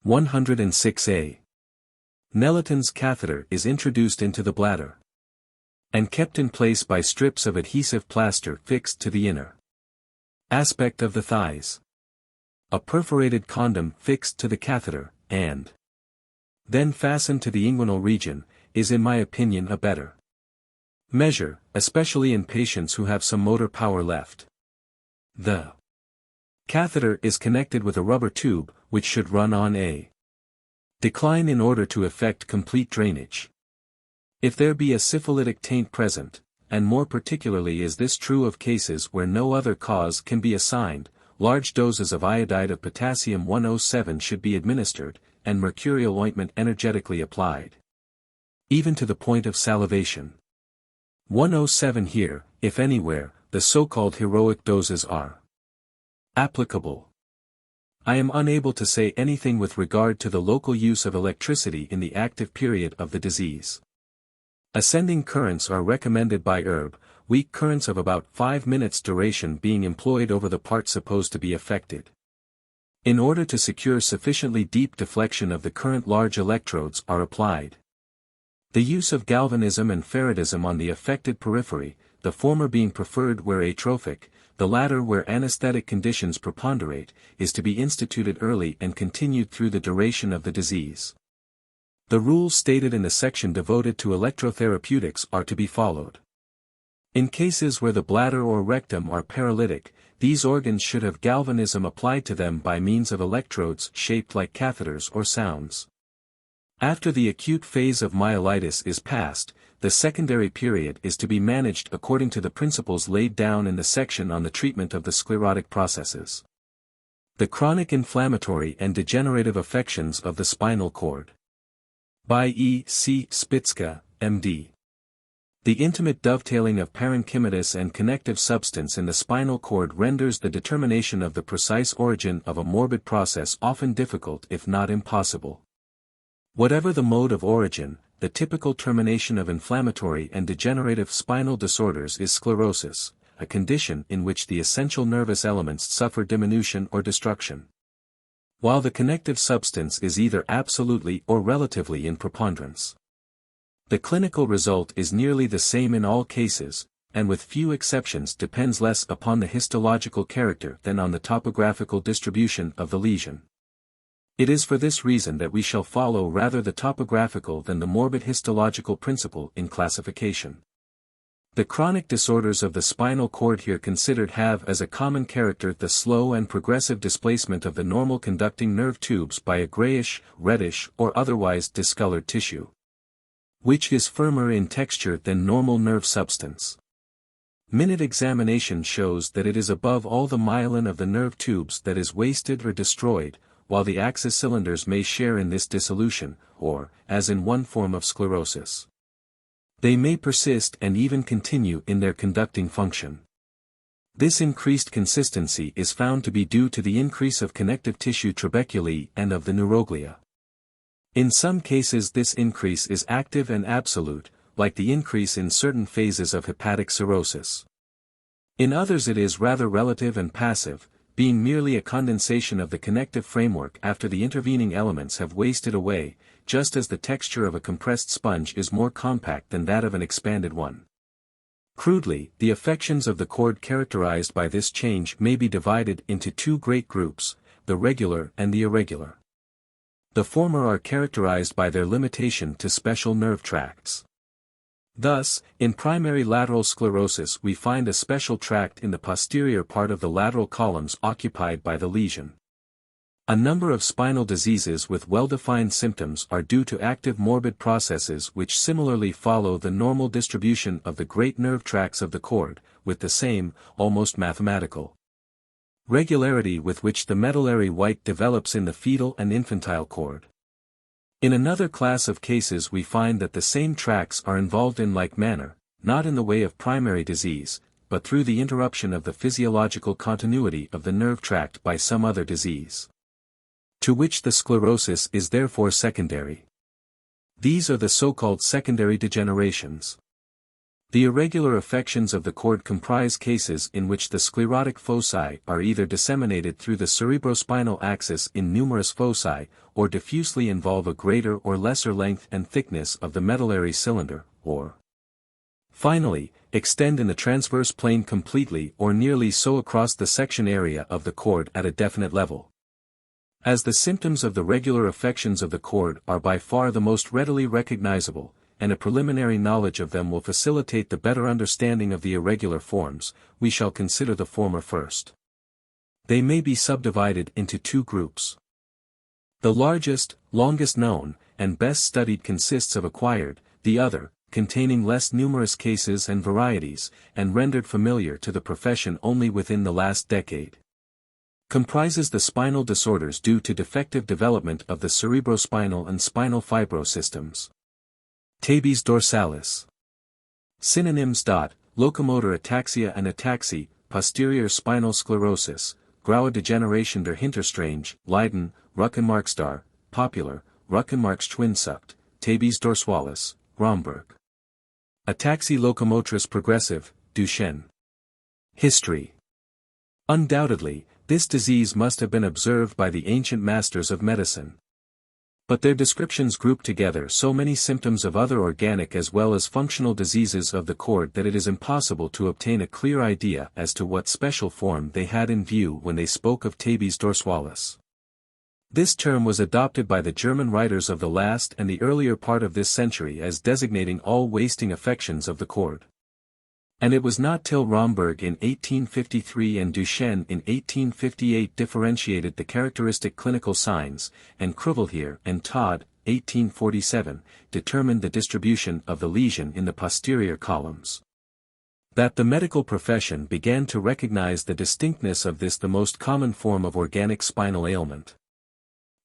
106a. Nelaton's catheter is introduced into the bladder and kept in place by strips of adhesive plaster fixed to the inner aspect of the thighs. A perforated condom fixed to the catheter, and then fastened to the inguinal region, is in my opinion a better measure, especially in patients who have some motor power left. The catheter is connected with a rubber tube, which should run on a decline in order to effect complete drainage. If there be a syphilitic taint present, and more particularly is this true of cases where no other cause can be assigned, large doses of iodide of potassium 107 should be administered, and mercurial ointment energetically applied, even to the point of salivation. 107 here, if anywhere, the so-called heroic doses are applicable. I am unable to say anything with regard to the local use of electricity in the active period of the disease. Ascending currents are recommended by Herb, weak currents of about 5 minutes duration being employed over the part supposed to be affected. In order to secure sufficiently deep deflection of the current, large electrodes are applied. The use of galvanism and Faradism on the affected periphery, the former being preferred where atrophic, the latter where anesthetic conditions preponderate, is to be instituted early and continued through the duration of the disease. The rules stated in the section devoted to electrotherapeutics are to be followed. In cases where the bladder or rectum are paralytic, these organs should have galvanism applied to them by means of electrodes shaped like catheters or sounds. After the acute phase of myelitis is past, the secondary period is to be managed according to the principles laid down in the section on the treatment of the sclerotic processes. The chronic inflammatory and degenerative affections of the spinal cord. By E. C. Spitzka, M.D. The intimate dovetailing of parenchymatous and connective substance in the spinal cord renders the determination of the precise origin of a morbid process often difficult if not impossible. Whatever the mode of origin, the typical termination of inflammatory and degenerative spinal disorders is sclerosis, a condition in which the essential nervous elements suffer diminution or destruction, while the connective substance is either absolutely or relatively in preponderance. The clinical result is nearly the same in all cases, and with few exceptions depends less upon the histological character than on the topographical distribution of the lesion. It is for this reason that we shall follow rather the topographical than the morbid histological principle in classification. The chronic disorders of the spinal cord here considered have as a common character the slow and progressive displacement of the normal conducting nerve tubes by a grayish, reddish or otherwise discolored tissue, which is firmer in texture than normal nerve substance. Minute examination shows that it is above all the myelin of the nerve tubes that is wasted or destroyed, while the axis cylinders may share in this dissolution, or, as in one form of sclerosis, they may persist and even continue in their conducting function. This increased consistency is found to be due to the increase of connective tissue trabeculae and of the neuroglia. In some cases this increase is active and absolute, like the increase in certain phases of hepatic cirrhosis. In others it is rather relative and passive, being merely a condensation of the connective framework after the intervening elements have wasted away, just as the texture of a compressed sponge is more compact than that of an expanded one. Crudely, the affections of the cord characterized by this change may be divided into two great groups, the regular and the irregular. The former are characterized by their limitation to special nerve tracts. Thus, in primary lateral sclerosis we find a special tract in the posterior part of the lateral columns occupied by the lesion. A number of spinal diseases with well-defined symptoms are due to active morbid processes which similarly follow the normal distribution of the great nerve tracts of the cord, with the same, almost mathematical regularity with which the medullary white develops in the fetal and infantile cord. In another class of cases we find that the same tracts are involved in like manner, not in the way of primary disease, but through the interruption of the physiological continuity of the nerve tract by some other disease, to which the sclerosis is therefore secondary. These are the so-called secondary degenerations. The irregular affections of the cord comprise cases in which the sclerotic foci are either disseminated through the cerebrospinal axis in numerous foci, or diffusely involve a greater or lesser length and thickness of the medullary cylinder, or finally, extend in the transverse plane completely or nearly so across the section area of the cord at a definite level. As the symptoms of the regular affections of the cord are by far the most readily recognizable, and a preliminary knowledge of them will facilitate the better understanding of the irregular forms, we shall consider the former first. They may be subdivided into two groups. The largest, longest known, and best studied consists of acquired, the other, containing less numerous cases and varieties, and rendered familiar to the profession only within the last decade. Comprises the spinal disorders due to defective development of the cerebrospinal and spinal fibrosystems. Tabes dorsalis. Synonyms. Locomotor ataxia and ataxy, posterior spinal sclerosis, grauwe degeneration der Hinterstrange, Leiden, Rückenmarkstar, popular, Rückenmarksschwindsucht, tabes dorsalis, Romberg. Ataxie locomotrice progressive, Duchenne. History. Undoubtedly, this disease must have been observed by the ancient masters of medicine. But their descriptions group together so many symptoms of other organic as well as functional diseases of the cord that it is impossible to obtain a clear idea as to what special form they had in view when they spoke of tabes dorsalis. This term was adopted by the German writers of the last and the earlier part of this century as designating all wasting affections of the cord. And it was not till Romberg in 1853 and Duchenne in 1858 differentiated the characteristic clinical signs, and Kruvelheer and Todd, 1847, determined the distribution of the lesion in the posterior columns, that the medical profession began to recognize the distinctness of this the most common form of organic spinal ailment.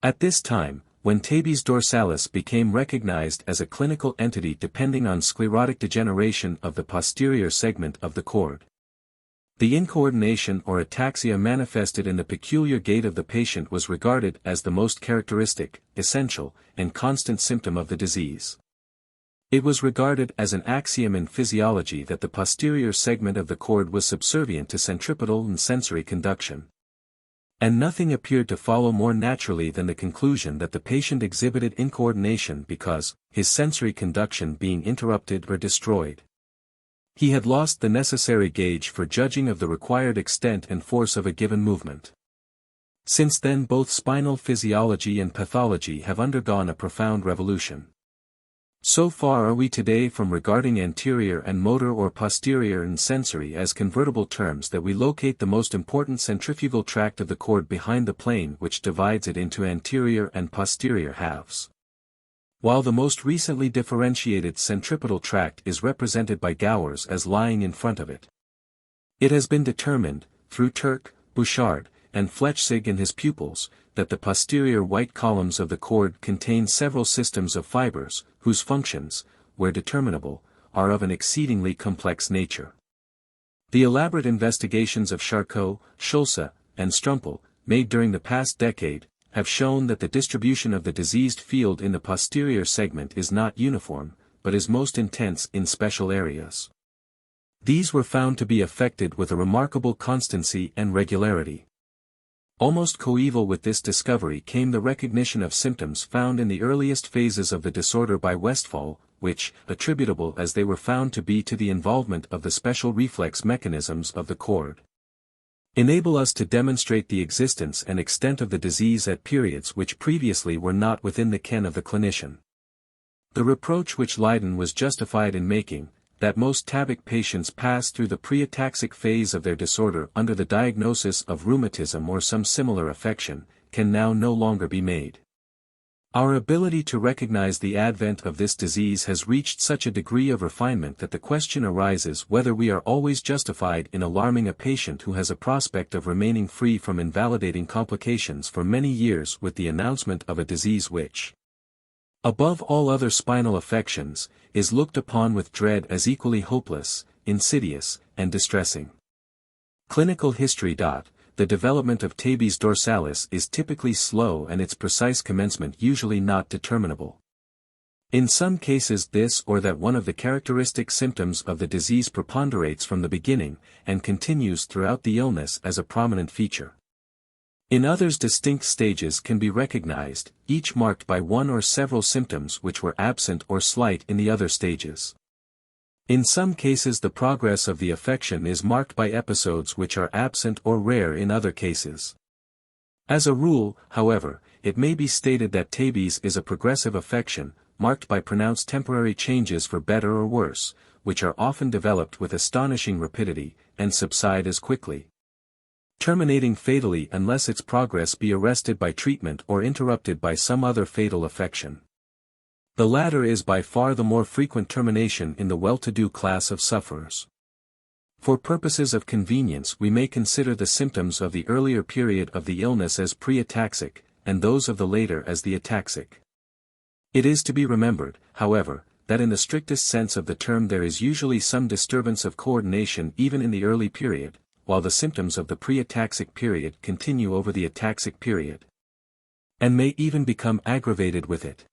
At this time, when tabes dorsalis became recognized as a clinical entity depending on sclerotic degeneration of the posterior segment of the cord. The incoordination or ataxia manifested in the peculiar gait of the patient was regarded as the most characteristic, essential, and constant symptom of the disease. It was regarded as an axiom in physiology that the posterior segment of the cord was subservient to centripetal and sensory conduction. And nothing appeared to follow more naturally than the conclusion that the patient exhibited incoordination because, his sensory conduction being interrupted or destroyed, he had lost the necessary gauge for judging of the required extent and force of a given movement. Since then both spinal physiology and pathology have undergone a profound revolution. So far are we today from regarding anterior and motor or posterior and sensory as convertible terms that we locate the most important centrifugal tract of the cord behind the plane which divides it into anterior and posterior halves. While the most recently differentiated centripetal tract is represented by Gowers as lying in front of it. It has been determined, through Turk, Bouchard, and Flechsig and his pupils, that the posterior white columns of the cord contain several systems of fibers, whose functions, where determinable, are of an exceedingly complex nature. The elaborate investigations of Charcot, Schulze, and Strumpel, made during the past decade, have shown that the distribution of the diseased field in the posterior segment is not uniform, but is most intense in special areas. These were found to be affected with a remarkable constancy and regularity. Almost coeval with this discovery came the recognition of symptoms found in the earliest phases of the disorder by Westphal, which, attributable as they were found to be to the involvement of the special reflex mechanisms of the cord, enable us to demonstrate the existence and extent of the disease at periods which previously were not within the ken of the clinician. The reproach which Leiden was justified in making, that most tabic patients pass through the pre-ataxic phase of their disorder under the diagnosis of rheumatism or some similar affection, can now no longer be made. Our ability to recognize the advent of this disease has reached such a degree of refinement that the question arises whether we are always justified in alarming a patient who has a prospect of remaining free from invalidating complications for many years with the announcement of a disease which, above all other spinal affections, is looked upon with dread as equally hopeless, insidious, and distressing. Clinical history. The development of tabes dorsalis is typically slow and its precise commencement usually not determinable. In some cases this or that one of the characteristic symptoms of the disease preponderates from the beginning, and continues throughout the illness as a prominent feature. In others distinct stages can be recognized, each marked by one or several symptoms which were absent or slight in the other stages. In some cases the progress of the affection is marked by episodes which are absent or rare in other cases. As a rule, however, it may be stated that tabes is a progressive affection, marked by pronounced temporary changes for better or worse, which are often developed with astonishing rapidity, and subside as quickly, terminating fatally unless its progress be arrested by treatment or interrupted by some other fatal affection. The latter is by far the more frequent termination in the well-to-do class of sufferers. For purposes of convenience we may consider the symptoms of the earlier period of the illness as pre-ataxic, and those of the later as the ataxic. It is to be remembered, however, that in the strictest sense of the term there is usually some disturbance of coordination even in the early period, while the symptoms of the pre-ataxic period continue over the ataxic period, and may even become aggravated with it.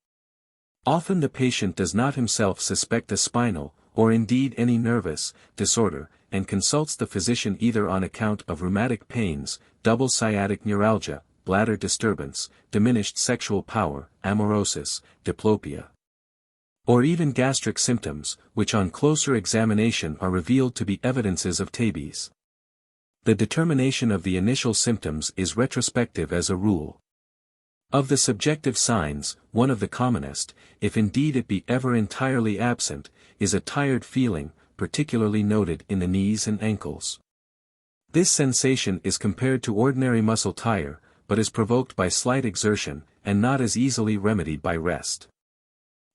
Often the patient does not himself suspect a spinal, or indeed any nervous, disorder, and consults the physician either on account of rheumatic pains, double sciatic neuralgia, bladder disturbance, diminished sexual power, amaurosis, diplopia, or even gastric symptoms, which on closer examination are revealed to be evidences of tabes. The determination of the initial symptoms is retrospective as a rule. Of the subjective signs, one of the commonest, if indeed it be ever entirely absent, is a tired feeling, particularly noted in the knees and ankles. This sensation is compared to ordinary muscle tire, but is provoked by slight exertion, and not as easily remedied by rest.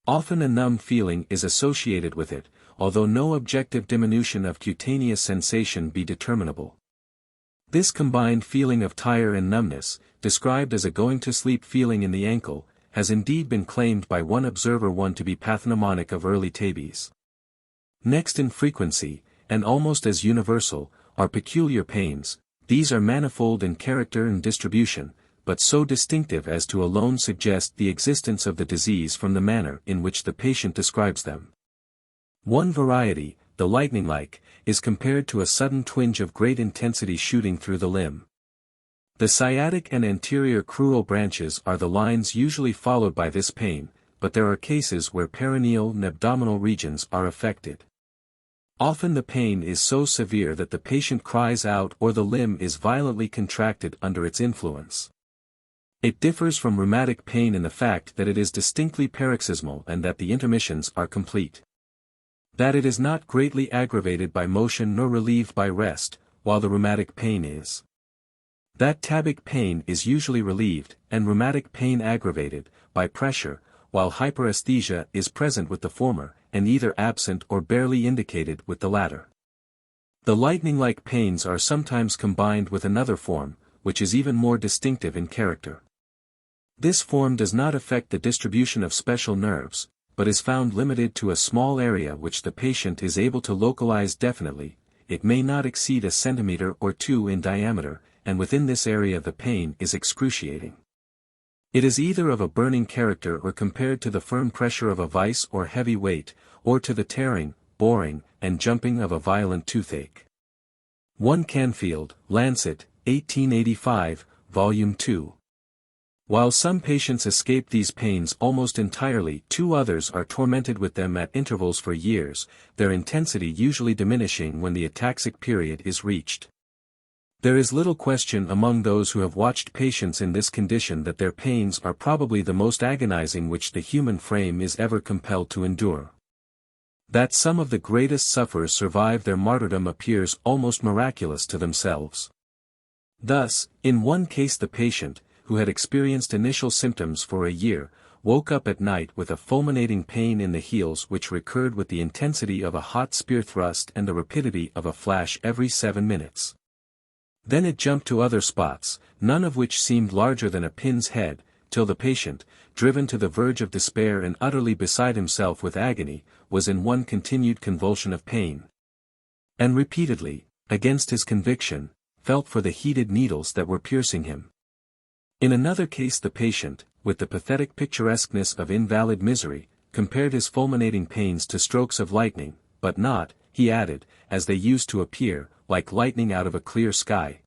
Often a numb feeling is associated with it, although no objective diminution of cutaneous sensation be determinable. This combined feeling of tire and numbness, described as a going-to-sleep feeling in the ankle, has indeed been claimed by one observer to be pathognomonic of early tabes. Next in frequency, and almost as universal, are peculiar pains. These are manifold in character and distribution, but so distinctive as to alone suggest the existence of the disease from the manner in which the patient describes them. One variety, the lightning-like, is compared to a sudden twinge of great intensity shooting through the limb. The sciatic and anterior crural branches are the lines usually followed by this pain, but there are cases where perineal and abdominal regions are affected. Often the pain is so severe that the patient cries out or the limb is violently contracted under its influence. It differs from rheumatic pain in the fact that it is distinctly paroxysmal and that the intermissions are complete. That it is not greatly aggravated by motion nor relieved by rest, while the rheumatic pain is. That tabic pain is usually relieved, and rheumatic pain aggravated, by pressure, while hyperesthesia is present with the former, and either absent or barely indicated with the latter. The lightning-like pains are sometimes combined with another form, which is even more distinctive in character. This form does not affect the distribution of special nerves, but is found limited to a small area which the patient is able to localize definitely. It may not exceed a centimeter or 2 in diameter, and within this area the pain is excruciating. It is either of a burning character or compared to the firm pressure of a vice or heavy weight, or to the tearing, boring, and jumping of a violent toothache. 1 Canfield, Lancet, 1885, Volume 2. While some patients escape these pains almost entirely, 2 others are tormented with them at intervals for years, their intensity usually diminishing when the ataxic period is reached. There is little question among those who have watched patients in this condition that their pains are probably the most agonizing which the human frame is ever compelled to endure. That some of the greatest sufferers survive their martyrdom appears almost miraculous to themselves. Thus, in one case the patient, who had experienced initial symptoms for a year, woke up at night with a fulminating pain in the heels which recurred with the intensity of a hot spear thrust and the rapidity of a flash every 7 minutes. Then it jumped to other spots, none of which seemed larger than a pin's head, till the patient, driven to the verge of despair and utterly beside himself with agony, was in one continued convulsion of pain. And repeatedly, against his conviction, felt for the heated needles that were piercing him. In another case the patient, with the pathetic picturesqueness of invalid misery, compared his fulminating pains to strokes of lightning, but not, he added, as they used to appear, like lightning out of a clear sky,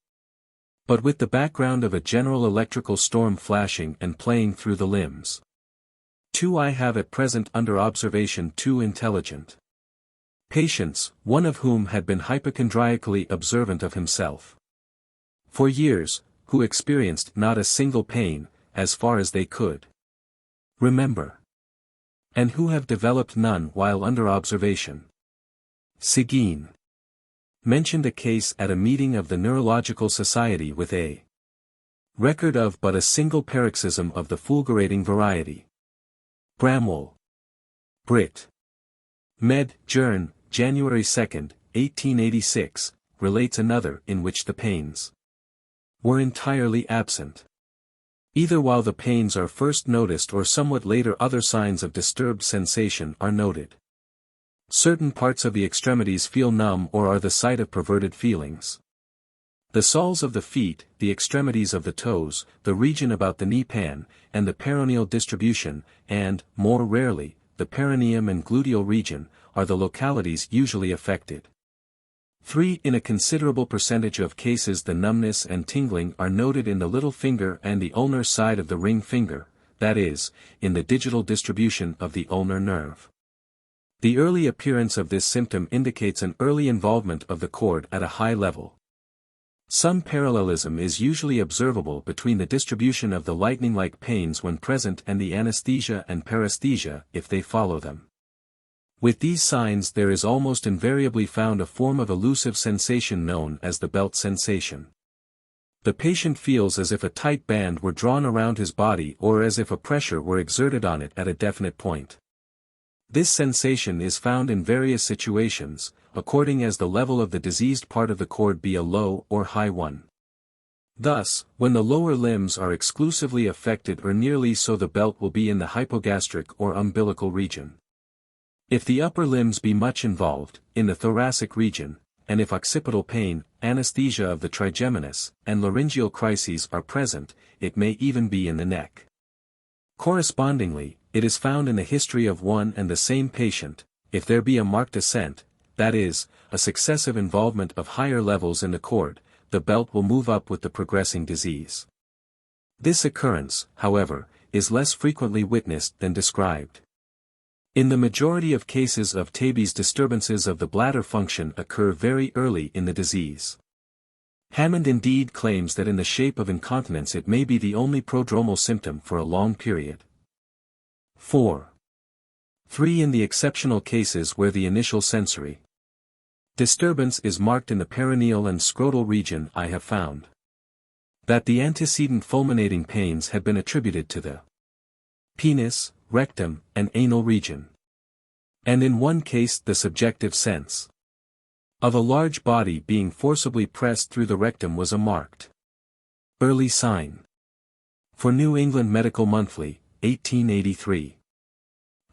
but with the background of a general electrical storm flashing and playing through the limbs. 2. I have at present under observation 2 intelligent patients, one of whom had been hypochondriacally observant of himself for years, who experienced not a single pain, as far as they could remember, and who have developed none while under observation. Seguin mentioned a case at a meeting of the Neurological Society with a record of but a single paroxysm of the fulgurating variety. Bramwell. Brit. Med. Journ. January 2, 1886, relates another in which the pains were entirely absent. Either while the pains are first noticed or somewhat later other signs of disturbed sensation are noted. Certain parts of the extremities feel numb or are the site of perverted feelings. The soles of the feet, the extremities of the toes, the region about the knee pan, and the peroneal distribution, and, more rarely, the perineum and gluteal region, are the localities usually affected. 3. In a considerable percentage of cases the numbness and tingling are noted in the little finger and the ulnar side of the ring finger, that is, in the digital distribution of the ulnar nerve. The early appearance of this symptom indicates an early involvement of the cord at a high level. Some parallelism is usually observable between the distribution of the lightning-like pains when present and the anesthesia and paresthesia if they follow them. With these signs there is almost invariably found a form of elusive sensation known as the belt sensation. The patient feels as if a tight band were drawn around his body or as if a pressure were exerted on it at a definite point. This sensation is found in various situations, according as the level of the diseased part of the cord be a low or high one. Thus, when the lower limbs are exclusively affected or nearly so, the belt will be in the hypogastric or umbilical region. If the upper limbs be much involved, in the thoracic region, and if occipital pain, anesthesia of the trigeminus, and laryngeal crises are present, it may even be in the neck. Correspondingly, it is found in the history of one and the same patient, if there be a marked ascent, that is, a successive involvement of higher levels in the cord, the belt will move up with the progressing disease. This occurrence, however, is less frequently witnessed than described. In the majority of cases of Tabes, disturbances of the bladder function occur very early in the disease. Hammond indeed claims that in the shape of incontinence it may be the only prodromal symptom for a long period. 4. 3. In the exceptional cases where the initial sensory disturbance is marked in the perineal and scrotal region, I have found that the antecedent fulminating pains have been attributed to the penis, rectum, and anal region. And in one case the subjective sense of a large body being forcibly pressed through the rectum was a marked early sign. For New England Medical Monthly, 1883.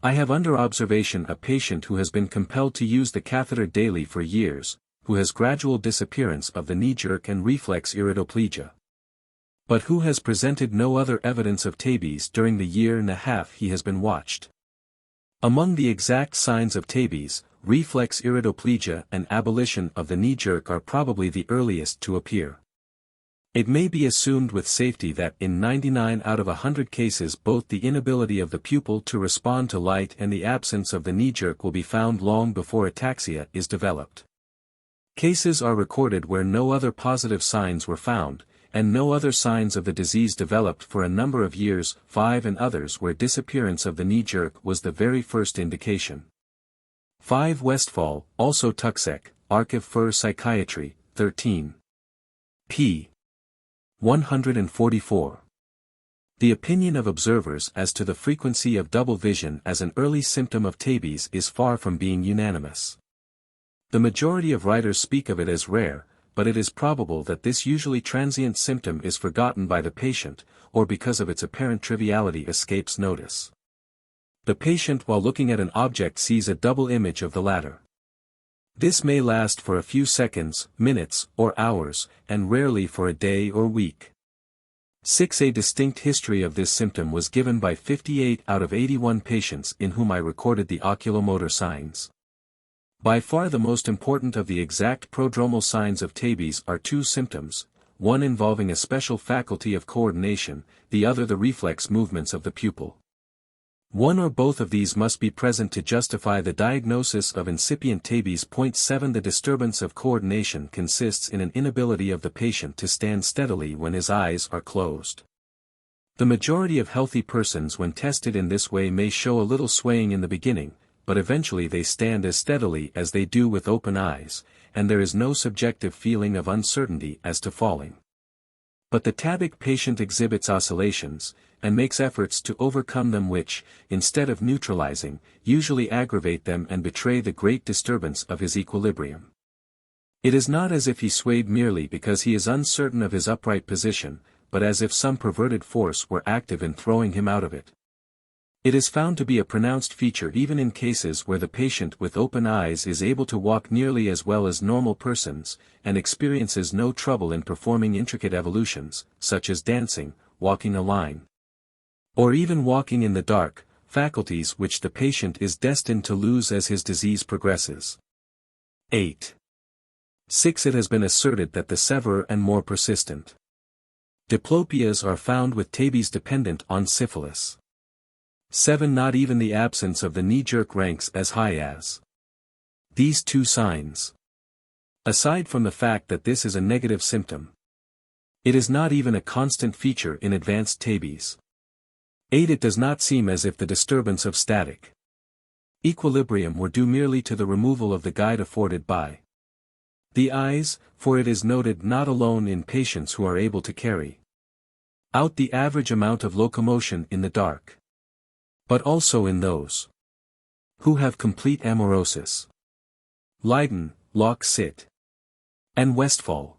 I have under observation a patient who has been compelled to use the catheter daily for years, who has gradual disappearance of the knee-jerk and reflex iridoplegia, but who has presented no other evidence of Tabes during the year and a half he has been watched. Among the exact signs of Tabes, reflex iridoplegia and abolition of the knee-jerk are probably the earliest to appear. It may be assumed with safety that in 99 out of 100 cases both the inability of the pupil to respond to light and the absence of the knee-jerk will be found long before ataxia is developed. Cases are recorded where no other positive signs were found, and no other signs of the disease developed for a number of years, 5, and others where disappearance of the knee-jerk was the very first indication. 5. Westphal, also Tuxek, Archiv für Psychiatry, 13. p. 144. The opinion of observers as to the frequency of double vision as an early symptom of Tabes is far from being unanimous. The majority of writers speak of it as rare, but it is probable that this usually transient symptom is forgotten by the patient, or because of its apparent triviality escapes notice. The patient while looking at an object sees a double image of the latter. This may last for a few seconds, minutes, or hours, and rarely for a day or week. 6. A distinct history of this symptom was given by 58 out of 81 patients in whom I recorded the oculomotor signs. By far the most important of the exact prodromal signs of tabes are two symptoms, one involving a special faculty of coordination, the other the reflex movements of the pupil. One or both of these must be present to justify the diagnosis of incipient tabes. 7. The disturbance of coordination consists in an inability of the patient to stand steadily when his eyes are closed. The majority of healthy persons when tested in this way may show a little swaying in the beginning, but eventually they stand as steadily as they do with open eyes, and there is no subjective feeling of uncertainty as to falling. But the tabic patient exhibits oscillations, and makes efforts to overcome them which, instead of neutralizing, usually aggravate them and betray the great disturbance of his equilibrium. It is not as if he swayed merely because he is uncertain of his upright position, but as if some perverted force were active in throwing him out of it. It is found to be a pronounced feature even in cases where the patient with open eyes is able to walk nearly as well as normal persons, and experiences no trouble in performing intricate evolutions, such as dancing, walking a line, or even walking in the dark, faculties which the patient is destined to lose as his disease progresses. 8. 6. It has been asserted that the severer and more persistent diplopias are found with tabes dependent on syphilis. 7. Not even the absence of the knee-jerk ranks as high as these two signs. Aside from the fact that this is a negative symptom, it is not even a constant feature in advanced tabes. 8. It does not seem as if the disturbance of static equilibrium were due merely to the removal of the guide afforded by the eyes, for it is noted not alone in patients who are able to carry out the average amount of locomotion in the dark, but also in those who have complete amaurosis. Leiden, Locke Sit. And Westphal.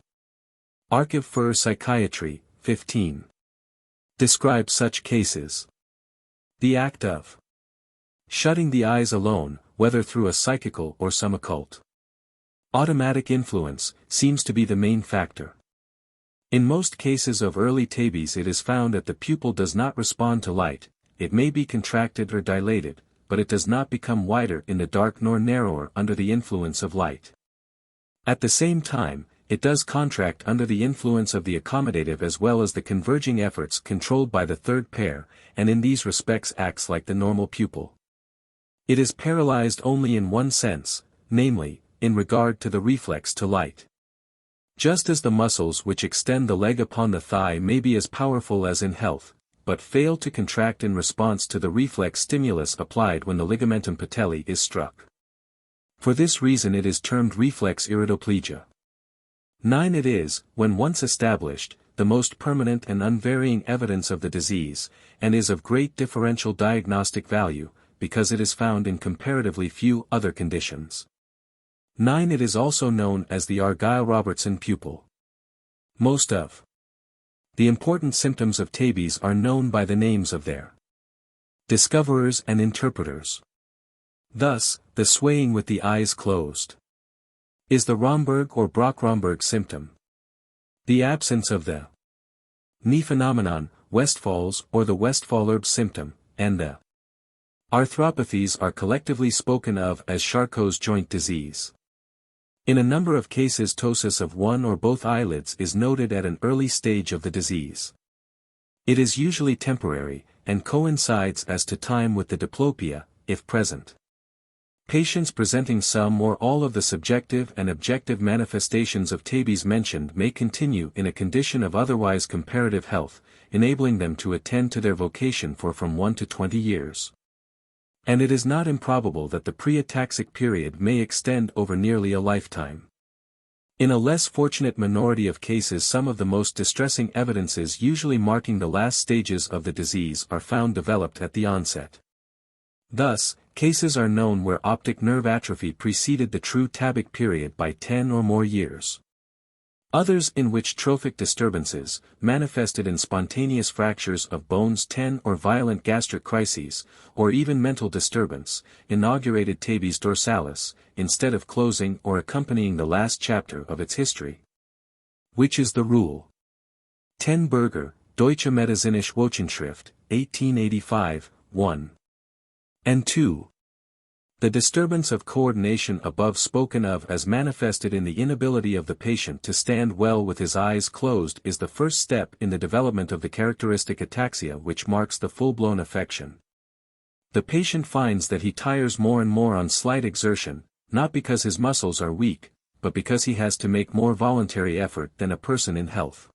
Archiv für Psychiatry, 15. Describe such cases. The act of shutting the eyes alone, whether through a psychical or some occult automatic influence, seems to be the main factor. In most cases of early tabes it is found that the pupil does not respond to light. It may be contracted or dilated, but it does not become wider in the dark nor narrower under the influence of light. At the same time, it does contract under the influence of the accommodative as well as the converging efforts controlled by the third pair, and in these respects acts like the normal pupil. It is paralyzed only in one sense, namely, in regard to the reflex to light. Just as the muscles which extend the leg upon the thigh may be as powerful as in health, but fail to contract in response to the reflex stimulus applied when the ligamentum patelli is struck. For this reason it is termed reflex iridoplegia. 9. It is, when once established, the most permanent and unvarying evidence of the disease, and is of great differential diagnostic value, because it is found in comparatively few other conditions. 9. It is also known as the Argyll-Robertson pupil. Most of the important symptoms of tabes are known by the names of their discoverers and interpreters. Thus, the swaying with the eyes closed is the Romberg or Brock-Romberg symptom. The absence of the knee phenomenon, Westphal's or the Westphal-Erb symptom, and the arthropathies are collectively spoken of as Charcot's joint disease. In a number of cases ptosis of one or both eyelids is noted at an early stage of the disease. It is usually temporary, and coincides as to time with the diplopia, if present. Patients presenting some or all of the subjective and objective manifestations of tabes mentioned may continue in a condition of otherwise comparative health, enabling them to attend to their vocation for from 1 to 20 years. And it is not improbable that the pre-ataxic period may extend over nearly a lifetime. In a less fortunate minority of cases some of the most distressing evidences usually marking the last stages of the disease are found developed at the onset. Thus, cases are known where optic nerve atrophy preceded the true tabic period by 10 or more years. Others in which trophic disturbances, manifested in spontaneous fractures of bones 10 or violent gastric crises, or even mental disturbance, inaugurated tabes dorsalis, instead of closing or accompanying the last chapter of its history. Which is the rule. 10 Berger, Deutsche Medizinische Wochenschrift, 1885, 1. And 2. The disturbance of coordination above spoken of as manifested in the inability of the patient to stand well with his eyes closed is the first step in the development of the characteristic ataxia which marks the full-blown affection. The patient finds that he tires more and more on slight exertion, not because his muscles are weak, but because he has to make more voluntary effort than a person in health.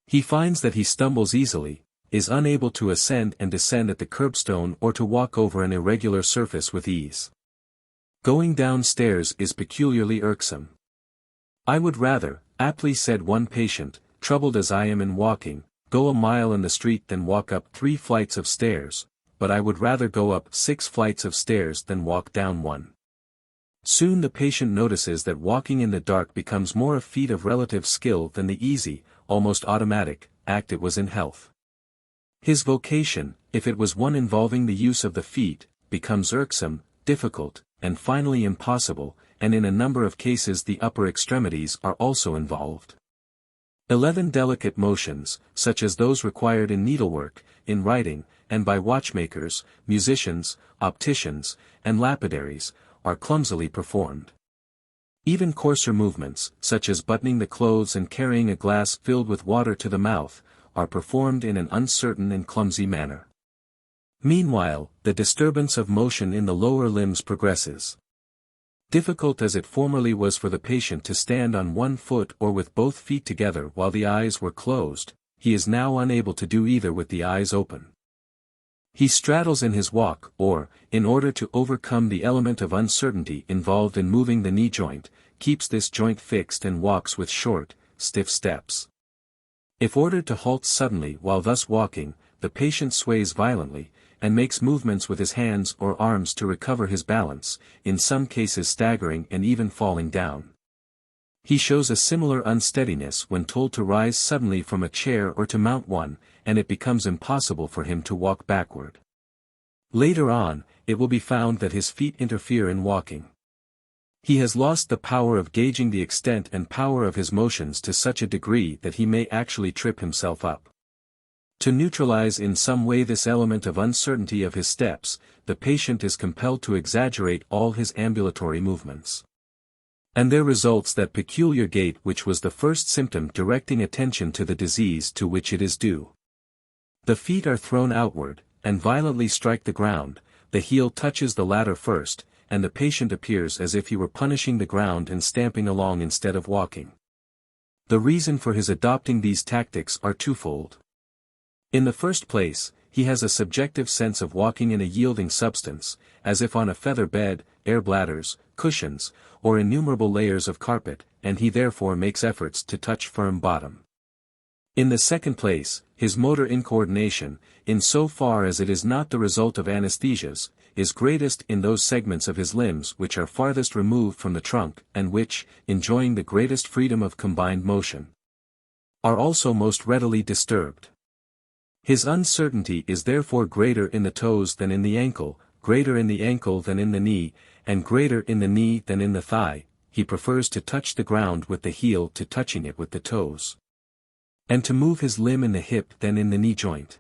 He finds that he stumbles easily, is unable to ascend and descend at the curbstone or to walk over an irregular surface with ease. Going downstairs is peculiarly irksome. I would rather, aptly said one patient, troubled as I am in walking, go a mile in the street than walk up 3 flights of stairs, but I would rather go up 6 flights of stairs than walk down one. Soon the patient notices that walking in the dark becomes more a feat of relative skill than the easy, almost automatic, act it was in health. His vocation, if it was one involving the use of the feet, becomes irksome, difficult, and finally impossible, and in a number of cases the upper extremities are also involved. 11 delicate motions, such as those required in needlework, in writing, and by watchmakers, musicians, opticians, and lapidaries, are clumsily performed. Even coarser movements, such as buttoning the clothes and carrying a glass filled with water to the mouth, are performed in an uncertain and clumsy manner. Meanwhile, the disturbance of motion in the lower limbs progresses. Difficult as it formerly was for the patient to stand on one foot or with both feet together while the eyes were closed, he is now unable to do either with the eyes open. He straddles in his walk or, in order to overcome the element of uncertainty involved in moving the knee joint, keeps this joint fixed and walks with short, stiff steps. If ordered to halt suddenly while thus walking, the patient sways violently, and makes movements with his hands or arms to recover his balance, in some cases staggering and even falling down. He shows a similar unsteadiness when told to rise suddenly from a chair or to mount one, and it becomes impossible for him to walk backward. Later on, it will be found that his feet interfere in walking. He has lost the power of gauging the extent and power of his motions to such a degree that he may actually trip himself up. To neutralize in some way this element of uncertainty of his steps, the patient is compelled to exaggerate all his ambulatory movements. And there results that peculiar gait which was the first symptom directing attention to the disease to which it is due. The feet are thrown outward, and violently strike the ground, the heel touches the latter first, and the patient appears as if he were punishing the ground and stamping along instead of walking. The reason for his adopting these tactics are twofold. In the first place, he has a subjective sense of walking in a yielding substance, as if on a feather bed, air bladders, cushions, or innumerable layers of carpet, and he therefore makes efforts to touch firm bottom. In the second place, his motor incoordination, in so far as it is not the result of anesthesias, is greatest in those segments of his limbs which are farthest removed from the trunk and which, enjoying the greatest freedom of combined motion, are also most readily disturbed. His uncertainty is therefore greater in the toes than in the ankle, greater in the ankle than in the knee, and greater in the knee than in the thigh. He prefers to touch the ground with the heel to touching it with the toes, and to move his limb in the hip than in the knee joint.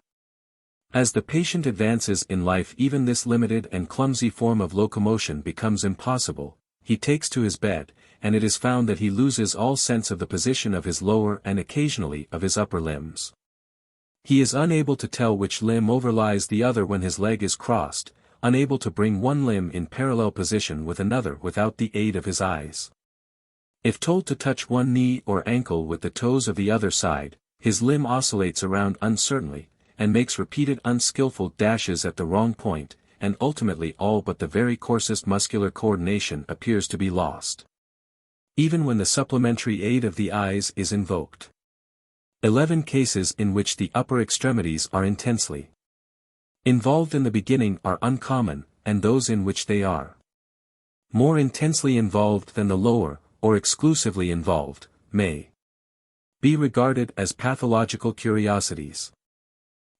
As the patient advances in life, even this limited and clumsy form of locomotion becomes impossible. He takes to his bed, and it is found that he loses all sense of the position of his lower and occasionally of his upper limbs. He is unable to tell which limb overlies the other when his leg is crossed, unable to bring one limb in parallel position with another without the aid of his eyes. If told to touch one knee or ankle with the toes of the other side, his limb oscillates around uncertainly, and makes repeated unskillful dashes at the wrong point, and ultimately all but the very coarsest muscular coordination appears to be lost, even when the supplementary aid of the eyes is invoked. 11 cases in which the upper extremities are intensely involved in the beginning are uncommon, and those in which they are more intensely involved than the lower, or exclusively involved, may be regarded as pathological curiosities.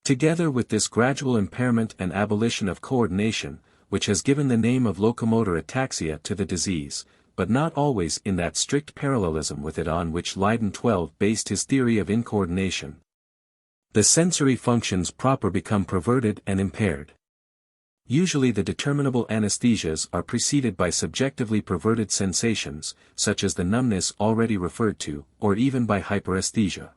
Together with this gradual impairment and abolition of coordination, which has given the name of locomotor ataxia to the disease, but not always in that strict parallelism with it on which Leiden 12 based his theory of incoordination. The sensory functions proper become perverted and impaired. Usually the determinable anesthesias are preceded by subjectively perverted sensations, such as the numbness already referred to, or even by hyperesthesia.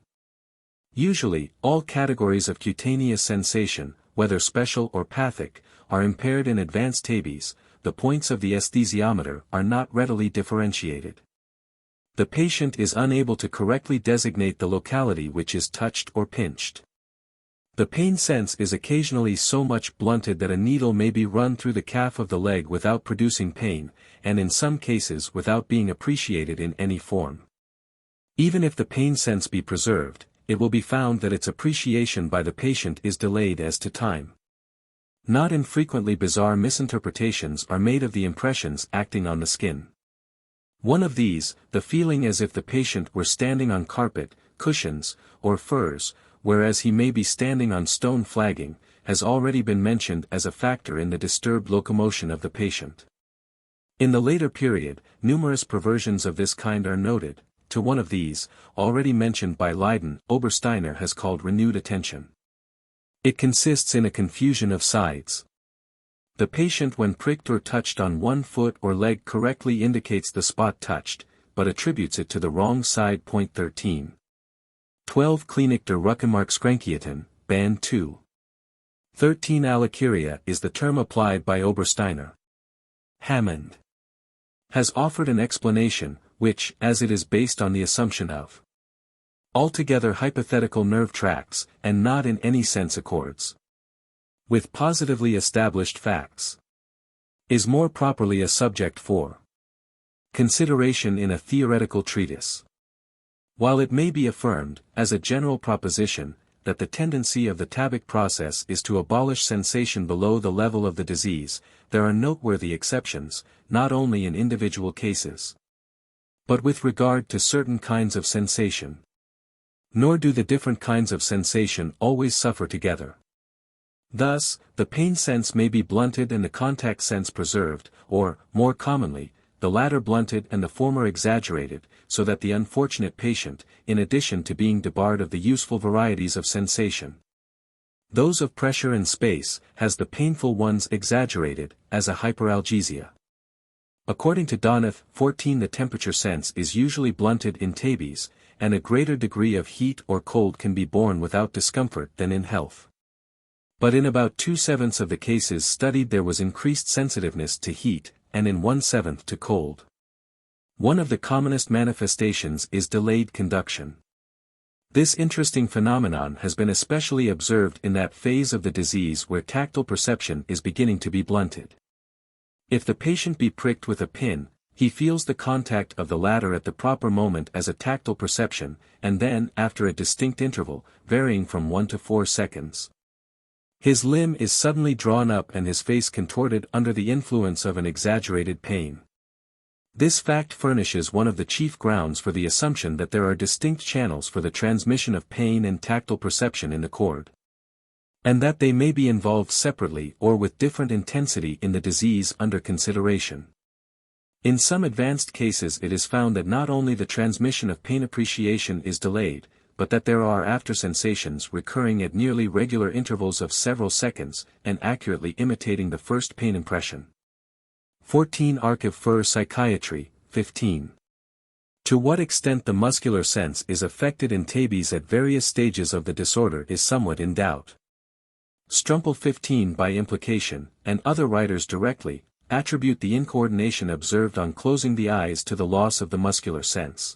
Usually, all categories of cutaneous sensation, whether special or pathic, are impaired in advanced tabes. The points of the aesthesiometer are not readily differentiated. The patient is unable to correctly designate the locality which is touched or pinched. The pain sense is occasionally so much blunted that a needle may be run through the calf of the leg without producing pain, and in some cases without being appreciated in any form. Even if the pain sense be preserved, it will be found that its appreciation by the patient is delayed as to time. Not infrequently bizarre misinterpretations are made of the impressions acting on the skin. One of these, the feeling as if the patient were standing on carpet, cushions, or furs, whereas he may be standing on stone flagging, has already been mentioned as a factor in the disturbed locomotion of the patient. In the later period, numerous perversions of this kind are noted. To one of these, already mentioned by Leiden, Obersteiner has called renewed attention. It consists in a confusion of sides. The patient when pricked or touched on one foot or leg correctly indicates the spot touched, but attributes it to the wrong side. 13. 12 Klinik der Rückenmarkskrankieten, Band 2. 13 Alikyria is the term applied by Obersteiner. Hammond has offered an explanation, which, as it is based on the assumption of altogether hypothetical nerve tracts, and not in any sense accords with positively established facts, is more properly a subject for consideration in a theoretical treatise. While it may be affirmed, as a general proposition, that the tendency of the Tabak process is to abolish sensation below the level of the disease, there are noteworthy exceptions, not only in individual cases, but with regard to certain kinds of sensation. Nor do the different kinds of sensation always suffer together. Thus, the pain sense may be blunted and the contact sense preserved, or, more commonly, the latter blunted and the former exaggerated, so that the unfortunate patient, in addition to being debarred of the useful varieties of sensation, those of pressure and space, has the painful ones exaggerated, as a hyperalgesia. According to Donath, 14 the temperature sense is usually blunted in tabes, and a greater degree of heat or cold can be borne without discomfort than in health. But in about 2/7 of the cases studied there was increased sensitiveness to heat, and in 1/7 to cold. One of the commonest manifestations is delayed conduction. This interesting phenomenon has been especially observed in that phase of the disease where tactile perception is beginning to be blunted. If the patient be pricked with a pin, he feels the contact of the latter at the proper moment as a tactile perception, and then, after a distinct interval, varying from 1 to 4 seconds. His limb is suddenly drawn up and his face contorted under the influence of an exaggerated pain. This fact furnishes one of the chief grounds for the assumption that there are distinct channels for the transmission of pain and tactile perception in the cord, and that they may be involved separately or with different intensity in the disease under consideration. In some advanced cases it is found that not only the transmission of pain appreciation is delayed, but that there are after sensations recurring at nearly regular intervals of several seconds, and accurately imitating the first pain impression. 14 Archiv für Psychiatry, 15. To what extent the muscular sense is affected in tabes at various stages of the disorder is somewhat in doubt. Strumpel 15 by implication, and other writers directly, attribute the incoordination observed on closing the eyes to the loss of the muscular sense.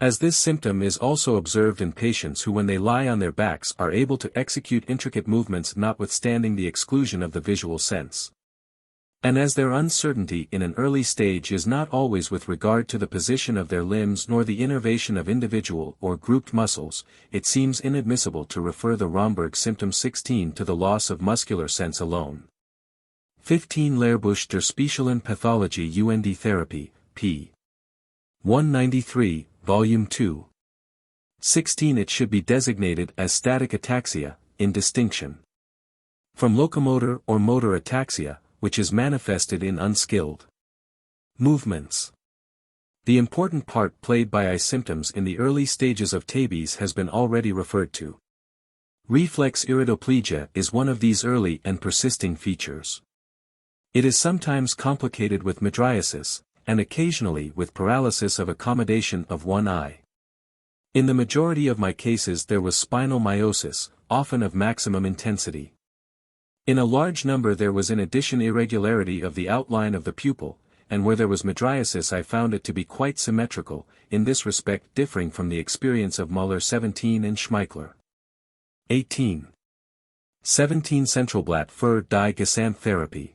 As this symptom is also observed in patients who when they lie on their backs are able to execute intricate movements notwithstanding the exclusion of the visual sense. And as their uncertainty in an early stage is not always with regard to the position of their limbs nor the innervation of individual or grouped muscles, it seems inadmissible to refer the Romberg symptom 16 to the loss of muscular sense alone. 15 Lehrbuch der Speziellen Pathologie und Therapie, p. 193, Volume 2. 16 It should be designated as static ataxia, in distinction from locomotor or motor ataxia, which is manifested in unskilled movements. The important part played by eye symptoms in the early stages of tabes has been already referred to. Reflex iridoplegia is one of these early and persisting features. It is sometimes complicated with mydriasis, and occasionally with paralysis of accommodation of one eye. In the majority of my cases there was spinal meiosis, often of maximum intensity. In a large number there was in addition irregularity of the outline of the pupil, and where there was mydriasis I found it to be quite symmetrical, in this respect differing from the experience of Muller 17 and Schmeichler. 18. 17 Centralblatt für die Gesamttherapie.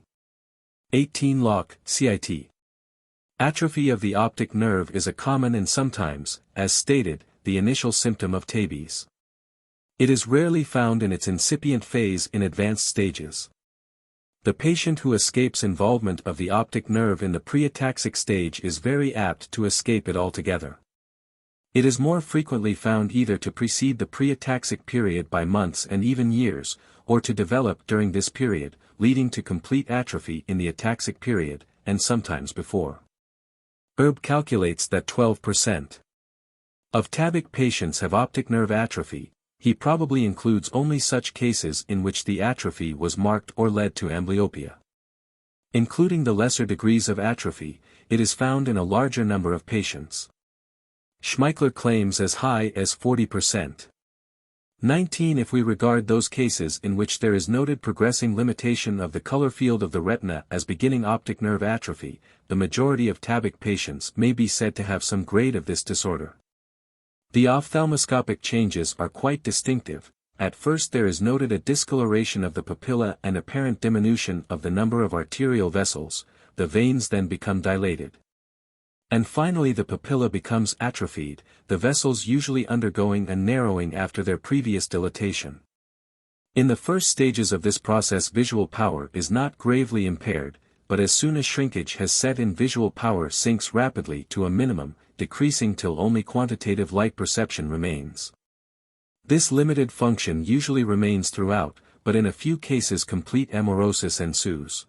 18 Locke, CIT. Atrophy of the optic nerve is a common and sometimes, as stated, the initial symptom of tabes. It is rarely found in its incipient phase in advanced stages. The patient who escapes involvement of the optic nerve in the pre-ataxic stage is very apt to escape it altogether. It is more frequently found either to precede the pre-ataxic period by months and even years, or to develop during this period, leading to complete atrophy in the ataxic period, and sometimes before. Erb calculates that 12% of tabic patients have optic nerve atrophy. He probably includes only such cases in which the atrophy was marked or led to amblyopia. Including the lesser degrees of atrophy, it is found in a larger number of patients. Schmeichler claims as high as 40%. 19 If we regard those cases in which there is noted progressing limitation of the color field of the retina as beginning optic nerve atrophy, the majority of tabic patients may be said to have some grade of this disorder. The ophthalmoscopic changes are quite distinctive. At first there is noted a discoloration of the papilla and apparent diminution of the number of arterial vessels, the veins then become dilated. And finally the papilla becomes atrophied, the vessels usually undergoing a narrowing after their previous dilatation. In the first stages of this process visual power is not gravely impaired, but as soon as shrinkage has set in visual power sinks rapidly to a minimum, decreasing till only quantitative light perception remains. This limited function usually remains throughout, but in a few cases complete amaurosis ensues.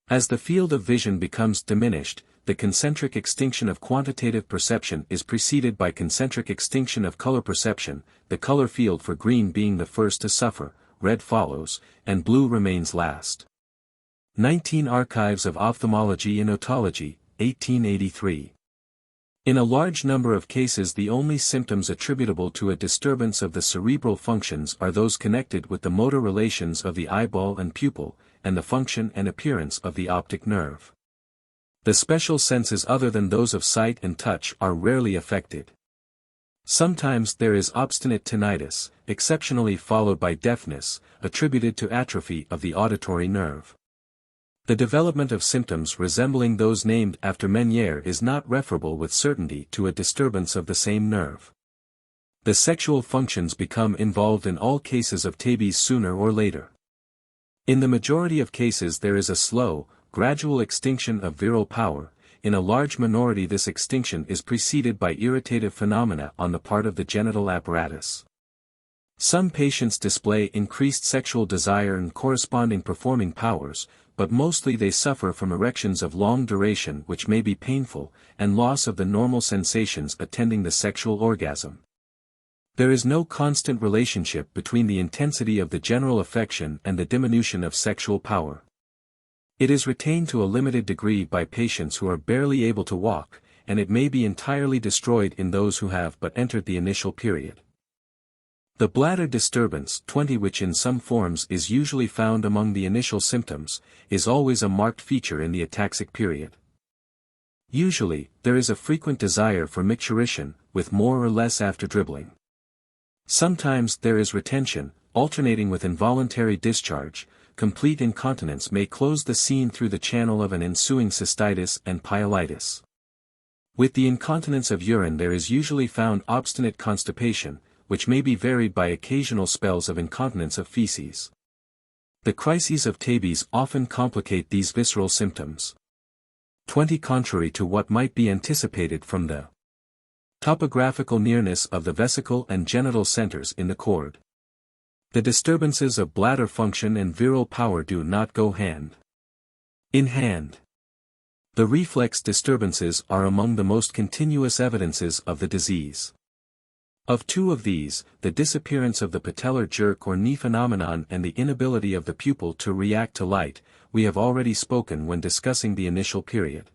As the field of vision becomes diminished, the concentric extinction of quantitative perception is preceded by concentric extinction of color perception, the color field for green being the first to suffer, red follows, and blue remains last. 19 Archives of Ophthalmology in Otology, 1883. In a large number of cases the only symptoms attributable to a disturbance of the cerebral functions are those connected with the motor relations of the eyeball and pupil, and the function and appearance of the optic nerve. The special senses other than those of sight and touch are rarely affected. Sometimes there is obstinate tinnitus, exceptionally followed by deafness, attributed to atrophy of the auditory nerve. The development of symptoms resembling those named after Meniere is not referable with certainty to a disturbance of the same nerve. The sexual functions become involved in all cases of tabes sooner or later. In the majority of cases there is a slow, gradual extinction of virile power. In a large minority this extinction is preceded by irritative phenomena on the part of the genital apparatus. Some patients display increased sexual desire and corresponding performing powers, but mostly they suffer from erections of long duration which may be painful, and loss of the normal sensations attending the sexual orgasm. There is no constant relationship between the intensity of the general affection and the diminution of sexual power. It is retained to a limited degree by patients who are barely able to walk, and it may be entirely destroyed in those who have but entered the initial period. The bladder disturbance 20 which in some forms is usually found among the initial symptoms, is always a marked feature in the ataxic period. Usually, there is a frequent desire for micturition, with more or less after dribbling. Sometimes there is retention, alternating with involuntary discharge. Complete incontinence may close the scene through the channel of an ensuing cystitis and pyelitis. With the incontinence of urine there is usually found obstinate constipation, which may be varied by occasional spells of incontinence of feces. The crises of tabes often complicate these visceral symptoms. 20 Contrary to what might be anticipated from the topographical nearness of the vesicle and genital centers in the cord, the disturbances of bladder function and virile power do not go hand in hand. The reflex disturbances are among the most continuous evidences of the disease. Of two of these, the disappearance of the patellar jerk or knee phenomenon and the inability of the pupil to react to light, we have already spoken when discussing the initial period.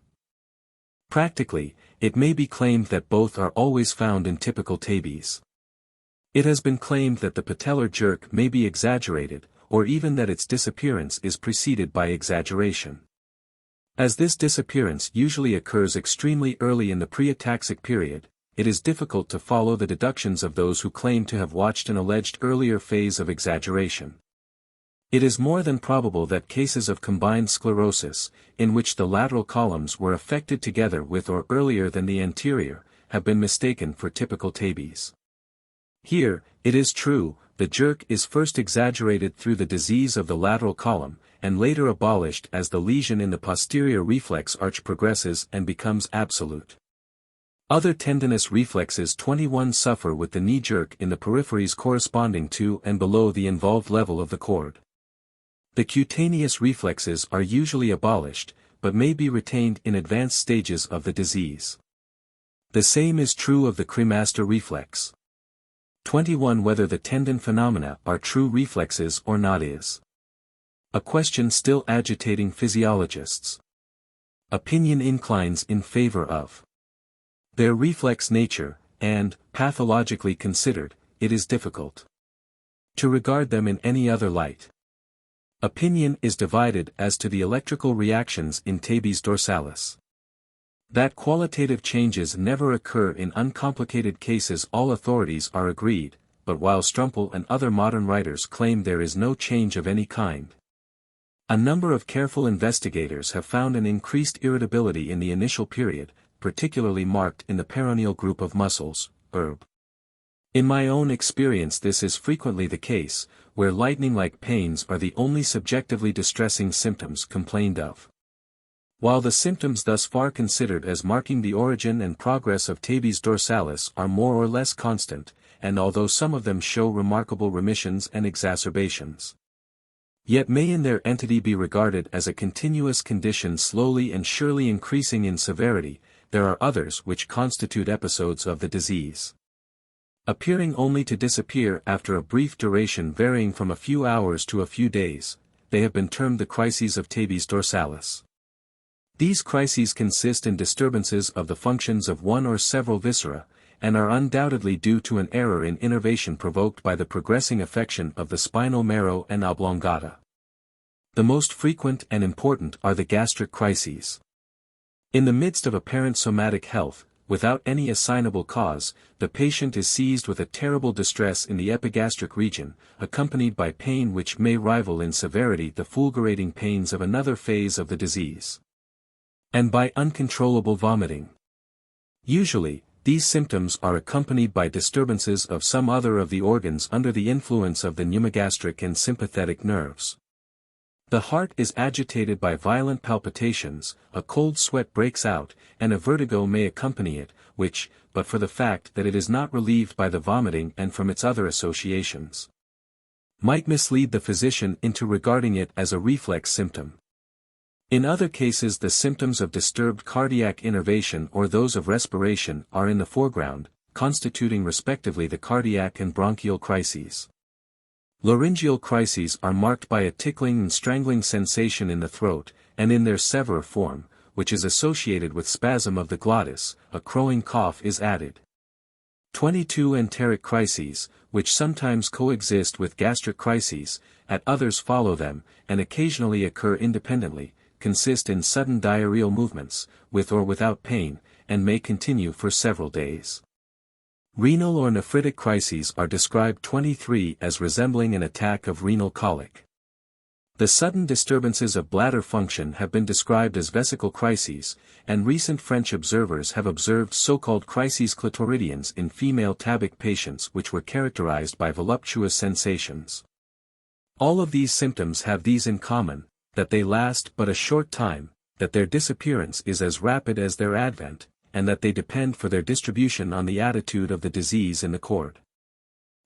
Practically, it may be claimed that both are always found in typical tabes. It has been claimed that the patellar jerk may be exaggerated, or even that its disappearance is preceded by exaggeration. As this disappearance usually occurs extremely early in the pre-ataxic period, it is difficult to follow the deductions of those who claim to have watched an alleged earlier phase of exaggeration. It is more than probable that cases of combined sclerosis, in which the lateral columns were affected together with or earlier than the anterior, have been mistaken for typical tabes. Here, it is true, the jerk is first exaggerated through the disease of the lateral column, and later abolished as the lesion in the posterior reflex arch progresses and becomes absolute. Other tendinous reflexes 21 suffer with the knee jerk in the peripheries corresponding to and below the involved level of the cord. The cutaneous reflexes are usually abolished, but may be retained in advanced stages of the disease. The same is true of the cremaster reflex. 21 Whether the tendon phenomena are true reflexes or not is a question still agitating physiologists. Opinion inclines in favor of their reflex nature, and, pathologically considered, it is difficult to regard them in any other light. Opinion is divided as to the electrical reactions in tabes dorsalis. That qualitative changes never occur in uncomplicated cases, all authorities are agreed, but while Strumpel and other modern writers claim there is no change of any kind, a number of careful investigators have found an increased irritability in the initial period, particularly marked in the peroneal group of muscles, ERB. In my own experience this is frequently the case, where lightning-like pains are the only subjectively distressing symptoms complained of. While the symptoms thus far considered as marking the origin and progress of tabes dorsalis are more or less constant, and although some of them show remarkable remissions and exacerbations, yet may in their entity be regarded as a continuous condition slowly and surely increasing in severity, there are others which constitute episodes of the disease, appearing only to disappear after a brief duration varying from a few hours to a few days. They have been termed the crises of tabes dorsalis. These crises consist in disturbances of the functions of one or several viscera, and are undoubtedly due to an error in innervation provoked by the progressing affection of the spinal marrow and oblongata. The most frequent and important are the gastric crises. In the midst of apparent somatic health, without any assignable cause, the patient is seized with a terrible distress in the epigastric region, accompanied by pain which may rival in severity the fulgurating pains of another phase of the disease, and by uncontrollable vomiting. Usually, these symptoms are accompanied by disturbances of some other of the organs under the influence of the pneumogastric and sympathetic nerves. The heart is agitated by violent palpitations, a cold sweat breaks out, and a vertigo may accompany it, which, but for the fact that it is not relieved by the vomiting and from its other associations, might mislead the physician into regarding it as a reflex symptom. In other cases the symptoms of disturbed cardiac innervation or those of respiration are in the foreground, constituting respectively the cardiac and bronchial crises. Laryngeal crises are marked by a tickling and strangling sensation in the throat, and in their severe form, which is associated with spasm of the glottis, a crowing cough is added. 22 Enteric crises, which sometimes coexist with gastric crises, at others follow them, and occasionally occur independently, consist in sudden diarrheal movements, with or without pain, and may continue for several days. Renal or nephritic crises are described 23 as resembling an attack of renal colic. The sudden disturbances of bladder function have been described as vesical crises, and recent French observers have observed so-called crises clitoridians in female tabic patients which were characterized by voluptuous sensations. All of these symptoms have these in common, that they last but a short time, that their disappearance is as rapid as their advent, and that they depend for their distribution on the attitude of the disease in the cord.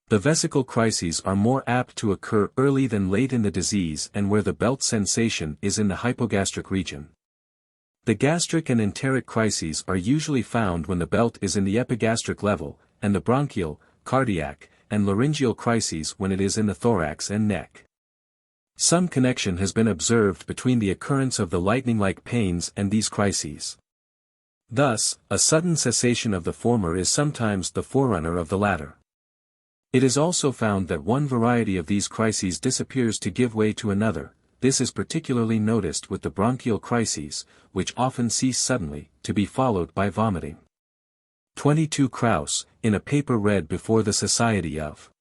The vesical crises are more apt to occur early than late in the disease and where the belt sensation is in the hypogastric region. The gastric and enteric crises are usually found when the belt is in the epigastric level, and the bronchial, cardiac, and laryngeal crises when it is in the thorax and neck. Some connection has been observed between the occurrence of the lightning-like pains and these crises. Thus, a sudden cessation of the former is sometimes the forerunner of the latter. It is also found that one variety of these crises disappears to give way to another. This is particularly noticed with the bronchial crises, which often cease suddenly, to be followed by vomiting. 22 Krauss, in a paper read before the Society of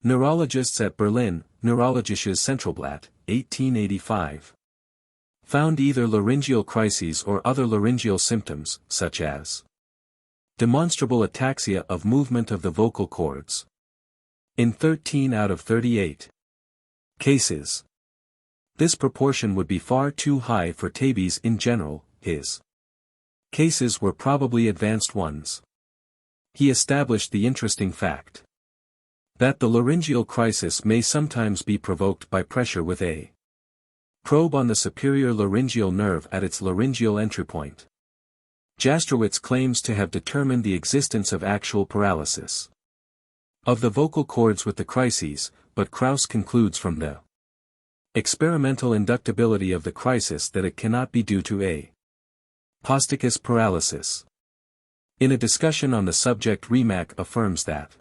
Neurologists at Berlin, Neurologisches Centralblatt, 1885. Found either laryngeal crises or other laryngeal symptoms, such as demonstrable ataxia of movement of the vocal cords, in 13 out of 38 cases. This proportion would be far too high for tabes in general. His cases were probably advanced ones. He established the interesting fact that the laryngeal crisis may sometimes be provoked by pressure with a probe on the superior laryngeal nerve at its laryngeal entry point. Jastrowitz claims to have determined the existence of actual paralysis of the vocal cords with the crises, but Krauss concludes from the experimental inductibility of the crisis that it cannot be due to a posticus paralysis. In a discussion on the subject, Remak affirms that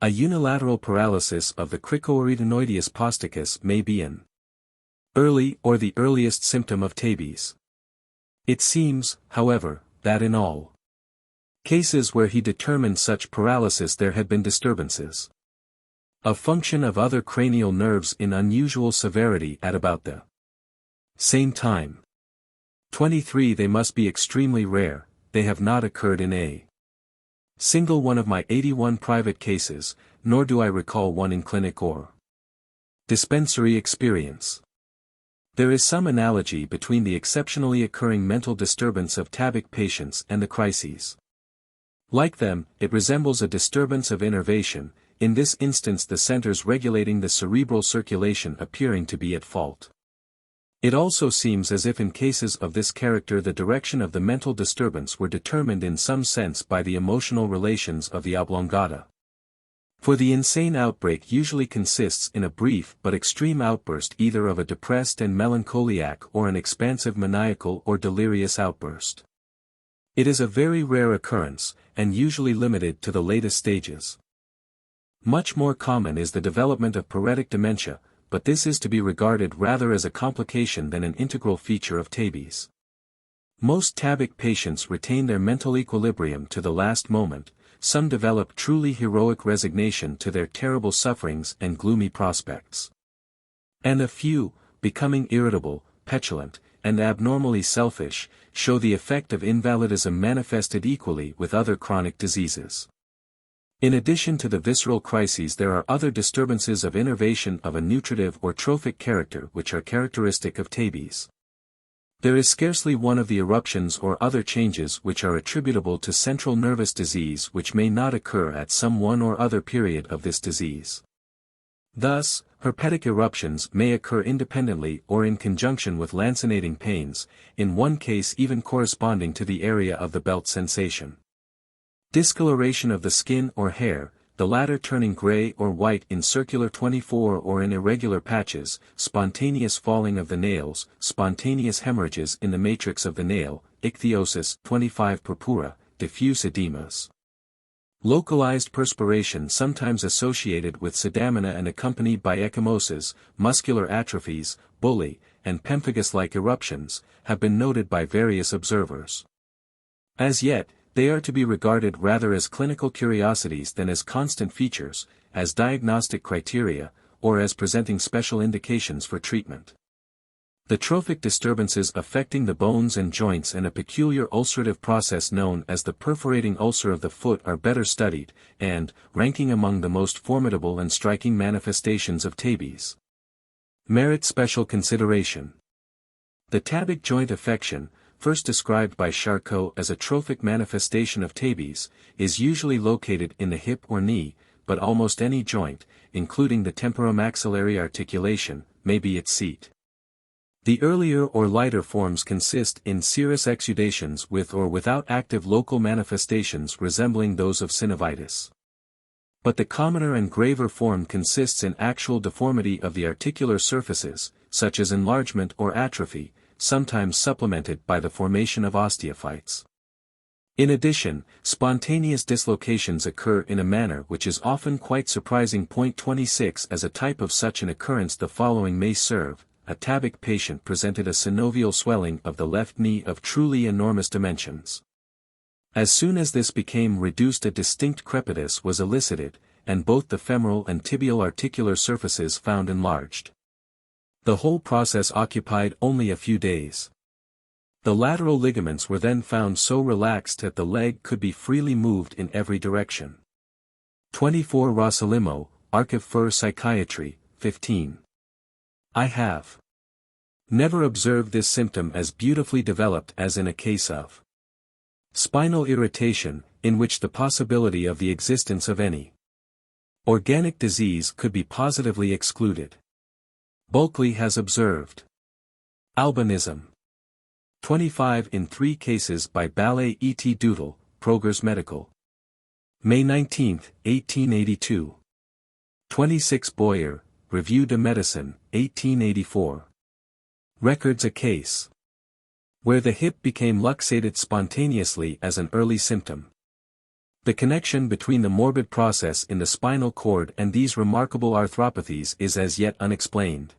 a unilateral paralysis of the cricoarytenoideus posticus may be an early or the earliest symptom of tabes. It seems, however, that in all cases where he determined such paralysis there had been disturbances of function of other cranial nerves in unusual severity at about the same time. 23 They must be extremely rare. They have not occurred in a single one of my 81 private cases, nor do I recall one in clinic or dispensary experience. There is some analogy between the exceptionally occurring mental disturbance of tabic patients and the crises. Like them, it resembles a disturbance of innervation, in this instance the centers regulating the cerebral circulation appearing to be at fault. It also seems as if in cases of this character the direction of the mental disturbance were determined in some sense by the emotional relations of the oblongata. For the insane outbreak usually consists in a brief but extreme outburst either of a depressed and melancholiac or an expansive maniacal or delirious outburst. It is a very rare occurrence, and usually limited to the latest stages. Much more common is the development of paretic dementia, but this is to be regarded rather as a complication than an integral feature of tabes. Most tabic patients retain their mental equilibrium to the last moment. Some develop truly heroic resignation to their terrible sufferings and gloomy prospects. And a few, becoming irritable, petulant, and abnormally selfish, show the effect of invalidism manifested equally with other chronic diseases. In addition to the visceral crises there are other disturbances of innervation of a nutritive or trophic character which are characteristic of tabes. There is scarcely one of the eruptions or other changes which are attributable to central nervous disease which may not occur at some one or other period of this disease. Thus, herpetic eruptions may occur independently or in conjunction with lancinating pains, in one case even corresponding to the area of the belt sensation. Discoloration of the skin or hair, the latter turning gray or white in circular 24 or in irregular patches, spontaneous falling of the nails, spontaneous hemorrhages in the matrix of the nail, ichthyosis 25 purpura, diffuse edemas. Localized perspiration sometimes associated with pseudamina and accompanied by ecchymoses, muscular atrophies, bully, and pemphigus-like eruptions, have been noted by various observers. As yet, they are to be regarded rather as clinical curiosities than as constant features, as diagnostic criteria, or as presenting special indications for treatment. The trophic disturbances affecting the bones and joints and a peculiar ulcerative process known as the perforating ulcer of the foot are better studied, and, ranking among the most formidable and striking manifestations of tabes, merit special consideration. The tabic joint affection, first described by Charcot as a trophic manifestation of tabes, is usually located in the hip or knee, but almost any joint, including the temporomaxillary articulation, may be its seat. The earlier or lighter forms consist in serous exudations with or without active local manifestations resembling those of synovitis. But the commoner and graver form consists in actual deformity of the articular surfaces, such as enlargement or atrophy, sometimes supplemented by the formation of osteophytes. In addition, spontaneous dislocations occur in a manner which is often quite surprising. 26 As a type of such an occurrence the following may serve. A TABIC patient presented a synovial swelling of the left knee of truly enormous dimensions. As soon as this became reduced a distinct crepitus was elicited, and both the femoral and tibial articular surfaces found enlarged. The whole process occupied only a few days. The lateral ligaments were then found so relaxed that the leg could be freely moved in every direction. 24 Rossalimo, Archiv für Psychiatry, 15. I have never observed this symptom as beautifully developed as in a case of spinal irritation, in which the possibility of the existence of any organic disease could be positively excluded. Bulkley has observed albinism. 25 in 3 cases by Ballet et Doodle, Progress Medical. May 19, 1882. 26 Boyer, Revue de Medicine, 1884. Records a case where the hip became luxated spontaneously as an early symptom. The connection between the morbid process in the spinal cord and these remarkable arthropathies is as yet unexplained.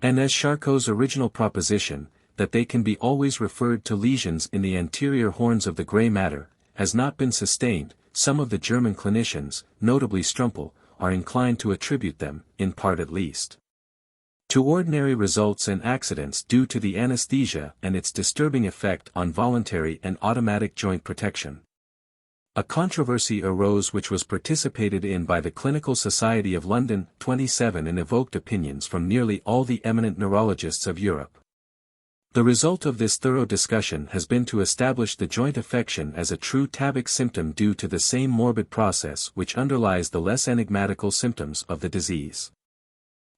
And as Charcot's original proposition, that they can be always referred to lesions in the anterior horns of the gray matter, has not been sustained, some of the German clinicians, notably Strumpel, are inclined to attribute them, in part at least, to ordinary results and accidents due to the anesthesia and its disturbing effect on voluntary and automatic joint protection. A controversy arose which was participated in by the Clinical Society of London, 27 and evoked opinions from nearly all the eminent neurologists of Europe. The result of this thorough discussion has been to establish the joint affection as a true TABIC symptom due to the same morbid process which underlies the less enigmatical symptoms of the disease.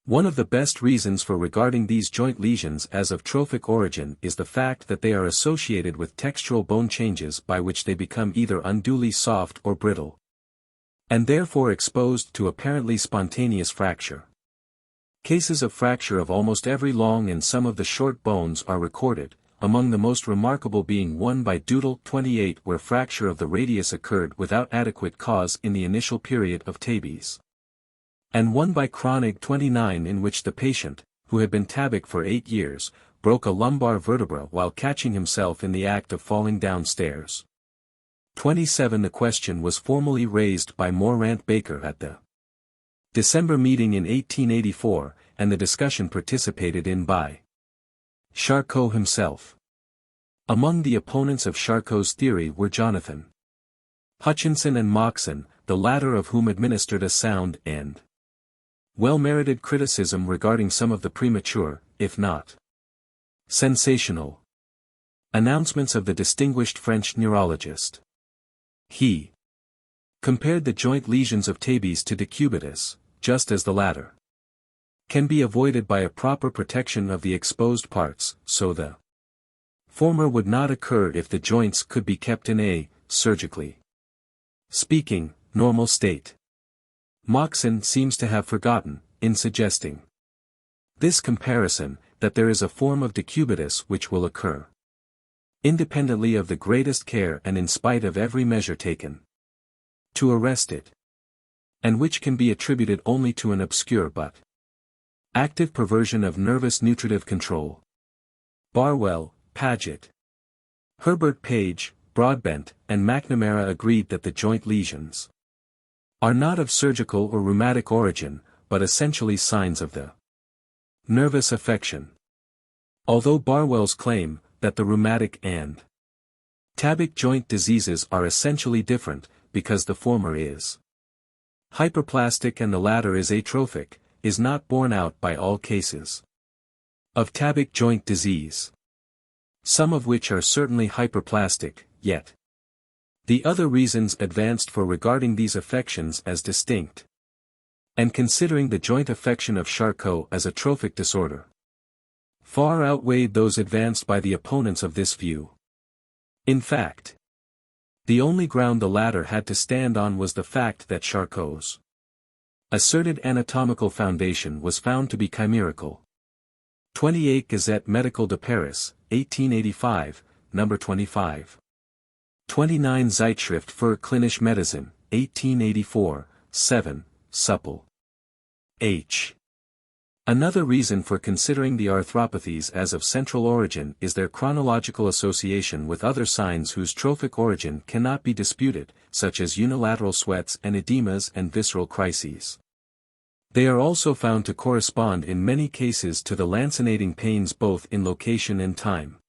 One of the best reasons for regarding these joint lesions as of trophic origin is the fact that they are associated with textural bone changes by which they become either unduly soft or brittle, and therefore exposed to apparently spontaneous fracture. Cases of fracture of almost every long and some of the short bones are recorded, among the most remarkable being one by Doodle 28 where fracture of the radius occurred without adequate cause in the initial period of tabes. And one by Kronig 29 in which the patient, who had been TABIC for 8 years, broke a lumbar vertebra while catching himself in the act of falling downstairs. 27 The question was formally raised by Morant Baker at the December meeting in 1884, and the discussion participated in by Charcot himself. Among the opponents of Charcot's theory were Jonathan Hutchinson and Moxon, the latter of whom administered a sound and well-merited criticism regarding some of the premature, if not sensational, announcements of the distinguished French neurologist. He compared the joint lesions of tabes to decubitus, just as the latter can be avoided by a proper protection of the exposed parts, so the former would not occur if the joints could be kept in a, surgically speaking, normal state. Moxon seems to have forgotten, in suggesting this comparison, that there is a form of decubitus which will occur independently of the greatest care and in spite of every measure taken to arrest it, and which can be attributed only to an obscure but active perversion of nervous nutritive control. Barwell, Paget, Herbert Page, Broadbent, and McNamara agreed that the joint lesions are not of surgical or rheumatic origin, but essentially signs of the nervous affection. Although Barwell's claim, that the rheumatic and TABIC joint diseases are essentially different, because the former is hyperplastic and the latter is atrophic, is not borne out by all cases of TABIC joint disease, some of which are certainly hyperplastic, yet the other reasons advanced for regarding these affections as distinct, and considering the joint affection of Charcot as a trophic disorder, far outweighed those advanced by the opponents of this view. In fact, The only ground the latter had to stand on was the fact that Charcot's asserted anatomical foundation was found to be chimerical. 28 Gazette Médicale de Paris, 1885, number 25. 29 Zeitschrift für klinische Medizin, 1884, 7, supple. H. Another reason for considering the arthropathies as of central origin is their chronological association with other signs whose trophic origin cannot be disputed, such as unilateral sweats and edemas and visceral crises. They are also found to correspond in many cases to the lancinating pains both in location and time.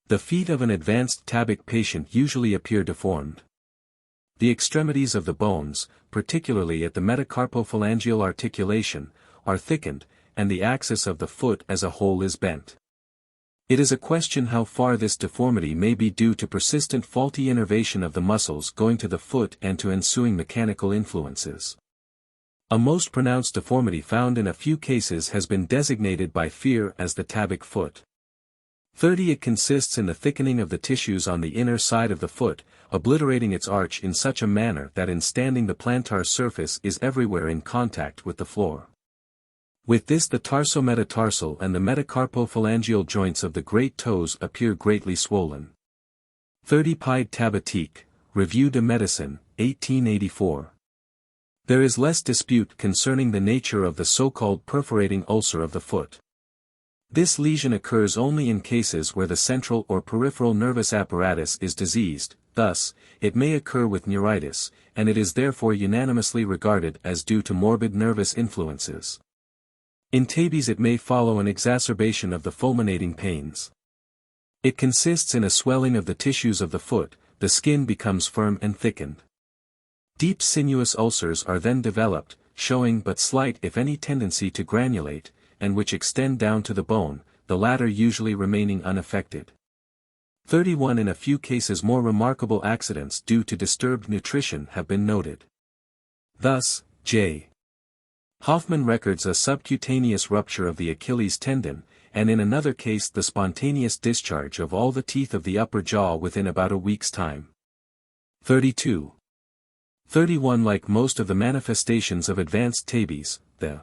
The feet of an advanced tabic patient usually appear deformed. The extremities of the bones, particularly at the metacarpophalangeal articulation, are thickened, and the axis of the foot as a whole is bent. It is a question how far this deformity may be due to persistent faulty innervation of the muscles going to the foot and to ensuing mechanical influences. A most pronounced deformity found in a few cases has been designated by Fear as the tabic foot. 30 It consists in the thickening of the tissues on the inner side of the foot, obliterating its arch in such a manner that in standing the plantar surface is everywhere in contact with the floor. With this the tarsometatarsal and the metacarpophalangeal joints of the great toes appear greatly swollen. 30 Pied tabatique, Revue de Médecine, 1884. There is less dispute concerning the nature of the so-called perforating ulcer of the foot. This lesion occurs only in cases where the central or peripheral nervous apparatus is diseased, thus, it may occur with neuritis, and it is therefore unanimously regarded as due to morbid nervous influences. In tabes it may follow an exacerbation of the fulminating pains. It consists in a swelling of the tissues of the foot, the skin becomes firm and thickened. Deep sinuous ulcers are then developed, showing but slight if any tendency to granulate, and which extend down to the bone, the latter usually remaining unaffected. 31 In a few cases more remarkable accidents due to disturbed nutrition have been noted. Thus, J. Hoffman records a subcutaneous rupture of the Achilles tendon, and in another case the spontaneous discharge of all the teeth of the upper jaw within about a week's time. 32. 31 Like most of the manifestations of advanced tabes, the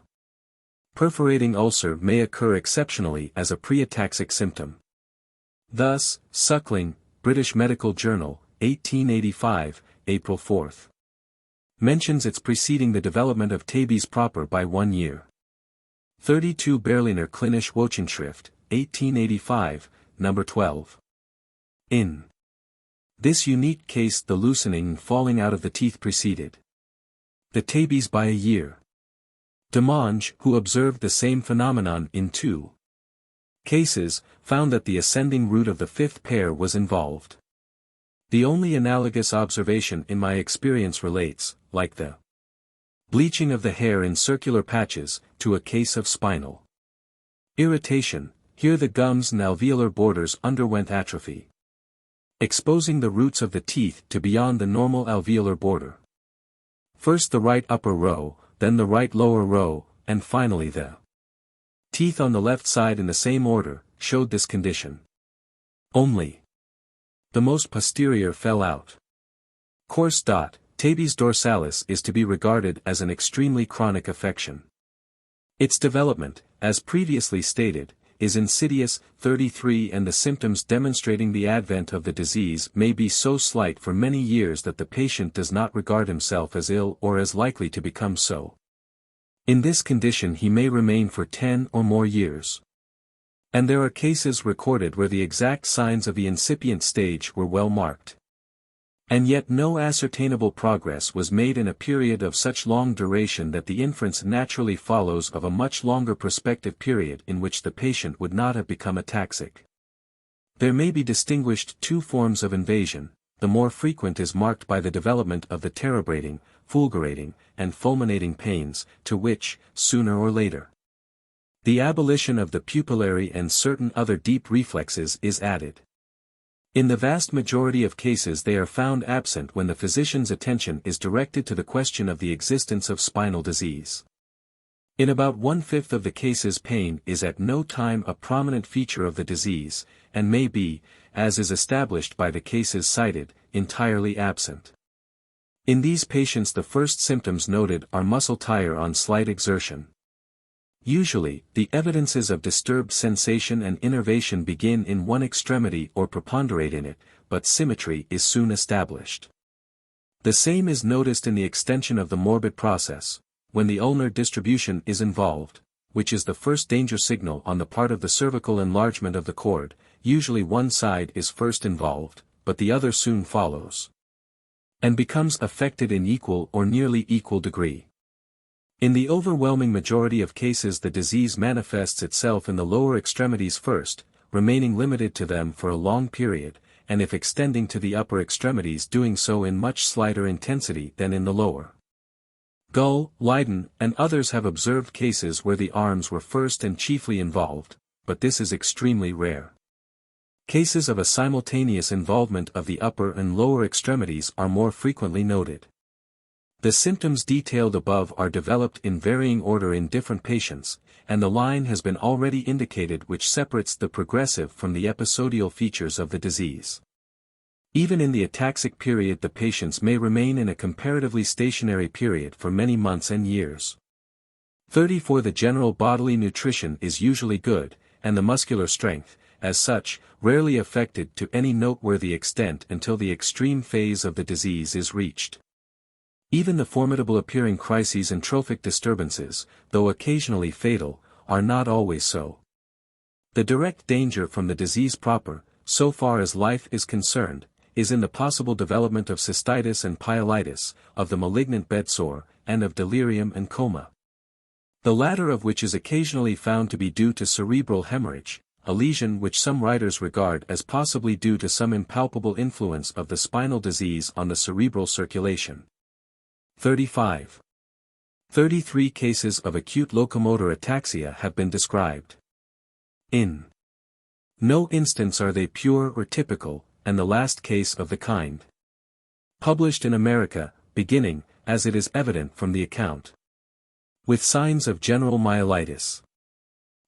perforating ulcer may occur exceptionally as a pre-ataxic symptom. Thus, Suckling, British Medical Journal, 1885, April 4. mentions its preceding the development of tabes proper by 1 year. 32 Berliner Klinische Wochenschrift, 1885, number 12. In this unique case the loosening and falling out of the teeth preceded the tabes by a year. Demange, who observed the same phenomenon in 2 cases, found that the ascending root of the fifth pair was involved. The only analogous observation in my experience relates, like the bleaching of the hair in circular patches, to a case of spinal irritation. Here the gums and alveolar borders underwent atrophy, exposing the roots of the teeth to beyond the normal alveolar border. First the right upper row, then the right lower row, and finally the teeth on the left side in the same order, showed this condition. Only the most posterior fell out. Course. Tabes dorsalis is to be regarded as an extremely chronic affection. Its development, as previously stated, is insidious. 33 And the symptoms demonstrating the advent of the disease may be so slight for many years that the patient does not regard himself as ill or as likely to become so. In this condition he may remain for 10 or more years. And there are cases recorded where the exact signs of the incipient stage were well marked. And yet no ascertainable progress was made in a period of such long duration that the inference naturally follows of a much longer prospective period in which the patient would not have become ataxic. There may be distinguished 2 forms of invasion. The more frequent is marked by the development of the terebrating, fulgurating, and fulminating pains, to which, sooner or later, the abolition of the pupillary and certain other deep reflexes is added. In the vast majority of cases they are found absent when the physician's attention is directed to the question of the existence of spinal disease. In about 1/5 of the cases pain is at no time a prominent feature of the disease, and may be, as is established by the cases cited, entirely absent. In these patients the first symptoms noted are muscle tire on slight exertion. Usually, the evidences of disturbed sensation and innervation begin in one extremity or preponderate in it, but symmetry is soon established. The same is noticed in the extension of the morbid process, when the ulnar distribution is involved, which is the first danger signal on the part of the cervical enlargement of the cord. Usually one side is first involved, but the other soon follows, and becomes affected in equal or nearly equal degree. In the overwhelming majority of cases the disease manifests itself in the lower extremities first, remaining limited to them for a long period, and if extending to the upper extremities doing so in much slighter intensity than in the lower. Gull, Leiden, and others have observed cases where the arms were first and chiefly involved, but this is extremely rare. Cases of a simultaneous involvement of the upper and lower extremities are more frequently noted. The symptoms detailed above are developed in varying order in different patients, and the line has been already indicated which separates the progressive from the episodial features of the disease. Even in the ataxic period the patients may remain in a comparatively stationary period for many months and years. 34 The general bodily nutrition is usually good, and the muscular strength, as such, rarely affected to any noteworthy extent until the extreme phase of the disease is reached. Even the formidable appearing crises and trophic disturbances, though occasionally fatal, are not always so. The direct danger from the disease proper, so far as life is concerned, is in the possible development of cystitis and pyelitis, of the malignant bedsore, and of delirium and coma. The latter of which is occasionally found to be due to cerebral hemorrhage, a lesion which some writers regard as possibly due to some impalpable influence of the spinal disease on the cerebral circulation. 35. 33 cases of acute locomotor ataxia have been described. In no instance are they pure or typical, and the last case of the kind. Published in America, beginning, as it is evident from the account, with signs of general myelitis.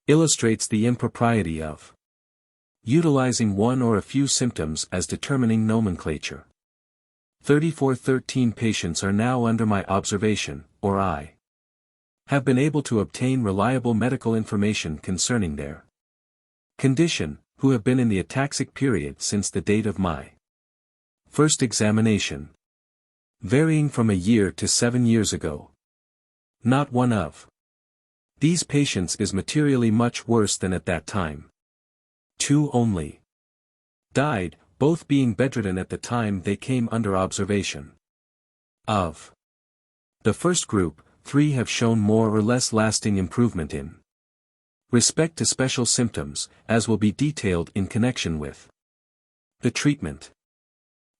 Illustrates the impropriety of utilizing one or a few symptoms as determining nomenclature. 13 patients are now under my observation, or I have been able to obtain reliable medical information concerning their condition, who have been in the ataxic period since the date of my first examination, varying from a year to 7 years ago. Not one of these patients is materially much worse than at that time. 2 only died, both being bedridden at the time they came under observation. Of the first group, 3 have shown more or less lasting improvement in respect to special symptoms, as will be detailed in connection with the treatment.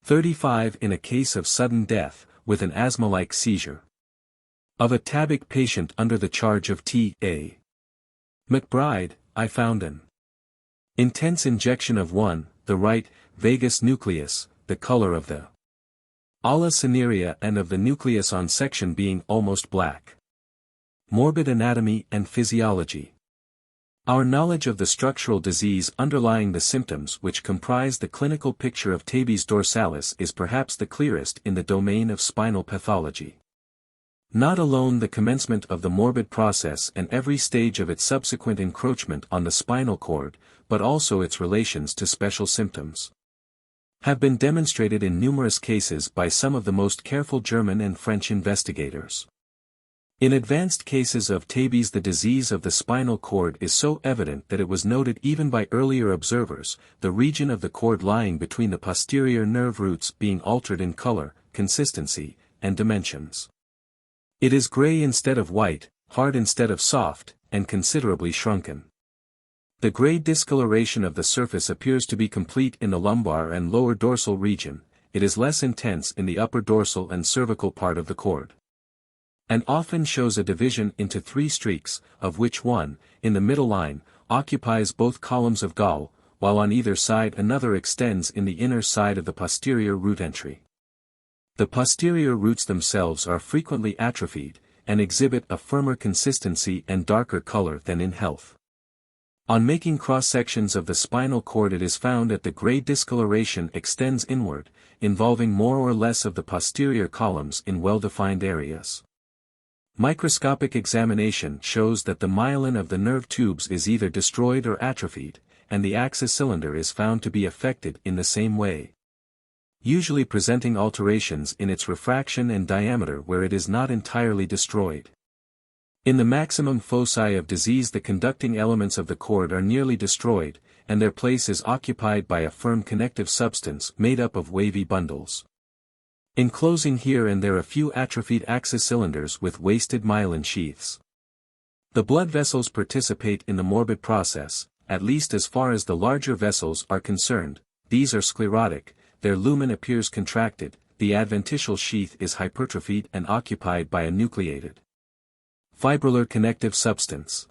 35 in a case of sudden death, with an asthma-like seizure. Of a TABIC patient under the charge of T.A. McBride, I found an intense injection of the right, vagus nucleus, the color of the ala cinerea and of the nucleus on section being almost black. Morbid anatomy and physiology. Our knowledge of the structural disease underlying the symptoms which comprise the clinical picture of tabes dorsalis is perhaps the clearest in the domain of spinal pathology. Not alone the commencement of the morbid process and every stage of its subsequent encroachment on the spinal cord, but also its relations to special symptoms, have been demonstrated in numerous cases by some of the most careful German and French investigators. In advanced cases of tabes the disease of the spinal cord is so evident that it was noted even by earlier observers, the region of the cord lying between the posterior nerve roots being altered in color, consistency, and dimensions. It is gray instead of white, hard instead of soft, and considerably shrunken. The gray discoloration of the surface appears to be complete in the lumbar and lower dorsal region, it is less intense in the upper dorsal and cervical part of the cord, and often shows a division into 3 streaks, of which one, in the middle line, occupies both columns of gall, while on either side another extends in the inner side of the posterior root entry. The posterior roots themselves are frequently atrophied, and exhibit a firmer consistency and darker color than in health. On making cross-sections of the spinal cord, it is found that the gray discoloration extends inward, involving more or less of the posterior columns in well-defined areas. Microscopic examination shows that the myelin of the nerve tubes is either destroyed or atrophied, and the axis cylinder is found to be affected in the same way, usually presenting alterations in its refraction and diameter where it is not entirely destroyed. In the maximum foci of disease, the conducting elements of the cord are nearly destroyed, and their place is occupied by a firm connective substance made up of wavy bundles. Enclosing here and there a few atrophied axis cylinders with wasted myelin sheaths. The blood vessels participate in the morbid process, at least as far as the larger vessels are concerned. These are sclerotic, their lumen appears contracted, the adventitial sheath is hypertrophied and occupied by a nucleated fibrillar connective substance.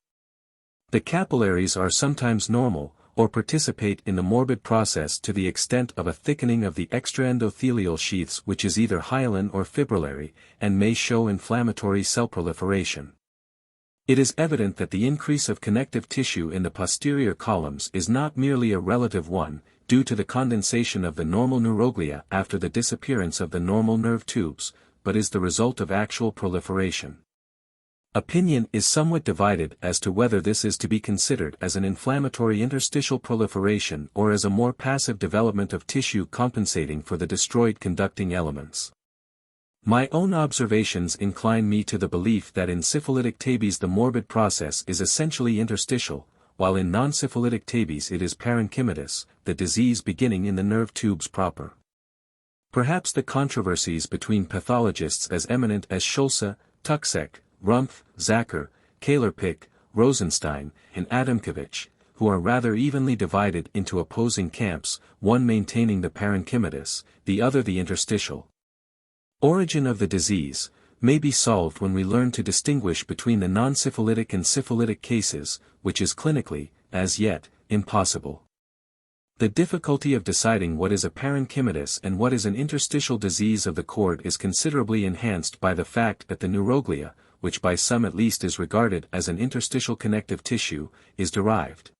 The capillaries are sometimes normal, or participate in the morbid process to the extent of a thickening of the extraendothelial sheaths, which is either hyaline or fibrillary, and may show inflammatory cell proliferation. It is evident that the increase of connective tissue in the posterior columns is not merely a relative one, due to the condensation of the normal neuroglia after the disappearance of the normal nerve tubes, but is the result of actual proliferation. Opinion is somewhat divided as to whether this is to be considered as an inflammatory interstitial proliferation or as a more passive development of tissue compensating for the destroyed conducting elements. My own observations incline me to the belief that in syphilitic tabes the morbid process is essentially interstitial, while in non-syphilitic tabes it is parenchymatous, the disease beginning in the nerve tubes proper. Perhaps the controversies between pathologists as eminent as Schulze, Tuxek, Rumpf, Zacher, Kahler-Pick, Rosenstein, and Adamkiewicz, who are rather evenly divided into opposing camps, one maintaining the parenchymatous, the other the interstitial origin of the disease, may be solved when we learn to distinguish between the non-syphilitic and syphilitic cases, which is clinically, as yet, impossible. The difficulty of deciding what is a parenchymatous and what is an interstitial disease of the cord is considerably enhanced by the fact that the neuroglia, which by some at least is regarded as an interstitial connective tissue, is derived,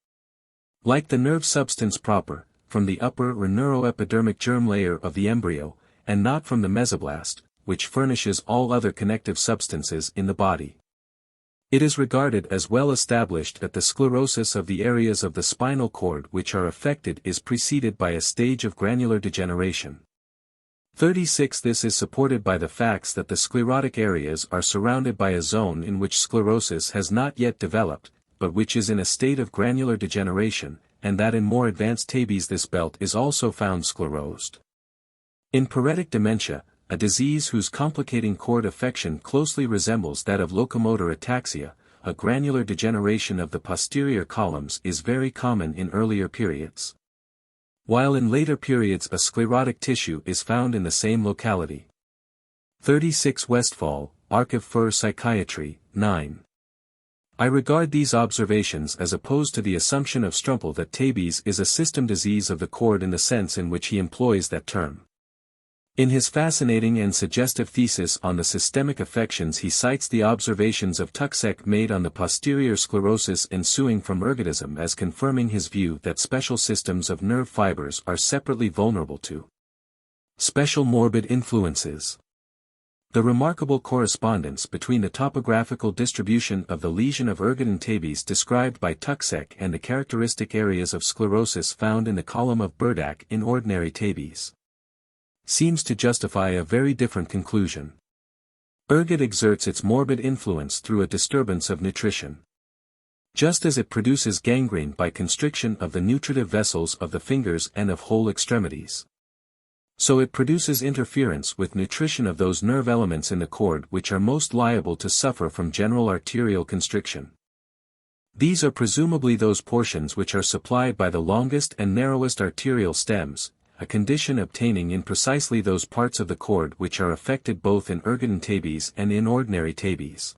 like the nerve substance proper, from the upper or neuroepidermic germ layer of the embryo, and not from the mesoblast, which furnishes all other connective substances in the body. It is regarded as well established that the sclerosis of the areas of the spinal cord which are affected is preceded by a stage of granular degeneration. 36 This is supported by the facts that the sclerotic areas are surrounded by a zone in which sclerosis has not yet developed, but which is in a state of granular degeneration, and that in more advanced tabes this belt is also found sclerosed. In paretic dementia, a disease whose complicating cord affection closely resembles that of locomotor ataxia, a granular degeneration of the posterior columns is very common in earlier periods, while in later periods a sclerotic tissue is found in the same locality. 36 Westphal, Archiv für Psychiatrie, 9. I regard these observations as opposed to the assumption of Strumpel that tabes is a system disease of the cord in the sense in which he employs that term. In his fascinating and suggestive thesis on the systemic affections, he cites the observations of Tuxek made on the posterior sclerosis ensuing from ergotism as confirming his view that special systems of nerve fibers are separately vulnerable to special morbid influences. The remarkable correspondence between the topographical distribution of the lesion of ergotin tabes described by Tuxek and the characteristic areas of sclerosis found in the column of Burdach in ordinary tabes seems to justify a very different conclusion. Ergot exerts its morbid influence through a disturbance of nutrition. Just as it produces gangrene by constriction of the nutritive vessels of the fingers and of whole extremities, so it produces interference with nutrition of those nerve elements in the cord which are most liable to suffer from general arterial constriction. These are presumably those portions which are supplied by the longest and narrowest arterial stems, a condition obtaining in precisely those parts of the cord which are affected both in ergotin tabes and in ordinary tabes.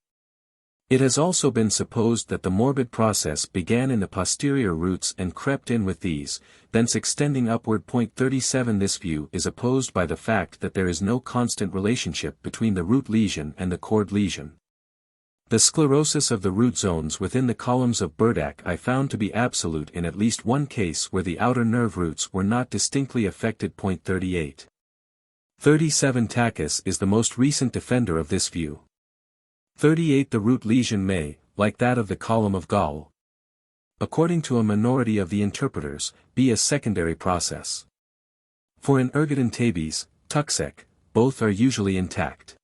It has also been supposed that the morbid process began in the posterior roots and crept in with these, thence extending upward. 37 This view is opposed by the fact that there is no constant relationship between the root lesion and the cord lesion. The sclerosis of the root zones within the columns of Burdak I found to be absolute in at least one case where the outer nerve roots were not distinctly affected. 38. 37 Tachus is the most recent defender of this view. 38 The root lesion may, like that of the column of Gall, according to a minority of the interpreters, be a secondary process. For in ergodon tabes, tuxec, both are usually intact.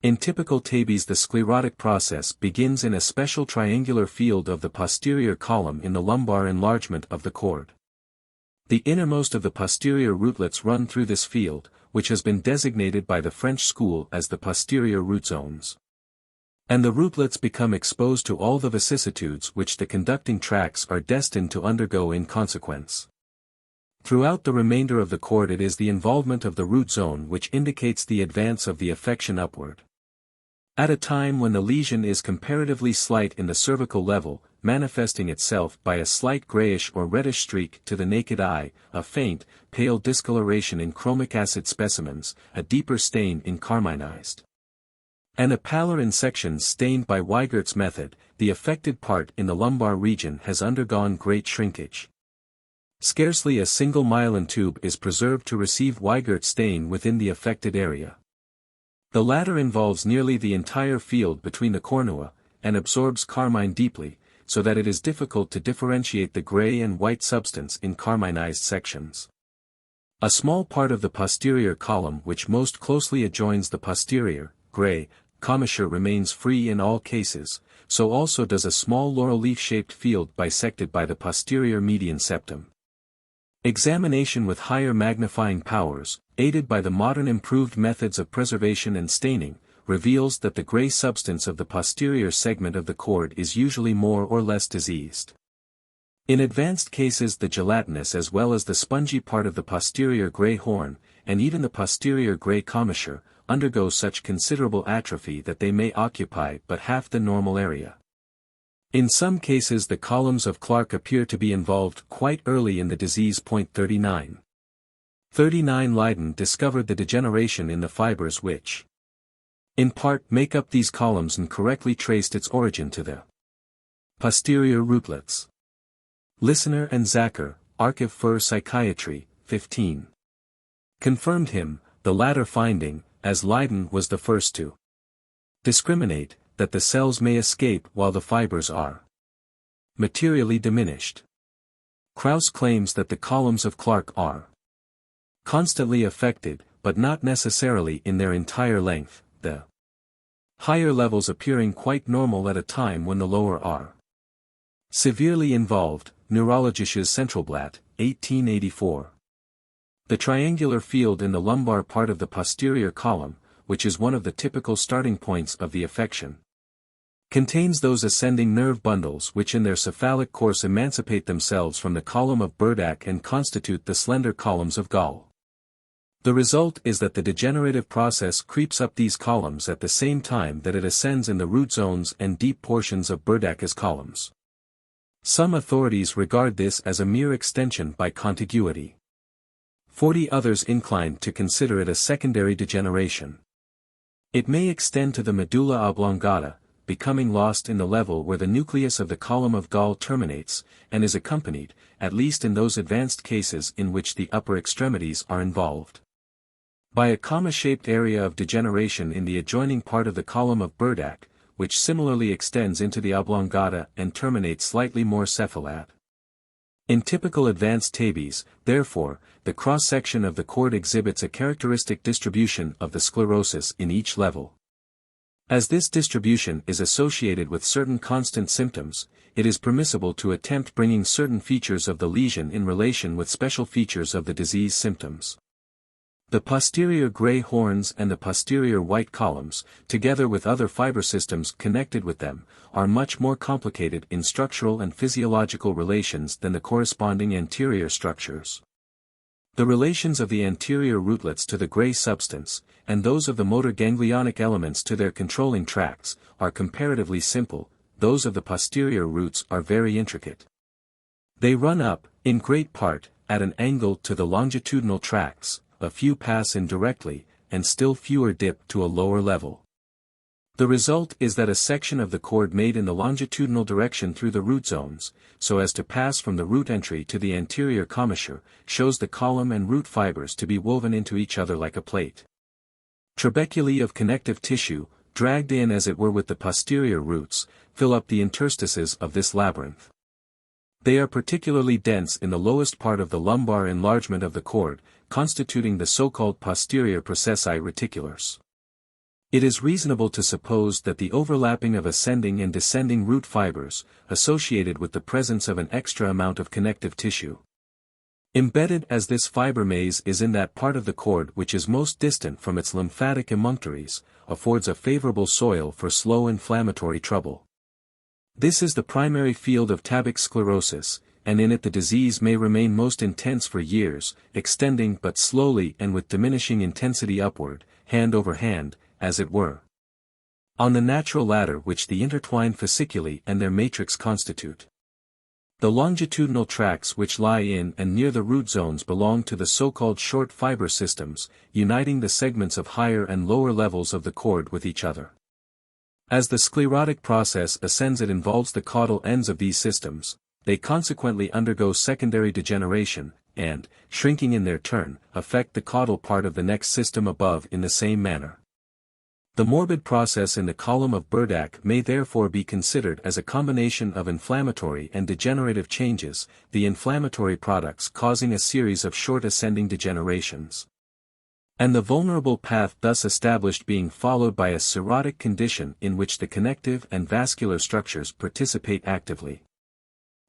In typical tabes the sclerotic process begins in a special triangular field of the posterior column in the lumbar enlargement of the cord. The innermost of the posterior rootlets run through this field, which has been designated by the French school as the posterior root zones. And the rootlets become exposed to all the vicissitudes which the conducting tracts are destined to undergo in consequence. Throughout the remainder of the cord it is the involvement of the root zone which indicates the advance of the affection upward. At a time when the lesion is comparatively slight in the cervical level, manifesting itself by a slight grayish or reddish streak to the naked eye, a faint, pale discoloration in chromic acid specimens, a deeper stain in carminized, and a pallor in sections stained by Weigert's method, the affected part in the lumbar region has undergone great shrinkage. Scarcely a single myelin tube is preserved to receive Weigert stain within the affected area. The latter involves nearly the entire field between the cornua, and absorbs carmine deeply, so that it is difficult to differentiate the gray and white substance in carminized sections. A small part of the posterior column which most closely adjoins the posterior, gray, commissure remains free in all cases, so also does a small laurel leaf-shaped field bisected by the posterior median septum. Examination with higher magnifying powers, aided by the modern improved methods of preservation and staining, reveals that the gray substance of the posterior segment of the cord is usually more or less diseased. In advanced cases the gelatinous as well as the spongy part of the posterior gray horn, and even the posterior gray commissure, undergo such considerable atrophy that they may occupy but half the normal area. In some cases the columns of Clark appear to be involved quite early in the disease. 39. 39 Leiden discovered the degeneration in the fibers which, in part, make up these columns and correctly traced its origin to the posterior rootlets. Listener and Zacher, Archiv für Psychiatry, 15. Confirmed him, the latter finding, as Leiden was the first to discriminate, that the cells may escape while the fibers are materially diminished. Krauss claims that the columns of Clark are constantly affected, but not necessarily in their entire length, the higher levels appearing quite normal at a time when the lower are severely involved. Neurologisches Centralblatt, 1884. The triangular field in the lumbar part of the posterior column, which is one of the typical starting points of the affection, contains those ascending nerve bundles which in their cephalic course emancipate themselves from the column of Burdak and constitute the slender columns of Gall. The result is that the degenerative process creeps up these columns at the same time that it ascends in the root zones and deep portions of Burdak's columns. Some authorities regard this as a mere extension by contiguity. 40 others incline to consider it a secondary degeneration. It may extend to the medulla oblongata, becoming lost in the level where the nucleus of the column of Gall terminates, and is accompanied, at least in those advanced cases in which the upper extremities are involved, by a comma-shaped area of degeneration in the adjoining part of the column of Burdak, which similarly extends into the oblongata and terminates slightly more cephalad. In typical advanced tabes, therefore, the cross-section of the cord exhibits a characteristic distribution of the sclerosis in each level. As this distribution is associated with certain constant symptoms, it is permissible to attempt bringing certain features of the lesion in relation with special features of the disease symptoms. The posterior gray horns and the posterior white columns, together with other fiber systems connected with them, are much more complicated in structural and physiological relations than the corresponding anterior structures. The relations of the anterior rootlets to the gray substance, and those of the motor ganglionic elements to their controlling tracts, are comparatively simple, those of the posterior roots are very intricate. They run up, in great part, at an angle to the longitudinal tracts, a few pass indirectly, and still fewer dip to a lower level. The result is that a section of the cord made in the longitudinal direction through the root zones, so as to pass from the root entry to the anterior commissure, shows the column and root fibers to be woven into each other like a plate. Trabeculae of connective tissue, dragged in as it were with the posterior roots, fill up the interstices of this labyrinth. They are particularly dense in the lowest part of the lumbar enlargement of the cord, constituting the so-called posterior processi reticulars. It is reasonable to suppose that the overlapping of ascending and descending root fibers, associated with the presence of an extra amount of connective tissue. Embedded as this fiber maze is in that part of the cord which is most distant from its lymphatic emunctories, affords a favorable soil for slow inflammatory trouble. This is the primary field of tabic sclerosis, and in it the disease may remain most intense for years, extending but slowly and with diminishing intensity upward, hand over hand, as it were, on the natural ladder which the intertwined fasciculi and their matrix constitute. The longitudinal tracts which lie in and near the root zones belong to the so-called short fiber systems, uniting the segments of higher and lower levels of the cord with each other. As the sclerotic process ascends, it involves the caudal ends of these systems. They consequently undergo secondary degeneration, and, shrinking in their turn, affect the caudal part of the next system above in the same manner. The morbid process in the column of Burdach may therefore be considered as a combination of inflammatory and degenerative changes, the inflammatory products causing a series of short ascending degenerations, and the vulnerable path thus established being followed by a cirrhotic condition in which the connective and vascular structures participate actively.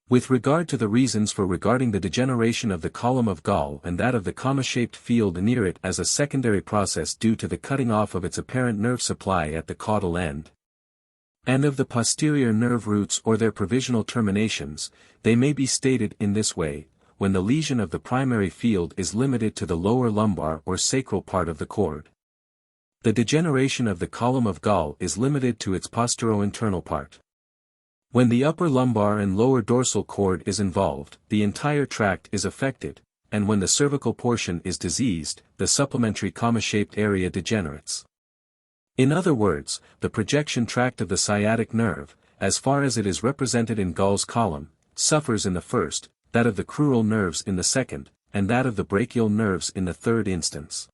With regard to the reasons for regarding the degeneration of the column of Gall and that of the comma-shaped field near it as a secondary process due to the cutting off of its apparent nerve supply at the caudal end, and of the posterior nerve roots or their provisional terminations, they may be stated in this way: when the lesion of the primary field is limited to the lower lumbar or sacral part of the cord, the degeneration of the column of Gall is limited to its postero-internal part. When the upper lumbar and lower dorsal cord is involved, the entire tract is affected, and when the cervical portion is diseased, the supplementary comma-shaped area degenerates. In other words, the projection tract of the sciatic nerve, as far as it is represented in Gall's column, suffers in the first, that of the crural nerves in the second, and that of the brachial nerves in the third instance.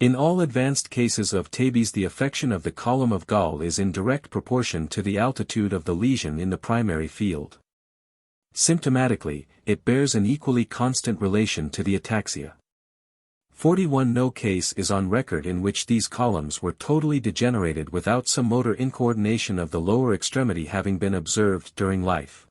In all advanced cases of tabes, the affection of the column of Gall is in direct proportion to the altitude of the lesion in the primary field. Symptomatically, it bears an equally constant relation to the ataxia. 41. No case is on record in which these columns were totally degenerated without some motor incoordination of the lower extremity having been observed during life.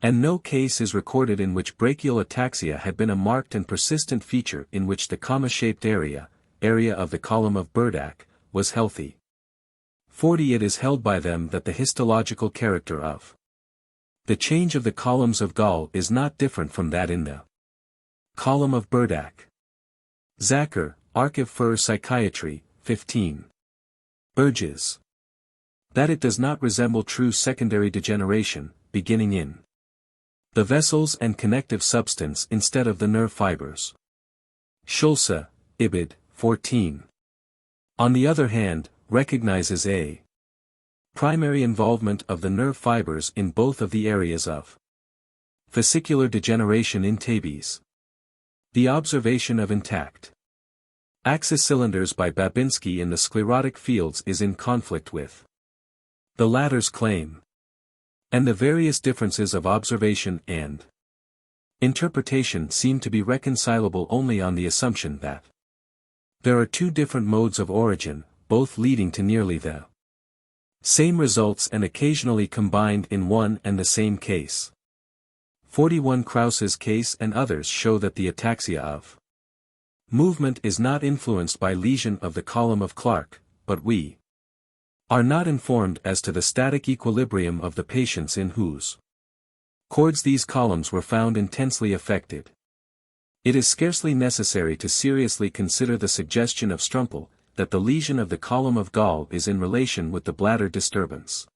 And no case is recorded in which brachial ataxia had been a marked and persistent feature in which the comma-shaped area of the column of Burdach, was healthy. 40. It is held by them that the histological character of the change of the columns of Gall is not different from that in the column of Burdach. Zacher, Archiv für Psychiatry, 15. Urges that it does not resemble true secondary degeneration, beginning in the vessels and connective substance instead of the nerve fibers. Schulze, Ibid. 14. On the other hand, recognizes a primary involvement of the nerve fibers in both of the areas of fascicular degeneration in tabes. The observation of intact axis cylinders by Babinski in the sclerotic fields is in conflict with the latter's claim, and the various differences of observation and interpretation seem to be reconcilable only on the assumption that there are two different modes of origin, both leading to nearly the same results and occasionally combined in one and the same case. 41. Krause's case and others show that the ataxia of movement is not influenced by lesion of the column of Clark, but we are not informed as to the static equilibrium of the patients in whose cords these columns were found intensely affected. It is scarcely necessary to seriously consider the suggestion of Strumpel, that the lesion of the column of Gall is in relation with the bladder disturbance.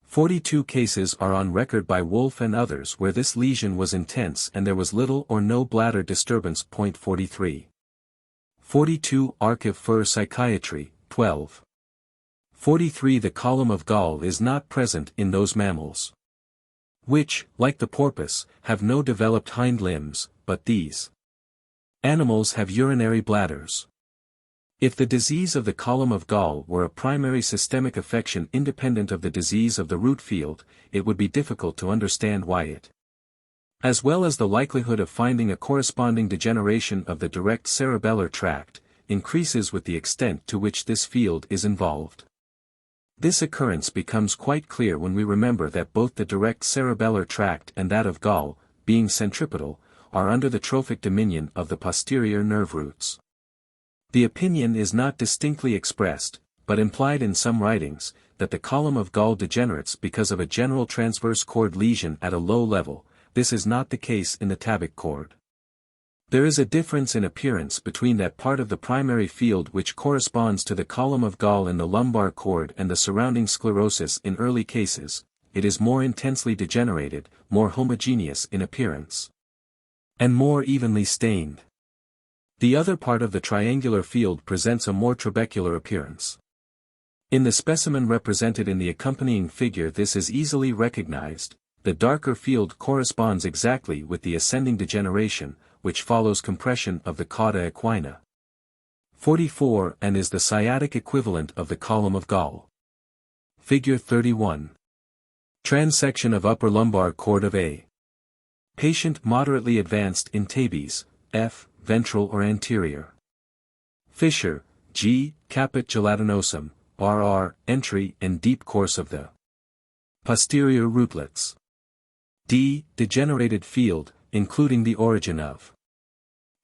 42 cases are on record by Wolff and others where this lesion was intense and there was little or no bladder disturbance. 43. 42. Archiv für Psychiatry, 12. 43. The column of gall is not present in those mammals which, like the porpoise, have no developed hind limbs, but these animals have urinary bladders. If the disease of the column of gall were a primary systemic affection independent of the disease of the root field, it would be difficult to understand why it, as well as the likelihood of finding a corresponding degeneration of the direct cerebellar tract, increases with the extent to which this field is involved. This occurrence becomes quite clear when we remember that both the direct cerebellar tract and that of gall, being centripetal, are under the trophic dominion of the posterior nerve roots. The opinion is not distinctly expressed, but implied in some writings, that the column of gall degenerates because of a general transverse cord lesion at a low level. This is not the case in the tabic cord. There is a difference in appearance between that part of the primary field which corresponds to the column of gall in the lumbar cord and the surrounding sclerosis. In early cases, it is more intensely degenerated, more homogeneous in appearance, and more evenly stained. The other part of the triangular field presents a more trabecular appearance. In the specimen represented in the accompanying figure, this is easily recognized. The darker field corresponds exactly with the ascending degeneration, which follows compression of the cauda equina. 44 and is the sciatic equivalent of the column of gall. Figure 31. Transection of upper lumbar cord of A. Patient moderately advanced in tabes, F, ventral or anterior. Fissure, G, caput gelatinosum, RR, entry and deep course of the posterior rootlets. D, degenerated field, including the origin of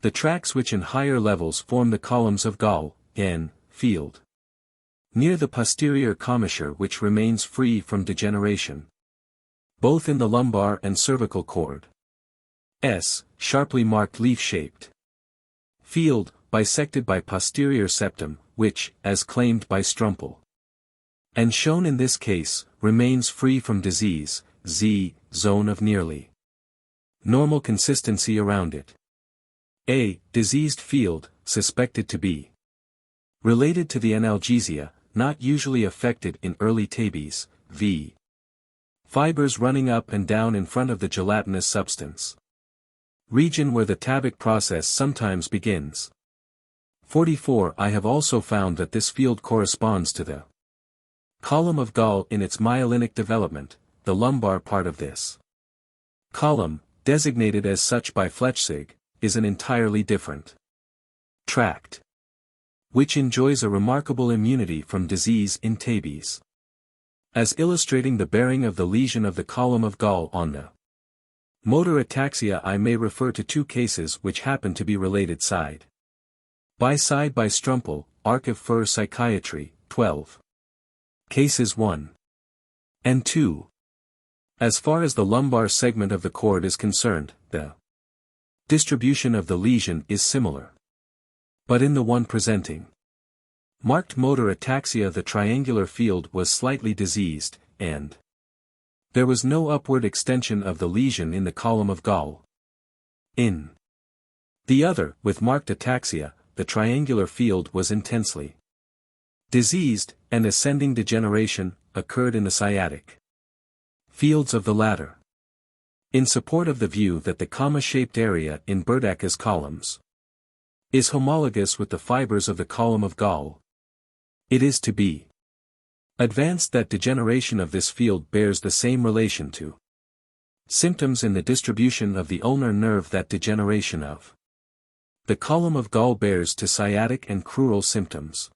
the tracts which in higher levels form the columns of gall. N, field near the posterior commissure which remains free from degeneration, both in the lumbar and cervical cord. S, sharply marked leaf-shaped field, bisected by posterior septum, which, as claimed by Strumpel, and shown in this case, remains free from disease. Z, zone of nearly normal consistency around it. A, diseased field, suspected to be related to the analgesia, not usually affected in early tabes. V, fibers running up and down in front of the gelatinous substance. Region where the tabic process sometimes begins. 44. I have also found that this field corresponds to the column of gall in its myelinic development, the lumbar part of this column, designated as such by Flechsig, is an entirely different tract, which enjoys a remarkable immunity from disease in tabes. As illustrating the bearing of the lesion of the column of gall on the motor ataxia, I may refer to two cases which happen to be related side by Strumpel, Archiv für Psychiatry, 12. Cases 1 and 2. As far as the lumbar segment of the cord is concerned, the distribution of the lesion is similar. But in the one presenting marked motor ataxia, the triangular field was slightly diseased, and there was no upward extension of the lesion in the column of gall. In the other, with marked ataxia, the triangular field was intensely diseased, and ascending degeneration occurred in the sciatic fields of the latter. In support of the view that the comma-shaped area in Burdacke's columns is homologous with the fibers of the column of gall, it is to be advanced that degeneration of this field bears the same relation to symptoms in the distribution of the ulnar nerve that degeneration of the column of gall bears to sciatic and crural symptoms,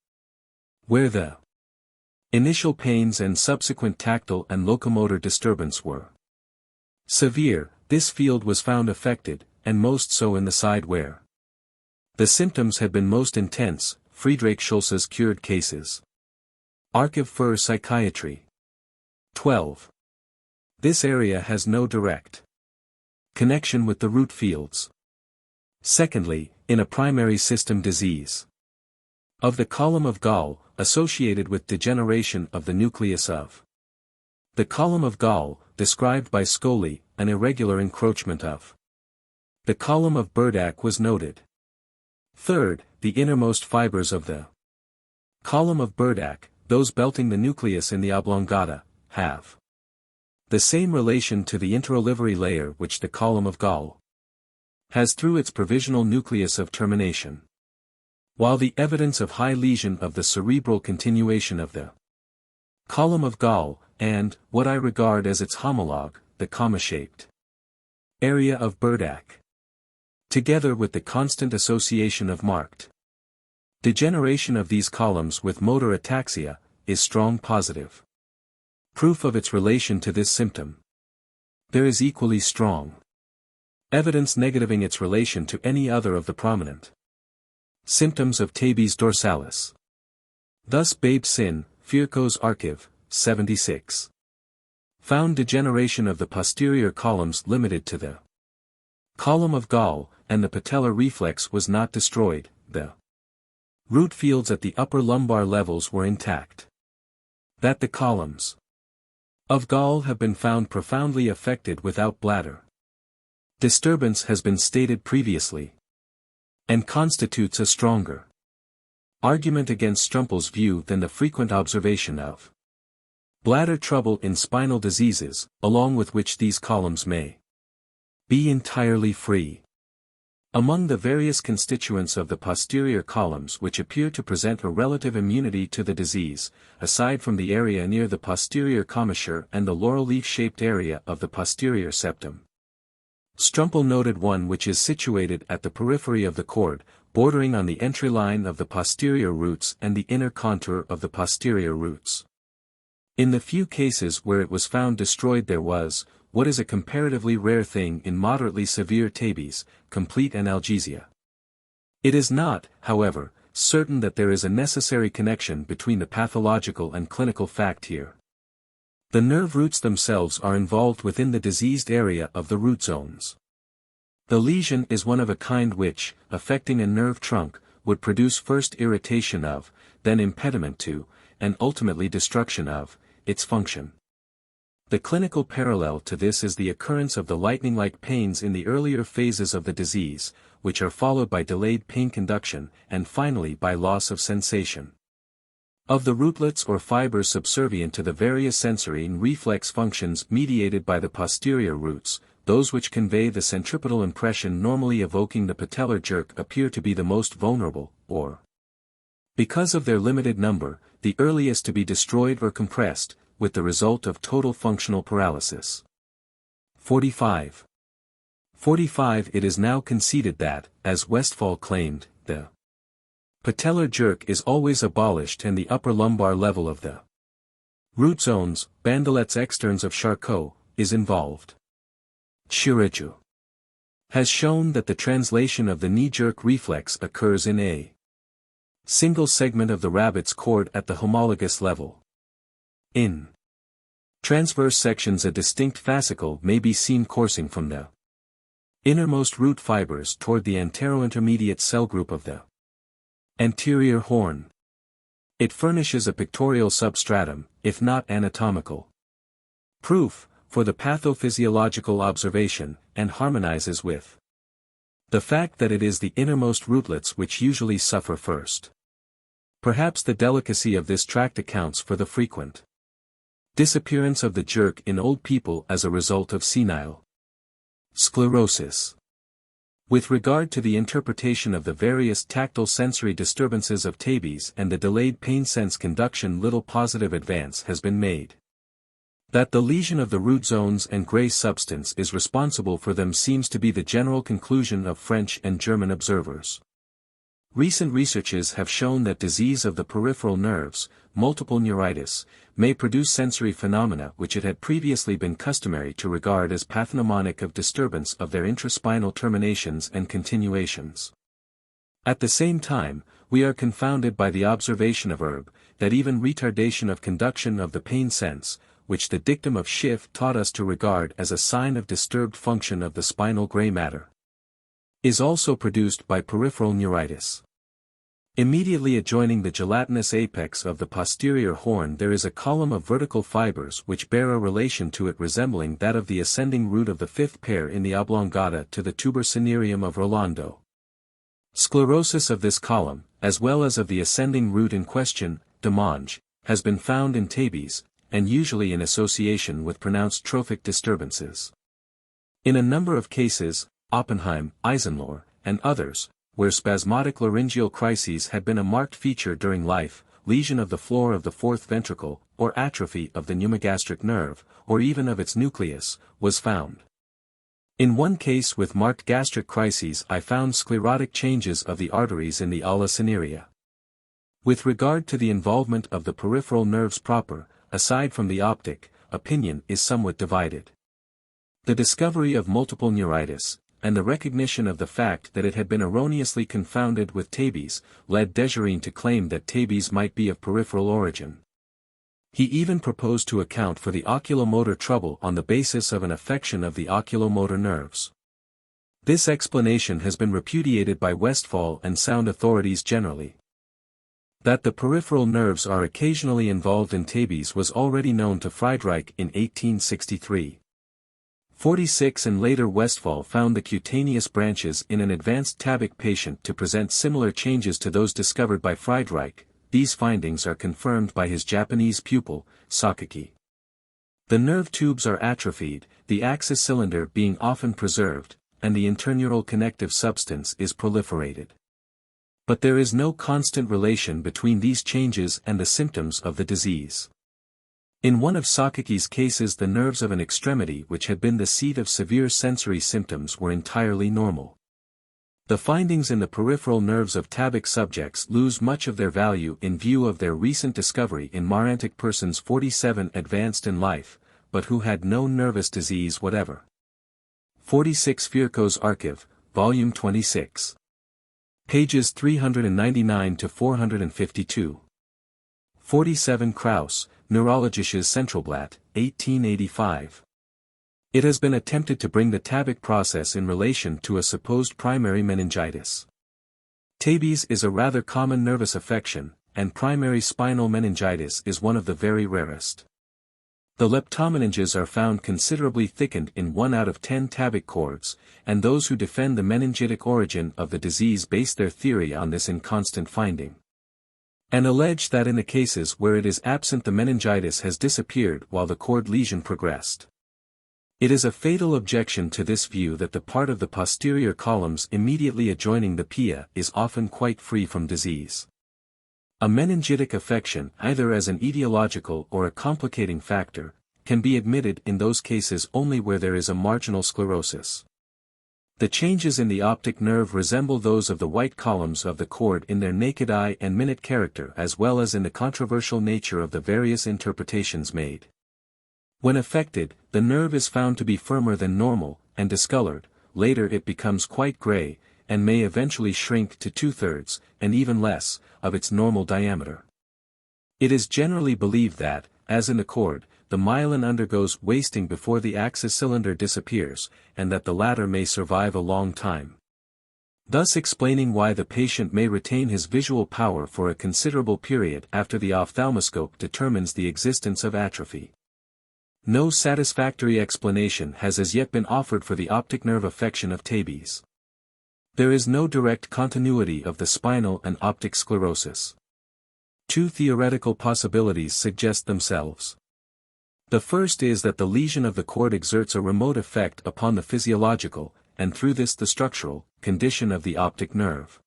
where the initial pains and subsequent tactile and locomotor disturbance were severe. This field was found affected, and most so in the side where the symptoms had been most intense. Friedrich Schulze's cured cases. Archiv für Psychiatry. 12. This area has no direct connection with the root fields. Secondly, in a primary system disease of the column of gall, associated with degeneration of the nucleus of the column of gall, described by Scoli, an irregular encroachment of the column of Burdacke was noted. Third, the innermost fibers of the column of Burdacke, those belting the nucleus in the oblongata, have the same relation to the interolivary layer which the column of Gall has through its provisional nucleus of termination. While the evidence of high lesion of the cerebral continuation of the column of Gall, and, what I regard as its homologue, the comma-shaped area of Burdak, together with the constant association of marked degeneration of these columns with motor ataxia, is strong positive proof of its relation to this symptom. There is equally strong evidence negativing its relation to any other of the prominent symptoms of tabes dorsalis. Thus Babe Sin, Firko's Archive, 76. Found degeneration of the posterior columns limited to the column of Gall, and the patellar reflex was not destroyed, the root fields at the upper lumbar levels were intact. That the columns of Gall have been found profoundly affected without bladder disturbance has been stated previously, and constitutes a stronger argument against Strumpel's view than the frequent observation of bladder trouble in spinal diseases, along with which these columns may be entirely free. Among the various constituents of the posterior columns which appear to present a relative immunity to the disease, aside from the area near the posterior commissure and the laurel leaf-shaped area of the posterior septum, Strumpel noted one which is situated at the periphery of the cord, bordering on the entry line of the posterior roots and the inner contour of the posterior roots. In the few cases where it was found destroyed there was, what is a comparatively rare thing in moderately severe tabes, complete analgesia. It is not, however, certain that there is a necessary connection between the pathological and clinical fact here. The nerve roots themselves are involved within the diseased area of the root zones. The lesion is one of a kind which, affecting a nerve trunk, would produce first irritation of, then impediment to, and ultimately destruction of, its function. The clinical parallel to this is the occurrence of the lightning-like pains in the earlier phases of the disease, which are followed by delayed pain conduction, and finally by loss of sensation. Of the rootlets or fibers subservient to the various sensory and reflex functions mediated by the posterior roots, those which convey the centripetal impression normally evoking the patellar jerk appear to be the most vulnerable, or, because of their limited number, the earliest to be destroyed or compressed, with the result of total functional paralysis. 45. 45. It is now conceded that, as Westphal claimed, the patellar jerk is always abolished and the upper lumbar level of the root zones, bandelettes externes of Charcot, is involved. Chirichu has shown that the translation of the knee-jerk reflex occurs in a single segment of the rabbit's cord at the homologous level. In transverse sections a distinct fascicle may be seen coursing from the innermost root fibers toward the anterointermediate cell group of the anterior horn. It furnishes a pictorial substratum, if not anatomical proof, for the pathophysiological observation, and harmonizes with the fact that it is the innermost rootlets which usually suffer first. Perhaps the delicacy of this tract accounts for the frequent disappearance of the jerk in old people as a result of senile sclerosis. With regard to the interpretation of the various tactile sensory disturbances of tabes and the delayed pain sense conduction, little positive advance has been made. That the lesion of the root zones and gray substance is responsible for them seems to be the general conclusion of French and German observers. Recent researches have shown that disease of the peripheral nerves, multiple neuritis, may produce sensory phenomena which it had previously been customary to regard as pathognomonic of disturbance of their intraspinal terminations and continuations. At the same time, we are confounded by the observation of Erb, that even retardation of conduction of the pain sense, which the dictum of Schiff taught us to regard as a sign of disturbed function of the spinal gray matter, is also produced by peripheral neuritis. Immediately adjoining the gelatinous apex of the posterior horn there is a column of vertical fibers which bear a relation to it resembling that of the ascending root of the fifth pair in the oblongata to the tuber cinereum of Rolando. Sclerosis of this column, as well as of the ascending root in question, Demange, has been found in tabes, and usually in association with pronounced trophic disturbances. In a number of cases, Oppenheim, Eisenlohr, and others, where spasmodic laryngeal crises had been a marked feature during life, lesion of the floor of the fourth ventricle, or atrophy of the pneumogastric nerve, or even of its nucleus, was found. In one case with marked gastric crises I found sclerotic changes of the arteries in the ala cinerea. With regard to the involvement of the peripheral nerves proper, aside from the optic, opinion is somewhat divided. The discovery of multiple neuritis, and the recognition of the fact that it had been erroneously confounded with tabes, led Desjardins to claim that tabes might be of peripheral origin. He even proposed to account for the oculomotor trouble on the basis of an affection of the oculomotor nerves. This explanation has been repudiated by Westphal and sound authorities generally. That the peripheral nerves are occasionally involved in tabes was already known to Friedreich in 1863. 46 and later Westphal found the cutaneous branches in an advanced tabic patient to present similar changes to those discovered by Friedreich. These findings are confirmed by his Japanese pupil, Sakaki. The nerve tubes are atrophied, the axis cylinder being often preserved, and the interneural connective substance is proliferated. But there is no constant relation between these changes and the symptoms of the disease. In one of Sakaki's cases the nerves of an extremity which had been the seat of severe sensory symptoms were entirely normal. The findings in the peripheral nerves of tabic subjects lose much of their value in view of their recent discovery in Marantic persons 47 advanced in life, but who had no nervous disease whatever. 46 Virchow's Archive, Volume 26. Pages 399 to 452. 47 Krauss, Neurologisches Centralblatt, 1885. It has been attempted to bring the tabic process in relation to a supposed primary meningitis. Tabes is a rather common nervous affection, and primary spinal meningitis is one of the very rarest. The leptomeninges are found considerably thickened in 1 out of 10 tabic cords, and those who defend the meningitic origin of the disease base their theory on this inconstant finding. And allege that in the cases where it is absent the meningitis has disappeared while the cord lesion progressed. It is a fatal objection to this view that the part of the posterior columns immediately adjoining the pia is often quite free from disease. A meningitic affection, either as an etiological or a complicating factor, can be admitted in those cases only where there is a marginal sclerosis. The changes in the optic nerve resemble those of the white columns of the cord in their naked eye and minute character as well as in the controversial nature of the various interpretations made. When affected, the nerve is found to be firmer than normal, and discolored. Later it becomes quite gray, and may eventually shrink to 2/3, and even less, of its normal diameter. It is generally believed that, as in the cord, the myelin undergoes wasting before the axis cylinder disappears, and that the latter may survive a long time. Thus explaining why the patient may retain his visual power for a considerable period after the ophthalmoscope determines the existence of atrophy. No satisfactory explanation has as yet been offered for the optic nerve affection of tabes. There is no direct continuity of the spinal and optic sclerosis. Two theoretical possibilities suggest themselves. The first is that the lesion of the cord exerts a remote effect upon the physiological, and through this the structural, condition of the optic nerve.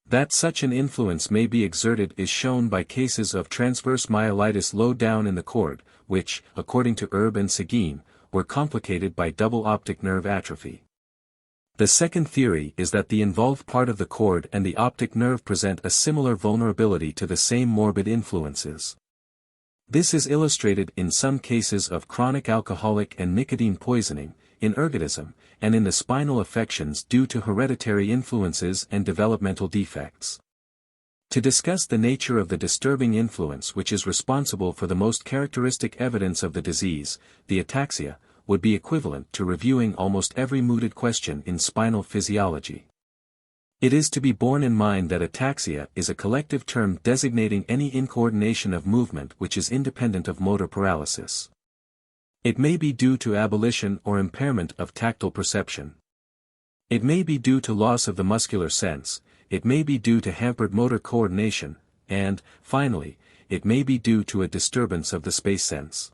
That such an influence may be exerted is shown by cases of transverse myelitis low down in the cord, which, according to Erb and Seguin, were complicated by double optic nerve atrophy. The second theory is that the involved part of the cord and the optic nerve present a similar vulnerability to the same morbid influences. This is illustrated in some cases of chronic alcoholic and nicotine poisoning, in ergotism, and in the spinal affections due to hereditary influences and developmental defects. To discuss the nature of the disturbing influence which is responsible for the most characteristic evidence of the disease, the ataxia, would be equivalent to reviewing almost every mooted question in spinal physiology. It is to be borne in mind that ataxia is a collective term designating any incoordination of movement which is independent of motor paralysis. It may be due to abolition or impairment of tactile perception. It may be due to loss of the muscular sense, it may be due to hampered motor coordination, and, finally, it may be due to a disturbance of the space sense.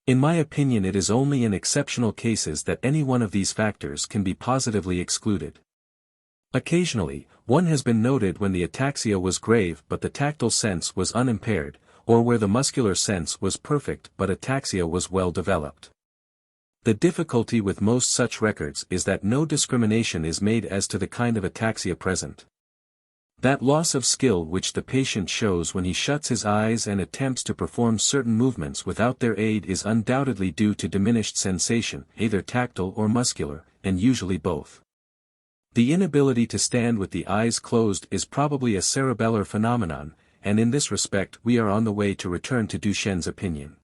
In my opinion, it is only in exceptional cases that any one of these factors can be positively excluded. Occasionally, one has been noted when the ataxia was grave but the tactile sense was unimpaired, or where the muscular sense was perfect but ataxia was well developed. The difficulty with most such records is that no discrimination is made as to the kind of ataxia present. That loss of skill which the patient shows when he shuts his eyes and attempts to perform certain movements without their aid is undoubtedly due to diminished sensation, either tactile or muscular, and usually both. The inability to stand with the eyes closed is probably a cerebellar phenomenon, and in this respect we are on the way to return to Duchenne's opinion.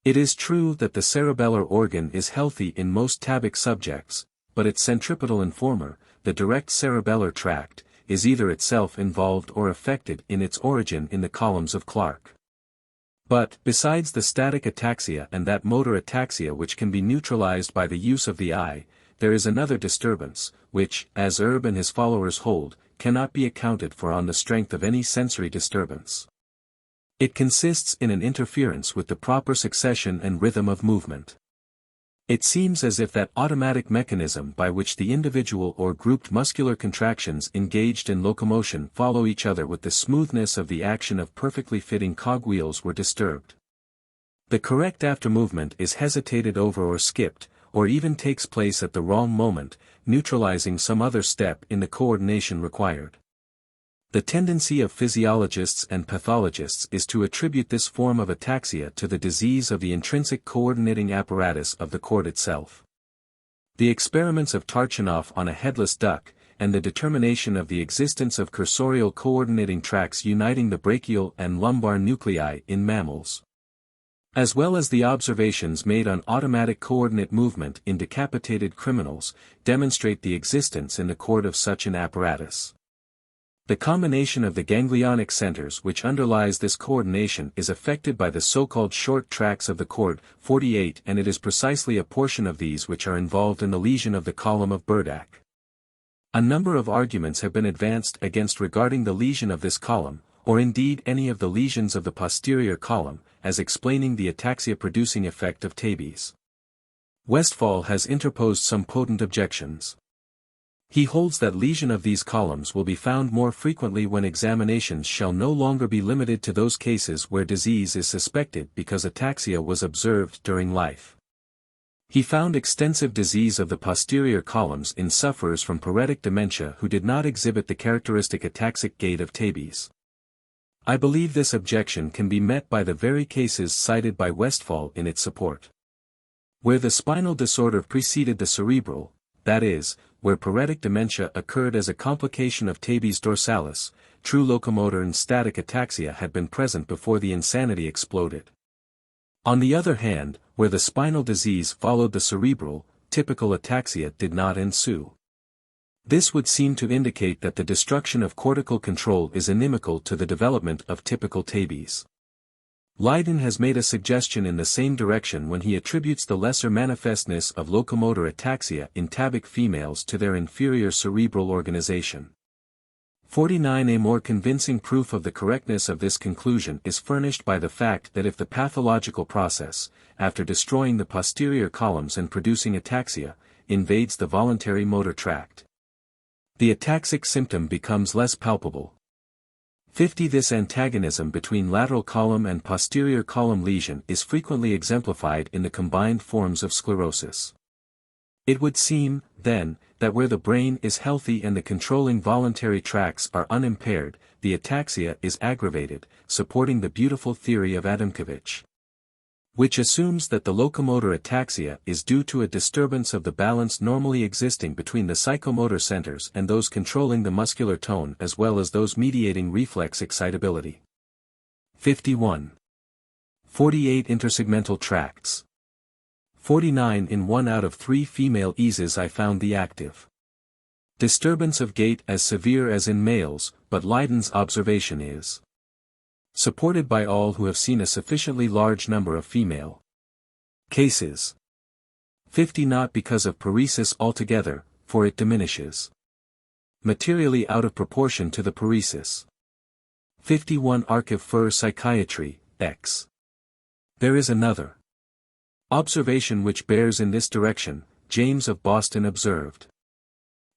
It is true that the cerebellar organ is healthy in most tabic subjects, but its centripetal informer, the direct cerebellar tract, is either itself involved or affected in its origin in the columns of Clark. But, besides the static ataxia and that motor ataxia which can be neutralized by the use of the eye, there is another disturbance, which, as Erb and his followers hold, cannot be accounted for on the strength of any sensory disturbance. It consists in an interference with the proper succession and rhythm of movement. It seems as if that automatic mechanism by which the individual or grouped muscular contractions engaged in locomotion follow each other with the smoothness of the action of perfectly fitting cogwheels were disturbed. The correct after-movement is hesitated over or skipped, or even takes place at the wrong moment, neutralizing some other step in the coordination required. The tendency of physiologists and pathologists is to attribute this form of ataxia to the disease of the intrinsic coordinating apparatus of the cord itself. The experiments of Tarchanoff on a headless duck, and the determination of the existence of cursorial coordinating tracks uniting the brachial and lumbar nuclei in mammals, as well as the observations made on automatic coordinate movement in decapitated criminals, demonstrate the existence in the cord of such an apparatus. The combination of the ganglionic centers which underlies this coordination is affected by the so-called short tracts of the cord, 48, and it is precisely a portion of these which are involved in the lesion of the column of Burdach. A number of arguments have been advanced against regarding the lesion of this column, or indeed any of the lesions of the posterior column, as explaining the ataxia-producing effect of Tabes. Westphal has interposed some potent objections. He holds that lesion of these columns will be found more frequently when examinations shall no longer be limited to those cases where disease is suspected because ataxia was observed during life. He found extensive disease of the posterior columns in sufferers from paretic dementia who did not exhibit the characteristic ataxic gait of Tabes. I believe this objection can be met by the very cases cited by Westphal in its support. Where the spinal disorder preceded the cerebral, that is, where paretic dementia occurred as a complication of tabes dorsalis, true locomotor and static ataxia had been present before the insanity exploded. On the other hand, where the spinal disease followed the cerebral, typical ataxia did not ensue. This would seem to indicate that the destruction of cortical control is inimical to the development of typical tabes. Leiden has made a suggestion in the same direction when he attributes the lesser manifestness of locomotor ataxia in tabic females to their inferior cerebral organization. 49. A more convincing proof of the correctness of this conclusion is furnished by the fact that if the pathological process, after destroying the posterior columns and producing ataxia, invades the voluntary motor tract, the ataxic symptom becomes less palpable. 50. This antagonism between lateral column and posterior column lesion is frequently exemplified in the combined forms of sclerosis. It would seem, then, that where the brain is healthy and the controlling voluntary tracts are unimpaired, the ataxia is aggravated, supporting the beautiful theory of Adamkiewicz, which assumes that the locomotor ataxia is due to a disturbance of the balance normally existing between the psychomotor centers and those controlling the muscular tone as well as those mediating reflex excitability. 51. 48. Intersegmental tracts. 49. In 1 out of 3 female eases I found the active disturbance of gait as severe as in males, but Leiden's observation is supported by all who have seen a sufficiently large number of female cases. 50. Not because of paresis altogether, for it diminishes materially out of proportion to the paresis. 51 Archive für Psychiatry, X. There is another observation which bears in this direction. James of Boston observed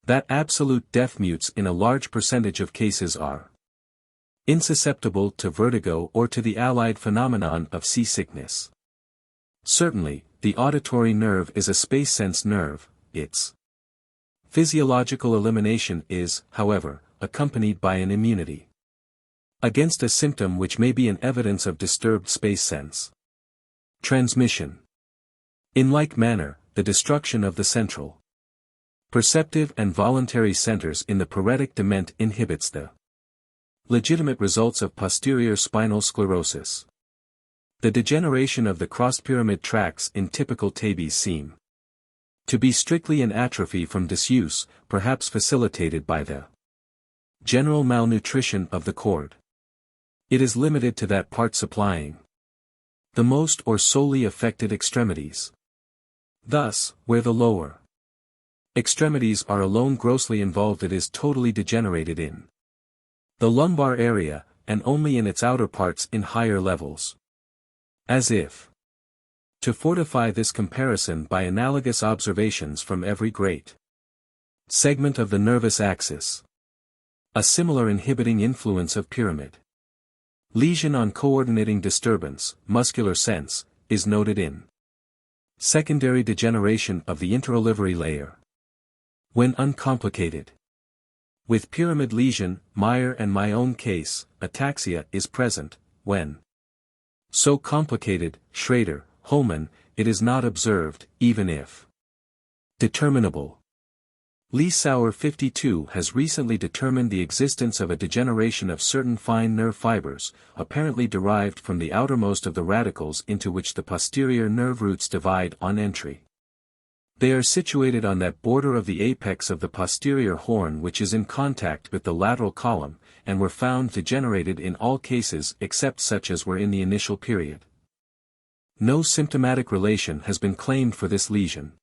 that absolute deaf mutes in a large percentage of cases are insusceptible to vertigo or to the allied phenomenon of seasickness. Certainly, the auditory nerve is a space-sense nerve. Its physiological elimination is, however, accompanied by an immunity against a symptom which may be an evidence of disturbed space sense transmission. In like manner, the destruction of the central perceptive and voluntary centers in the paretic dement inhibits the legitimate results of posterior spinal sclerosis. The degeneration of the cross-pyramid tracts in typical tabes seem to be strictly an atrophy from disuse, perhaps facilitated by the general malnutrition of the cord. It is limited to that part supplying the most or solely affected extremities. Thus, where the lower extremities are alone grossly involved, it is totally degenerated in the lumbar area, and only in its outer parts in higher levels. As if to fortify this comparison by analogous observations from every great segment of the nervous axis, a similar inhibiting influence of pyramid lesion on coordinating disturbance, muscular sense, is noted in secondary degeneration of the interolivary layer. When uncomplicated with pyramid lesion, Meyer and my own case, ataxia is present. When so complicated, Schrader, Holman, it is not observed, even if determinable. Louis Starr 52 has recently determined the existence of a degeneration of certain fine nerve fibers, apparently derived from the outermost of the radicals into which the posterior nerve roots divide on entry. They are situated on that border of the apex of the posterior horn which is in contact with the lateral column, and were found degenerated in all cases except such as were in the initial period. No symptomatic relation has been claimed for this lesion.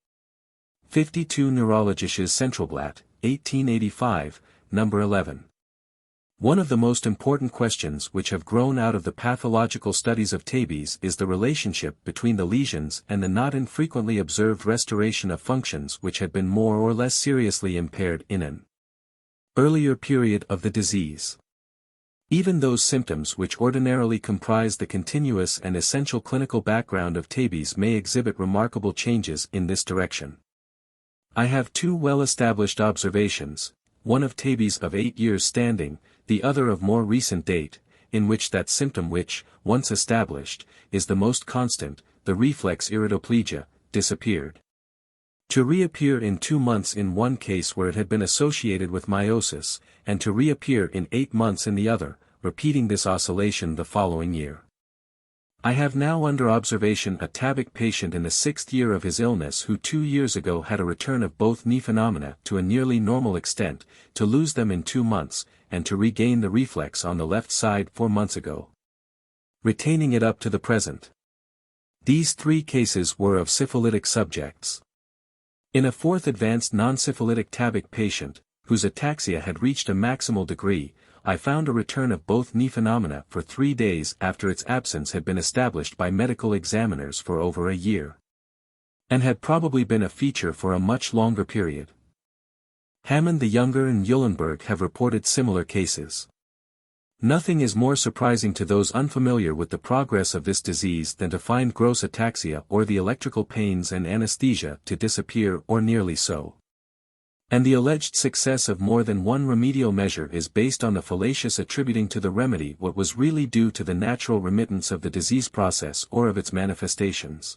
52 Neurologisches Centralblatt, 1885, number 11. One of the most important questions which have grown out of the pathological studies of tabes is the relationship between the lesions and the not infrequently observed restoration of functions which had been more or less seriously impaired in an earlier period of the disease. Even those symptoms which ordinarily comprise the continuous and essential clinical background of tabes may exhibit remarkable changes in this direction. I have two well-established observations, one of tabes of 8 years standing, the other of more recent date, in which that symptom which, once established, is the most constant, the reflex iridoplegia, disappeared. To reappear in 2 months in one case where it had been associated with meiosis, and to reappear in 8 months in the other, repeating this oscillation the following year. I have now under observation a tabic patient in the 6th year of his illness who 2 years ago had a return of both knee phenomena to a nearly normal extent, to lose them in 2 months, and to regain the reflex on the left side 4 months ago, retaining it up to the present. These 3 cases were of syphilitic subjects. In a 4th advanced non-syphilitic tabic patient, whose ataxia had reached a maximal degree, I found a return of both knee phenomena for 3 days after its absence had been established by medical examiners for over a year, and had probably been a feature for a much longer period. Hammond the Younger and Eulenberg have reported similar cases. Nothing is more surprising to those unfamiliar with the progress of this disease than to find gross ataxia or the electrical pains and anesthesia to disappear or nearly so. And the alleged success of more than one remedial measure is based on the fallacious attributing to the remedy what was really due to the natural remittance of the disease process or of its manifestations.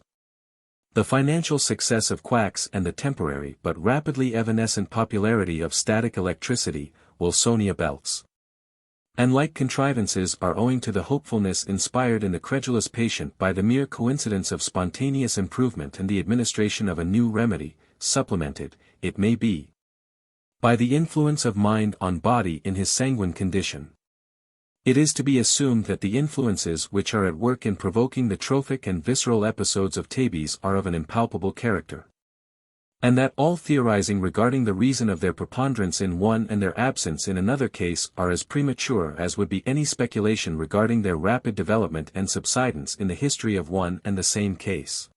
The financial success of quacks and the temporary but rapidly evanescent popularity of static electricity, Wilsonia belts, and like contrivances are owing to the hopefulness inspired in the credulous patient by the mere coincidence of spontaneous improvement and the administration of a new remedy, supplemented, it may be, by the influence of mind on body in his sanguine condition. It is to be assumed that the influences which are at work in provoking the trophic and visceral episodes of tabes are of an impalpable character. And that all theorizing regarding the reason of their preponderance in one and their absence in another case are as premature as would be any speculation regarding their rapid development and subsidence in the history of one and the same case.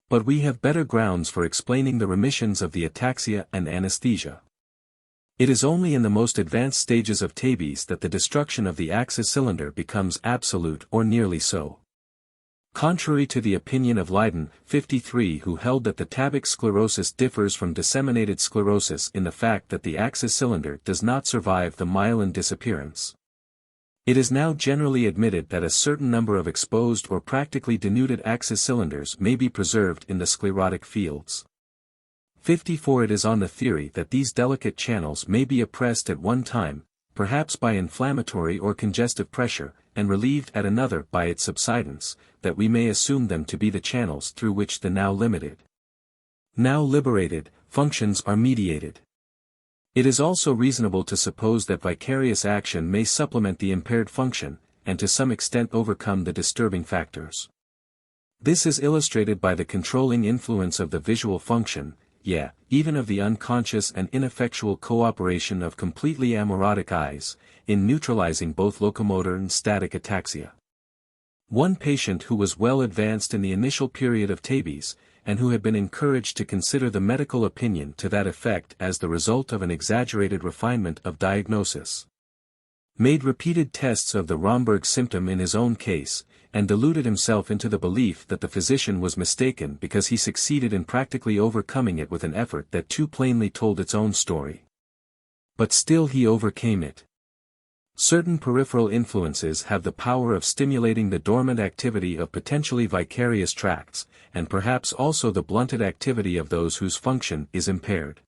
But we have better grounds for explaining the remissions of the ataxia and anesthesia. It is only in the most advanced stages of tabes that the destruction of the axis cylinder becomes absolute or nearly so. Contrary to the opinion of Leiden, 53, who held that the tabic sclerosis differs from disseminated sclerosis in the fact that the axis cylinder does not survive the myelin disappearance. It is now generally admitted that a certain number of exposed or practically denuded axis cylinders may be preserved in the sclerotic fields. 54. It is on the theory that these delicate channels may be oppressed at one time, perhaps by inflammatory or congestive pressure, and relieved at another by its subsidence, that we may assume them to be the channels through which the now limited, now liberated, functions are mediated. It is also reasonable to suppose that vicarious action may supplement the impaired function, and to some extent overcome the disturbing factors. This is illustrated by the controlling influence of the visual function, even of the unconscious and ineffectual cooperation of completely amaurotic eyes, in neutralizing both locomotor and static ataxia. One patient who was well advanced in the initial period of tabes, and who had been encouraged to consider the medical opinion to that effect as the result of an exaggerated refinement of diagnosis, made repeated tests of the Romberg symptom in his own case, and deluded himself into the belief that the physician was mistaken because he succeeded in practically overcoming it with an effort that too plainly told its own story. But still he overcame it. Certain peripheral influences have the power of stimulating the dormant activity of potentially vicarious tracts, and perhaps also the blunted activity of those whose function is impaired.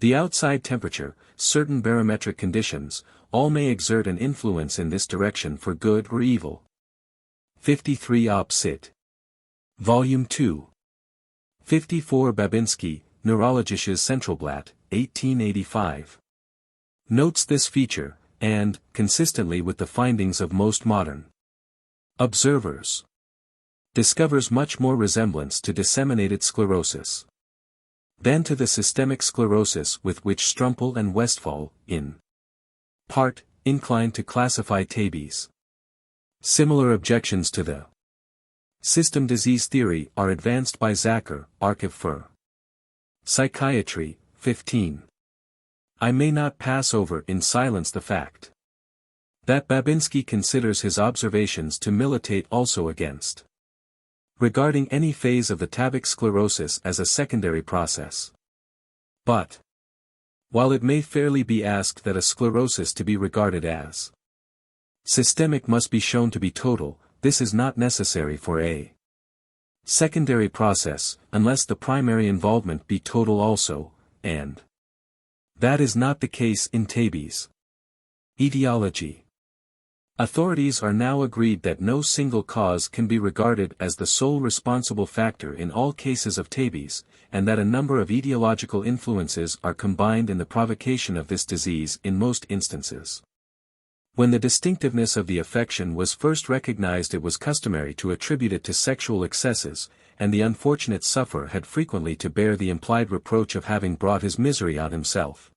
The outside temperature, certain barometric conditions, all may exert an influence in this direction for good or evil. 53 Op. Cit. Volume 2. 54 Babinski, Neurologisches Centralblatt, 1885. Notes this feature, and, consistently with the findings of most modern observers, discovers much more resemblance to disseminated sclerosis than to the systemic sclerosis with which Strumpel and Westphal, in part, incline to classify tabes. Similar objections to the system disease theory are advanced by Zacher, Archiv für Psychiatry, 15. I may not pass over in silence the fact that Babinski considers his observations to militate also against regarding any phase of the tabic sclerosis as a secondary process. But, while it may fairly be asked that a sclerosis to be regarded as systemic must be shown to be total, this is not necessary for a secondary process, unless the primary involvement be total also, and that is not the case in tabes. Etiology. Authorities are now agreed that no single cause can be regarded as the sole responsible factor in all cases of tabes, and that a number of etiological influences are combined in the provocation of this disease in most instances. When the distinctiveness of the affection was first recognized, it was customary to attribute it to sexual excesses, and the unfortunate sufferer had frequently to bear the implied reproach of having brought his misery on himself.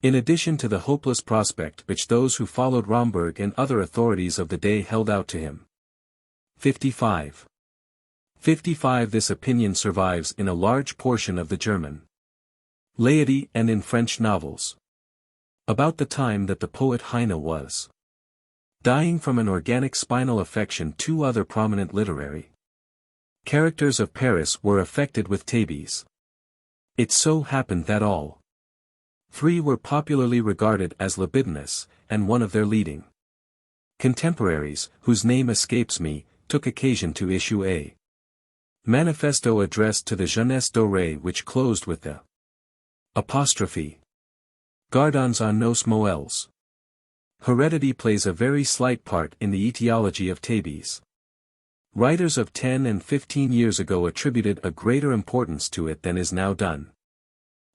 In addition to the hopeless prospect which those who followed Romberg and other authorities of the day held out to him. 55. This opinion survives in a large portion of the German laity and in French novels. About the time that the poet Heine was dying from an organic spinal affection, two other prominent literary characters of Paris were affected with tabes. It so happened that all three were popularly regarded as libidinous, and one of their leading contemporaries, whose name escapes me, took occasion to issue a manifesto addressed to the jeunesse dorée, which closed with the apostrophe Gardons à nos moelles. Heredity plays a very slight part in the etiology of tabes. Writers of 10 and 15 years ago attributed a greater importance to it than is now done.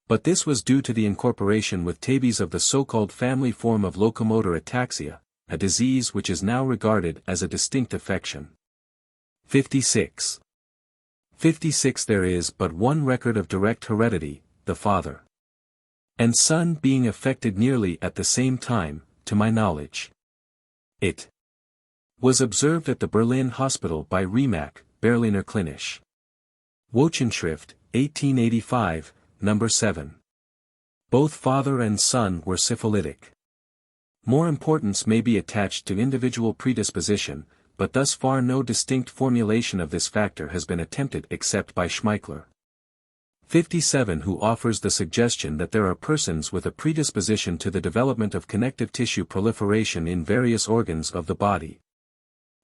But this was due to the incorporation with tabes of the so-called family form of locomotor ataxia, a disease which is now regarded as a distinct affection. 56. 56 There is but one record of direct heredity, the father and son being affected nearly at the same time, to my knowledge. It was observed at the Berlin hospital by Riemack, Berliner Klinische Wochenschrift, 1885, number 7. Both father and son were syphilitic. More importance may be attached to individual predisposition, but thus far no distinct formulation of this factor has been attempted except by Schmeichler. 57 Who offers the suggestion that there are persons with a predisposition to the development of connective tissue proliferation in various organs of the body,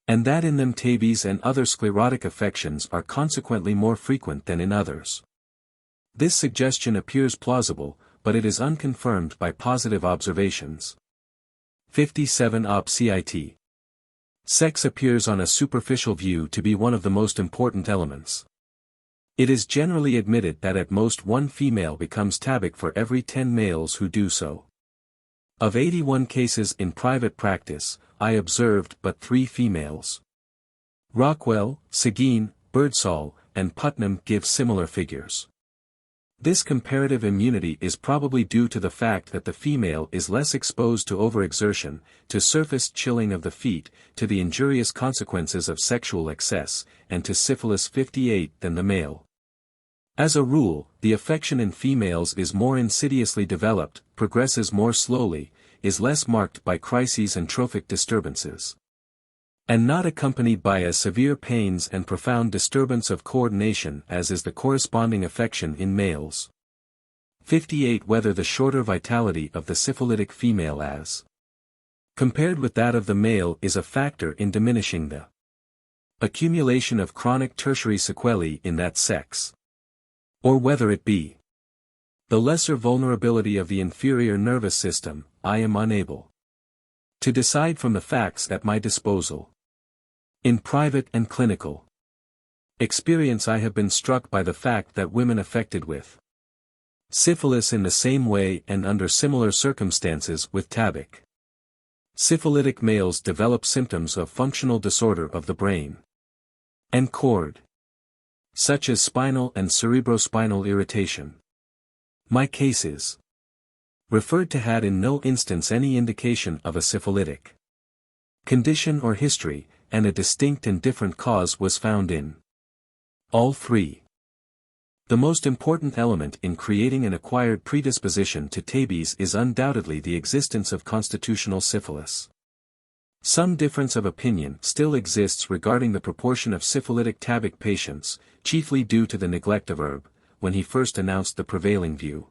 and that in them tabes and other sclerotic affections are consequently more frequent than in others. This suggestion appears plausible, but it is unconfirmed by positive observations. 57 Op. Cit. Sex appears on a superficial view to be one of the most important elements. It is generally admitted that at most one female becomes tabic for every 10 males who do so. Of 81 cases in private practice, I observed but 3 females. Rockwell, Seguin, Birdsall, and Putnam give similar figures. This comparative immunity is probably due to the fact that the female is less exposed to overexertion, to surface chilling of the feet, to the injurious consequences of sexual excess, and to syphilis 58 than the male. As a rule, the affection in females is more insidiously developed, progresses more slowly, is less marked by crises and trophic disturbances, and not accompanied by as severe pains and profound disturbance of coordination as is the corresponding affection in males. 58 Whether the shorter vitality of the syphilitic female as compared with that of the male is a factor in diminishing the accumulation of chronic tertiary sequelae in that sex, or whether it be the lesser vulnerability of the inferior nervous system, I am unable to decide from the facts at my disposal. In private and clinical experience I have been struck by the fact that women affected with syphilis in the same way and under similar circumstances with tabic syphilitic males develop symptoms of functional disorder of the brain and cord, such as spinal and cerebrospinal irritation. My cases referred to had in no instance any indication of a syphilitic condition or history, and a distinct and different cause was found in all 3. The most important element in creating an acquired predisposition to tabes is undoubtedly the existence of constitutional syphilis. Some difference of opinion still exists regarding the proportion of syphilitic tabic patients, chiefly due to the neglect of Erb, when he first announced the prevailing view,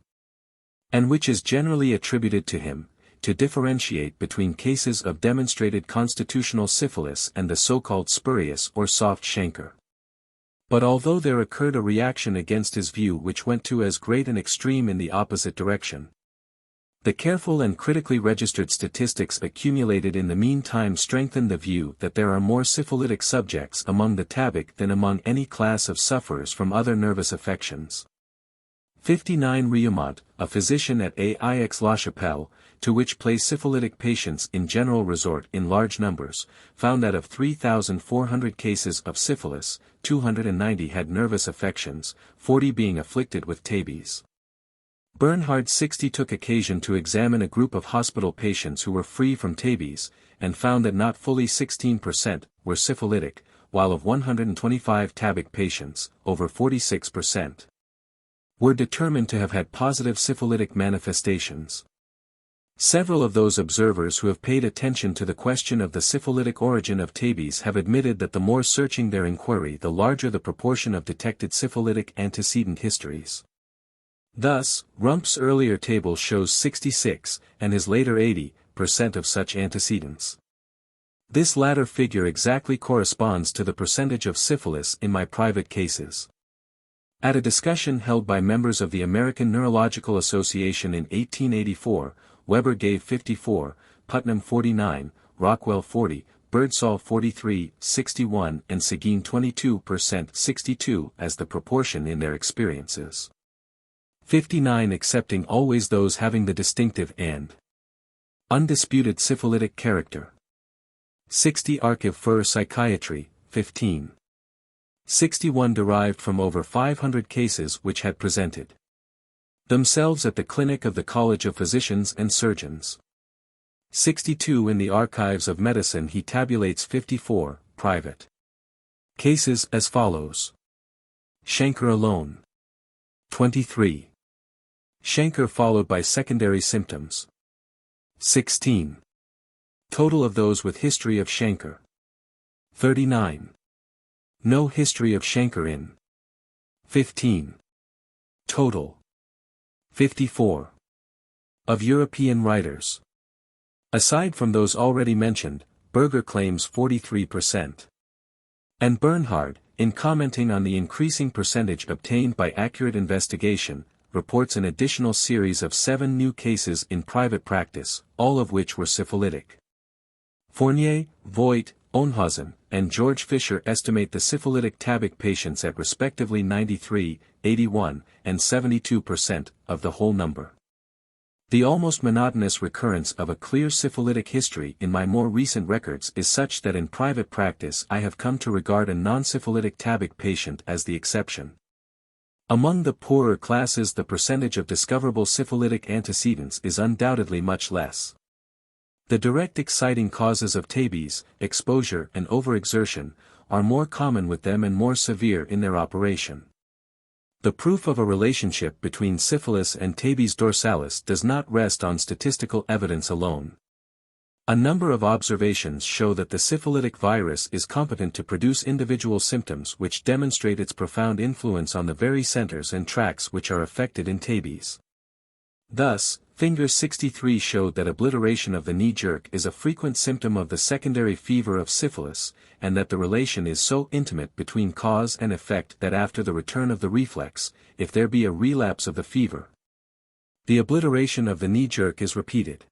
and which is generally attributed to him, to differentiate between cases of demonstrated constitutional syphilis and the so-called spurious or soft chancre. But although there occurred a reaction against his view which went to as great an extreme in the opposite direction, the careful and critically registered statistics accumulated in the meantime strengthened the view that there are more syphilitic subjects among the tabic than among any class of sufferers from other nervous affections. 59 Riumont, a physician at AIX La Chapelle, to which place syphilitic patients in general resort in large numbers, found that of 3,400 cases of syphilis, 290 had nervous affections, 40 being afflicted with tabes. Bernhard 60 took occasion to examine a group of hospital patients who were free from tabes, and found that not fully 16% were syphilitic, while of 125 tabic patients, over 46% were determined to have had positive syphilitic manifestations. Several of those observers who have paid attention to the question of the syphilitic origin of tabes have admitted that the more searching their inquiry the larger the proportion of detected syphilitic antecedent histories. Thus, Rumpf's earlier table shows 66, and his later 80% of such antecedents. This latter figure exactly corresponds to the percentage of syphilis in my private cases. At a discussion held by members of the American Neurological Association in 1884, Weber gave 54, Putnam 49, Rockwell 40, Birdsall 43, 61 and Seguin 22% 62 as the proportion in their experiences. 59 accepting always those having the distinctive and undisputed syphilitic character. 60 Archive für Psychiatry, 15. 61 derived from over 500 cases which had presented themselves at the clinic of the College of Physicians and Surgeons. 62 in the archives of medicine. He tabulates 54 private cases as follows. Schenker alone. 23. Schenker followed by secondary symptoms. 16. Total of those with history of Schenker. 39. No history of Schenker in. 15. Total. 54. Of European writers. Aside from those already mentioned, Berger claims 43%. And Bernhard, in commenting on the increasing percentage obtained by accurate investigation, reports an additional series of 7 new cases in private practice, all of which were syphilitic. Fournier, Voigt, Ohnhausen, and George Fisher estimate the syphilitic tabic patients at respectively 93, 81, and 72% of the whole number. The almost monotonous recurrence of a clear syphilitic history in my more recent records is such that in private practice I have come to regard a non-syphilitic tabic patient as the exception. Among the poorer classes the percentage of discoverable syphilitic antecedents is undoubtedly much less. The direct exciting causes of tabes, exposure and overexertion, are more common with them and more severe in their operation. The proof of a relationship between syphilis and tabes dorsalis does not rest on statistical evidence alone. A number of observations show that the syphilitic virus is competent to produce individual symptoms which demonstrate its profound influence on the very centers and tracts which are affected in tabes. Thus, Fingers 63 showed that obliteration of the knee jerk is a frequent symptom of the secondary fever of syphilis, and that the relation is so intimate between cause and effect that after the return of the reflex, if there be a relapse of the fever, the obliteration of the knee jerk is repeated.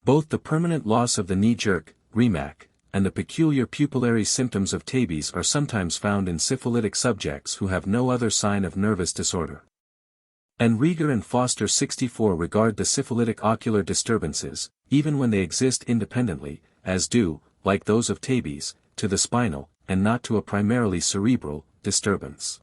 Both the permanent loss of the knee jerk, REMAC, and the peculiar pupillary symptoms of tabes are sometimes found in syphilitic subjects who have no other sign of nervous disorder. And Rieger and Foster 64 regard the syphilitic ocular disturbances, even when they exist independently, as due, like those of tabes, to the spinal, and not to a primarily cerebral, disturbance.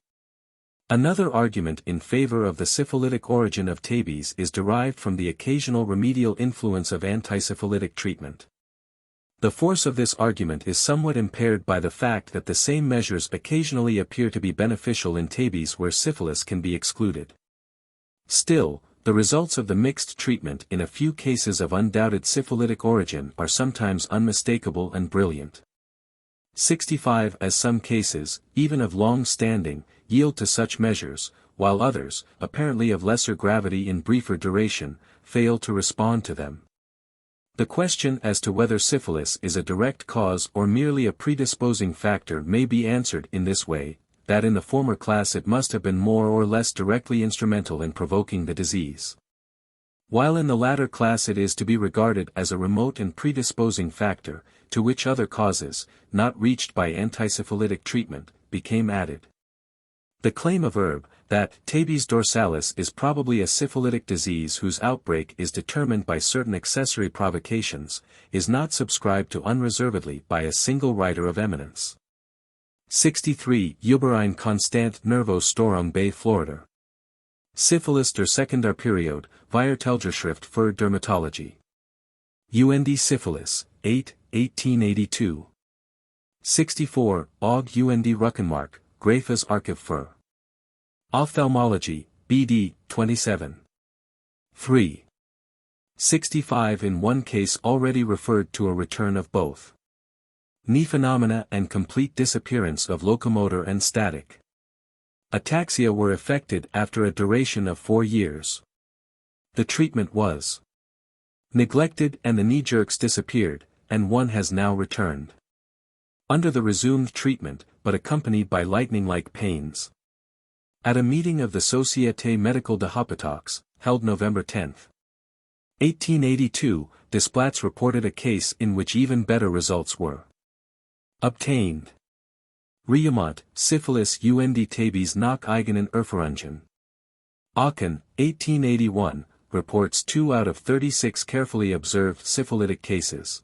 Another argument in favor of the syphilitic origin of tabes is derived from the occasional remedial influence of antisyphilitic treatment. The force of this argument is somewhat impaired by the fact that the same measures occasionally appear to be beneficial in tabes where syphilis can be excluded. Still, the results of the mixed treatment in a few cases of undoubted syphilitic origin are sometimes unmistakable and brilliant. 65 As some cases, even of long standing, yield to such measures, while others, apparently of lesser gravity in briefer duration, fail to respond to them. The question as to whether syphilis is a direct cause or merely a predisposing factor may be answered in this way, that in the former class it must have been more or less directly instrumental in provoking the disease, while in the latter class it is to be regarded as a remote and predisposing factor, to which other causes, not reached by antisyphilitic treatment, became added. The claim of Erb, that tabes dorsalis is probably a syphilitic disease whose outbreak is determined by certain accessory provocations, is not subscribed to unreservedly by a single writer of eminence. 63 Überein Konstant Nervosstörung bei Florida. Syphilis der Sekundarperiode, Viertelgeschrift für Dermatologie. UND Syphilis, 8, 1882. 64 Aug UND Rückenmark, Grafes Archiv für Ophthalmology, BD, 27. 3. 65 In one case already referred to a return of both knee phenomena and complete disappearance of locomotor and static ataxia were effected after a duration of 4 years. The treatment was neglected and the knee jerks disappeared, and one has now returned. Under the resumed treatment, but accompanied by lightning-like pains. At a meeting of the Société Médicale de Hôpitaux, held November 10, 1882, Desplatz reported a case in which even better results were obtained. Riemont, Syphilis und Tabes nach eigenen Erfahrungen. Aachen, 1881, reports 2 out of 36 carefully observed syphilitic cases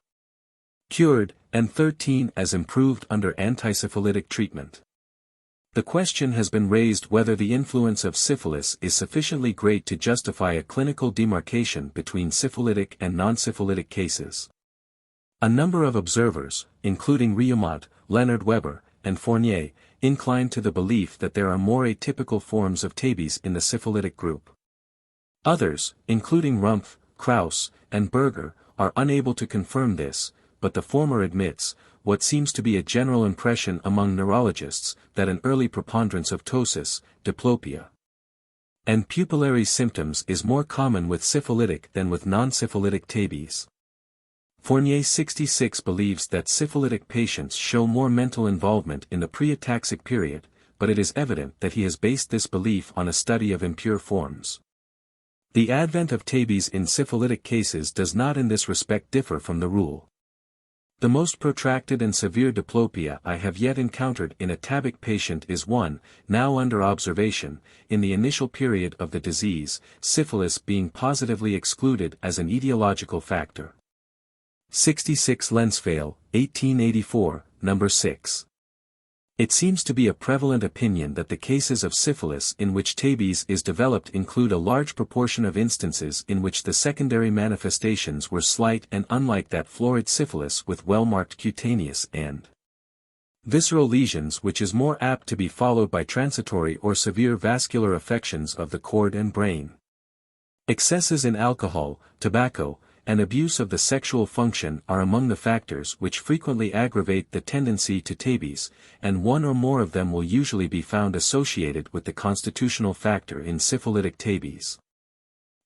cured, and 13 as improved under antisyphilitic treatment. The question has been raised whether the influence of syphilis is sufficiently great to justify a clinical demarcation between syphilitic and non-syphilitic cases. A number of observers, including Riaumont, Leonard Weber, and Fournier, incline to the belief that there are more atypical forms of tabes in the syphilitic group. Others, including Rumpf, Krauss, and Berger, are unable to confirm this, but the former admits, what seems to be a general impression among neurologists, that an early preponderance of ptosis, diplopia, and pupillary symptoms is more common with syphilitic than with non-syphilitic tabes. Fournier 66 believes that syphilitic patients show more mental involvement in the pre-ataxic period, but it is evident that he has based this belief on a study of impure forms. The advent of tabes in syphilitic cases does not in this respect differ from the rule. The most protracted and severe diplopia I have yet encountered in a tabic patient is one, now under observation, in the initial period of the disease, syphilis being positively excluded as an etiological factor. 66 Lensfale, 1884, number 6. It seems to be a prevalent opinion that the cases of syphilis in which tabes is developed include a large proportion of instances in which the secondary manifestations were slight and unlike that florid syphilis with well-marked cutaneous and visceral lesions, which is more apt to be followed by transitory or severe vascular affections of the cord and brain. Excesses in alcohol, tobacco, and abuse of the sexual function are among the factors which frequently aggravate the tendency to tabes, and one or more of them will usually be found associated with the constitutional factor in syphilitic tabes.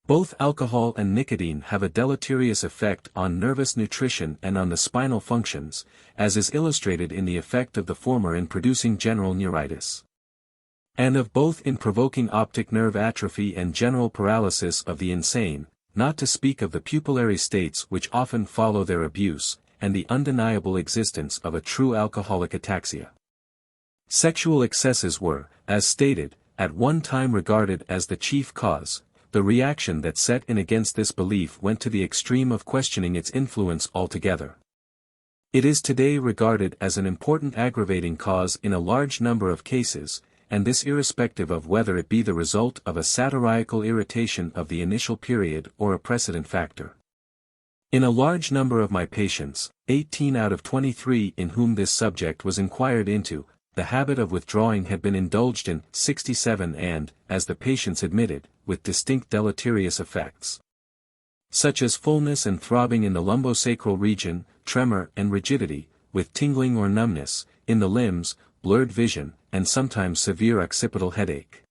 Both alcohol and nicotine have a deleterious effect on nervous nutrition and on the spinal functions, as is illustrated in the effect of the former in producing general neuritis, and of both in provoking optic nerve atrophy and general paralysis of the insane, not to speak of the pupillary states which often follow their abuse, and the undeniable existence of a true alcoholic ataxia. Sexual excesses were, as stated, at one time regarded as the chief cause. The reaction that set in against this belief went to the extreme of questioning its influence altogether. It is today regarded as an important aggravating cause in a large number of cases, and this irrespective of whether it be the result of a satyriacal irritation of the initial period or a precedent factor. In a large number of my patients, 18 out of 23 in whom this subject was inquired into, the habit of withdrawing had been indulged in, 67 and, as the patients admitted, with distinct deleterious effects, such as fullness and throbbing in the lumbosacral region, tremor and rigidity, with tingling or numbness, in the limbs, blurred vision, and sometimes severe occipital headache.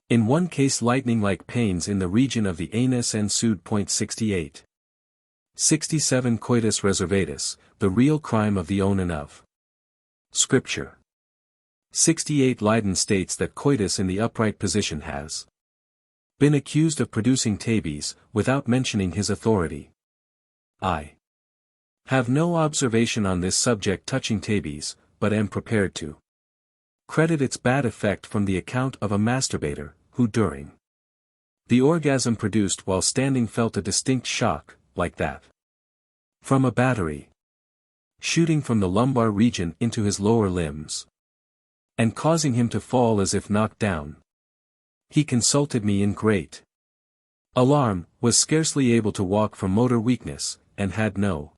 In one case lightning-like pains in the region of the anus ensued. 68. 67 Coitus reservatus, the real crime of the onan of Scripture. 68 Leiden states that coitus in the upright position has been accused of producing tabes, without mentioning his authority. I have no observation on this subject touching tabes, but am prepared to credit its bad effect from the account of a masturbator, who during the orgasm produced while standing felt a distinct shock, like that from a battery, shooting from the lumbar region into his lower limbs, and causing him to fall as if knocked down. He consulted me in great alarm, was scarcely able to walk from motor weakness, and had no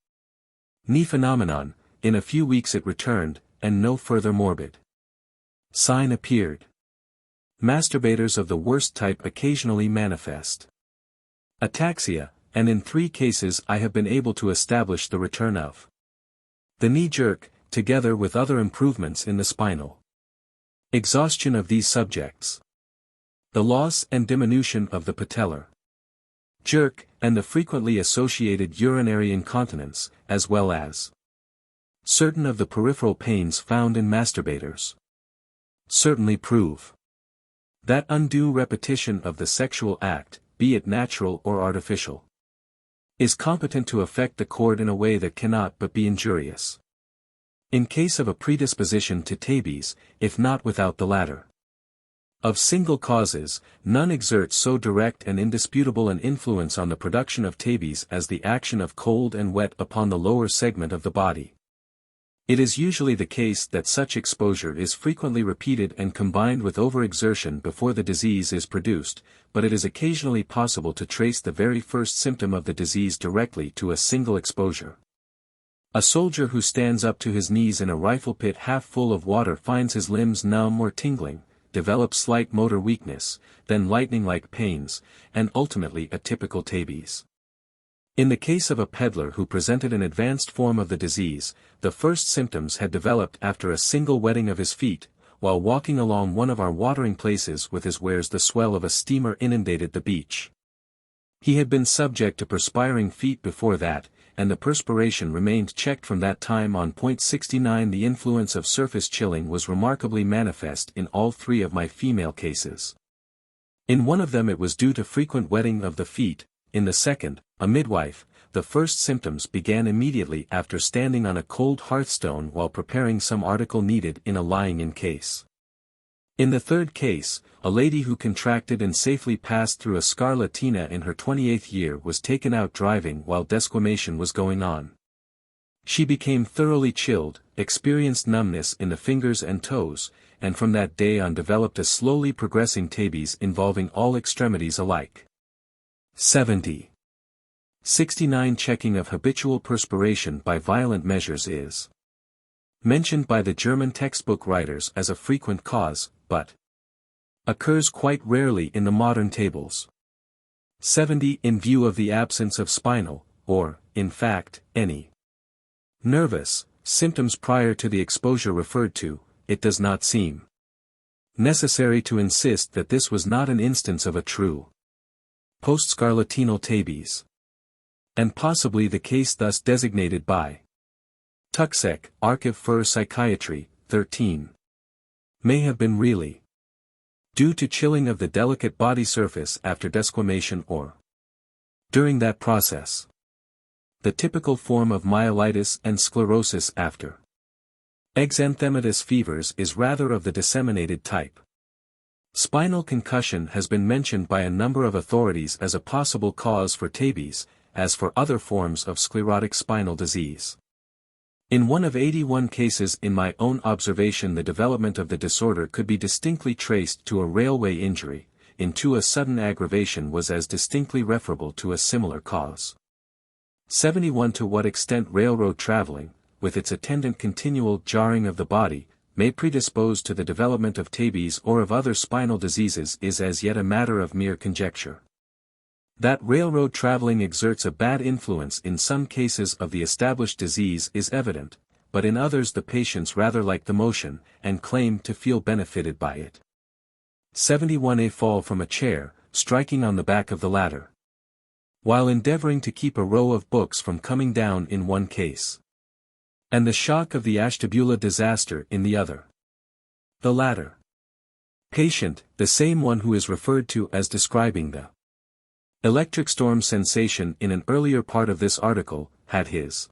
knee phenomenon. In a few weeks it returned, and no further morbid sign appeared. Masturbators of the worst type occasionally manifest ataxia, and in 3 cases I have been able to establish the return of the knee jerk, together with other improvements in the spinal exhaustion of these subjects, the loss and diminution of the patellar jerk, and the frequently associated urinary incontinence, as well as certain of the peripheral pains found in masturbators, certainly prove that undue repetition of the sexual act, be it natural or artificial, is competent to affect the cord in a way that cannot but be injurious. In case of a predisposition to tabes, if not without the latter of single causes, none exerts so direct and indisputable an influence on the production of tabes as the action of cold and wet upon the lower segment of the body. It is usually the case that such exposure is frequently repeated and combined with overexertion before the disease is produced, but it is occasionally possible to trace the very first symptom of the disease directly to a single exposure. A soldier who stands up to his knees in a rifle pit half full of water finds his limbs numb or tingling, develops slight motor weakness, then lightning-like pains, and ultimately a typical tabes. In the case of a peddler who presented an advanced form of the disease, the first symptoms had developed after a single wetting of his feet, while walking along one of our watering places with his wares. The swell of a steamer inundated the beach. He had been subject to perspiring feet before that, and the perspiration remained checked from that time on. 69 The influence of surface chilling was remarkably manifest in all three of my female cases. In one of them it was due to frequent wetting of the feet. In the second, a midwife, the first symptoms began immediately after standing on a cold hearthstone while preparing some article needed in a lying-in case. In the third case, a lady who contracted and safely passed through a scarlatina in her 28th year was taken out driving while desquamation was going on. She became thoroughly chilled, experienced numbness in the fingers and toes, and from that day on developed a slowly progressing tabes involving all extremities alike. 70. 69 Checking of habitual perspiration by violent measures is mentioned by the German textbook writers as a frequent cause, but occurs quite rarely in the modern tables. 70 In view of the absence of spinal, or, in fact, any nervous symptoms prior to the exposure referred to, it does not seem necessary to insist that this was not an instance of a true post-scarlatinal tabes, and possibly the case thus designated by Tuxek, Archiv für Psychiatry, 13. May have been really due to chilling of the delicate body surface after desquamation or during that process. The typical form of myelitis and sclerosis after exanthematous fevers is rather of the disseminated type. Spinal concussion has been mentioned by a number of authorities as a possible cause for tabes, as for other forms of sclerotic spinal disease. In one of 81 cases in my own observation the development of the disorder could be distinctly traced to a railway injury, in 2 a sudden aggravation was as distinctly referable to a similar cause. 71 To what extent railroad traveling, with its attendant continual jarring of the body, may predispose to the development of tabes or of other spinal diseases is as yet a matter of mere conjecture. That railroad traveling exerts a bad influence in some cases of the established disease is evident, but in others the patients rather like the motion, and claim to feel benefited by it. 71 A fall from a chair, striking on the back of the ladder, while endeavoring to keep a row of books from coming down in one case, and the shock of the Ashtabula disaster in the other. The latter patient, the same one who is referred to as describing the electric storm sensation in an earlier part of this article, had his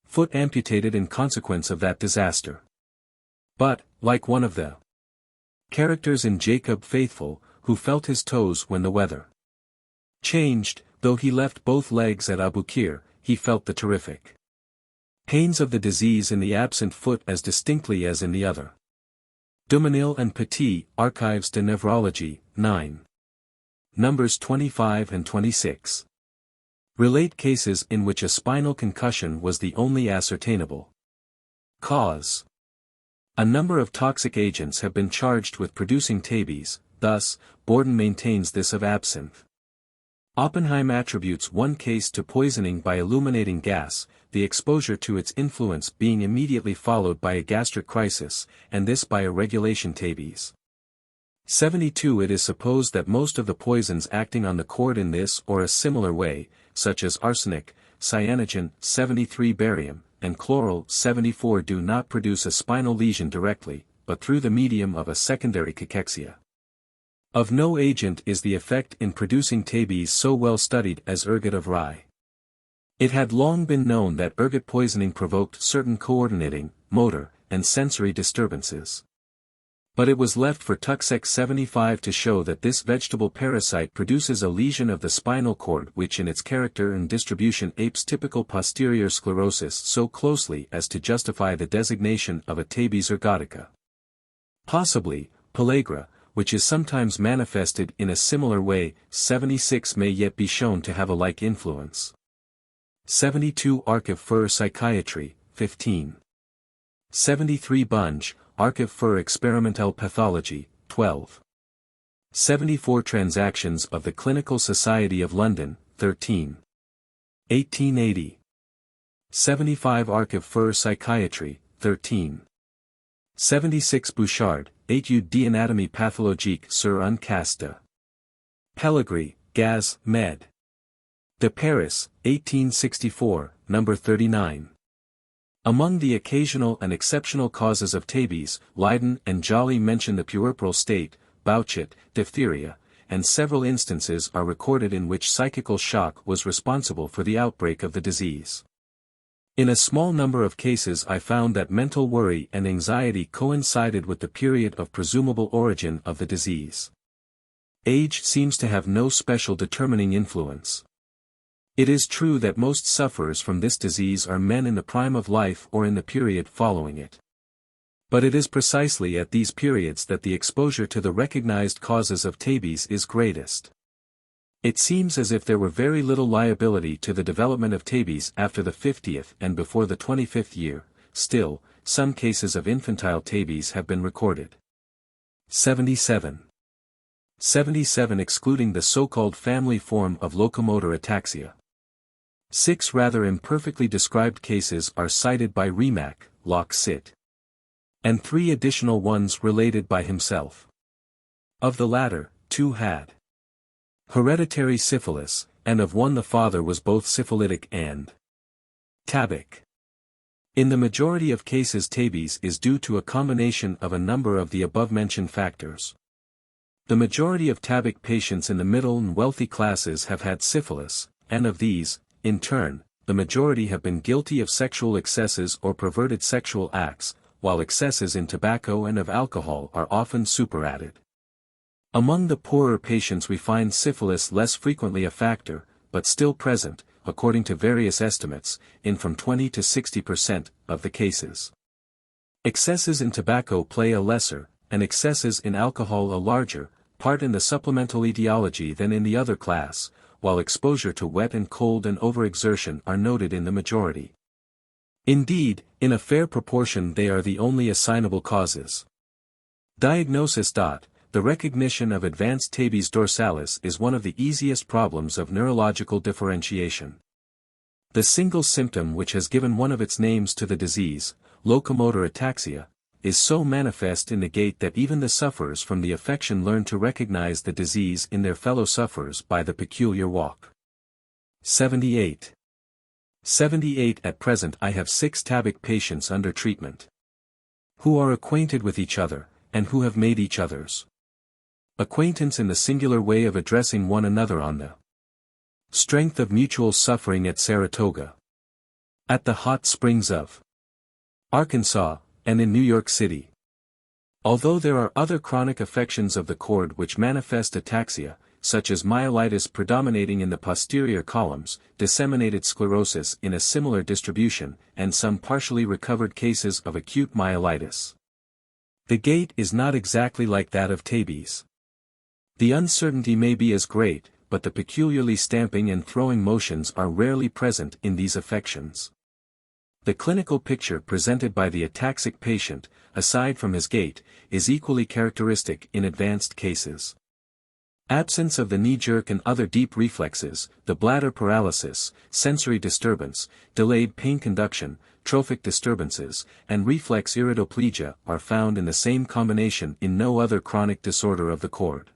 foot amputated in consequence of that disaster. But, like one of the characters in Jacob Faithful, who felt his toes when the weather changed, though he left both legs at Abukir, he felt the terrific pains of the disease in the absent foot as distinctly as in the other. Dumenil and Petit, Archives de Nevrologie, 9. Numbers 25 and 26. Relate cases in which a spinal concussion was the only ascertainable cause. A number of toxic agents have been charged with producing tabes, thus, Borden maintains this of absinthe. Oppenheim attributes one case to poisoning by illuminating gas, the exposure to its influence being immediately followed by a gastric crisis, and this by a regulation tabes. 72 It is supposed that most of the poisons acting on the cord in this or a similar way, such as arsenic, cyanogen, 73 barium, and chloral, 74 do not produce a spinal lesion directly, but through the medium of a secondary cachexia. Of no agent is the effect in producing tabes so well studied as ergot of rye. It had long been known that ergot poisoning provoked certain coordinating, motor, and sensory disturbances. But it was left for Tuxek 75 to show that this vegetable parasite produces a lesion of the spinal cord which in its character and distribution apes typical posterior sclerosis so closely as to justify the designation of a tabes ergotica. Possibly, pellagra, which is sometimes manifested in a similar way, 76 may yet be shown to have a like influence. 72 Archive für Psychiatrie, 15. 73 Bunge, Archive für Experimentelle Pathologie, 12. 74 Transactions of the Clinical Society of London, 13. 1880. 75 Archive für Psychiatrie, 13. 76 Bouchard, Étude d'anatomie pathologique sur un cas de Pellegrini, Gaz, Med. De Paris, 1864, No. 39. Among the occasional and exceptional causes of tabes, Leyden and Joly mention the puerperal state, Bouchet, diphtheria, and several instances are recorded in which psychical shock was responsible for the outbreak of the disease. In a small number of cases I found that mental worry and anxiety coincided with the period of presumable origin of the disease. Age seems to have no special determining influence. It is true that most sufferers from this disease are men in the prime of life or in the period following it. But it is precisely at these periods that the exposure to the recognized causes of tabes is greatest. It seems as if there were very little liability to the development of tabes after the 50th and before the 25th year. Still, some cases of infantile tabes have been recorded. 77. 77 excluding the so-called family form of locomotor ataxia. 6 rather imperfectly described cases are cited by Rimac, Locke Sit. And 3 additional ones related by himself. Of the latter, 2 had hereditary syphilis, and of one the father was both syphilitic and tabic. In the majority of cases tabes is due to a combination of a number of the above-mentioned factors. The majority of tabic patients in the middle and wealthy classes have had syphilis, and of these, in turn, the majority have been guilty of sexual excesses or perverted sexual acts, while excesses in tobacco and of alcohol are often superadded. Among the poorer patients we find syphilis less frequently a factor, but still present, according to various estimates, in from 20 to 60% of the cases. Excesses in tobacco play a lesser, and excesses in alcohol a larger, part in the supplemental etiology than in the other class, while exposure to wet and cold and overexertion are noted in the majority. Indeed, in a fair proportion they are the only assignable causes. Diagnosis. The recognition of advanced tabes dorsalis is one of the easiest problems of neurological differentiation. The single symptom which has given one of its names to the disease, locomotor ataxia, is so manifest in the gait that even the sufferers from the affection learn to recognize the disease in their fellow sufferers by the peculiar walk. 78. 78 At present I have 6 tabic patients under treatment, who are acquainted with each other, and who have made each other's acquaintance in the singular way of addressing one another on the strength of mutual suffering at Saratoga, at the hot springs of Arkansas, and in New York City. Although there are other chronic affections of the cord which manifest ataxia, such as myelitis predominating in the posterior columns, disseminated sclerosis in a similar distribution, and some partially recovered cases of acute myelitis, the gait is not exactly like that of tabes. The uncertainty may be as great, but the peculiarly stamping and throwing motions are rarely present in these affections. The clinical picture presented by the ataxic patient, aside from his gait, is equally characteristic in advanced cases. Absence of the knee-jerk and other deep reflexes, the bladder paralysis, sensory disturbance, delayed pain conduction, trophic disturbances, and reflex iridoplegia are found in the same combination in no other chronic disorder of the cord.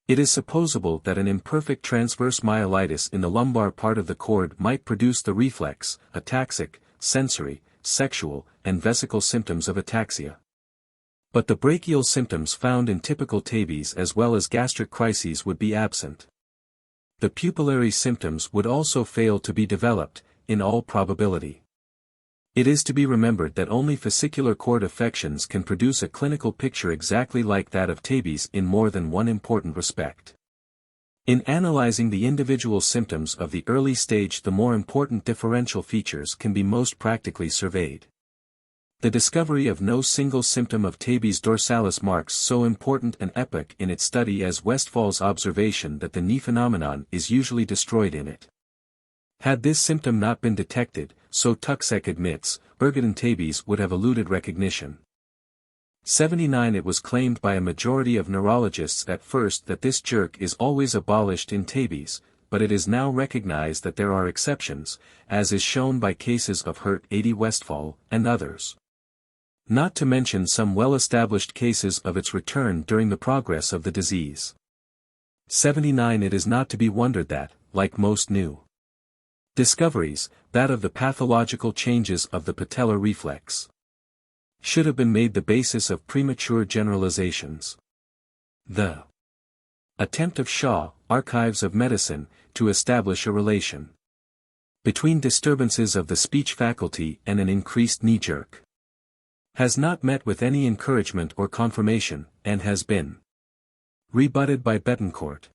It is supposable that an imperfect transverse myelitis in the lumbar part of the cord might produce the reflex, ataxic, sensory, sexual, and vesical symptoms of ataxia. But the brachial symptoms found in typical tabes as well as gastric crises would be absent. The pupillary symptoms would also fail to be developed, in all probability. It is to be remembered that only fascicular cord affections can produce a clinical picture exactly like that of tabes in more than one important respect. In analyzing the individual symptoms of the early stage, the more important differential features can be most practically surveyed. The discovery of no single symptom of tabes dorsalis marks so important an epoch in its study as Westphal's observation that the knee phenomenon is usually destroyed in it. Had this symptom not been detected, so Tuxek admits, Bergadin tabes would have eluded recognition. 79. It was claimed by a majority of neurologists at first that this jerk is always abolished in tabes, but it is now recognized that there are exceptions, as is shown by cases of Hurt 80 Westphal, and others. Not to mention some well-established cases of its return during the progress of the disease. 79. It is not to be wondered that, like most new discoveries, that of the pathological changes of the patellar reflex should have been made the basis of premature generalizations. The attempt of Shaw, Archives of Medicine, to establish a relation between disturbances of the speech faculty and an increased knee jerk has not met with any encouragement or confirmation, and has been rebutted by Betancourt,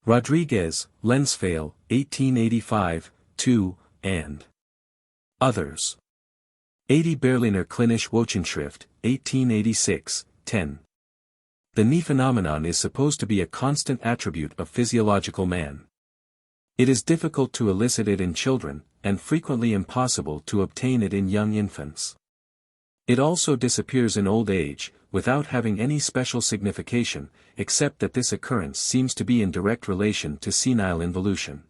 Rodriguez, Lensfale, 1885, 2, and others. 80 Berliner Klinische Wochenschrift, 1886, 10. The knee phenomenon is supposed to be a constant attribute of physiological man. It is difficult to elicit it in children, and frequently impossible to obtain it in young infants. It also disappears in old age, without having any special signification, except that this occurrence seems to be in direct relation to senile involution.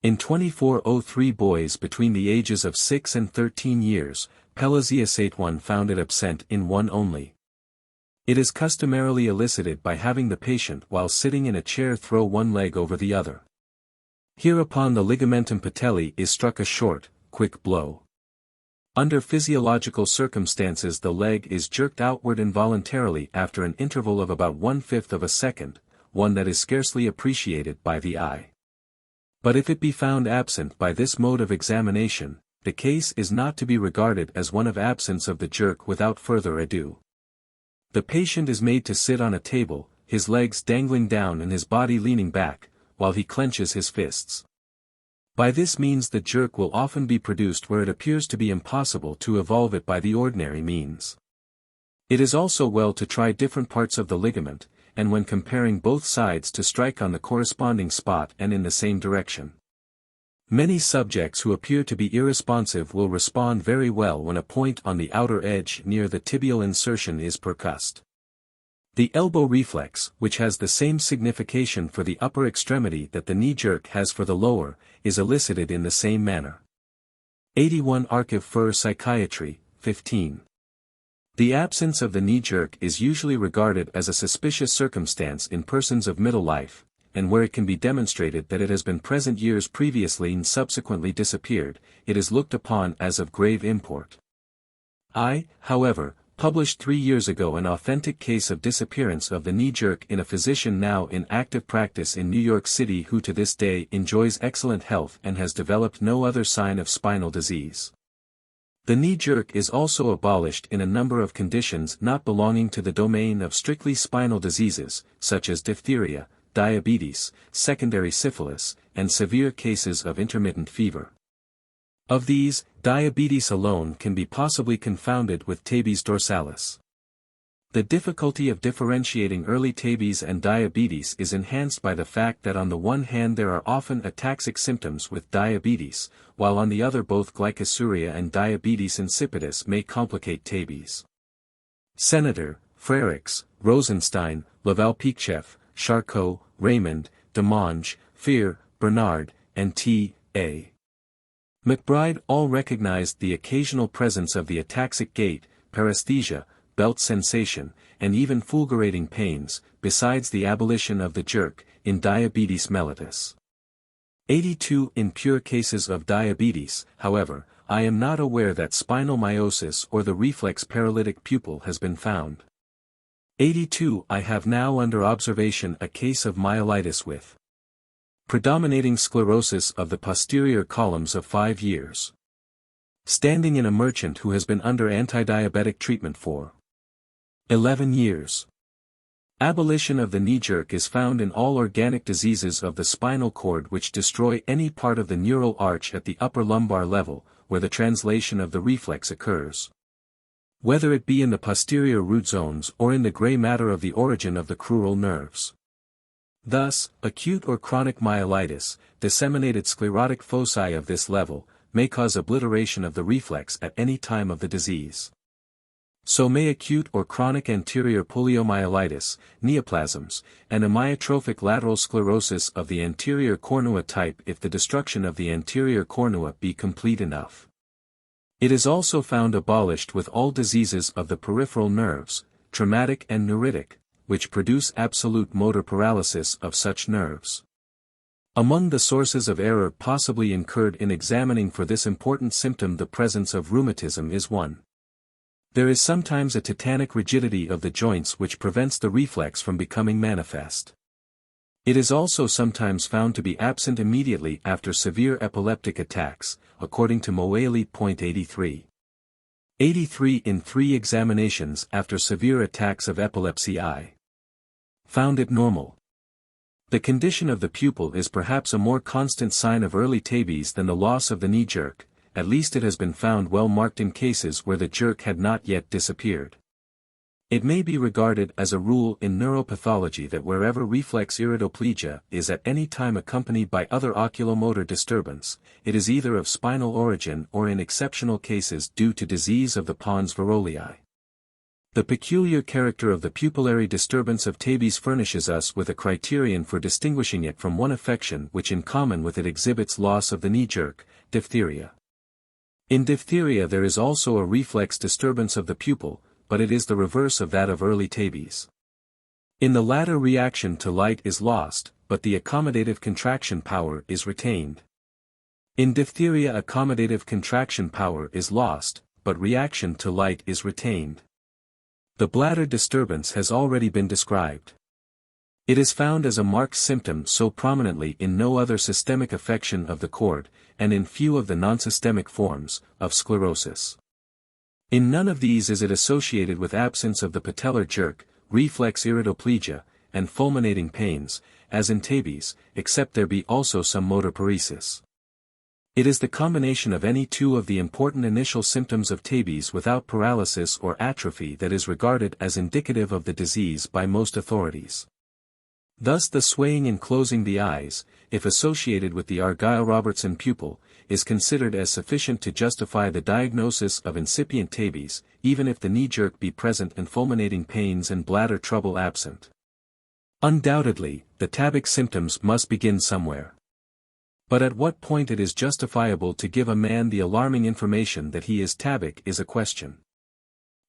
In 2403 boys between the ages of 6 and 13 years, Pelasius found it absent in one only. It is customarily elicited by having the patient while sitting in a chair throw one leg over the other. Hereupon the ligamentum patelli is struck a short, quick blow. Under physiological circumstances the leg is jerked outward involuntarily after an interval of about 1/5 of a second, one that is scarcely appreciated by the eye. But if it be found absent by this mode of examination, the case is not to be regarded as one of absence of the jerk without further ado. The patient is made to sit on a table, his legs dangling down and his body leaning back, while he clenches his fists. By this means the jerk will often be produced where it appears to be impossible to evolve it by the ordinary means. It is also well to try different parts of the ligament, and when comparing both sides to strike on the corresponding spot and in the same direction. Many subjects who appear to be irresponsive will respond very well when a point on the outer edge near the tibial insertion is percussed. The elbow reflex, which has the same signification for the upper extremity that the knee jerk has for the lower, is elicited in the same manner. 81 Archiv für Psychiatry, 15. The absence of the knee jerk is usually regarded as a suspicious circumstance in persons of middle life, and where it can be demonstrated that it has been present years previously and subsequently disappeared, it is looked upon as of grave import. I, however, published 3 years ago an authentic case of disappearance of the knee jerk in a physician now in active practice in New York City who to this day enjoys excellent health and has developed no other sign of spinal disease. The knee jerk is also abolished in a number of conditions not belonging to the domain of strictly spinal diseases, such as diphtheria, diabetes, secondary syphilis, and severe cases of intermittent fever. Of these, diabetes alone can be possibly confounded with tabes dorsalis. The difficulty of differentiating early tabes and diabetes is enhanced by the fact that on the one hand there are often ataxic symptoms with diabetes, while on the other both glycosuria and diabetes insipidus may complicate tabes. Senator, Frerix, Rosenstein, Laval-Pichef, Charcot, Raymond, Demange, Fear, Bernard, and T.A. McBride all recognized the occasional presence of the ataxic gait, paresthesia, belt sensation, and even fulgurating pains, besides the abolition of the jerk, in diabetes mellitus. 82 In pure cases of diabetes, however, I am not aware that spinal meiosis or the reflex paralytic pupil has been found. 82 I have now under observation a case of myelitis with predominating sclerosis of the posterior columns of 5 years. Standing in a merchant who has been under anti-diabetic treatment for 11 years. Abolition of the knee jerk is found in all organic diseases of the spinal cord which destroy any part of the neural arch at the upper lumbar level, where the translation of the reflex occurs. Whether it be in the posterior root zones or in the gray matter of the origin of the crural nerves. Thus, acute or chronic myelitis, disseminated sclerotic foci of this level, may cause obliteration of the reflex at any time of the disease. So may acute or chronic anterior poliomyelitis, neoplasms, and amyotrophic lateral sclerosis of the anterior cornua type if the destruction of the anterior cornua be complete enough. It is also found abolished with all diseases of the peripheral nerves, traumatic and neuritic, which produce absolute motor paralysis of such nerves. Among the sources of error possibly incurred in examining for this important symptom the presence of rheumatism is one. There is sometimes a tetanic rigidity of the joints which prevents the reflex from becoming manifest. It is also sometimes found to be absent immediately after severe epileptic attacks, according to Moali.83. 83 in 3 examinations after severe attacks of epilepsy I found it normal. The condition of the pupil is perhaps a more constant sign of early tabes than the loss of the knee jerk, at least it has been found well marked in cases where the jerk had not yet disappeared. It may be regarded as a rule in neuropathology that wherever reflex iridoplegia is at any time accompanied by other oculomotor disturbance, it is either of spinal origin or in exceptional cases due to disease of the pons varolii. The peculiar character of the pupillary disturbance of tabes furnishes us with a criterion for distinguishing it from one affection which in common with it exhibits loss of the knee jerk, diphtheria. In diphtheria there is also a reflex disturbance of the pupil, but it is the reverse of that of early tabes. In the latter reaction to light is lost, but the accommodative contraction power is retained. In diphtheria accommodative contraction power is lost, but reaction to light is retained. The bladder disturbance has already been described. It is found as a marked symptom so prominently in no other systemic affection of the cord, and in few of the non-systemic forms, of sclerosis. In none of these is it associated with absence of the patellar jerk, reflex iridoplegia, and fulminating pains, as in tabes, except there be also some motor paresis. It is the combination of any two of the important initial symptoms of tabes without paralysis or atrophy that is regarded as indicative of the disease by most authorities. Thus the swaying and closing the eyes, if associated with the Argyll-Robertson pupil, is considered as sufficient to justify the diagnosis of incipient tabes, even if the knee jerk be present and fulminating pains and bladder trouble absent. Undoubtedly, the tabic symptoms must begin somewhere. But at what point it is justifiable to give a man the alarming information that he is tabic is a question.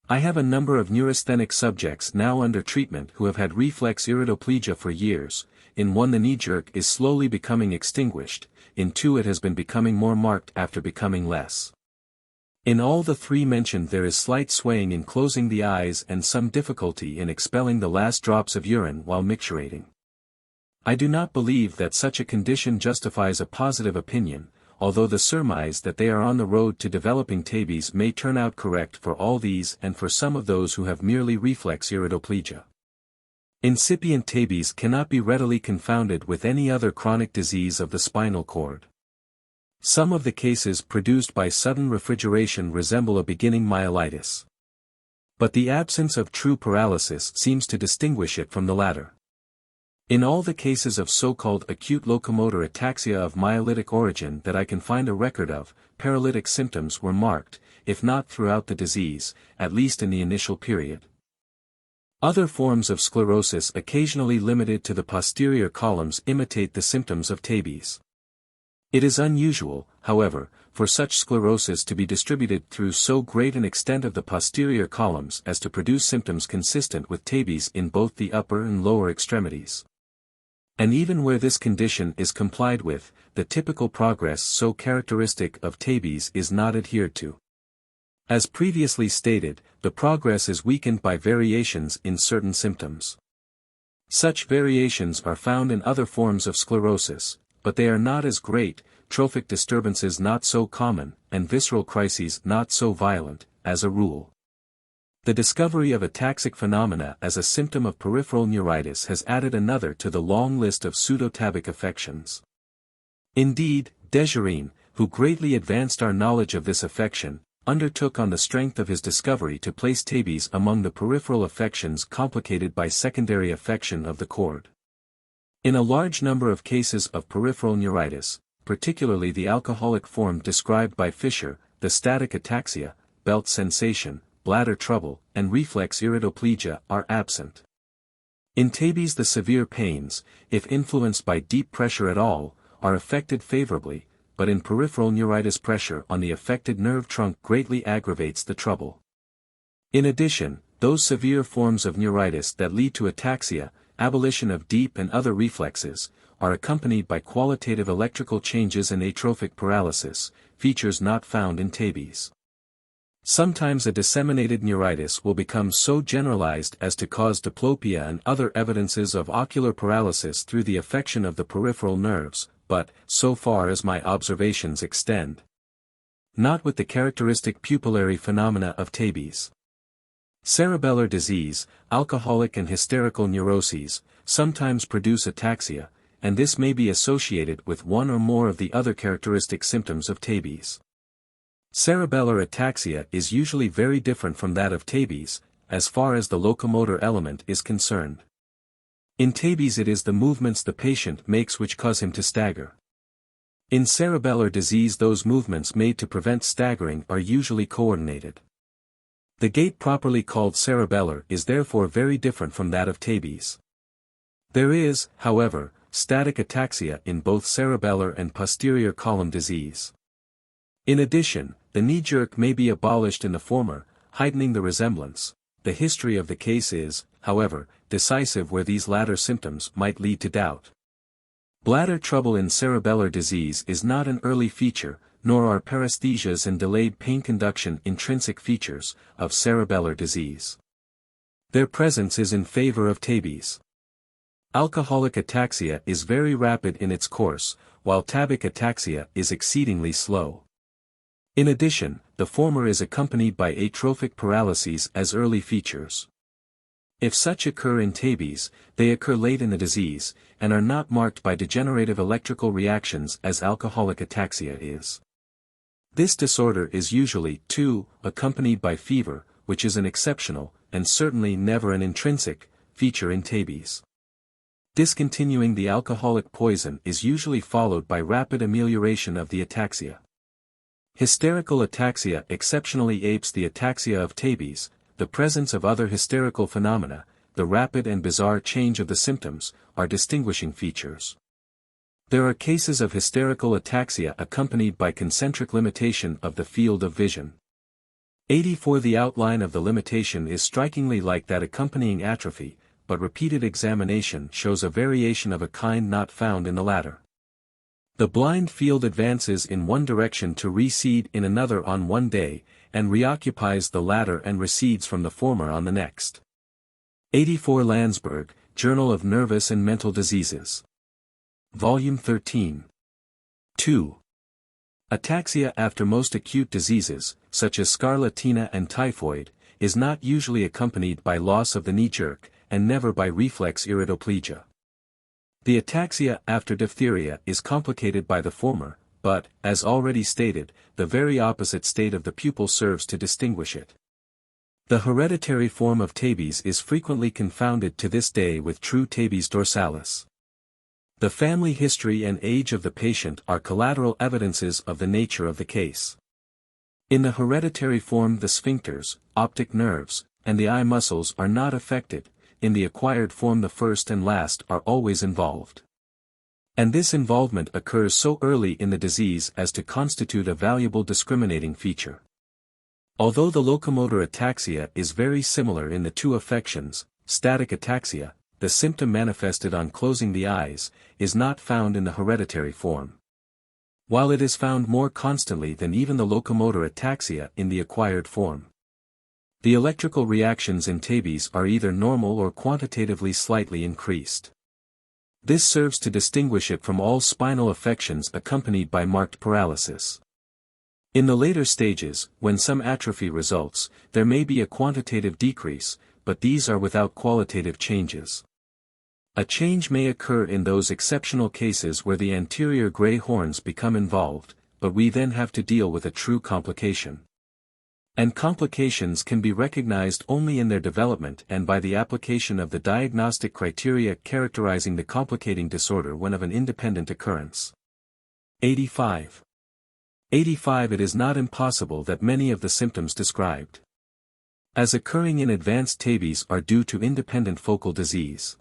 I have a number of neurasthenic subjects now under treatment who have had reflex iridoplegia for years. In one the knee jerk is slowly becoming extinguished, in two it has been becoming more marked after becoming less. In all the 3 mentioned there is slight swaying in closing the eyes and some difficulty in expelling the last drops of urine while micturating. I do not believe that such a condition justifies a positive opinion, although the surmise that they are on the road to developing tabes may turn out correct for all these and for some of those who have merely reflex iridoplegia. Incipient tabes cannot be readily confounded with any other chronic disease of the spinal cord. Some of the cases produced by sudden refrigeration resemble a beginning myelitis. But the absence of true paralysis seems to distinguish it from the latter. In all the cases of so-called acute locomotor ataxia of myelolytic origin that I can find a record of, paralytic symptoms were marked, if not throughout the disease, at least in the initial period. Other forms of sclerosis occasionally limited to the posterior columns imitate the symptoms of tabes. It is unusual, however, for such sclerosis to be distributed through so great an extent of the posterior columns as to produce symptoms consistent with tabes in both the upper and lower extremities. And even where this condition is complied with, the typical progress so characteristic of tabes is not adhered to. As previously stated, the progress is weakened by variations in certain symptoms. Such variations are found in other forms of sclerosis, but they are not as great, trophic disturbances not so common, and visceral crises not so violent, as a rule. The discovery of ataxic phenomena as a symptom of peripheral neuritis has added another to the long list of pseudotabic affections. Indeed, Desjardins, who greatly advanced our knowledge of this affection, undertook on the strength of his discovery to place tabes among the peripheral affections complicated by secondary affection of the cord. In a large number of cases of peripheral neuritis, particularly the alcoholic form described by Fisher, the static ataxia, belt sensation, bladder trouble, and reflex iridoplegia are absent. In tabes the severe pains, if influenced by deep pressure at all, are affected favorably, but in peripheral neuritis pressure on the affected nerve trunk greatly aggravates the trouble. In addition, those severe forms of neuritis that lead to ataxia, abolition of deep and other reflexes, are accompanied by qualitative electrical changes and atrophic paralysis, features not found in tabes. Sometimes a disseminated neuritis will become so generalized as to cause diplopia and other evidences of ocular paralysis through the affection of the peripheral nerves, but, so far as my observations extend, not with the characteristic pupillary phenomena of tabes. Cerebellar disease, alcoholic and hysterical neuroses, sometimes produce ataxia, and this may be associated with one or more of the other characteristic symptoms of tabes. Cerebellar ataxia is usually very different from that of tabes, as far as the locomotor element is concerned. In tabes it is the movements the patient makes which cause him to stagger. In cerebellar disease those movements made to prevent staggering are usually coordinated. The gait properly called cerebellar is therefore very different from that of tabes. There is, however, static ataxia in both cerebellar and posterior column disease. In addition, the knee jerk may be abolished in the former, heightening the resemblance. The history of the case is, however, decisive where these latter symptoms might lead to doubt. Bladder trouble in cerebellar disease is not an early feature, nor are paresthesias and delayed pain conduction intrinsic features of cerebellar disease. Their presence is in favor of tabes. Alcoholic ataxia is very rapid in its course, while tabic ataxia is exceedingly slow. In addition, the former is accompanied by atrophic paralyses as early features. If such occur in tabes, they occur late in the disease, and are not marked by degenerative electrical reactions as alcoholic ataxia is. This disorder is usually, too, accompanied by fever, which is an exceptional, and certainly never an intrinsic, feature in tabes. Discontinuing the alcoholic poison is usually followed by rapid amelioration of the ataxia. Hysterical ataxia exceptionally apes the ataxia of tabes. The presence of other hysterical phenomena, the rapid and bizarre change of the symptoms, are distinguishing features. There are cases of hysterical ataxia accompanied by concentric limitation of the field of vision. 84 The outline of the limitation is strikingly like that accompanying atrophy, but repeated examination shows a variation of a kind not found in the latter. The blind field advances in one direction to recede in another on one day, and reoccupies the latter and recedes from the former on the next. 84 Landsberg, Journal of Nervous and Mental Diseases. Volume 13. 2. Ataxia after most acute diseases, such as scarlatina and typhoid, is not usually accompanied by loss of the knee jerk, and never by reflex iridoplegia. The ataxia after diphtheria is complicated by the former, but, as already stated, the very opposite state of the pupil serves to distinguish it. The hereditary form of tabes is frequently confounded to this day with true tabes dorsalis. The family history and age of the patient are collateral evidences of the nature of the case. In the hereditary form the sphincters, optic nerves, and the eye muscles are not affected. In the acquired form the first and last are always involved. And this involvement occurs so early in the disease as to constitute a valuable discriminating feature. Although the locomotor ataxia is very similar in the two affections, static ataxia, the symptom manifested on closing the eyes, is not found in the hereditary form. While it is found more constantly than even the locomotor ataxia in the acquired form. The electrical reactions in tabes are either normal or quantitatively slightly increased. This serves to distinguish it from all spinal affections accompanied by marked paralysis. In the later stages, when some atrophy results, there may be a quantitative decrease, but these are without qualitative changes. A change may occur in those exceptional cases where the anterior gray horns become involved, but we then have to deal with a true complication. And complications can be recognized only in their development and by the application of the diagnostic criteria characterizing the complicating disorder when of an independent occurrence. 85. It is not impossible that many of the symptoms described as occurring in advanced tabes are due to independent focal disease.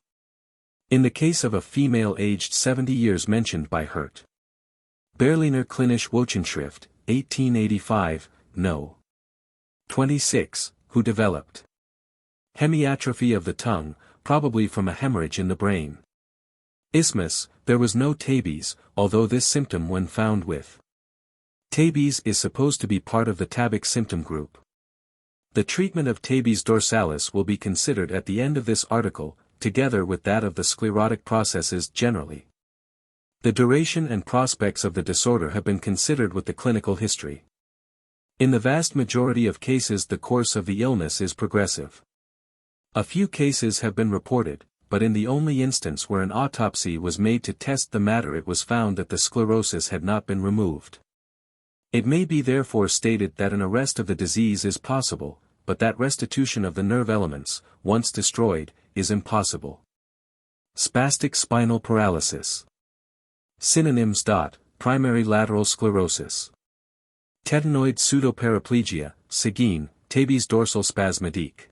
In the case of a female aged 70 years mentioned by Hurt. Berliner Klinische Wochenschrift, 1885, No. 26, who developed hemiatrophy of the tongue, probably from a hemorrhage in the brain. Isthmus, there was no tabes, although this symptom when found with tabes is supposed to be part of the tabic symptom group. The treatment of tabes dorsalis will be considered at the end of this article, together with that of the sclerotic processes generally. The duration and prospects of the disorder have been considered with the clinical history. In the vast majority of cases the course of the illness is progressive. A few cases have been reported, but in the only instance where an autopsy was made to test the matter it was found that the sclerosis had not been removed. It may be therefore stated that an arrest of the disease is possible, but that restitution of the nerve elements, once destroyed, is impossible. Spastic spinal paralysis. Synonyms. Primary lateral sclerosis. Tetanoid pseudoparaplegia, Seguin, tabes dorsal spasmodique.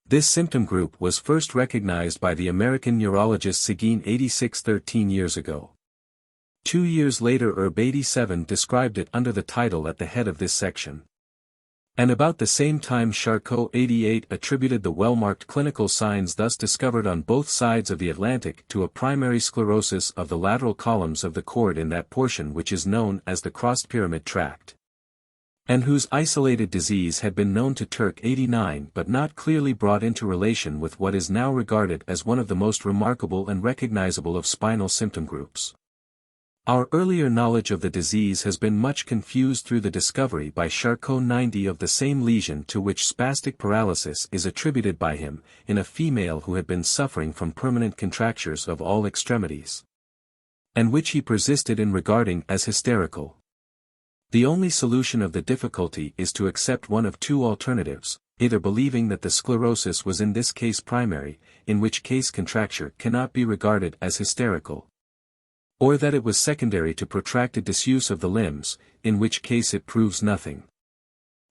This symptom group was first recognized by the American neurologist Seguin 13 years ago. 2 years later Herb 87 described it under the title at the head of this section. And about the same time Charcot 88 attributed the well-marked clinical signs thus discovered on both sides of the Atlantic to a primary sclerosis of the lateral columns of the cord in that portion which is known as the crossed pyramid tract, and whose isolated disease had been known to Turk 89 but not clearly brought into relation with what is now regarded as one of the most remarkable and recognizable of spinal symptom groups. Our earlier knowledge of the disease has been much confused through the discovery by Charcot 90 of the same lesion to which spastic paralysis is attributed by him, in a female who had been suffering from permanent contractures of all extremities, and which he persisted in regarding as hysterical. The only solution of the difficulty is to accept one of two alternatives, either believing that the sclerosis was in this case primary, in which case contracture cannot be regarded as hysterical, or that it was secondary to protracted disuse of the limbs, in which case it proves nothing.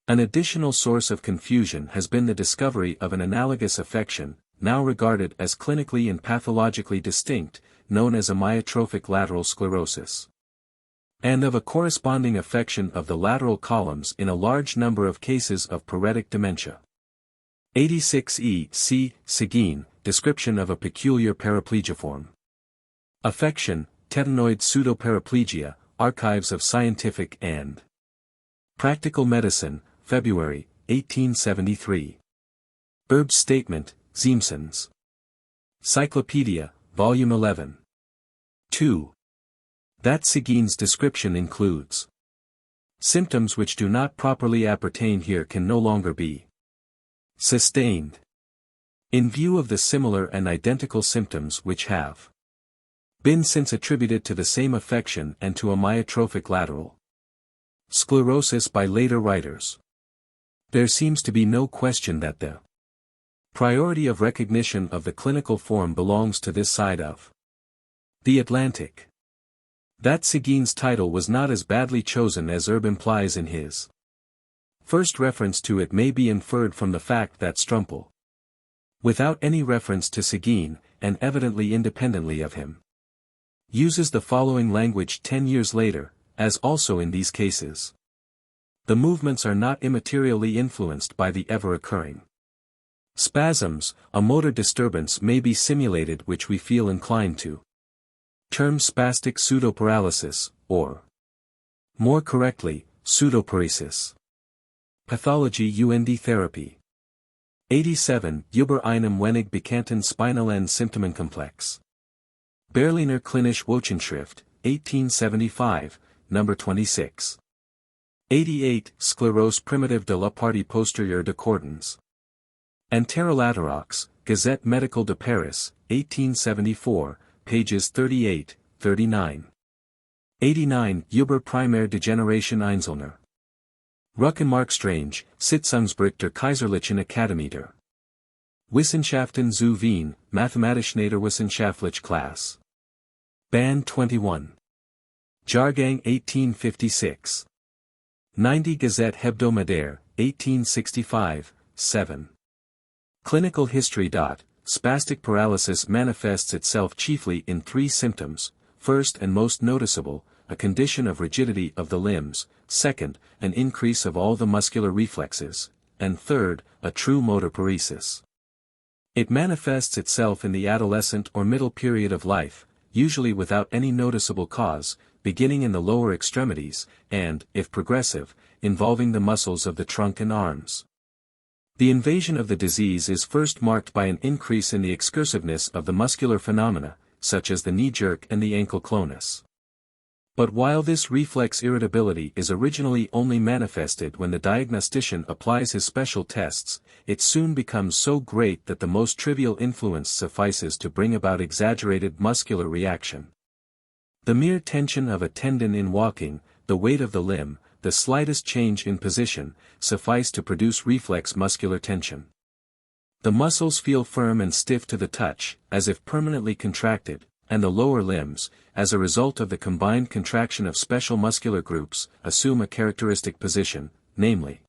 An additional source of confusion has been the discovery of an analogous affection, now regarded as clinically and pathologically distinct, known as amyotrophic lateral sclerosis, and of a corresponding affection of the lateral columns in a large number of cases of paretic dementia. 86e. C. Seguin, description of a peculiar paraplegiform affection, tetanoid pseudoparaplegia, Archives of Scientific and Practical Medicine, February, 1873. Erb's Statement, Ziemsons. Cyclopedia, Volume 11. 2. That Seguin's description includes symptoms which do not properly appertain here can no longer be sustained, in view of the similar and identical symptoms which have been since attributed to the same affection and to amyotrophic lateral sclerosis by later writers. There seems to be no question that the priority of recognition of the clinical form belongs to this side of the Atlantic. That Seguin's title was not as badly chosen as Herb implies in his first reference to it may be inferred from the fact that Strumpel, without any reference to Seguin, and evidently independently of him, uses the following language 10 years later, as also in these cases. The movements are not immaterially influenced by the ever-occurring spasms. A motor disturbance may be simulated which we feel inclined to term spastic pseudoparalysis, or, more correctly, pseudoparesis. Pathology und Therapy. 87. Über einem wenig bekannten spinalen Symptomenkomplex. Berliner Klinische Wochenschrift, 1875, number 26. 88. Sclerose primitive de la partie postérieure de cordons. Anterolaterox, Gazette Médicale de Paris, 1874, pages 38, 39. 89. Über primaire Degeneration Einzelner. Rückenmarkstrange, Sitzungsbericht der Kaiserlichen Akademie der Wissenschaften zu Wien, Mathematisch-Naturwissenschaftliche Klasse. Band 21. Jahrgang 1856. 90. Gazette Hebdomadaire, 1865, 7. Clinical history. Spastic paralysis manifests itself chiefly in three symptoms: first and most noticeable, a condition of rigidity of the limbs; second, an increase of all the muscular reflexes; and third, a true motor paresis. It manifests itself in the adolescent or middle period of life, usually without any noticeable cause, beginning in the lower extremities, and, if progressive, involving the muscles of the trunk and arms. The invasion of the disease is first marked by an increase in the excursiveness of the muscular phenomena, such as the knee jerk and the ankle clonus. But while this reflex irritability is originally only manifested when the diagnostician applies his special tests, it soon becomes so great that the most trivial influence suffices to bring about exaggerated muscular reaction. The mere tension of a tendon in walking, the weight of the limb, the slightest change in position, suffice to produce reflex muscular tension. The muscles feel firm and stiff to the touch, as if permanently contracted, and the lower limbs, as a result of the combined contraction of special muscular groups, assume a characteristic position, namely,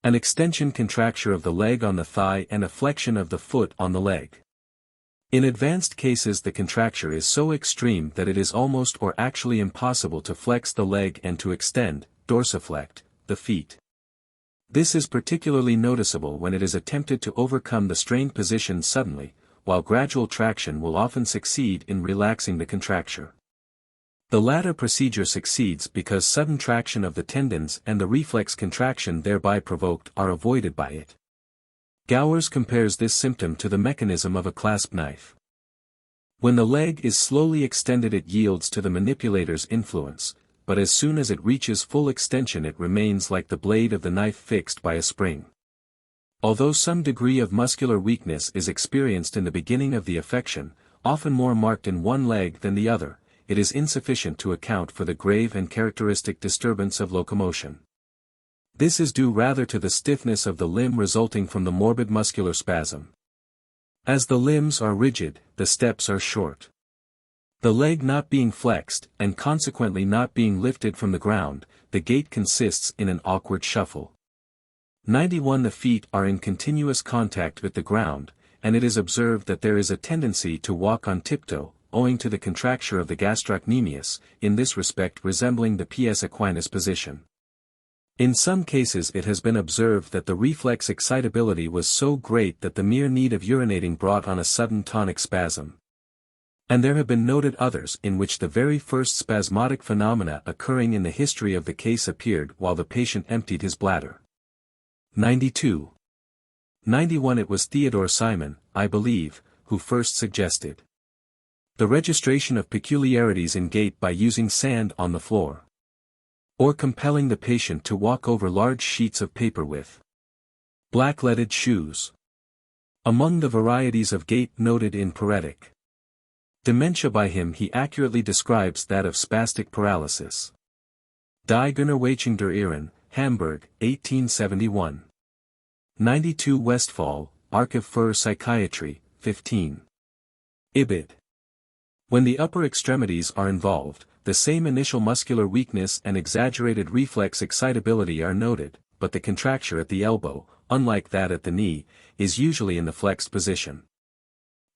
an extension contracture of the leg on the thigh and a flexion of the foot on the leg. In advanced cases the contracture is so extreme that it is almost or actually impossible to flex the leg and to extend, dorsiflect, the feet. This is particularly noticeable when it is attempted to overcome the strained position suddenly, while gradual traction will often succeed in relaxing the contracture. The latter procedure succeeds because sudden traction of the tendons and the reflex contraction thereby provoked are avoided by it. Gowers compares this symptom to the mechanism of a clasp knife. When the leg is slowly extended it yields to the manipulator's influence, but as soon as it reaches full extension it remains like the blade of the knife fixed by a spring. Although some degree of muscular weakness is experienced in the beginning of the affection, often more marked in one leg than the other, it is insufficient to account for the grave and characteristic disturbance of locomotion. This is due rather to the stiffness of the limb resulting from the morbid muscular spasm. As the limbs are rigid, the steps are short. The leg not being flexed, and consequently not being lifted from the ground, the gait consists in an awkward shuffle. 91. The feet are in continuous contact with the ground, and it is observed that there is a tendency to walk on tiptoe, owing to the contracture of the gastrocnemius, in this respect resembling the ps equinus position. In some cases it has been observed that the reflex excitability was so great that the mere need of urinating brought on a sudden tonic spasm. And there have been noted others in which the very first spasmodic phenomena occurring in the history of the case appeared while the patient emptied his bladder. 92. 91. It was Theodore Simon, I believe, who first suggested the registration of peculiarities in gait by using sand on the floor, or compelling the patient to walk over large sheets of paper with black-leaded shoes. Among the varieties of gait noted in paretic dementia by him he accurately describes that of spastic paralysis. Die Generwachung der Irren, Hamburg, 1871. 92. Westphal, Archiv für Psychiatry, 15. Ibid. When the upper extremities are involved, the same initial muscular weakness and exaggerated reflex excitability are noted, but the contracture at the elbow, unlike that at the knee, is usually in the flexed position.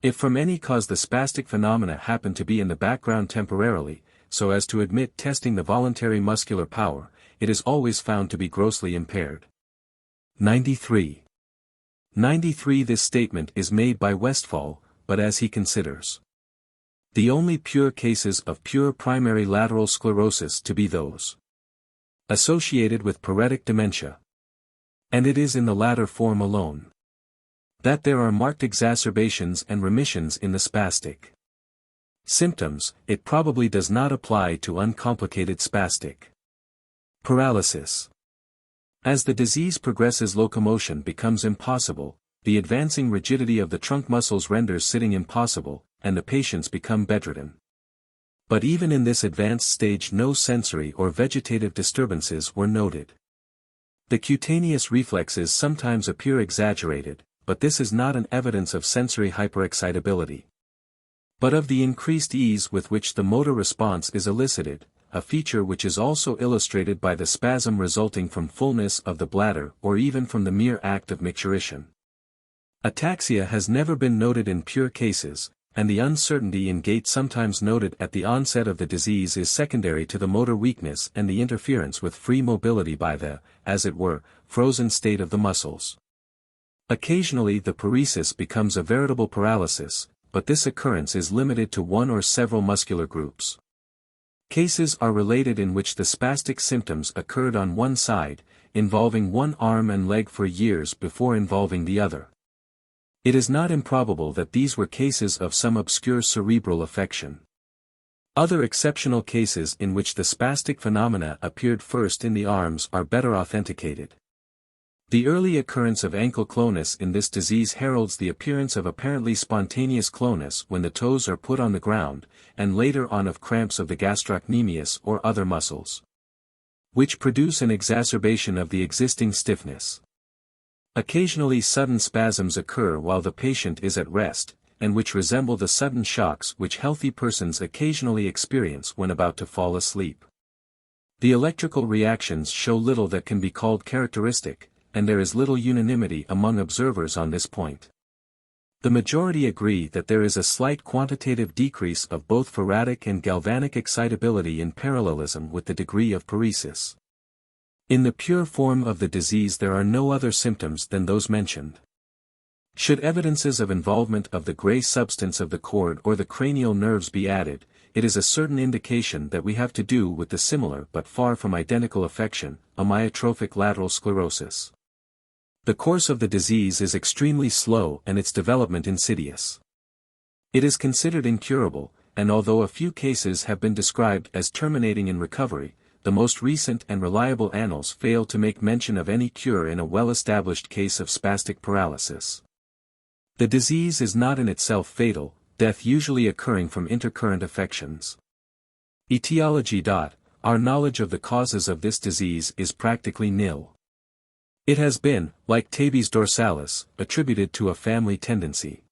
If from any cause the spastic phenomena happen to be in the background temporarily, so as to admit testing the voluntary muscular power, it is always found to be grossly impaired. 93. 93. This statement is made by Westphal, but as he considers the only pure cases of pure primary lateral sclerosis to be those associated with paretic dementia. And it is in the latter form alone that there are marked exacerbations and remissions in the spastic Symptoms: it probably does not apply to uncomplicated spastic paralysis. As the disease progresses, locomotion becomes impossible, the advancing rigidity of the trunk muscles renders sitting impossible, and the patients become bedridden. But even in this advanced stage no sensory or vegetative disturbances were noted. The cutaneous reflexes sometimes appear exaggerated, but this is not an evidence of sensory hyperexcitability, but of the increased ease with which the motor response is elicited, a feature which is also illustrated by the spasm resulting from fullness of the bladder or even from the mere act of micturition. Ataxia has never been noted in pure cases, and the uncertainty in gait sometimes noted at the onset of the disease is secondary to the motor weakness and the interference with free mobility by the, as it were, frozen state of the muscles. Occasionally the paresis becomes a veritable paralysis, but this occurrence is limited to one or several muscular groups. Cases are related in which the spastic symptoms occurred on one side, involving one arm and leg for years before involving the other. It is not improbable that these were cases of some obscure cerebral affection. Other exceptional cases in which the spastic phenomena appeared first in the arms are better authenticated. The early occurrence of ankle clonus in this disease heralds the appearance of apparently spontaneous clonus when the toes are put on the ground, and later on of cramps of the gastrocnemius or other muscles, which produce an exacerbation of the existing stiffness. Occasionally sudden spasms occur while the patient is at rest, and which resemble the sudden shocks which healthy persons occasionally experience when about to fall asleep. The electrical reactions show little that can be called characteristic, and there is little unanimity among observers on this point. The majority agree that there is a slight quantitative decrease of both faradic and galvanic excitability in parallelism with the degree of paresis. In the pure form of the disease there are no other symptoms than those mentioned. Should evidences of involvement of the gray substance of the cord or the cranial nerves be added, it is a certain indication that we have to do with the similar but far from identical affection, amyotrophic lateral sclerosis. The course of the disease is extremely slow and its development insidious. It is considered incurable, and although a few cases have been described as terminating in recovery, the most recent and reliable annals fail to make mention of any cure in a well-established case of spastic paralysis. The disease is not in itself fatal, death usually occurring from intercurrent affections. Etiology. Our knowledge of the causes of this disease is practically nil. It has been, like tabes dorsalis, attributed to a family tendency.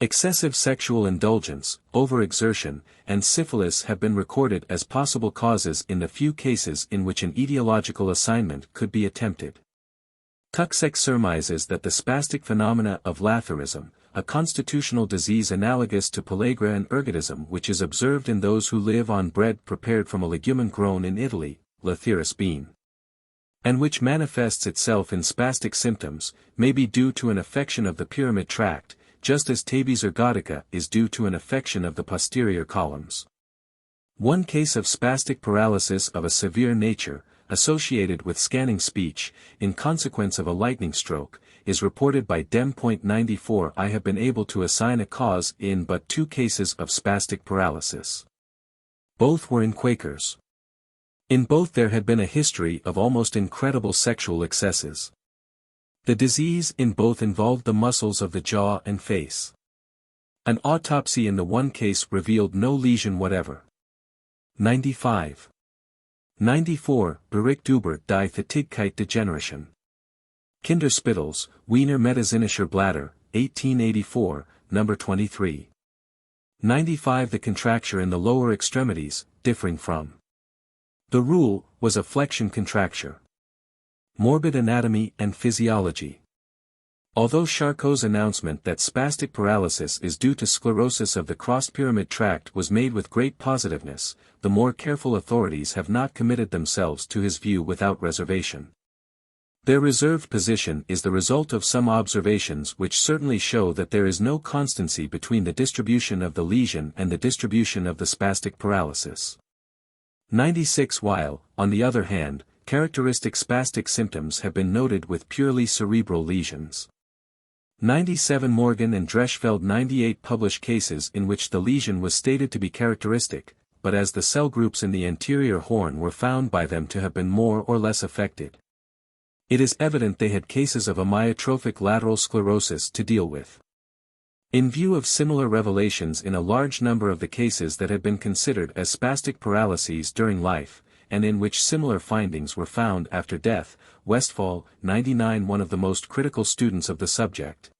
Excessive sexual indulgence, overexertion, and syphilis have been recorded as possible causes in the few cases in which an etiological assignment could be attempted. Tuxek surmises that the spastic phenomena of Lathyrism, a constitutional disease analogous to pellagra and ergotism which is observed in those who live on bread prepared from a legumin grown in Italy, Lathyrus bean, and which manifests itself in spastic symptoms, may be due to an affection of the pyramid tract, just as tabes ergotica is due to an affection of the posterior columns. One case of spastic paralysis of a severe nature, associated with scanning speech, in consequence of a lightning stroke, is reported by Dem.94. I have been able to assign a cause in but 2 cases of spastic paralysis. Both were in Quakers. In both there had been a history of almost incredible sexual excesses. The disease in both involved the muscles of the jaw and face. An autopsy in the one case revealed no lesion whatever. 95. 94. Bericht-Dubert die Fatiggkeit Degeneration. Kinderspittals, Wiener Medizinischer Blätter, 1884, number 23. 95. The contracture in the lower extremities, differing from the rule, was a flexion contracture. Morbid anatomy and physiology. Although Charcot's announcement that spastic paralysis is due to sclerosis of the cross-pyramid tract was made with great positiveness, the more careful authorities have not committed themselves to his view without reservation. Their reserved position is the result of some observations which certainly show that there is no constancy between the distribution of the lesion and the distribution of the spastic paralysis. 96. While, on the other hand, characteristic spastic symptoms have been noted with purely cerebral lesions. 97 Morgan and Dreschfeld 98 published cases in which the lesion was stated to be characteristic, but as the cell groups in the anterior horn were found by them to have been more or less affected. It is evident they had cases of amyotrophic lateral sclerosis to deal with. In view of similar revelations in a large number of the cases that had been considered as spastic paralyses during life, and in which similar findings were found after death, Westphal, 99, one of the most critical students of the subject,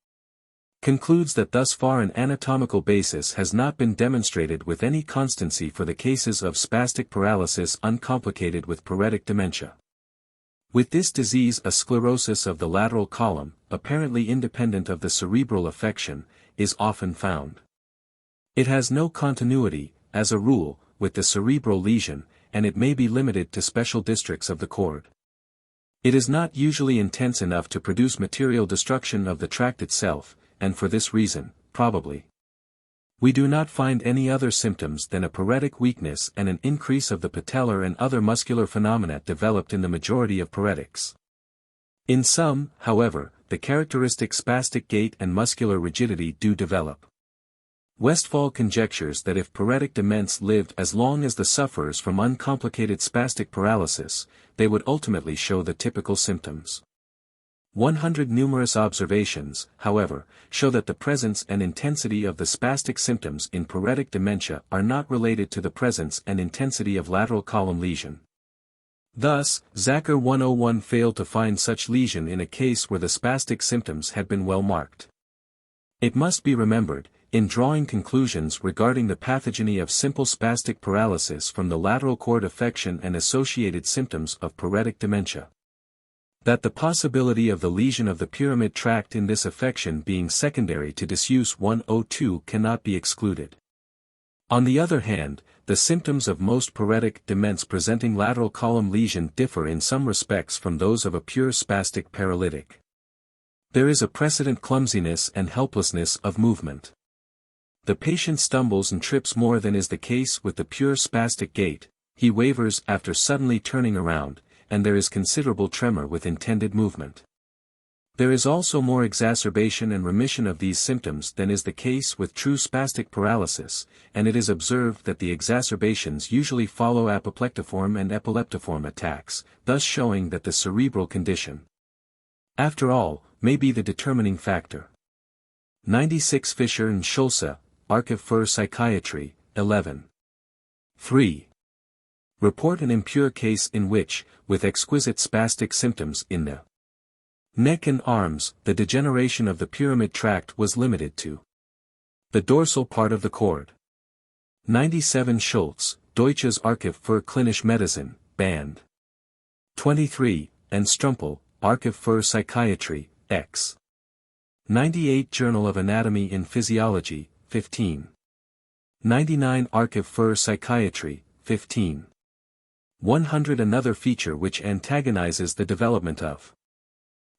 concludes that thus far an anatomical basis has not been demonstrated with any constancy for the cases of spastic paralysis uncomplicated with paretic dementia. With this disease, a sclerosis of the lateral column, apparently independent of the cerebral affection, is often found. It has no continuity, as a rule, with the cerebral lesion, and it may be limited to special districts of the cord. It is not usually intense enough to produce material destruction of the tract itself, and for this reason, probably, we do not find any other symptoms than a paretic weakness and an increase of the patellar and other muscular phenomena developed in the majority of paretics. In some, however, the characteristic spastic gait and muscular rigidity do develop. Westphal conjectures that if paretic dements lived as long as the sufferers from uncomplicated spastic paralysis, they would ultimately show the typical symptoms. 100 numerous observations, however, show that the presence and intensity of the spastic symptoms in paretic dementia are not related to the presence and intensity of lateral column lesion. Thus, Zacher 101 failed to find such lesion in a case where the spastic symptoms had been well marked. It must be remembered, in drawing conclusions regarding the pathogeny of simple spastic paralysis from the lateral cord affection and associated symptoms of paretic dementia, that the possibility of the lesion of the pyramid tract in this affection being secondary to disuse 102 cannot be excluded. On the other hand, the symptoms of most paretic dements presenting lateral column lesion differ in some respects from those of a pure spastic paralytic. There is a precedent clumsiness and helplessness of movement. The patient stumbles and trips more than is the case with the pure spastic gait, he wavers after suddenly turning around, and there is considerable tremor with intended movement. There is also more exacerbation and remission of these symptoms than is the case with true spastic paralysis, and it is observed that the exacerbations usually follow apoplectiform and epileptiform attacks, thus showing that the cerebral condition, after all, may be the determining factor. 96 Fischer and Schulze, Archiv für Psychiatry, 11. 3. Report an impure case in which, with exquisite spastic symptoms in the neck and arms, the degeneration of the pyramid tract was limited to the dorsal part of the cord. 97 Schultz, Deutsches Archiv für Klinische Medizin, Band 23, and Strumpel, Archiv für Psychiatry, X. 98 Journal of Anatomy and Physiology, 15. 99 Archiv für Psychiatry, 15. 100 Another feature which antagonizes the development of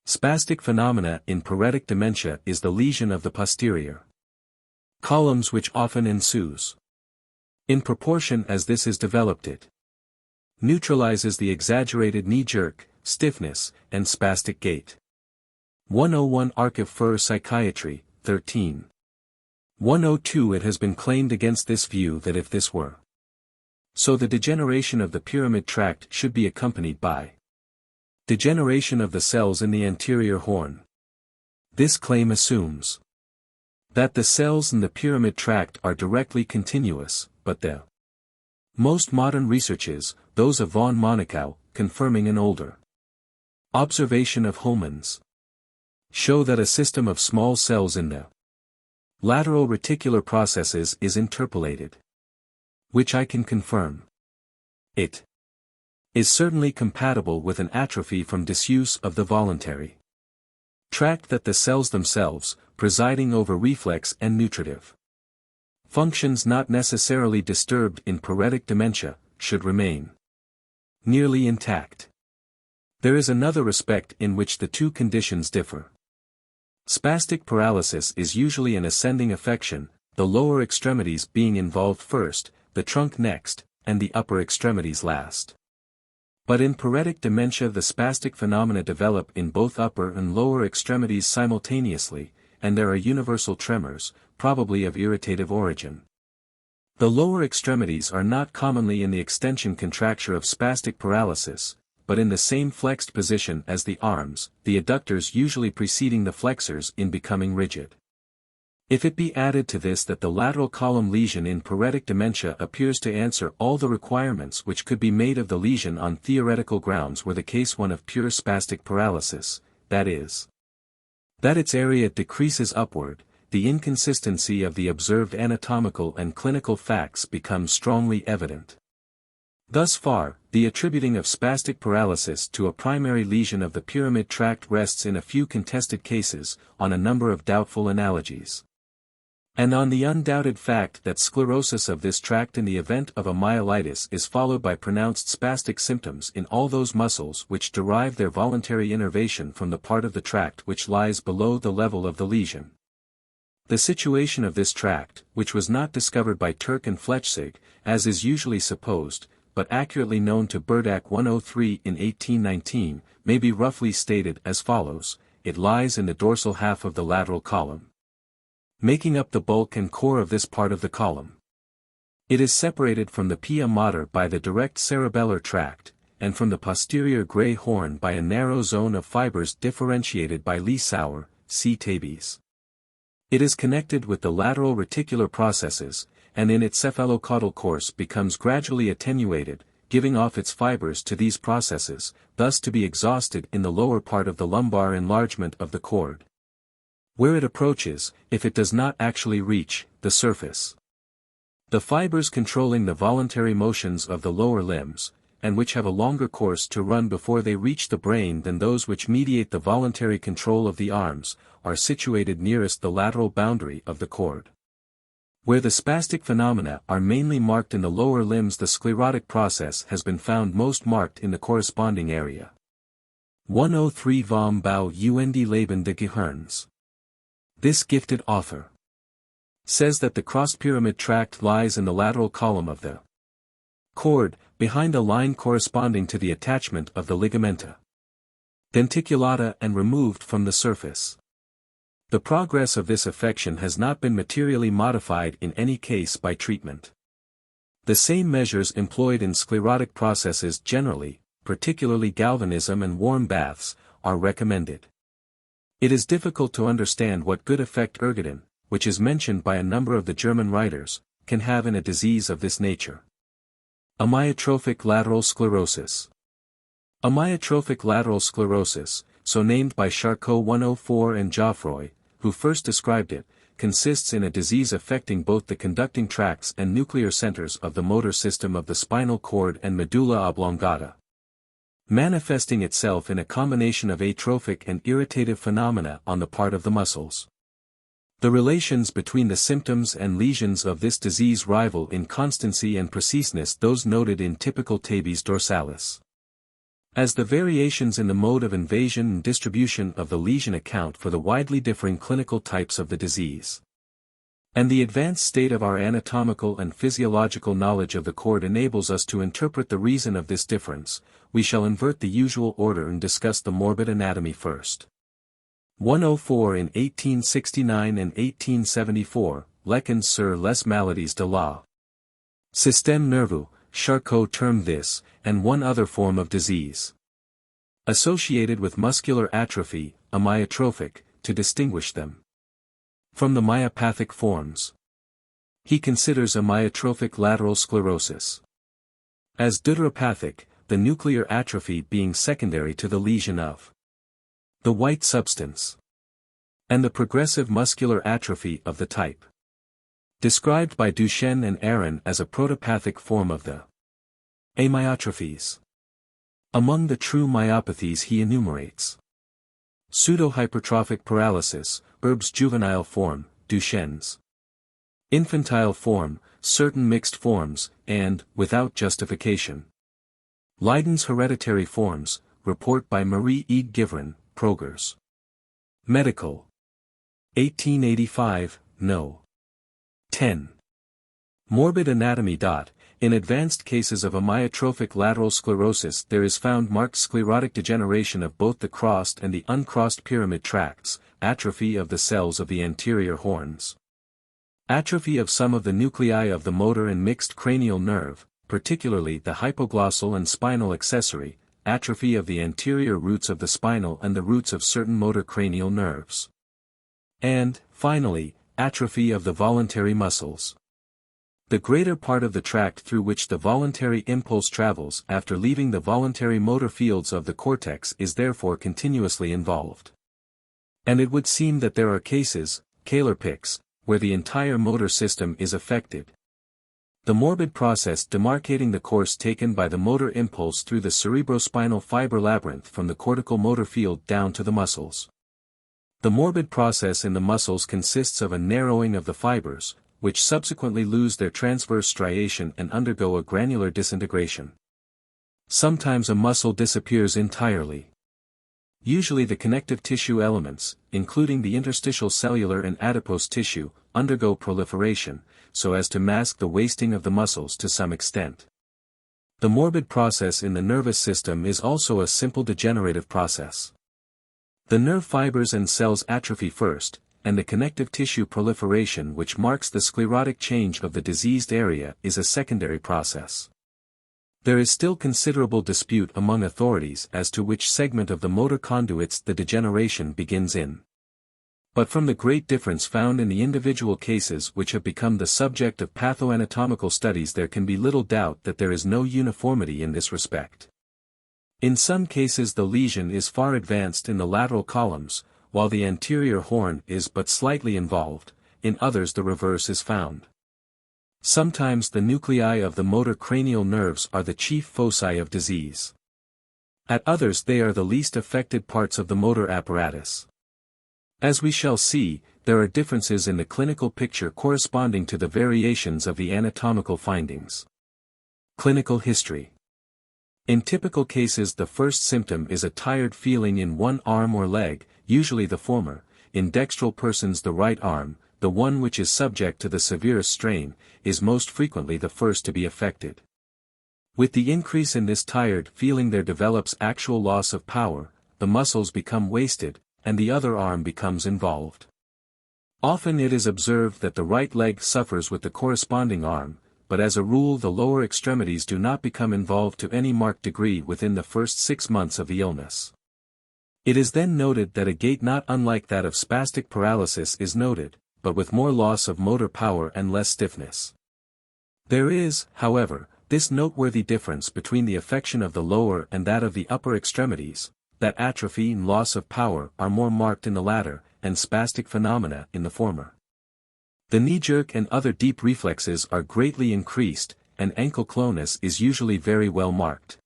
spastic phenomena in paretic dementia is the lesion of the posterior columns which often ensues. In proportion as this is developed, it neutralizes the exaggerated knee-jerk, stiffness, and spastic gait. 101 Archiv für Psychiatry, 13. 102 It has been claimed against this view that if this were so, the degeneration of the pyramid tract should be accompanied by degeneration of the cells in the anterior horn. This claim assumes that the cells in the pyramid tract are directly continuous, but the most modern researches, those of von Monaco, confirming an older observation of Holman's, show that a system of small cells in the lateral reticular processes is interpolated, which I can confirm. It is certainly compatible with an atrophy from disuse of the voluntary tract, that the cells themselves, presiding over reflex and nutritive functions not necessarily disturbed in paretic dementia, should remain nearly intact. There is another respect in which the two conditions differ. Spastic paralysis is usually an ascending affection, the lower extremities being involved first, the trunk next, and the upper extremities last. But in paretic dementia the spastic phenomena develop in both upper and lower extremities simultaneously, and there are universal tremors, probably of irritative origin. The lower extremities are not commonly in the extension contracture of spastic paralysis, but in the same flexed position as the arms, the adductors usually preceding the flexors in becoming rigid. If it be added to this that the lateral column lesion in paretic dementia appears to answer all the requirements which could be made of the lesion on theoretical grounds were the case one of pure spastic paralysis, that is, that its area decreases upward, the inconsistency of the observed anatomical and clinical facts becomes strongly evident. Thus far, the attributing of spastic paralysis to a primary lesion of the pyramid tract rests in a few contested cases, on a number of doubtful analogies, and on the undoubted fact that sclerosis of this tract in the event of a myelitis is followed by pronounced spastic symptoms in all those muscles which derive their voluntary innervation from the part of the tract which lies below the level of the lesion. The situation of this tract, which was not discovered by Turk and Flechsig, as is usually supposed, but accurately known to Burdach 103 in 1819, may be roughly stated as follows: it lies in the dorsal half of the lateral column, making up the bulk and core of this part of the column. It is separated from the pia mater by the direct cerebellar tract, and from the posterior gray horn by a narrow zone of fibers differentiated by Lee-Sauer, C. Tabes. It is connected with the lateral reticular processes, and in its cephalocaudal course becomes gradually attenuated, giving off its fibers to these processes, thus to be exhausted in the lower part of the lumbar enlargement of the cord, where it approaches, if it does not actually reach, the surface. The fibers controlling the voluntary motions of the lower limbs, and which have a longer course to run before they reach the brain than those which mediate the voluntary control of the arms, are situated nearest the lateral boundary of the cord. Where the spastic phenomena are mainly marked in the lower limbs, the sclerotic process has been found most marked in the corresponding area. 103 vom Bau und Leben des Gehirns. This gifted author says that the cross-pyramid tract lies in the lateral column of the cord, behind a line corresponding to the attachment of the ligamenta denticulata and removed from the surface. The progress of this affection has not been materially modified in any case by treatment. The same measures employed in sclerotic processes generally, particularly galvanism and warm baths, are recommended. It is difficult to understand what good effect ergotin, which is mentioned by a number of the German writers, can have in a disease of this nature. Amyotrophic lateral sclerosis. Amyotrophic lateral sclerosis, so named by Charcot 104 and Geoffroy, who first described it, consists in a disease affecting both the conducting tracts and nuclear centers of the motor system of the spinal cord and medulla oblongata, manifesting itself in a combination of atrophic and irritative phenomena on the part of the muscles. The relations between the symptoms and lesions of this disease rival in constancy and preciseness those noted in typical tabes dorsalis. As the variations in the mode of invasion and distribution of the lesion account for the widely differing clinical types of the disease, and the advanced state of our anatomical and physiological knowledge of the cord enables us to interpret the reason of this difference, we shall invert the usual order and discuss the morbid anatomy first. 104 in 1869 and 1874, Leçons sur les maladies de la système nerveux, Charcot termed this, and one other form of disease associated with muscular atrophy, amyotrophic, to distinguish them from the myopathic forms. He considers amyotrophic lateral sclerosis as deuteropathic, the nuclear atrophy being secondary to the lesion of the white substance, and the progressive muscular atrophy of the type described by Duchenne and Aron as a protopathic form of the amyotrophies. Among the true myopathies he enumerates pseudohypertrophic paralysis, Erb's juvenile form, Duchenne's infantile form, certain mixed forms, and, without justification, Leiden's hereditary forms, report by Marie E. Givrin, Progress. Medical. 1885, No. 10. Morbid Anatomy. In advanced cases of amyotrophic lateral sclerosis there is found marked sclerotic degeneration of both the crossed and the uncrossed pyramid tracts, atrophy of the cells of the anterior horns. Atrophy of some of the nuclei of the motor and mixed cranial nerve, particularly the hypoglossal and spinal accessory, atrophy of the anterior roots of the spinal and the roots of certain motor cranial nerves. And, finally, atrophy of the voluntary muscles. The greater part of the tract through which the voluntary impulse travels after leaving the voluntary motor fields of the cortex is therefore continuously involved. And it would seem that there are cases, Kaler-Picks, where the entire motor system is affected. The morbid process demarcating the course taken by the motor impulse through the cerebrospinal fiber labyrinth from the cortical motor field down to the muscles. The morbid process in the muscles consists of a narrowing of the fibers, which subsequently lose their transverse striation and undergo a granular disintegration. Sometimes a muscle disappears entirely. Usually the connective tissue elements, including the interstitial cellular and adipose tissue, undergo proliferation, so as to mask the wasting of the muscles to some extent. The morbid process in the nervous system is also a simple degenerative process. The nerve fibers and cells atrophy first, and the connective tissue proliferation which marks the sclerotic change of the diseased area is a secondary process. There is still considerable dispute among authorities as to which segment of the motor conduits the degeneration begins in. But from the great difference found in the individual cases which have become the subject of pathoanatomical studies there can be little doubt that there is no uniformity in this respect. In some cases the lesion is far advanced in the lateral columns, while the anterior horn is but slightly involved, in others the reverse is found. Sometimes the nuclei of the motor cranial nerves are the chief foci of disease. At others they are the least affected parts of the motor apparatus. As we shall see, there are differences in the clinical picture corresponding to the variations of the anatomical findings. Clinical history. In typical cases the first symptom is a tired feeling in one arm or leg, usually the former. In dextral persons the right arm, the one which is subject to the severest strain, is most frequently the first to be affected. With the increase in this tired feeling there develops actual loss of power, the muscles become wasted, and the other arm becomes involved. Often it is observed that the right leg suffers with the corresponding arm, but as a rule the lower extremities do not become involved to any marked degree within the first 6 months of the illness. It is then noted that a gait not unlike that of spastic paralysis is noted, but with more loss of motor power and less stiffness. There is, however, this noteworthy difference between the affection of the lower and that of the upper extremities, that atrophy and loss of power are more marked in the latter, and spastic phenomena in the former. The knee-jerk and other deep reflexes are greatly increased, and ankle clonus is usually very well marked.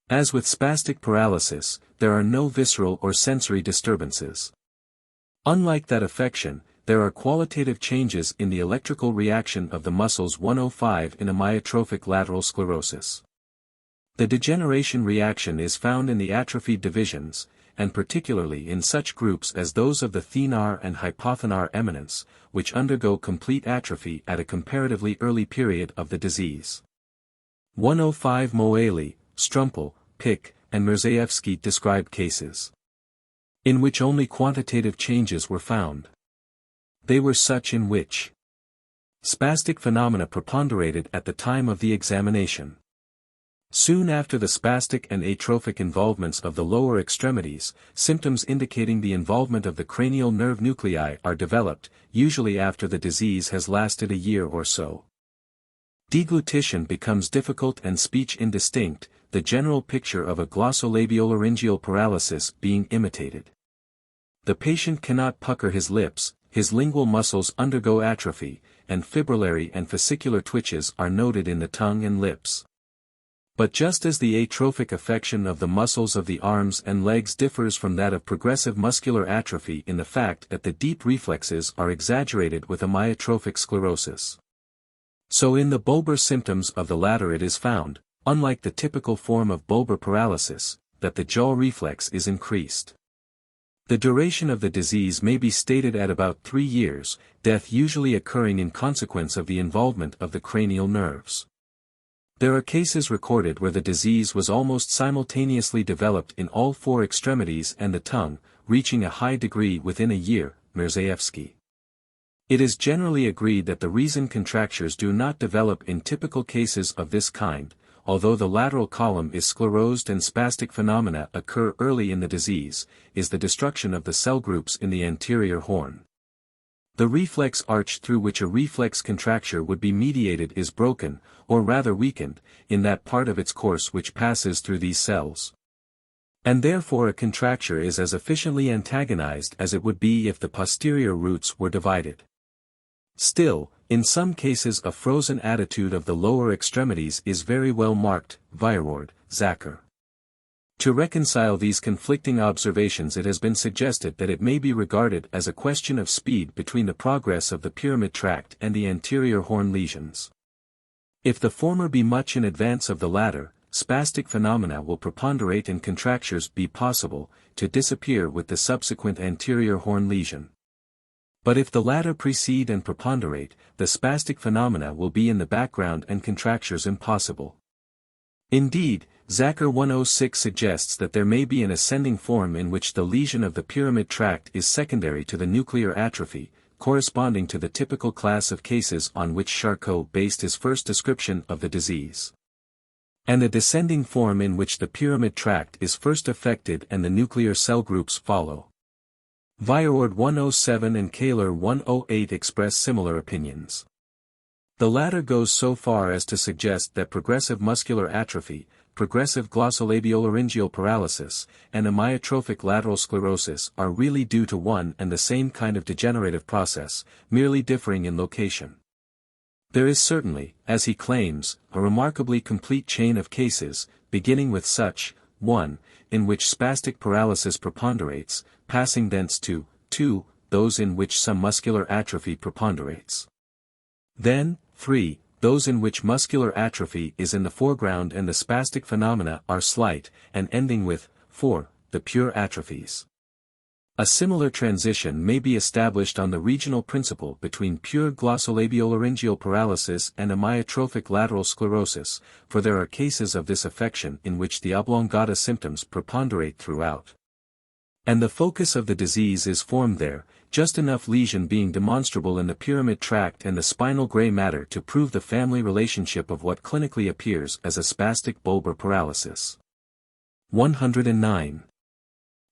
As with spastic paralysis, there are no visceral or sensory disturbances. Unlike that affection, there are qualitative changes in the electrical reaction of the muscles 105 in amyotrophic lateral sclerosis. The degeneration reaction is found in the atrophied divisions, and particularly in such groups as those of the thenar and hypothenar eminence, which undergo complete atrophy at a comparatively early period of the disease. 105 Moeli, Strumpel, Pick, and Mirzaevsky described cases in which only quantitative changes were found. They were such in which spastic phenomena preponderated at the time of the examination. Soon after the spastic and atrophic involvements of the lower extremities, symptoms indicating the involvement of the cranial nerve nuclei are developed, usually after the disease has lasted a year or so. Deglutition becomes difficult and speech indistinct, the general picture of a glossolabial-laryngeal paralysis being imitated. The patient cannot pucker his lips, his lingual muscles undergo atrophy, and fibrillary and fascicular twitches are noted in the tongue and lips. But just as the atrophic affection of the muscles of the arms and legs differs from that of progressive muscular atrophy in the fact that the deep reflexes are exaggerated with amyotrophic sclerosis, so in the bulbar symptoms of the latter it is found, unlike the typical form of bulbar paralysis, that the jaw reflex is increased. The duration of the disease may be stated at about 3 years, death usually occurring in consequence of the involvement of the cranial nerves. There are cases recorded where the disease was almost simultaneously developed in all four extremities and the tongue, reaching a high degree within a year, Mirzaevsky. It is generally agreed that the reason contractures do not develop in typical cases of this kind, although the lateral column is sclerosed and spastic phenomena occur early in the disease, is the destruction of the cell groups in the anterior horn. The reflex arch through which a reflex contracture would be mediated is broken, or rather weakened, in that part of its course which passes through these cells. And therefore a contracture is as efficiently antagonized as it would be if the posterior roots were divided. Still, in some cases a frozen attitude of the lower extremities is very well marked, Weyrord, Zacher. To reconcile these conflicting observations, it has been suggested that it may be regarded as a question of speed between the progress of the pyramid tract and the anterior horn lesions. If the former be much in advance of the latter, spastic phenomena will preponderate and contractures be possible, to disappear with the subsequent anterior horn lesion. But if the latter precede and preponderate, the spastic phenomena will be in the background and contractures impossible. Indeed, Zacher 106 suggests that there may be an ascending form in which the lesion of the pyramid tract is secondary to the nuclear atrophy, corresponding to the typical class of cases on which Charcot based his first description of the disease. And a descending form in which the pyramid tract is first affected and the nuclear cell groups follow. Weyrord 107 and Kahler 108 express similar opinions. The latter goes so far as to suggest that progressive muscular atrophy, progressive glossolabial-laryngeal paralysis, and amyotrophic lateral sclerosis are really due to one and the same kind of degenerative process, merely differing in location. There is certainly, as he claims, a remarkably complete chain of cases, beginning with such, 1, in which spastic paralysis preponderates, passing thence to, 2, those in which some muscular atrophy preponderates. Then, 3, those in which muscular atrophy is in the foreground and the spastic phenomena are slight, and ending with, 4, the pure atrophies. A similar transition may be established on the regional principle between pure glossolabial-laryngeal paralysis and amyotrophic lateral sclerosis, for there are cases of this affection in which the oblongata symptoms preponderate throughout. And the focus of the disease is formed there, just enough lesion being demonstrable in the pyramid tract and the spinal gray matter to prove the family relationship of what clinically appears as a spastic bulbar paralysis. 109.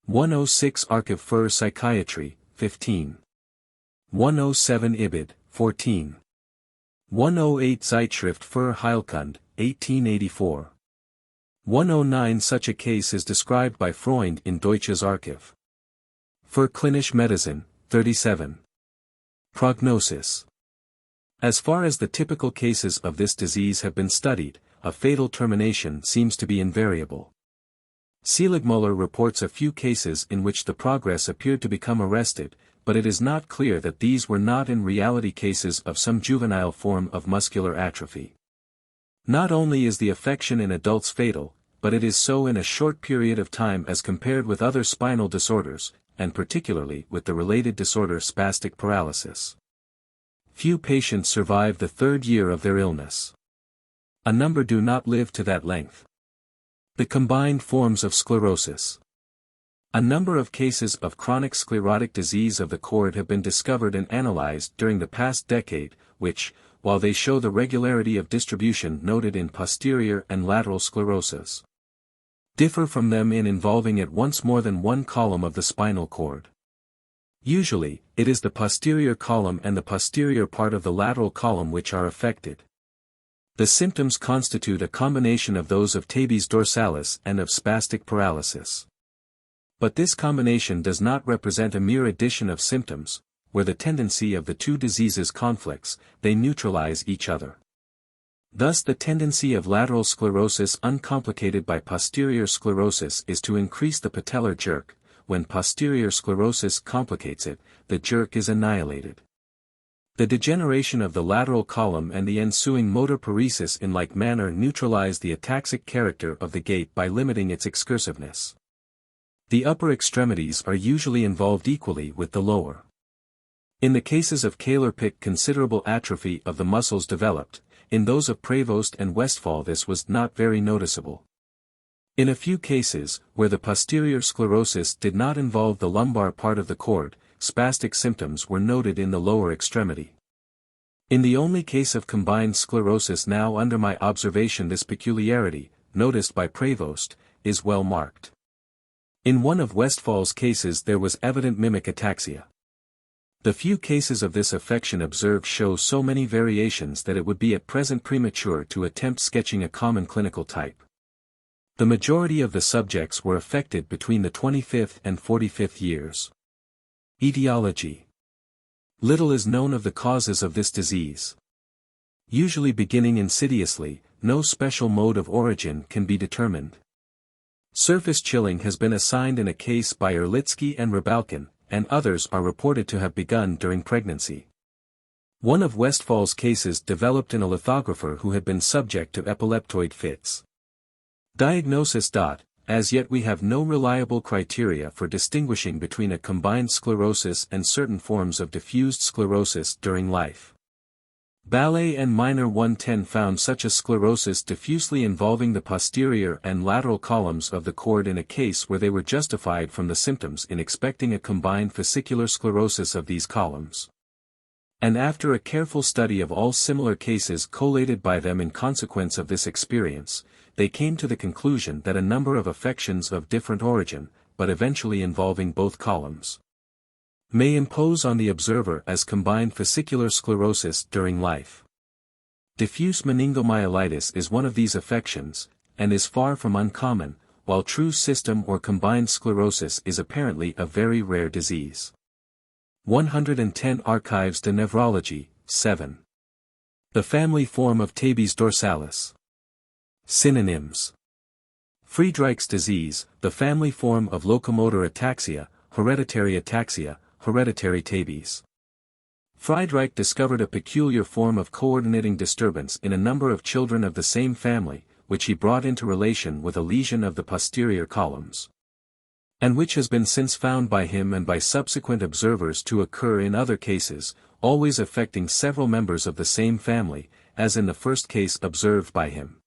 106 Archiv für Psychiatry, 15. 107 Ibid, 14. 108 Zeitschrift für Heilkunde, 1884. 109 Such a case is described by Freund in Deutsches Archiv für Klinische Medizin, 37. Prognosis. As far as the typical cases of this disease have been studied, a fatal termination seems to be invariable. Seligmuller reports a few cases in which the progress appeared to become arrested, but it is not clear that these were not in reality cases of some juvenile form of muscular atrophy. Not only is the affection in adults fatal, but it is so in a short period of time as compared with other spinal disorders, and particularly with the related disorder spastic paralysis. Few patients survive the third year of their illness. A number do not live to that length. The combined forms of sclerosis. A number of cases of chronic sclerotic disease of the cord have been discovered and analyzed during the past decade, which, while they show the regularity of distribution noted in posterior and lateral sclerosis, differ from them in involving at once more than one column of the spinal cord. Usually, it is the posterior column and the posterior part of the lateral column which are affected. The symptoms constitute a combination of those of tabes dorsalis and of spastic paralysis. But this combination does not represent a mere addition of symptoms, where the tendency of the two diseases conflicts, they neutralize each other. Thus the tendency of lateral sclerosis uncomplicated by posterior sclerosis is to increase the patellar jerk. When posterior sclerosis complicates it, the jerk is annihilated. The degeneration of the lateral column and the ensuing motor paresis in like manner neutralize the ataxic character of the gait by limiting its excursiveness. The upper extremities are usually involved equally with the lower. In the cases of Kahler-Pick considerable atrophy of the muscles developed, in those of Prevost and Westphal this was not very noticeable. In a few cases, where the posterior sclerosis did not involve the lumbar part of the cord, spastic symptoms were noted in the lower extremity. In the only case of combined sclerosis now under my observation this peculiarity, noticed by Prevost, is well marked. In one of Westphal's cases there was evident mimic ataxia. The few cases of this affection observed show so many variations that it would be at present premature to attempt sketching a common clinical type. The majority of the subjects were affected between the 25th and 45th years. Etiology. Little is known of the causes of this disease. Usually beginning insidiously, no special mode of origin can be determined. Surface chilling has been assigned in a case by Erlitsky and Rybalkin, and others are reported to have begun during pregnancy. One of Westphal's cases developed in a lithographer who had been subject to epileptoid fits. Diagnosis. As yet we have no reliable criteria for distinguishing between a combined sclerosis and certain forms of diffused sclerosis during life. Ballet and Minor 110 found such a sclerosis diffusely involving the posterior and lateral columns of the cord in a case where they were justified from the symptoms in expecting a combined fascicular sclerosis of these columns. And after a careful study of all similar cases collated by them in consequence of this experience, they came to the conclusion that a number of affections of different origin, but eventually involving both columns, may impose on the observer as combined fascicular sclerosis during life. Diffuse meningomyelitis is one of these affections, and is far from uncommon, while true system or combined sclerosis is apparently a very rare disease. 110 Archives de Nevrologie, 7. The family form of tabes dorsalis. Synonyms. Friedreich's disease, the family form of locomotor ataxia, hereditary tabes. Friedreich discovered a peculiar form of coordinating disturbance in a number of children of the same family, which he brought into relation with a lesion of the posterior columns, and which has been since found by him and by subsequent observers to occur in other cases, always affecting several members of the same family, as in the first case observed by him.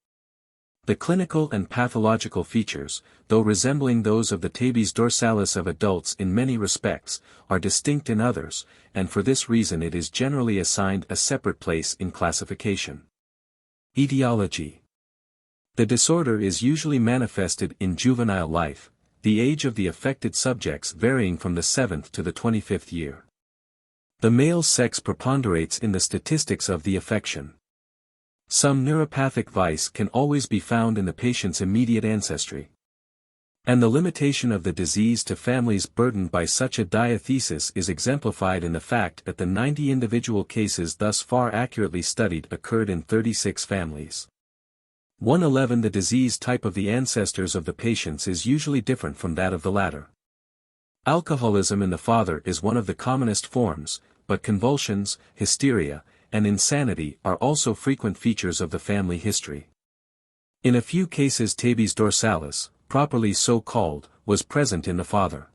The clinical and pathological features, though resembling those of the tabes dorsalis of adults in many respects, are distinct in others, and for this reason it is generally assigned a separate place in classification. Etiology. The disorder is usually manifested in juvenile life, the age of the affected subjects varying from the 7th to the 25th year. The male sex preponderates in the statistics of the affection. Some neuropathic vice can always be found in the patient's immediate ancestry. And the limitation of the disease to families burdened by such a diathesis is exemplified in the fact that the 90 individual cases thus far accurately studied occurred in 36 families. 111 The disease type of the ancestors of the patients is usually different from that of the latter. Alcoholism in the father is one of the commonest forms, but convulsions, hysteria, and insanity are also frequent features of the family history. In a few cases tabes dorsalis, properly so called, was present in the father.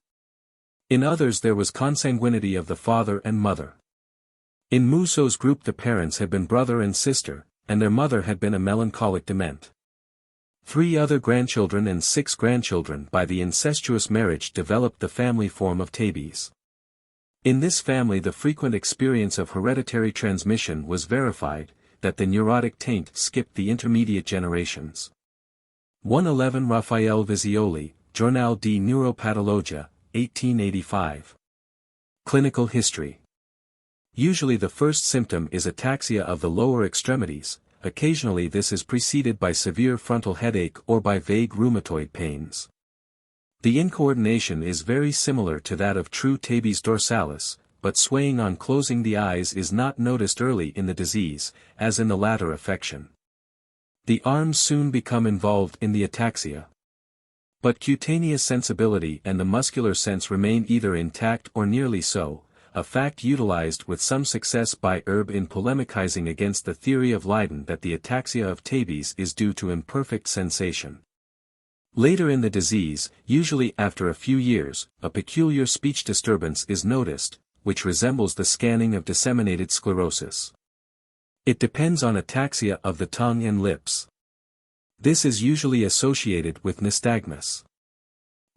In others there was consanguinity of the father and mother. In Mousseau's group the parents had been brother and sister, and their mother had been a melancholic dement. 3 other grandchildren and 6 grandchildren by the incestuous marriage developed the family form of tabes. In this family the frequent experience of hereditary transmission was verified, that the neurotic taint skipped the intermediate generations. 111 Raphael Visioli, Journal di Neuropatologia, 1885. Clinical history. Usually the first symptom is ataxia of the lower extremities, occasionally this is preceded by severe frontal headache or by vague rheumatoid pains. The incoordination is very similar to that of true tabes dorsalis, but swaying on closing the eyes is not noticed early in the disease, as in the latter affection. The arms soon become involved in the ataxia. But cutaneous sensibility and the muscular sense remain either intact or nearly so, a fact utilized with some success by Erb in polemicizing against the theory of Leiden that the ataxia of tabes is due to imperfect sensation. Later in the disease, usually after a few years, a peculiar speech disturbance is noticed, which resembles the scanning of disseminated sclerosis. It depends on ataxia of the tongue and lips. This is usually associated with nystagmus.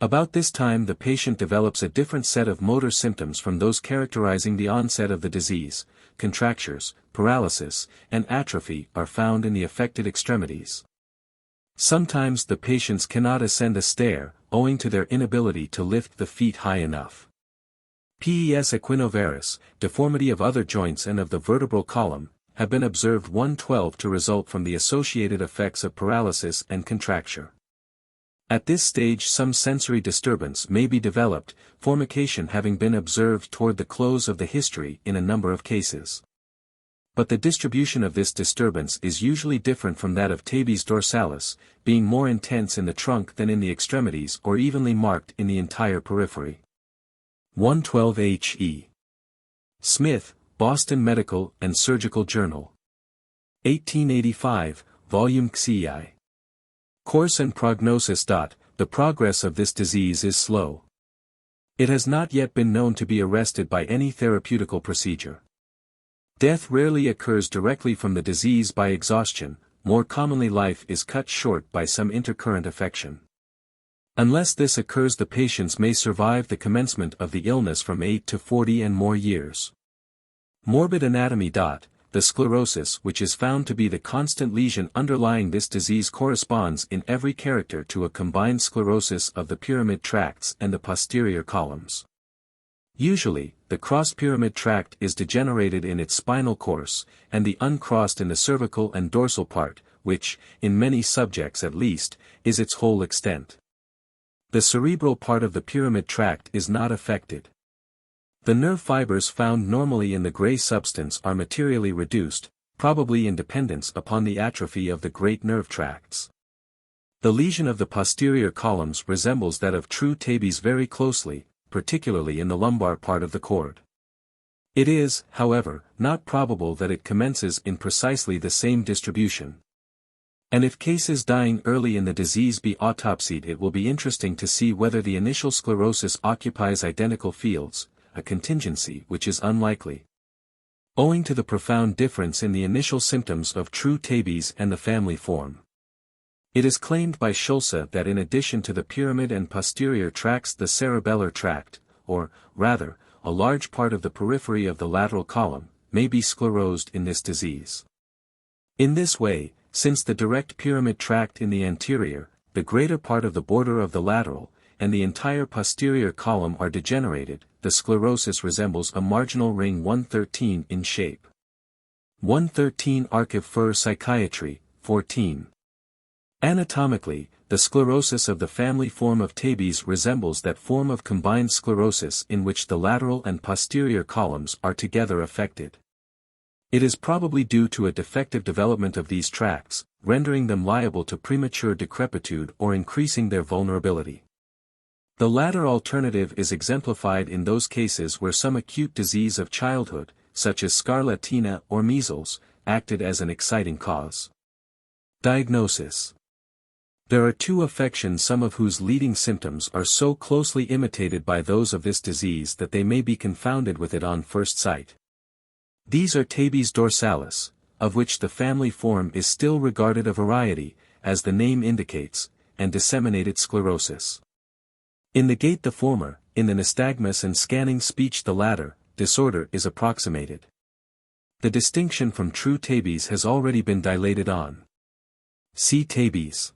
About this time the patient develops a different set of motor symptoms from those characterizing the onset of the disease. Contractures, paralysis, and atrophy are found in the affected extremities. Sometimes the patients cannot ascend a stair, owing to their inability to lift the feet high enough. Pes equinovarus, deformity of other joints and of the vertebral column, have been observed 112 to result from the associated effects of paralysis and contracture. At this stage some sensory disturbance may be developed, formication having been observed toward the close of the history in a number of cases. But the distribution of this disturbance is usually different from that of tabes dorsalis, being more intense in the trunk than in the extremities or evenly marked in the entire periphery. 112 H.E. Smith, Boston Medical and Surgical Journal. 1885, Volume XI. Course and prognosis. The progress of this disease is slow. It has not yet been known to be arrested by any therapeutical procedure. Death rarely occurs directly from the disease by exhaustion, more commonly life is cut short by some intercurrent affection. Unless this occurs the patients may survive the commencement of the illness from 8 to 40 and more years. Morbid anatomy. The sclerosis which is found to be the constant lesion underlying this disease corresponds in every character to a combined sclerosis of the pyramid tracts and the posterior columns. Usually, the crossed pyramid tract is degenerated in its spinal course, and the uncrossed in the cervical and dorsal part, which, in many subjects at least, is its whole extent. The cerebral part of the pyramid tract is not affected. The nerve fibers found normally in the gray substance are materially reduced, probably in dependence upon the atrophy of the great nerve tracts. The lesion of the posterior columns resembles that of true tabes very closely, particularly in the lumbar part of the cord. It is, however, not probable that it commences in precisely the same distribution. And if cases dying early in the disease be autopsied, it will be interesting to see whether the initial sclerosis occupies identical fields, a contingency which is unlikely. Owing to the profound difference in the initial symptoms of true tabes and the family form. It is claimed by Schulze that in addition to the pyramid and posterior tracts the cerebellar tract, or, rather, a large part of the periphery of the lateral column, may be sclerosed in this disease. In this way, since the direct pyramid tract in the anterior, the greater part of the border of the lateral, and the entire posterior column are degenerated, the sclerosis resembles a marginal ring 113 in shape. 113 Archive für Psychiatry, 14. Anatomically, the sclerosis of the family form of tabes resembles that form of combined sclerosis in which the lateral and posterior columns are together affected. It is probably due to a defective development of these tracts, rendering them liable to premature decrepitude or increasing their vulnerability. The latter alternative is exemplified in those cases where some acute disease of childhood, such as scarlatina or measles, acted as an exciting cause. Diagnosis. There are two affections some of whose leading symptoms are so closely imitated by those of this disease that they may be confounded with it on first sight. These are tabes dorsalis, of which the family form is still regarded a variety, as the name indicates, and disseminated sclerosis. In the gait the former, in the nystagmus and scanning speech the latter, disorder is approximated. The distinction from true tabes has already been dilated on. See tabes.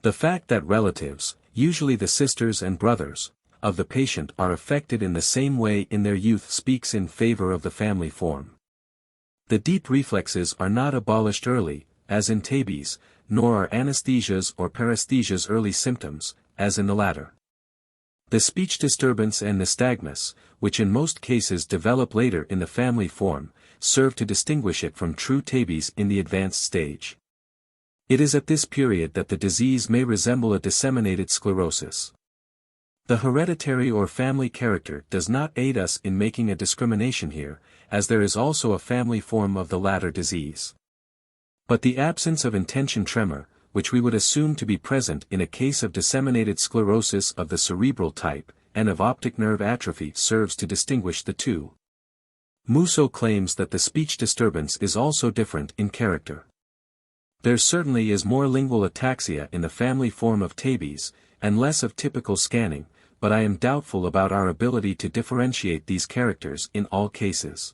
The fact that relatives, usually the sisters and brothers, of the patient are affected in the same way in their youth speaks in favor of the family form. The deep reflexes are not abolished early, as in tabes, nor are anesthesias or paresthesias early symptoms, as in the latter. The speech disturbance and nystagmus, which in most cases develop later in the family form, serve to distinguish it from true tabes in the advanced stage. It is at this period that the disease may resemble a disseminated sclerosis. The hereditary or family character does not aid us in making a discrimination here, as there is also a family form of the latter disease. But the absence of intention tremor, which we would assume to be present in a case of disseminated sclerosis of the cerebral type, and of optic nerve atrophy serves to distinguish the two. Musso claims that the speech disturbance is also different in character. There certainly is more lingual ataxia in the family form of tabes, and less of typical scanning, but I am doubtful about our ability to differentiate these characters in all cases.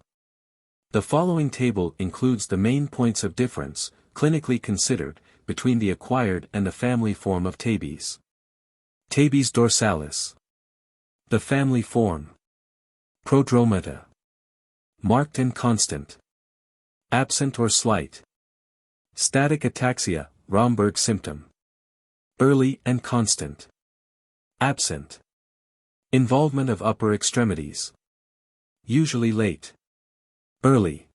The following table includes the main points of difference, clinically considered, between the acquired and the family form of tabes. Tabes dorsalis. The family form. Prodromata. Marked and constant. Absent or slight. Static ataxia, Romberg symptom. Early and constant. Absent. Involvement of upper extremities. Usually late. Early.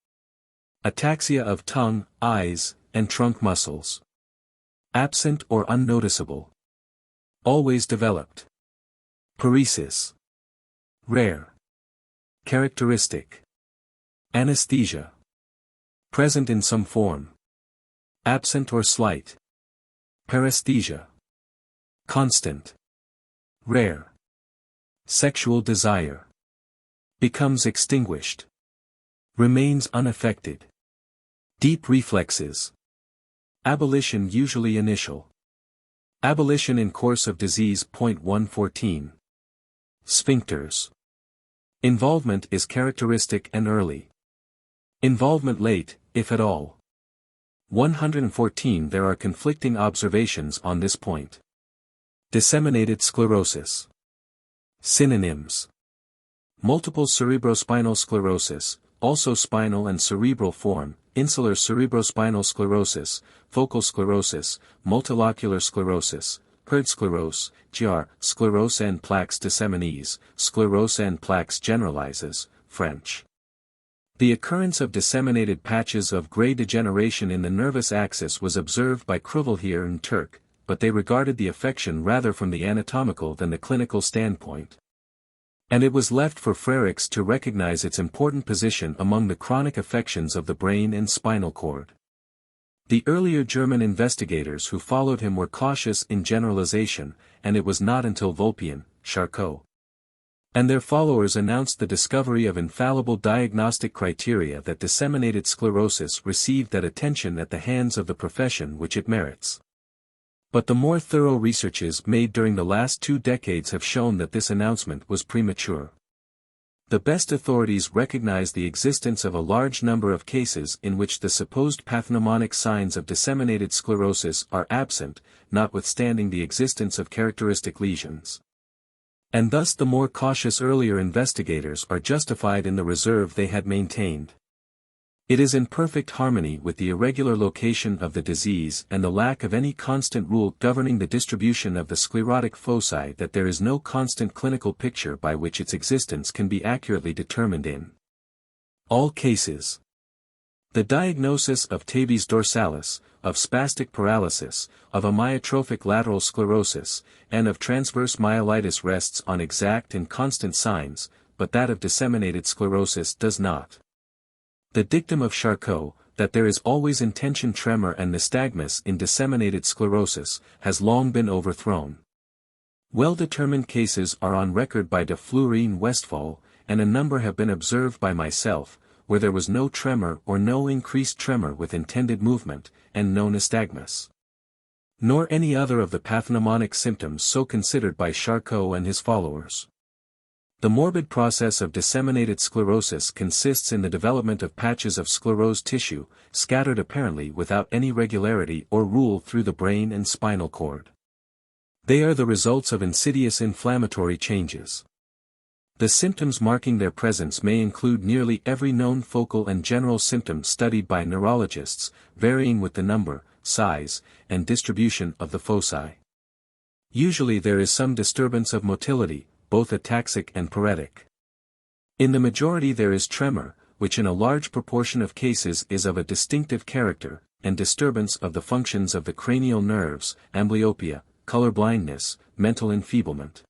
Ataxia of tongue, eyes, and trunk muscles. Absent or unnoticeable. Always developed. Paresis. Rare. Characteristic. Anesthesia. Present in some form. Absent or slight. Paresthesia. Constant. Rare. Sexual desire. Becomes extinguished. Remains unaffected. Deep reflexes. Abolition usually initial. Abolition in course of disease. 114. Sphincters. Involvement is characteristic and early. Involvement late, if at all. 114. There are conflicting observations on this point. Disseminated sclerosis. Synonyms. Multiple cerebrospinal sclerosis, also spinal and cerebral form, insular cerebrospinal sclerosis, focal sclerosis, multilocular sclerosis, Perd sclerose, gr, sclerose en plaques disséminés, sclerose en plaques généralises, French. The occurrence of disseminated patches of gray degeneration in the nervous axis was observed by Kruvalhier and Turk, but they regarded the affection rather from the anatomical than the clinical standpoint. And it was left for Frerichs to recognize its important position among the chronic affections of the brain and spinal cord. The earlier German investigators who followed him were cautious in generalization, and it was not until Vulpian, Charcot, and their followers announced the discovery of infallible diagnostic criteria that disseminated sclerosis received that attention at the hands of the profession which it merits. But the more thorough researches made during the last 2 decades have shown that this announcement was premature. The best authorities recognize the existence of a large number of cases in which the supposed pathognomonic signs of disseminated sclerosis are absent, notwithstanding the existence of characteristic lesions. And thus the more cautious earlier investigators are justified in the reserve they had maintained. It is in perfect harmony with the irregular location of the disease and the lack of any constant rule governing the distribution of the sclerotic foci that there is no constant clinical picture by which its existence can be accurately determined in all cases. The diagnosis of tabes dorsalis, of spastic paralysis, of amyotrophic lateral sclerosis, and of transverse myelitis rests on exact and constant signs, but that of disseminated sclerosis does not. The dictum of Charcot, that there is always intention tremor and nystagmus in disseminated sclerosis, has long been overthrown. Well-determined cases are on record by de Fleurine Westphal, and a number have been observed by myself, where there was no tremor or no increased tremor with intended movement, and no nystagmus. Nor any other of the pathognomonic symptoms so considered by Charcot and his followers. The morbid process of disseminated sclerosis consists in the development of patches of sclerosed tissue, scattered apparently without any regularity or rule through the brain and spinal cord. They are the results of insidious inflammatory changes. The symptoms marking their presence may include nearly every known focal and general symptom studied by neurologists, varying with the number, size, and distribution of the foci. Usually there is some disturbance of motility, both ataxic and paretic. In the majority there is tremor, which in a large proportion of cases is of a distinctive character, and disturbance of the functions of the cranial nerves, amblyopia, colorblindness, mental enfeeblement.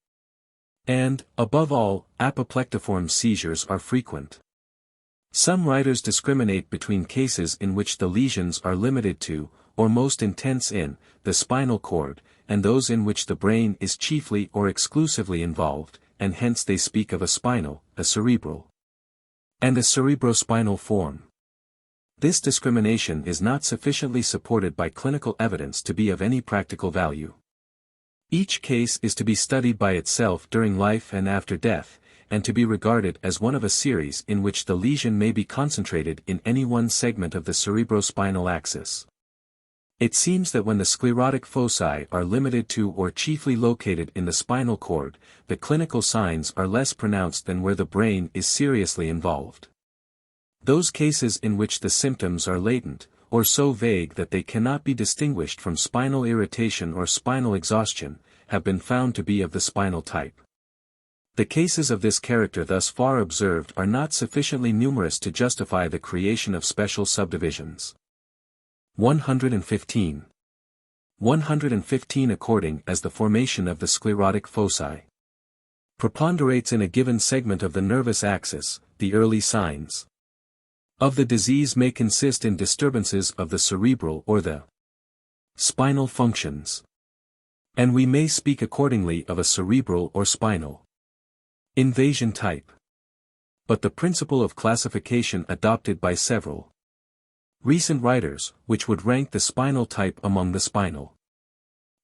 And, above all, apoplectiform seizures are frequent. Some writers discriminate between cases in which the lesions are limited to, or most intense in, the spinal cord, and those in which the brain is chiefly or exclusively involved, and hence they speak of a spinal, a cerebral, and a cerebrospinal form. This discrimination is not sufficiently supported by clinical evidence to be of any practical value. Each case is to be studied by itself during life and after death, and to be regarded as one of a series in which the lesion may be concentrated in any one segment of the cerebrospinal axis. It seems that when the sclerotic foci are limited to or chiefly located in the spinal cord, the clinical signs are less pronounced than where the brain is seriously involved. Those cases in which the symptoms are latent, or so vague that they cannot be distinguished from spinal irritation or spinal exhaustion, have been found to be of the spinal type. The cases of this character thus far observed are not sufficiently numerous to justify the creation of special subdivisions. 115. 115 According as the formation of the sclerotic foci preponderates in a given segment of the nervous axis, the early signs of the disease may consist in disturbances of the cerebral or the spinal functions. And we may speak accordingly of a cerebral or spinal invasion type. But the principle of classification adopted by several recent writers, which would rank the spinal type among the spinal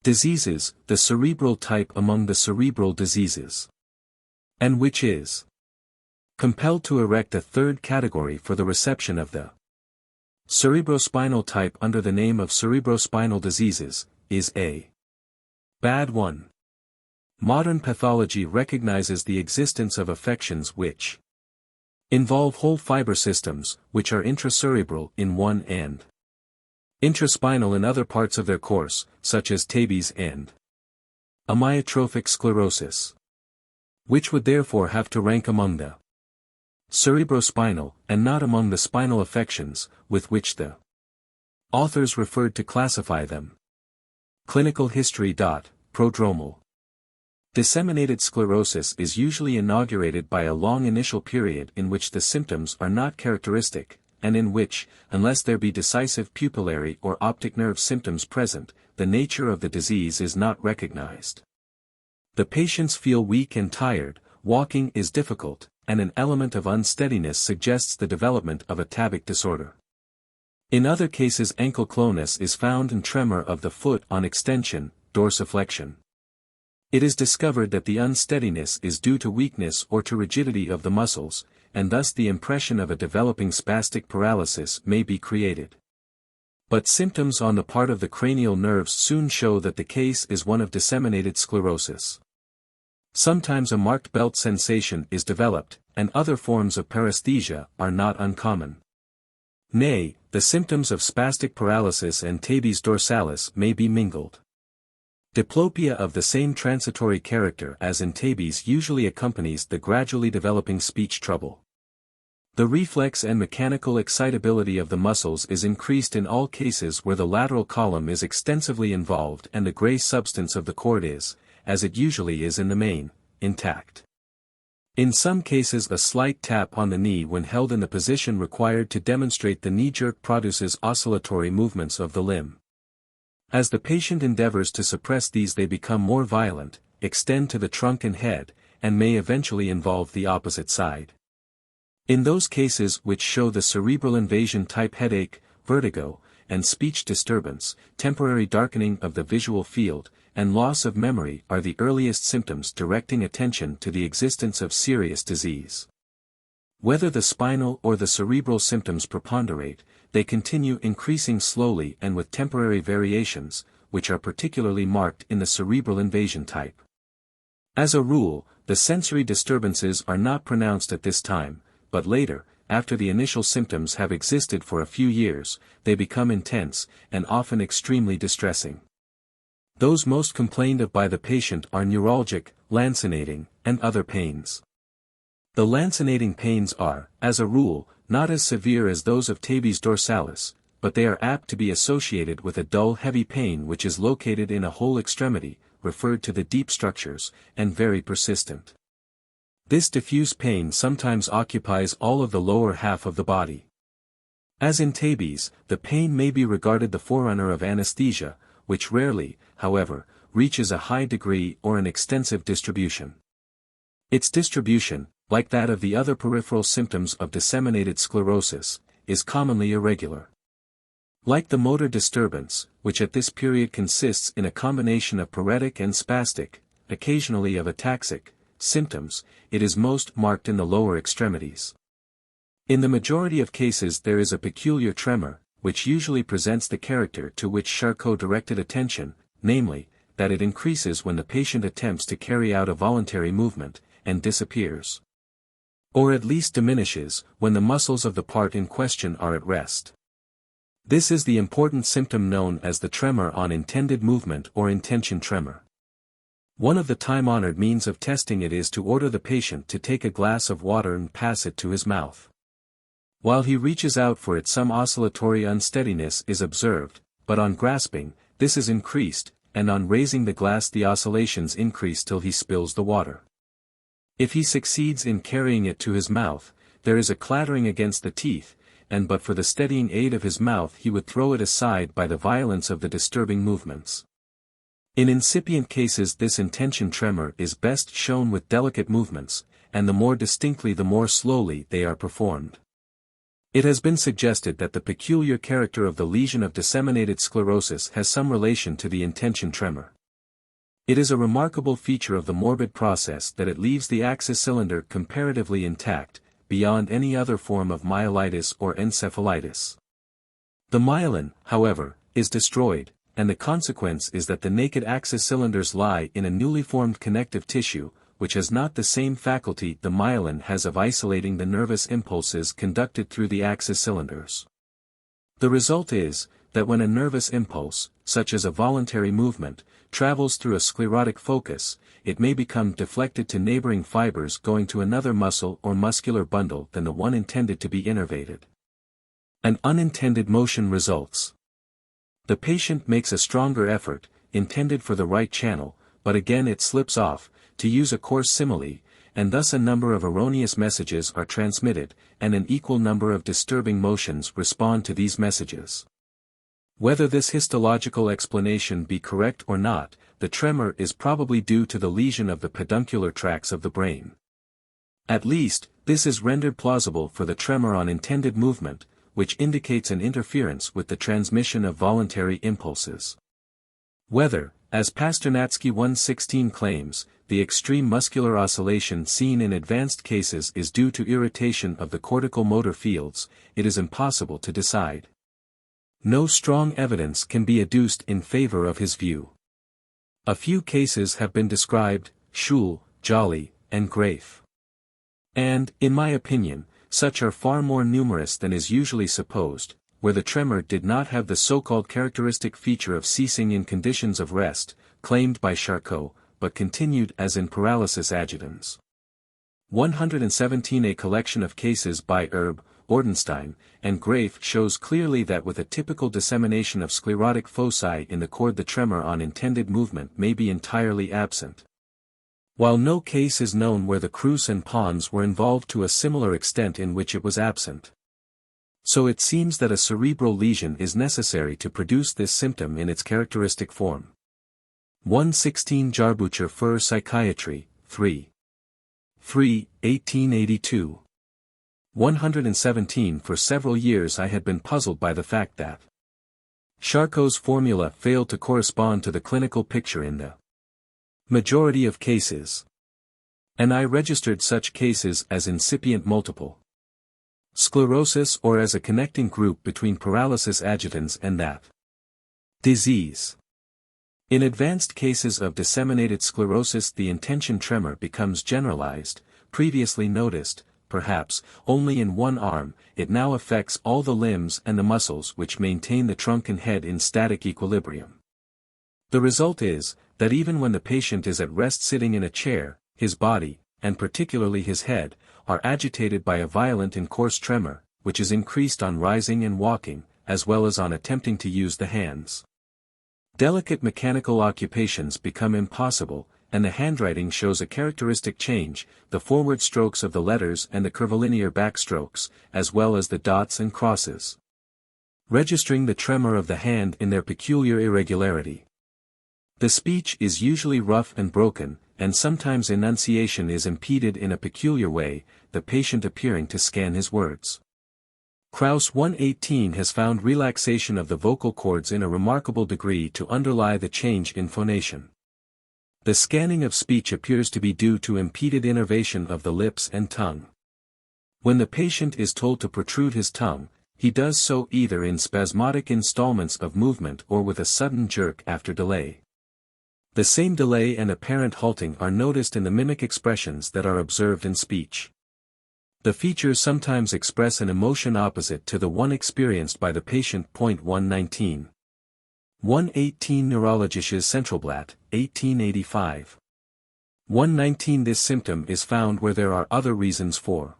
diseases, the cerebral type among the cerebral diseases, and which is compelled to erect a third category for the reception of the cerebrospinal type under the name of cerebrospinal diseases, is a bad one. Modern pathology recognizes the existence of affections which involve whole fiber systems, which are intracerebral in one and intraspinal in other parts of their course, such as tabes and amyotrophic sclerosis, which would therefore have to rank among the cerebrospinal, and not among the spinal affections, with which the authors referred to classify them. Clinical history. Prodromal disseminated sclerosis is usually inaugurated by a long initial period in which the symptoms are not characteristic, and in which, unless there be decisive pupillary or optic nerve symptoms present, the nature of the disease is not recognized. The patients feel weak and tired, walking is difficult, and an element of unsteadiness suggests the development of a tabic disorder. In other cases ankle clonus is found and tremor of the foot on extension, dorsiflexion. It is discovered that the unsteadiness is due to weakness or to rigidity of the muscles, and thus the impression of a developing spastic paralysis may be created. But symptoms on the part of the cranial nerves soon show that the case is one of disseminated sclerosis. Sometimes a marked belt sensation is developed, and other forms of paresthesia are not uncommon. Nay, the symptoms of spastic paralysis and tabes dorsalis may be mingled. Diplopia of the same transitory character as in tabes usually accompanies the gradually developing speech trouble. The reflex and mechanical excitability of the muscles is increased in all cases where the lateral column is extensively involved and the gray substance of the cord is, as it usually is in the main, intact. In some cases a slight tap on the knee when held in the position required to demonstrate the knee jerk produces oscillatory movements of the limb. As the patient endeavors to suppress these they become more violent, extend to the trunk and head, and may eventually involve the opposite side. In those cases which show the cerebral invasion type headache, vertigo, and speech disturbance, temporary darkening of the visual field, and loss of memory are the earliest symptoms directing attention to the existence of serious disease. Whether the spinal or the cerebral symptoms preponderate, they continue increasing slowly and with temporary variations, which are particularly marked in the cerebral invasion type. As a rule, the sensory disturbances are not pronounced at this time, but later, after the initial symptoms have existed for a few years, they become intense, and often extremely distressing. Those most complained of by the patient are neuralgic, lancinating, and other pains. The lancinating pains are, as a rule, not as severe as those of tabes dorsalis, but they are apt to be associated with a dull heavy pain which is located in a whole extremity, referred to the deep structures, and very persistent. This diffuse pain sometimes occupies all of the lower half of the body. As in tabes, the pain may be regarded the forerunner of anesthesia, which rarely, however, reaches a high degree or an extensive distribution. Its distribution, like that of the other peripheral symptoms of disseminated sclerosis, is commonly irregular. Like the motor disturbance, which at this period consists in a combination of paretic and spastic, occasionally of ataxic, symptoms, it is most marked in the lower extremities. In the majority of cases there is a peculiar tremor, which usually presents the character to which Charcot directed attention, namely, that it increases when the patient attempts to carry out a voluntary movement, and disappears. Or at least diminishes, when the muscles of the part in question are at rest. This is the important symptom known as the tremor on intended movement or intention tremor. One of the time-honored means of testing it is to order the patient to take a glass of water and pass it to his mouth. While he reaches out for it, some oscillatory unsteadiness is observed, but on grasping, this is increased, and on raising the glass the oscillations increase till he spills the water. If he succeeds in carrying it to his mouth, there is a clattering against the teeth, and but for the steadying aid of his mouth he would throw it aside by the violence of the disturbing movements. In incipient cases this intention tremor is best shown with delicate movements, and the more distinctly the more slowly they are performed. It has been suggested that the peculiar character of the lesion of disseminated sclerosis has some relation to the intention tremor. It is a remarkable feature of the morbid process that it leaves the axis cylinder comparatively intact, beyond any other form of myelitis or encephalitis. The myelin, however, is destroyed, and the consequence is that the naked axis cylinders lie in a newly formed connective tissue, which has not the same faculty the myelin has of isolating the nervous impulses conducted through the axis cylinders. The result is, that when a nervous impulse, such as a voluntary movement, travels through a sclerotic focus, it may become deflected to neighboring fibers going to another muscle or muscular bundle than the one intended to be innervated. An unintended motion results. The patient makes a stronger effort, intended for the right channel, but again it slips off, to use a coarse simile, and thus a number of erroneous messages are transmitted, and an equal number of disturbing motions respond to these messages. Whether this histological explanation be correct or not, the tremor is probably due to the lesion of the peduncular tracts of the brain. At least, this is rendered plausible for the tremor on intended movement, which indicates an interference with the transmission of voluntary impulses. Whether, as Pasternatsky 116 claims, the extreme muscular oscillation seen in advanced cases is due to irritation of the cortical motor fields, it is impossible to decide. No strong evidence can be adduced in favor of his view. A few cases have been described, Schul, Jolly, and Grafe. And, in my opinion, such are far more numerous than is usually supposed, where the tremor did not have the so-called characteristic feature of ceasing in conditions of rest, claimed by Charcot, but continued as in paralysis agitans. 117. A collection of cases by Erb, Ordenstein, and Grafe shows clearly that with a typical dissemination of sclerotic foci in the cord the tremor on intended movement may be entirely absent. While no case is known where the crus and pons were involved to a similar extent in which it was absent. So it seems that a cerebral lesion is necessary to produce this symptom in its characteristic form. 116 Jarbucher für Psychiatry, 3. 1882. 117 For several years I had been puzzled by the fact that Charcot's formula failed to correspond to the clinical picture in the majority of cases. And I registered such cases as incipient multiple sclerosis or as a connecting group between paralysis agitans and that disease. In advanced cases of disseminated sclerosis the intention tremor becomes generalized, previously noticed, perhaps, only in one arm, it now affects all the limbs and the muscles which maintain the trunk and head in static equilibrium. The result is, that even when the patient is at rest sitting in a chair, his body, and particularly his head, are agitated by a violent and coarse tremor, which is increased on rising and walking, as well as on attempting to use the hands. Delicate mechanical occupations become impossible, and the handwriting shows a characteristic change, the forward strokes of the letters and the curvilinear backstrokes, as well as the dots and crosses, registering the tremor of the hand in their peculiar irregularity. The speech is usually rough and broken, and sometimes enunciation is impeded in a peculiar way, the patient appearing to scan his words. Krauss 118 has found relaxation of the vocal cords in a remarkable degree to underlie the change in phonation. The scanning of speech appears to be due to impeded innervation of the lips and tongue. When the patient is told to protrude his tongue, he does so either in spasmodic installments of movement or with a sudden jerk after delay. The same delay and apparent halting are noticed in the mimic expressions that are observed in speech. The features sometimes express an emotion opposite to the one experienced by the patient. 119. 118 Neurologisches Centralblatt, 1885. 119 This symptom is found where there are other reasons for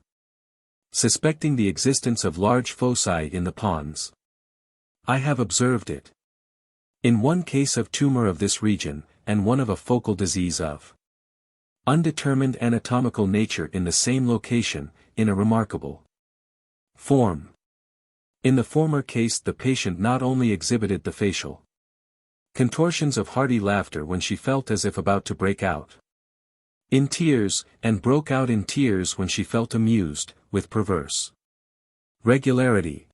suspecting the existence of large foci in the pons. I have observed it in one case of tumor of this region, and one of a focal disease of undetermined anatomical nature in the same location, in a remarkable form. In the former case the patient not only exhibited the facial contortions of hearty laughter when she felt as if about to break out in tears, and broke out in tears when she felt amused, with perverse regularity.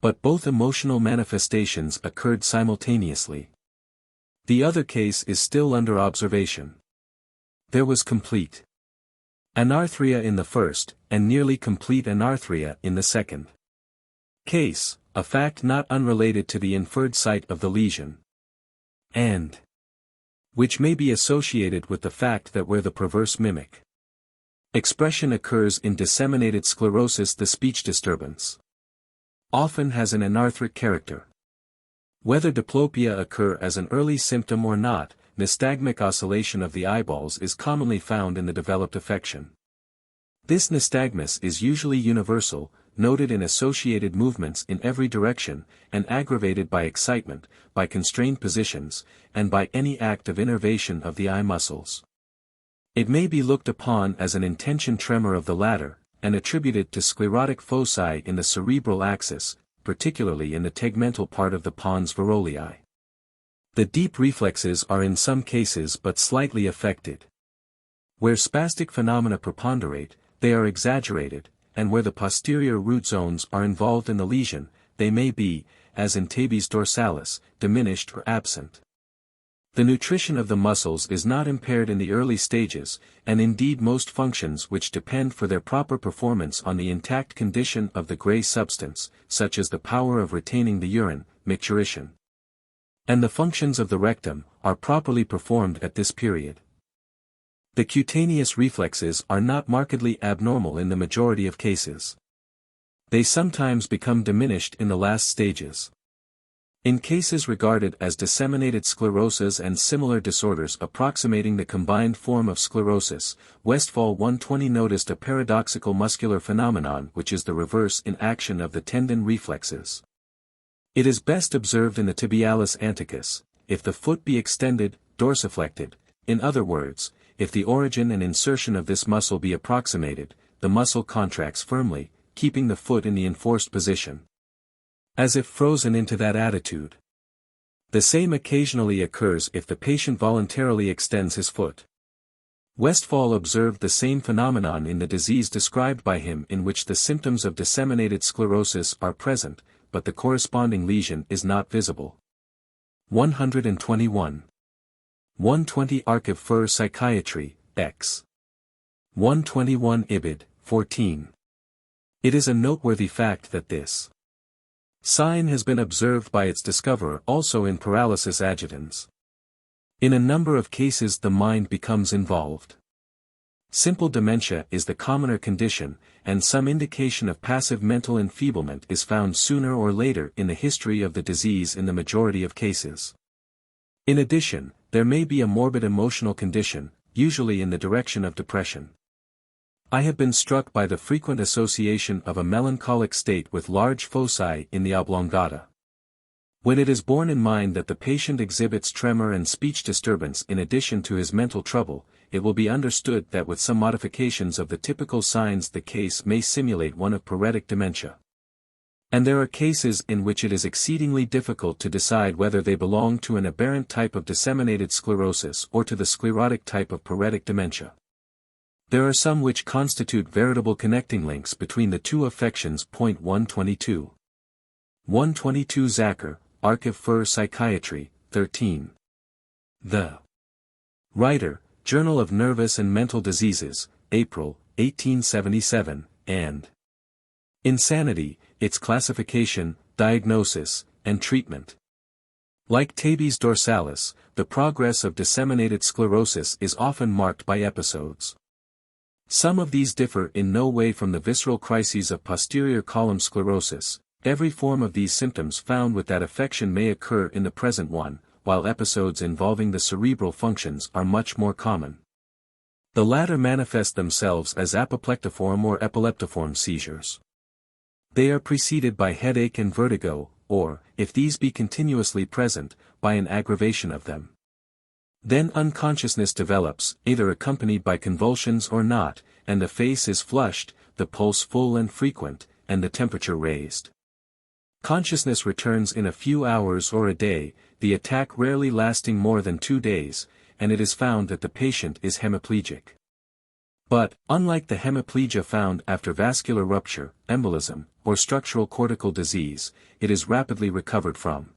But both emotional manifestations occurred simultaneously. The other case is still under observation. There was complete anarthria in the first, and nearly complete anarthria in the second case, a fact not unrelated to the inferred site of the lesion, and which may be associated with the fact that where the perverse mimic expression occurs in disseminated sclerosis the speech disturbance often has an anarthric character. Whether diplopia occur as an early symptom or not, nystagmic oscillation of the eyeballs is commonly found in the developed affection. This nystagmus is usually universal, noted in associated movements in every direction, and aggravated by excitement, by constrained positions, and by any act of innervation of the eye muscles. It may be looked upon as an intention tremor of the latter, and attributed to sclerotic foci in the cerebral axis, particularly in the tegmental part of the pons virolei. The deep reflexes are in some cases but slightly affected. Where spastic phenomena preponderate, they are exaggerated, and where the posterior root zones are involved in the lesion, they may be, as in tabes dorsalis, diminished or absent. The nutrition of the muscles is not impaired in the early stages, and indeed most functions which depend for their proper performance on the intact condition of the gray substance, such as the power of retaining the urine, micturition, and the functions of the rectum, are properly performed at this period. The cutaneous reflexes are not markedly abnormal in the majority of cases. They sometimes become diminished in the last stages. In cases regarded as disseminated sclerosis and similar disorders approximating the combined form of sclerosis, Westphal 120 noticed a paradoxical muscular phenomenon which is the reverse in action of the tendon reflexes. It is best observed in the tibialis anticus, if the foot be extended, dorsiflected, in other words, if the origin and insertion of this muscle be approximated, the muscle contracts firmly, keeping the foot in the enforced position, as if frozen into that attitude. The same occasionally occurs if the patient voluntarily extends his foot. Westphal observed the same phenomenon in the disease described by him in which the symptoms of disseminated sclerosis are present, but the corresponding lesion is not visible. 121. 120 Archiv für Psychiatry, X. 121 Ibid, 14. It is a noteworthy fact that this sign has been observed by its discoverer also in paralysis agitans. In a number of cases the mind becomes involved. Simple dementia is the commoner condition, and some indication of passive mental enfeeblement is found sooner or later in the history of the disease in the majority of cases. In addition, there may be a morbid emotional condition, usually in the direction of depression. I have been struck by the frequent association of a melancholic state with large foci in the oblongata. When it is borne in mind that the patient exhibits tremor and speech disturbance in addition to his mental trouble, it will be understood that with some modifications of the typical signs the case may simulate one of paretic dementia. And there are cases in which it is exceedingly difficult to decide whether they belong to an aberrant type of disseminated sclerosis or to the sclerotic type of paretic dementia. There are some which constitute veritable connecting links between the two affections. 122. 122 Zacher, Archiv für Psychiatrie, 13. The Writer, Journal of Nervous and Mental Diseases, April, 1877, and Insanity, Its Classification, Diagnosis, and Treatment. Like tabes dorsalis, the progress of disseminated sclerosis is often marked by episodes. Some of these differ in no way from the visceral crises of posterior column sclerosis. Every form of these symptoms found with that affection may occur in the present one, while episodes involving the cerebral functions are much more common. The latter manifest themselves as apoplectiform or epileptiform seizures. They are preceded by headache and vertigo, or, if these be continuously present, by an aggravation of them. Then unconsciousness develops, either accompanied by convulsions or not, and the face is flushed, the pulse full and frequent, and the temperature raised. Consciousness returns in a few hours or a day, the attack rarely lasting more than 2 days, and it is found that the patient is hemiplegic. But, unlike the hemiplegia found after vascular rupture, embolism, or structural cortical disease, it is rapidly recovered from.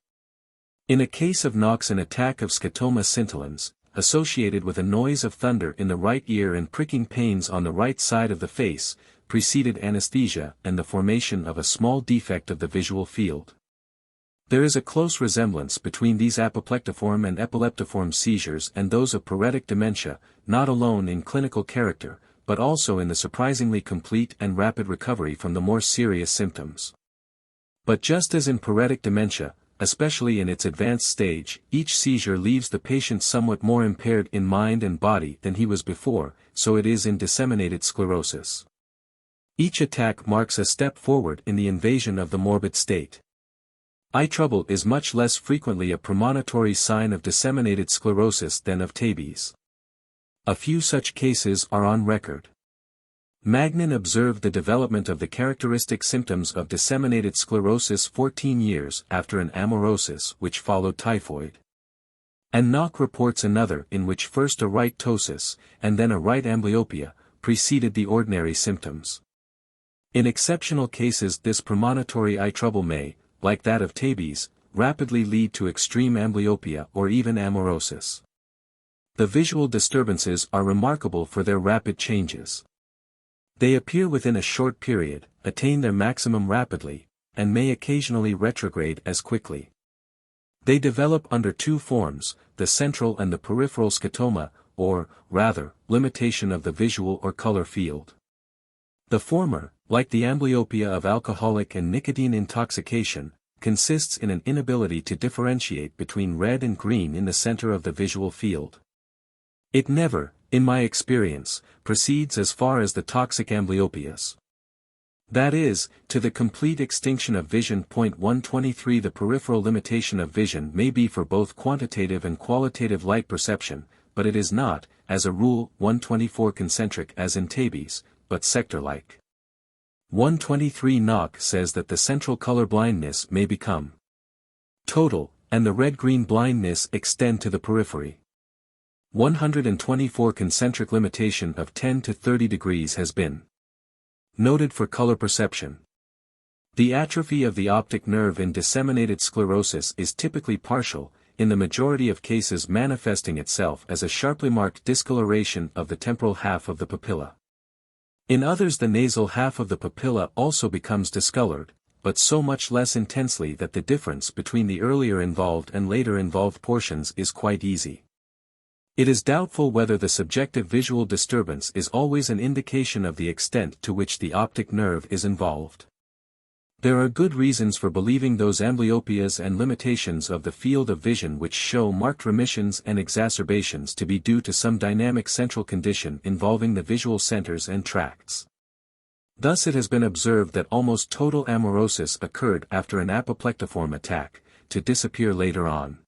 In a case of Knox, an attack of scotoma scintillans, associated with a noise of thunder in the right ear and pricking pains on the right side of the face, preceded anesthesia and the formation of a small defect of the visual field. There is a close resemblance between these apoplectiform and epileptiform seizures and those of paretic dementia, not alone in clinical character, but also in the surprisingly complete and rapid recovery from the more serious symptoms. But just as in paretic dementia, especially in its advanced stage, each seizure leaves the patient somewhat more impaired in mind and body than he was before, so it is in disseminated sclerosis. Each attack marks a step forward in the invasion of the morbid state. Eye trouble is much less frequently a premonitory sign of disseminated sclerosis than of tabes. A few such cases are on record. Magnin observed the development of the characteristic symptoms of disseminated sclerosis 14 years after an amaurosis which followed typhoid. And Nock reports another in which first a right ptosis, and then a right amblyopia, preceded the ordinary symptoms. In exceptional cases this premonitory eye trouble may, like that of tabes, rapidly lead to extreme amblyopia or even amaurosis. The visual disturbances are remarkable for their rapid changes. They appear within a short period, attain their maximum rapidly, and may occasionally retrograde as quickly. They develop under two forms, the central and the peripheral scotoma, or, rather, limitation of the visual or color field. The former, like the amblyopia of alcoholic and nicotine intoxication, consists in an inability to differentiate between red and green in the center of the visual field. It never, in my experience, proceeds as far as the toxic amblyopias. That is, to the complete extinction of vision. 123 The peripheral limitation of vision may be for both quantitative and qualitative light perception, but it is not, as a rule, 124 concentric as in tabes, but sector-like. 123 Nock says that the central color blindness may become total, and the red-green blindness extend to the periphery. 124 concentric limitation of 10 to 30 degrees has been noted for color perception. The atrophy of the optic nerve in disseminated sclerosis is typically partial, in the majority of cases manifesting itself as a sharply marked discoloration of the temporal half of the papilla. In others the nasal half of the papilla also becomes discolored, but so much less intensely that the difference between the earlier involved and later involved portions is quite easy. It is doubtful whether the subjective visual disturbance is always an indication of the extent to which the optic nerve is involved. There are good reasons for believing those amblyopias and limitations of the field of vision which show marked remissions and exacerbations to be due to some dynamic central condition involving the visual centers and tracts. Thus it has been observed that almost total amaurosis occurred after an apoplectiform attack, to disappear later on.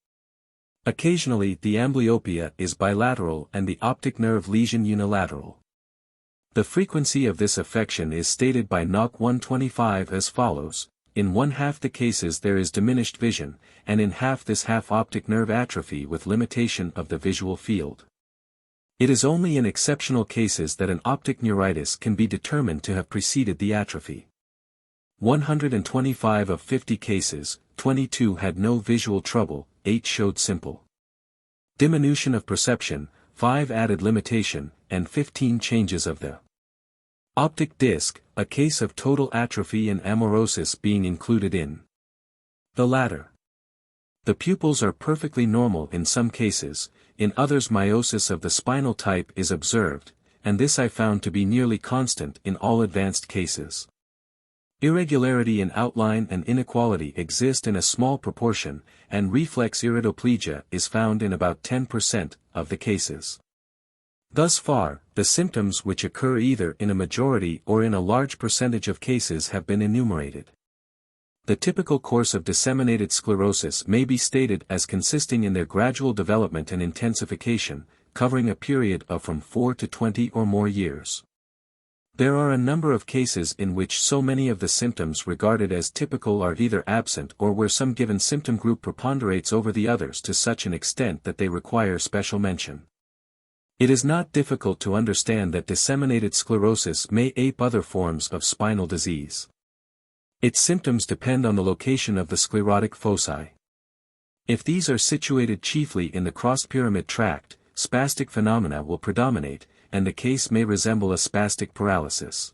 Occasionally the amblyopia is bilateral and the optic nerve lesion unilateral. The frequency of this affection is stated by Nock 125 as follows: in one-half the cases there is diminished vision, and in half this half optic nerve atrophy with limitation of the visual field. It is only in exceptional cases that an optic neuritis can be determined to have preceded the atrophy. 125 of 50 cases, 22 had no visual trouble, 8 showed simple diminution of perception, 5 added limitation, and 15 changes of the optic disc, a case of total atrophy and amaurosis being included in the latter. The pupils are perfectly normal in some cases, in others meiosis of the spinal type is observed, and this I found to be nearly constant in all advanced cases. Irregularity in outline and inequality exist in a small proportion, and reflex iridoplegia is found in about 10% of the cases. Thus far, the symptoms which occur either in a majority or in a large percentage of cases have been enumerated. The typical course of disseminated sclerosis may be stated as consisting in their gradual development and intensification, covering a period of from 4 to 20 or more years. There are a number of cases in which so many of the symptoms regarded as typical are either absent or where some given symptom group preponderates over the others to such an extent that they require special mention. It is not difficult to understand that disseminated sclerosis may ape other forms of spinal disease. Its symptoms depend on the location of the sclerotic foci. If these are situated chiefly in the cross-pyramid tract, spastic phenomena will predominate, and the case may resemble a spastic paralysis.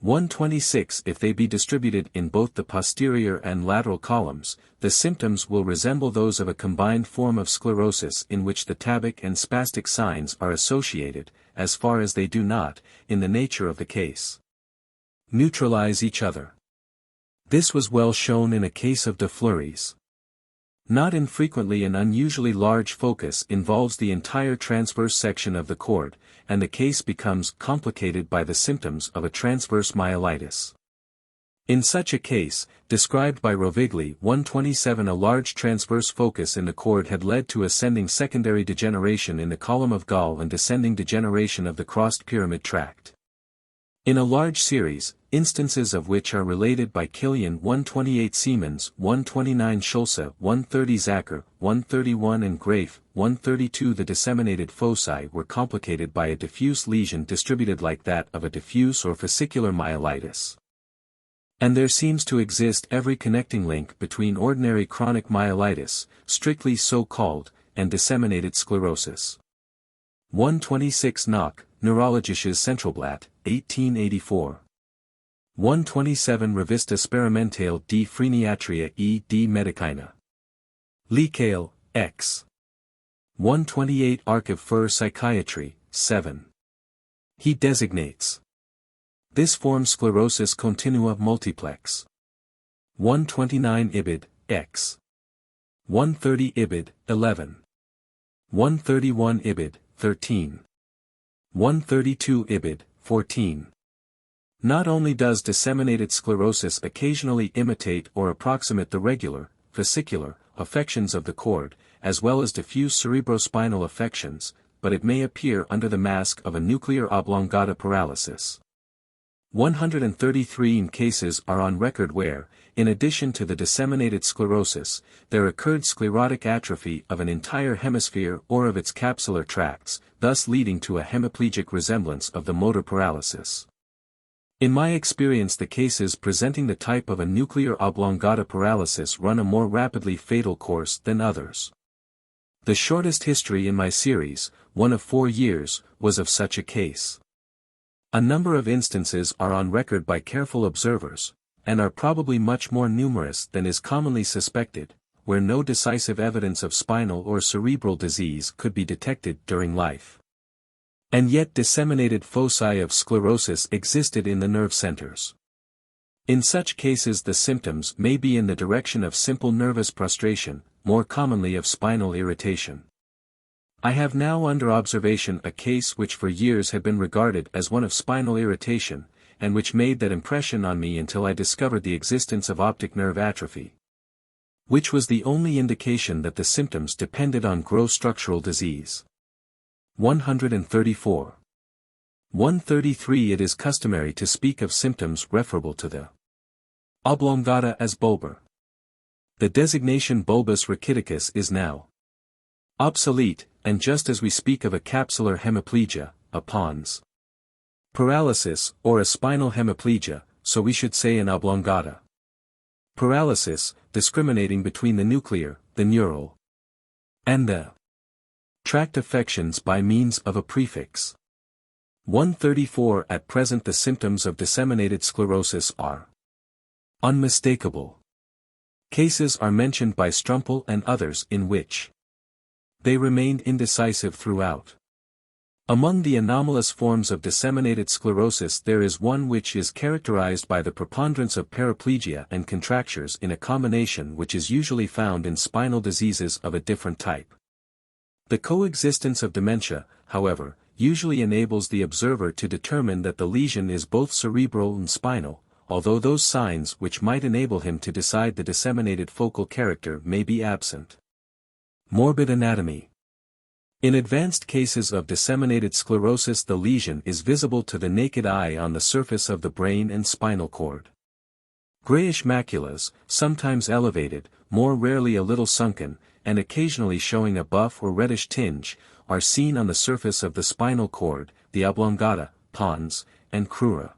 126 If they be distributed in both the posterior and lateral columns, the symptoms will resemble those of a combined form of sclerosis in which the tabic and spastic signs are associated, as far as they do not, in the nature of the case, neutralize each other. This was well shown in a case of de Fleury's. Not infrequently an unusually large focus involves the entire transverse section of the cord, and the case becomes complicated by the symptoms of a transverse myelitis. In such a case, described by Rovigli 127, a large transverse focus in the cord had led to ascending secondary degeneration in the column of Gall and descending degeneration of the crossed pyramid tract. In a large series, instances of which are related by Killian 128 Siemens 129 Schulze 130 Zacher 131 and Grafe 132, the disseminated foci were complicated by a diffuse lesion distributed like that of a diffuse or fascicular myelitis. And there seems to exist every connecting link between ordinary chronic myelitis, strictly so called, and disseminated sclerosis. 126 Nock, Neurologisches Centralblatt, 1884. 127 Revista Sperimentale di Freniatria e di Medicina. Lecale, X. 128 Archive für Psychiatry, 7. He designates this form sclerosis continua multiplex. 129 Ibid, X. 130 Ibid, 11. 131 Ibid, 13. 132 Ibid, 14. Not only does disseminated sclerosis occasionally imitate or approximate the regular, fascicular, affections of the cord, as well as diffuse cerebrospinal affections, but it may appear under the mask of a nuclear oblongata paralysis. 133 cases are on record where, in addition to the disseminated sclerosis, there occurred sclerotic atrophy of an entire hemisphere or of its capsular tracts, thus leading to a hemiplegic resemblance of the motor paralysis. In my experience, the cases presenting the type of a nuclear oblongata paralysis run a more rapidly fatal course than others. The shortest history in my series, one of 4 years, was of such a case. A number of instances are on record by careful observers, and are probably much more numerous than is commonly suspected, where no decisive evidence of spinal or cerebral disease could be detected during life. And yet disseminated foci of sclerosis existed in the nerve centers. In such cases the symptoms may be in the direction of simple nervous prostration, more commonly of spinal irritation. I have now under observation a case which for years had been regarded as one of spinal irritation, and which made that impression on me until I discovered the existence of optic nerve atrophy, which was the only indication that the symptoms depended on gross structural disease. 134. 133 It is customary to speak of symptoms referable to the Oblongata as bulbar. The designation bulbus rachiticus is now obsolete, and just as we speak of a capsular hemiplegia, a pons paralysis, or a spinal hemiplegia, so we should say an oblongata paralysis, discriminating between the nuclear, the neural, and the tract affections by means of a prefix. 134. At present the symptoms of disseminated sclerosis are unmistakable. Cases are mentioned by Strumpel and others in which they remained indecisive throughout. Among the anomalous forms of disseminated sclerosis there is one which is characterized by the preponderance of paraplegia and contractures in a combination which is usually found in spinal diseases of a different type. The coexistence of dementia, however, usually enables the observer to determine that the lesion is both cerebral and spinal, although those signs which might enable him to decide the disseminated focal character may be absent. Morbid anatomy. In advanced cases of disseminated sclerosis the lesion is visible to the naked eye on the surface of the brain and spinal cord. Grayish maculas, sometimes elevated, more rarely a little sunken, and occasionally showing a buff or reddish tinge, are seen on the surface of the spinal cord, the oblongata, pons, and crura.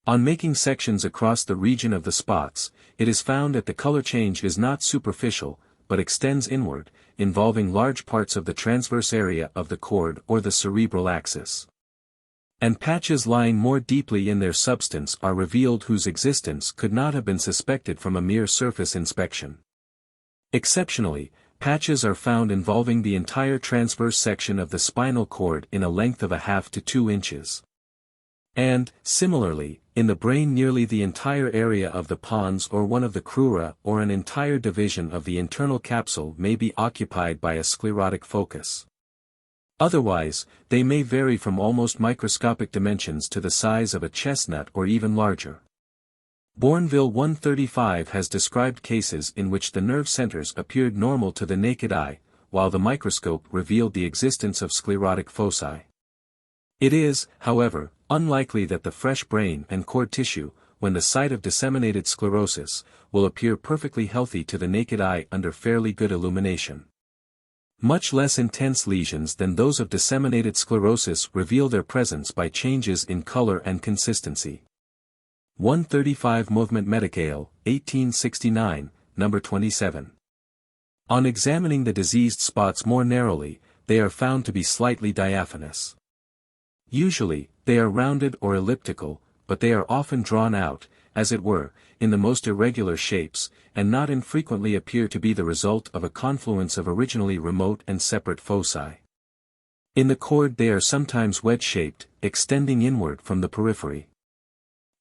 On making sections across the region of the spots, it is found that the color change is not superficial, but extends inward, involving large parts of the transverse area of the cord or the cerebral axis. And patches lying more deeply in their substance are revealed whose existence could not have been suspected from a mere surface inspection. Exceptionally, patches are found involving the entire transverse section of the spinal cord in a length of 1/2 to 2 inches. And, similarly, in the brain nearly the entire area of the pons or one of the crura or an entire division of the internal capsule may be occupied by a sclerotic focus. Otherwise, they may vary from almost microscopic dimensions to the size of a chestnut or even larger. Bourneville 135 has described cases in which the nerve centers appeared normal to the naked eye, while the microscope revealed the existence of sclerotic foci. It is, however, unlikely that the fresh brain and cord tissue, when the site of disseminated sclerosis, will appear perfectly healthy to the naked eye under fairly good illumination. Much less intense lesions than those of disseminated sclerosis reveal their presence by changes in color and consistency. 135 Movement Medicale, 1869, number 27. On examining the diseased spots more narrowly, they are found to be slightly diaphanous. Usually, they are rounded or elliptical, but they are often drawn out, as it were, in the most irregular shapes, and not infrequently appear to be the result of a confluence of originally remote and separate foci. In the cord they are sometimes wedge-shaped, extending inward from the periphery.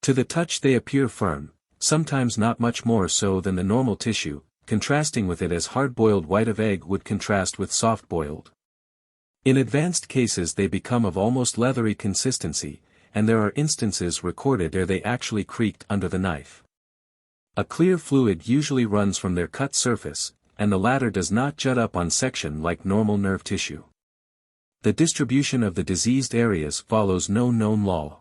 To the touch they appear firm, sometimes not much more so than the normal tissue, contrasting with it as hard-boiled white of egg would contrast with soft-boiled. In advanced cases they become of almost leathery consistency, and there are instances recorded where they actually creaked under the knife. A clear fluid usually runs from their cut surface, and the latter does not jut up on section like normal nerve tissue. The distribution of the diseased areas follows no known law.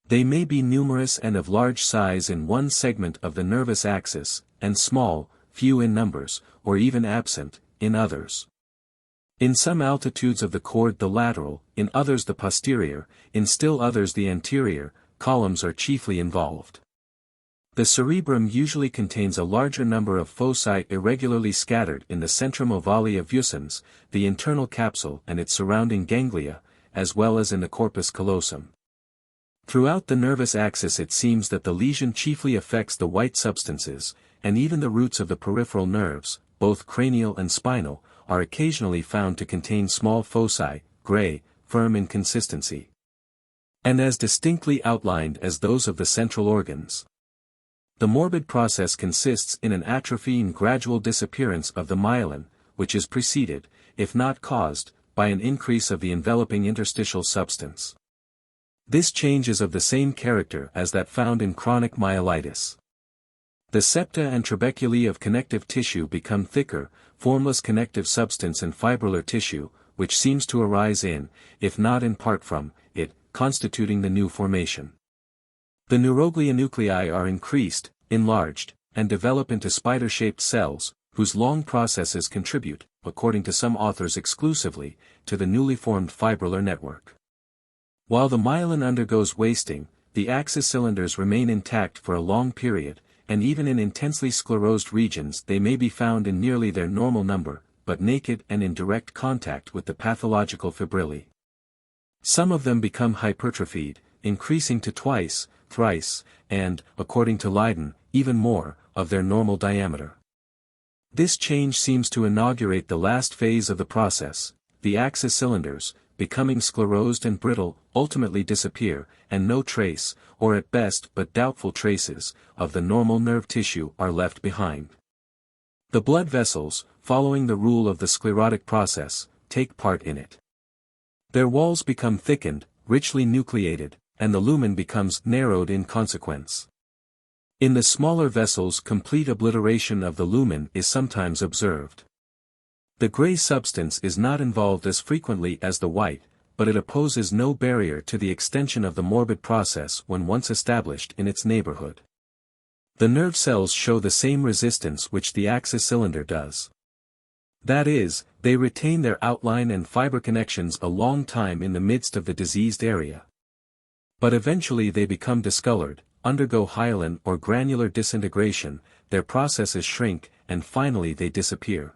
They may be numerous and of large size in one segment of the nervous axis, and small, few in numbers, or even absent, in others. In some altitudes of the cord the lateral, in others the posterior, in still others the anterior, columns are chiefly involved. The cerebrum usually contains a larger number of foci irregularly scattered in the centrum ovale of Vuissens, the internal capsule and its surrounding ganglia, as well as in the corpus callosum. Throughout the nervous axis it seems that the lesion chiefly affects the white substances, and even the roots of the peripheral nerves, both cranial and spinal, are occasionally found to contain small foci, gray, firm in consistency, and as distinctly outlined as those of the central organs. The morbid process consists in an atrophy and gradual disappearance of the myelin, which is preceded, if not caused, by an increase of the enveloping interstitial substance. This change is of the same character as that found in chronic myelitis. The septa and trabeculae of connective tissue become thicker, formless connective substance and fibrillar tissue, which seems to arise in, if not in part from, it, constituting the new formation. The neuroglia nuclei are increased, enlarged, and develop into spider-shaped cells, whose long processes contribute, according to some authors exclusively, to the newly formed fibrillar network. While the myelin undergoes wasting, the axis cylinders remain intact for a long period, and even in intensely sclerosed regions they may be found in nearly their normal number, but naked and in direct contact with the pathological fibrillae. Some of them become hypertrophied, increasing to twice, thrice, and, according to Leiden, even more, of their normal diameter. This change seems to inaugurate the last phase of the process. The axis cylinders, becoming sclerosed and brittle, ultimately disappear, and no trace, or at best but doubtful traces, of the normal nerve tissue are left behind. The blood vessels, following the rule of the sclerotic process, take part in it. Their walls become thickened, richly nucleated, and the lumen becomes narrowed in consequence. In the smaller vessels, complete obliteration of the lumen is sometimes observed. The gray substance is not involved as frequently as the white, but it opposes no barrier to the extension of the morbid process when once established in its neighborhood. The nerve cells show the same resistance which the axis cylinder does. That is, they retain their outline and fiber connections a long time in the midst of the diseased area. But eventually they become discolored, undergo hyaline or granular disintegration, their processes shrink, and finally they disappear.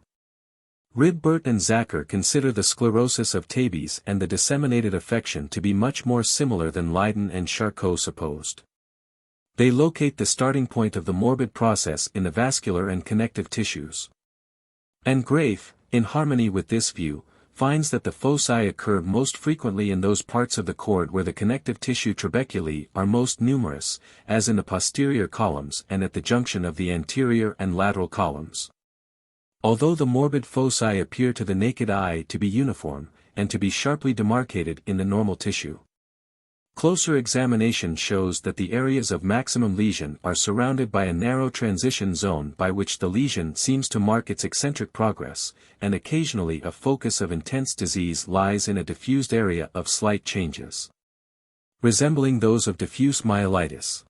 Ribert and Zacher consider the sclerosis of Tabes and the disseminated affection to be much more similar than Leiden and Charcot supposed. They locate the starting point of the morbid process in the vascular and connective tissues. And Graefe, in harmony with this view, finds that the foci occur most frequently in those parts of the cord where the connective tissue trabeculae are most numerous, as in the posterior columns and at the junction of the anterior and lateral columns. Although the morbid foci appear to the naked eye to be uniform, and to be sharply demarcated in the normal tissue, closer examination shows that the areas of maximum lesion are surrounded by a narrow transition zone by which the lesion seems to mark its eccentric progress, and occasionally a focus of intense disease lies in a diffused area of slight changes, resembling those of diffuse myelitis.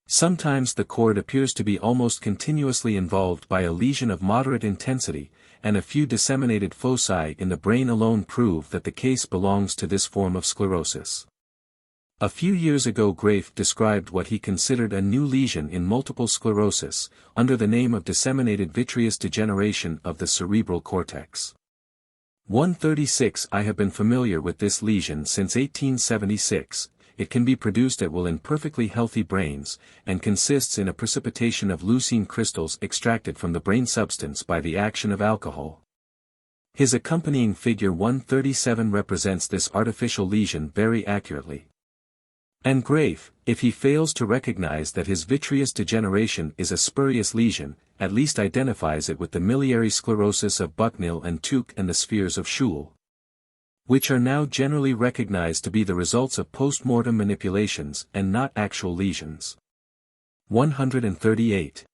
Sometimes the cord appears to be almost continuously involved by a lesion of moderate intensity, and a few disseminated foci in the brain alone prove that the case belongs to this form of sclerosis. A few years ago Graefe described what he considered a new lesion in multiple sclerosis, under the name of disseminated vitreous degeneration of the cerebral cortex. 136 I have been familiar with this lesion since 1876. It can be produced at will in perfectly healthy brains, and consists in a precipitation of leucine crystals extracted from the brain substance by the action of alcohol. His accompanying figure 137 represents this artificial lesion very accurately. And Graefe, if he fails to recognize that his vitreous degeneration is a spurious lesion, at least identifies it with the miliary sclerosis of Bucknell and Tuke and the spheres of Schul, which are now generally recognized to be the results of post-mortem manipulations and not actual lesions. 138.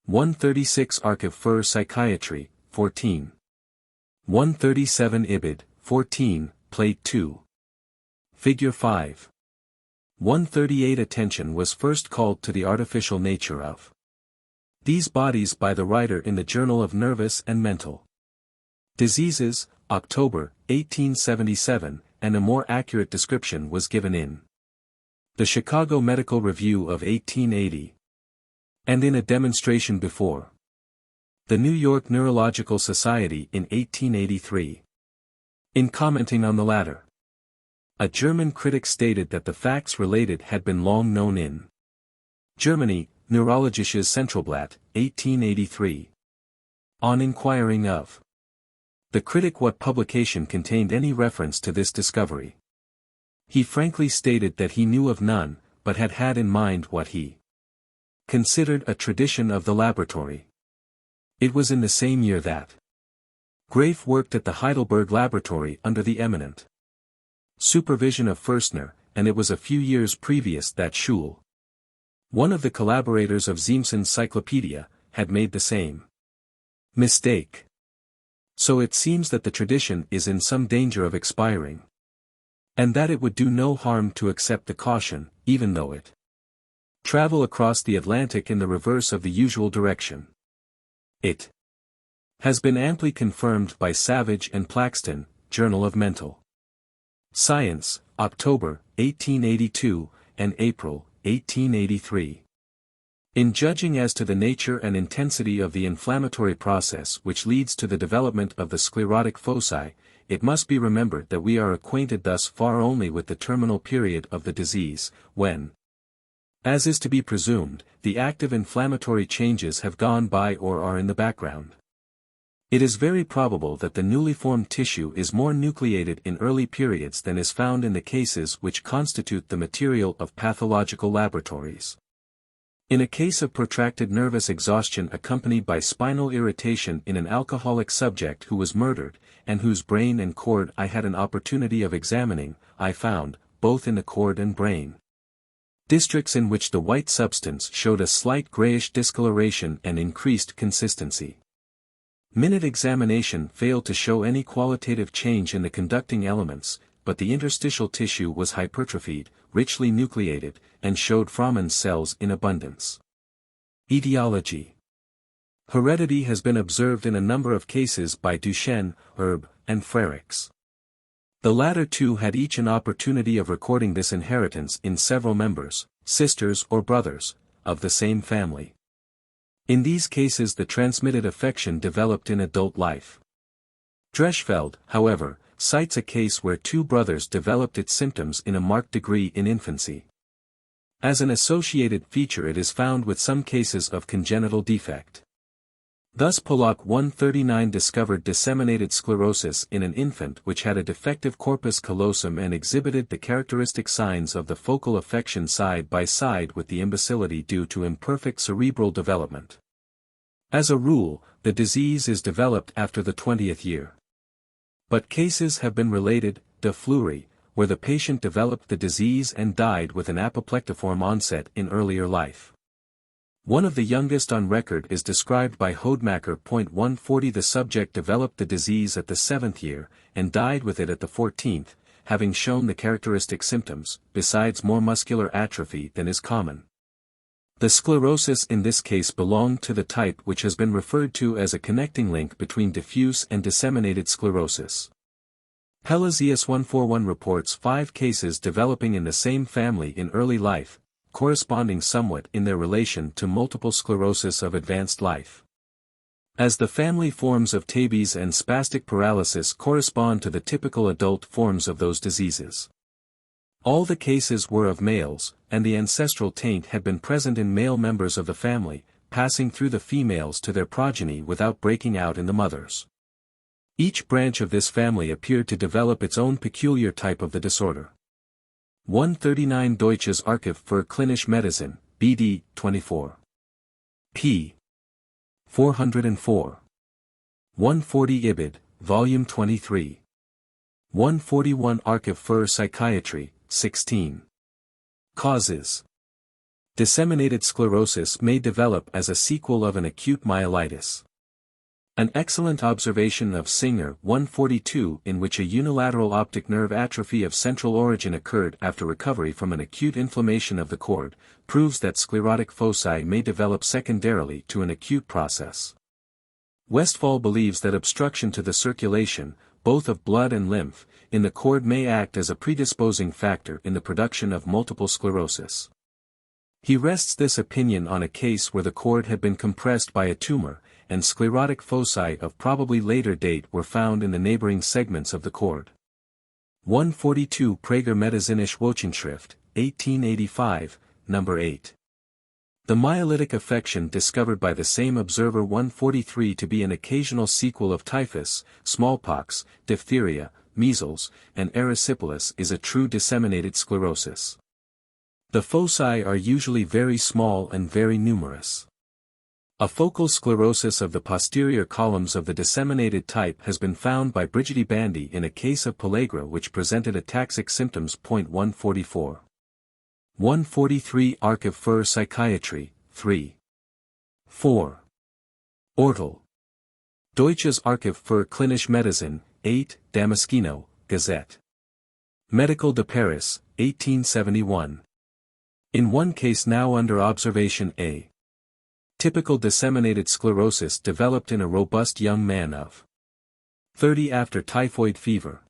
136 Archive für Psychiatry, 14. 137 Ibid, 14, Plate 2. Figure 5. 138 Attention was first called to the artificial nature of these bodies by the writer in the Journal of Nervous and Mental Diseases, October, 1877, and a more accurate description was given in the Chicago Medical Review of 1880, and in a demonstration before the New York Neurological Society in 1883. In commenting on the latter, a German critic stated that the facts related had been long known in Germany, Neurologisches Centralblatt, 1883. On inquiring of the critic what publication contained any reference to this discovery, he frankly stated that he knew of none, but had had in mind what he considered a tradition of the laboratory. It was in the same year that Graefe worked at the Heidelberg laboratory under the eminent supervision of Fürstner, and it was a few years previous that Schul, one of the collaborators of Ziemson's Cyclopedia, had made the same mistake. So it seems that the tradition is in some danger of expiring, and that it would do no harm to accept the caution, even though it travel across the Atlantic in the reverse of the usual direction. It has been amply confirmed by Savage and Plaxton, Journal of Mental Science, October, 1882, and April, 1883. In judging as to the nature and intensity of the inflammatory process which leads to the development of the sclerotic foci, it must be remembered that we are acquainted thus far only with the terminal period of the disease, when, as is to be presumed, the active inflammatory changes have gone by or are in the background. It is very probable that the newly formed tissue is more nucleated in early periods than is found in the cases which constitute the material of pathological laboratories. In a case of protracted nervous exhaustion accompanied by spinal irritation in an alcoholic subject who was murdered, and whose brain and cord I had an opportunity of examining, I found, both in the cord and brain, districts in which the white substance showed a slight grayish discoloration and increased consistency. Minute examination failed to show any qualitative change in the conducting elements, but the interstitial tissue was hypertrophied, richly nucleated, and showed Fromen's cells in abundance. Etiology. Heredity has been observed in a number of cases by Duchenne, Herb, and Frerichs. The latter two had each an opportunity of recording this inheritance in several members, sisters or brothers, of the same family. In these cases the transmitted affection developed in adult life. Dreschfeld, however, cites a case where two brothers developed its symptoms in a marked degree in infancy. As an associated feature it is found with some cases of congenital defect. Thus Pollock 139 discovered disseminated sclerosis in an infant which had a defective corpus callosum and exhibited the characteristic signs of the focal affection side by side with the imbecility due to imperfect cerebral development. As a rule, the disease is developed after the 20th year. But cases have been related, de Fleury, where the patient developed the disease and died with an apoplectiform onset in earlier life. One of the youngest on record is described by Hodemaker. 140. The subject developed the disease at the 7th year, and died with it at the 14th, having shown the characteristic symptoms, besides more muscular atrophy than is common. The sclerosis in this case belonged to the type which has been referred to as a connecting link between diffuse and disseminated sclerosis. Pelazius 141 reports 5 cases developing in the same family in early life, corresponding somewhat in their relation to multiple sclerosis of advanced life. As the family forms of tabes and spastic paralysis correspond to the typical adult forms of those diseases. All the cases were of males, and the ancestral taint had been present in male members of the family, passing through the females to their progeny without breaking out in the mothers. Each branch of this family appeared to develop its own peculiar type of the disorder. 139 Deutsches Archiv für klinische Medizin, BD, 24. p. 404. 140 Ibid, Volume 23. 141 Archiv für Psychiatry, 16. Causes. Disseminated sclerosis may develop as a sequel of an acute myelitis. An excellent observation of Singer 142 in which a unilateral optic nerve atrophy of central origin occurred after recovery from an acute inflammation of the cord, proves that sclerotic foci may develop secondarily to an acute process. Westphal believes that obstruction to the circulation, both of blood and lymph, in the cord may act as a predisposing factor in the production of multiple sclerosis. He rests this opinion on a case where the cord had been compressed by a tumor, and sclerotic foci of probably later date were found in the neighboring segments of the cord. 142 Prager Medizinische Wochenschrift, 1885, No. 8. The myelolytic affection discovered by the same observer 143 to be an occasional sequel of typhus, smallpox, diphtheria, measles, and erysipelas is a true disseminated sclerosis. The foci are usually very small and very numerous. A focal sclerosis of the posterior columns of the disseminated type has been found by Brigidi Bandi in a case of pellagra which presented ataxic symptoms. 144. 143 Archiv für Psychiatry, 3. 4. Ortel. Deutsches Archiv für klinische Medizin, 8, Damaschino, Gazette. Medical de Paris, 1871. In one case now under observation, a typical disseminated sclerosis developed in a robust young man of 30 after typhoid fever.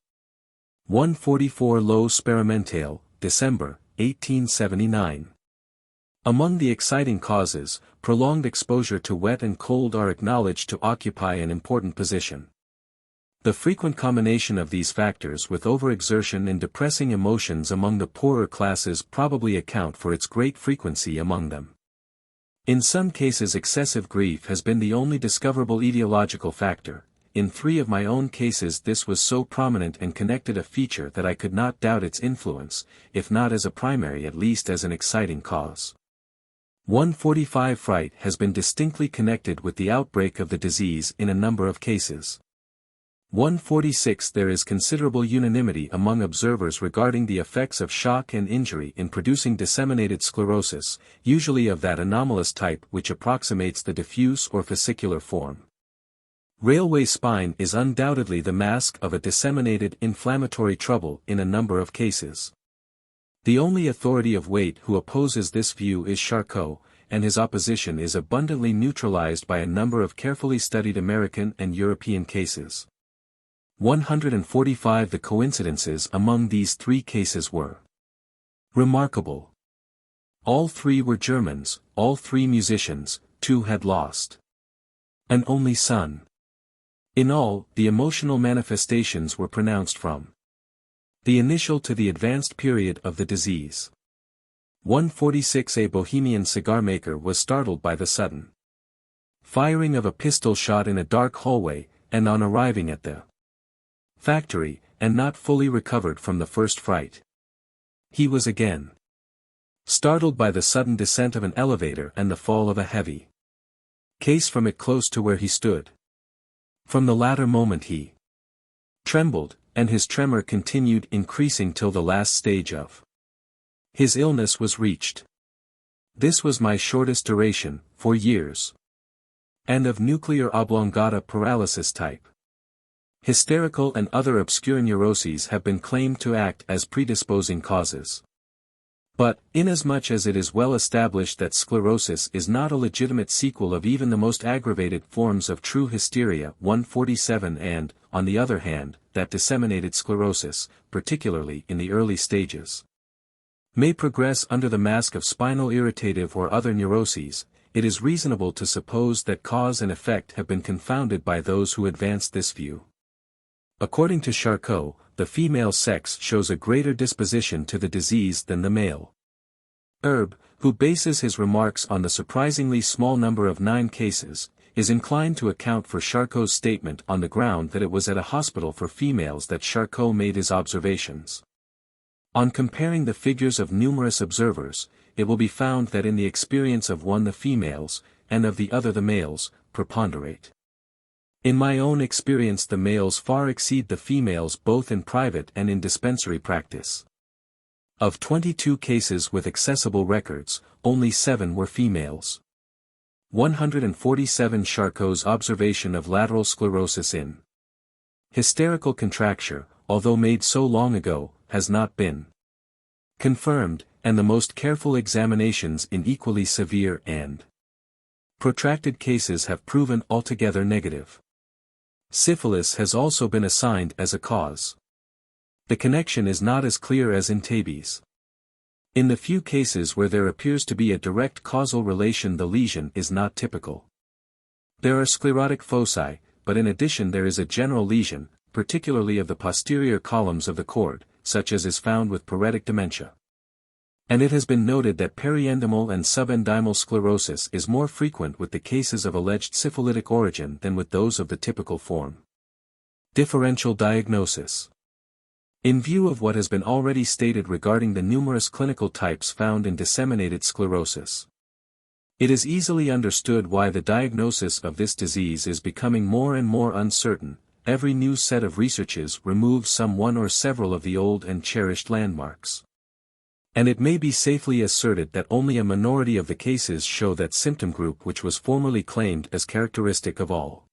144 Low Sperimentale, December, 1879. Among the exciting causes, prolonged exposure to wet and cold are acknowledged to occupy an important position. The frequent combination of these factors with overexertion and depressing emotions among the poorer classes probably account for its great frequency among them. In some cases excessive grief has been the only discoverable etiological factor. In 3 of my own cases this was so prominent and connected a feature that I could not doubt its influence, if not as a primary at least as an exciting cause. 145 Fright has been distinctly connected with the outbreak of the disease in a number of cases. 146 There is considerable unanimity among observers regarding the effects of shock and injury in producing disseminated sclerosis, usually of that anomalous type which approximates the diffuse or fascicular form. Railway spine is undoubtedly the mask of a disseminated inflammatory trouble in a number of cases. The only authority of weight who opposes this view is Charcot, and his opposition is abundantly neutralized by a number of carefully studied American and European cases. 145 The coincidences among these 3 cases were remarkable. All 3 were Germans, all 3 musicians, 2 had lost an only son. In all, the emotional manifestations were pronounced from the initial to the advanced period of the disease. 146 A Bohemian cigar maker was startled by the sudden firing of a pistol shot in a dark hallway, and on arriving at the factory, and not fully recovered from the first fright. He was again startled by the sudden descent of an elevator and the fall of a heavy case from it close to where he stood. From the latter moment he trembled, and his tremor continued increasing till the last stage of his illness was reached. This was my shortest duration, 4 years. And of nuclear oblongata paralysis type. Hysterical and other obscure neuroses have been claimed to act as predisposing causes. But, inasmuch as it is well established that sclerosis is not a legitimate sequel of even the most aggravated forms of true hysteria 147 and, on the other hand, that disseminated sclerosis, particularly in the early stages, may progress under the mask of spinal irritative or other neuroses, it is reasonable to suppose that cause and effect have been confounded by those who advanced this view. According to Charcot, the female sex shows a greater disposition to the disease than the male. Herb, who bases his remarks on the surprisingly small number of 9 cases, is inclined to account for Charcot's statement on the ground that it was at a hospital for females that Charcot made his observations. On comparing the figures of numerous observers, it will be found that in the experience of one the females, and of the other the males, preponderate. In my own experience the males far exceed the females both in private and in dispensary practice. Of 22 cases with accessible records, only 7 were females. 147 Charcot's observation of lateral sclerosis in hysterical contracture, although made so long ago, has not been confirmed, and the most careful examinations in equally severe and protracted cases have proven altogether negative. Syphilis has also been assigned as a cause. The connection is not as clear as in Tabes. In the few cases where there appears to be a direct causal relation the lesion is not typical. There are sclerotic foci, but in addition there is a general lesion, particularly of the posterior columns of the cord, such as is found with paretic dementia. And it has been noted that periendymal and subendymal sclerosis is more frequent with the cases of alleged syphilitic origin than with those of the typical form. Differential diagnosis. In view of what has been already stated regarding the numerous clinical types found in disseminated sclerosis, it is easily understood why the diagnosis of this disease is becoming more and more uncertain. Every new set of researches removes some one or several of the old and cherished landmarks. And it may be safely asserted that only a minority of the cases show that symptom group which was formerly claimed as characteristic of all.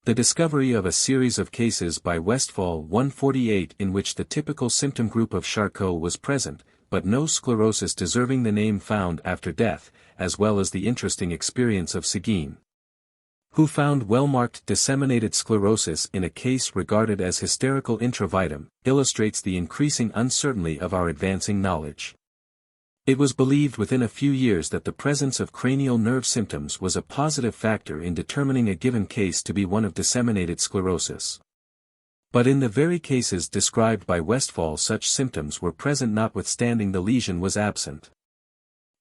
The discovery of a series of cases by Westphal 148 in which the typical symptom group of Charcot was present, but no sclerosis deserving the name found after death, as well as the interesting experience of Seguin, who found well-marked disseminated sclerosis in a case regarded as hysterical intravitum, illustrates the increasing uncertainty of our advancing knowledge. It was believed within a few years that the presence of cranial nerve symptoms was a positive factor in determining a given case to be one of disseminated sclerosis. But in the very cases described by Westphal, such symptoms were present notwithstanding the lesion was absent.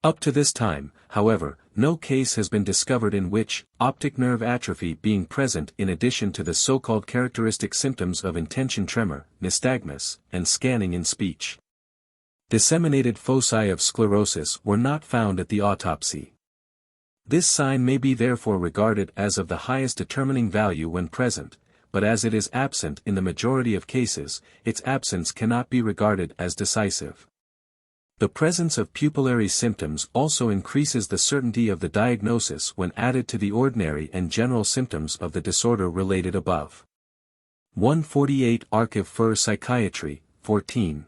Up to this time, however, no case has been discovered in which, optic nerve atrophy being present in addition to the so-called characteristic symptoms of intention tremor, nystagmus, and scanning in speech, disseminated foci of sclerosis were not found at the autopsy. This sign may be therefore regarded as of the highest determining value when present, but as it is absent in the majority of cases, its absence cannot be regarded as decisive. The presence of pupillary symptoms also increases the certainty of the diagnosis when added to the ordinary and general symptoms of the disorder related above. 148 Archiv für Psychiatry, 14.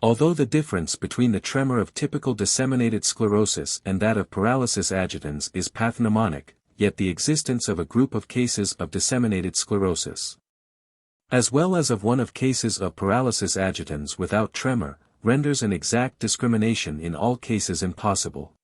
Although the difference between the tremor of typical disseminated sclerosis and that of paralysis agitans is pathognomonic, yet the existence of a group of cases of disseminated sclerosis, as well as of one of cases of paralysis agitans without tremor, renders an exact discrimination in all cases impossible.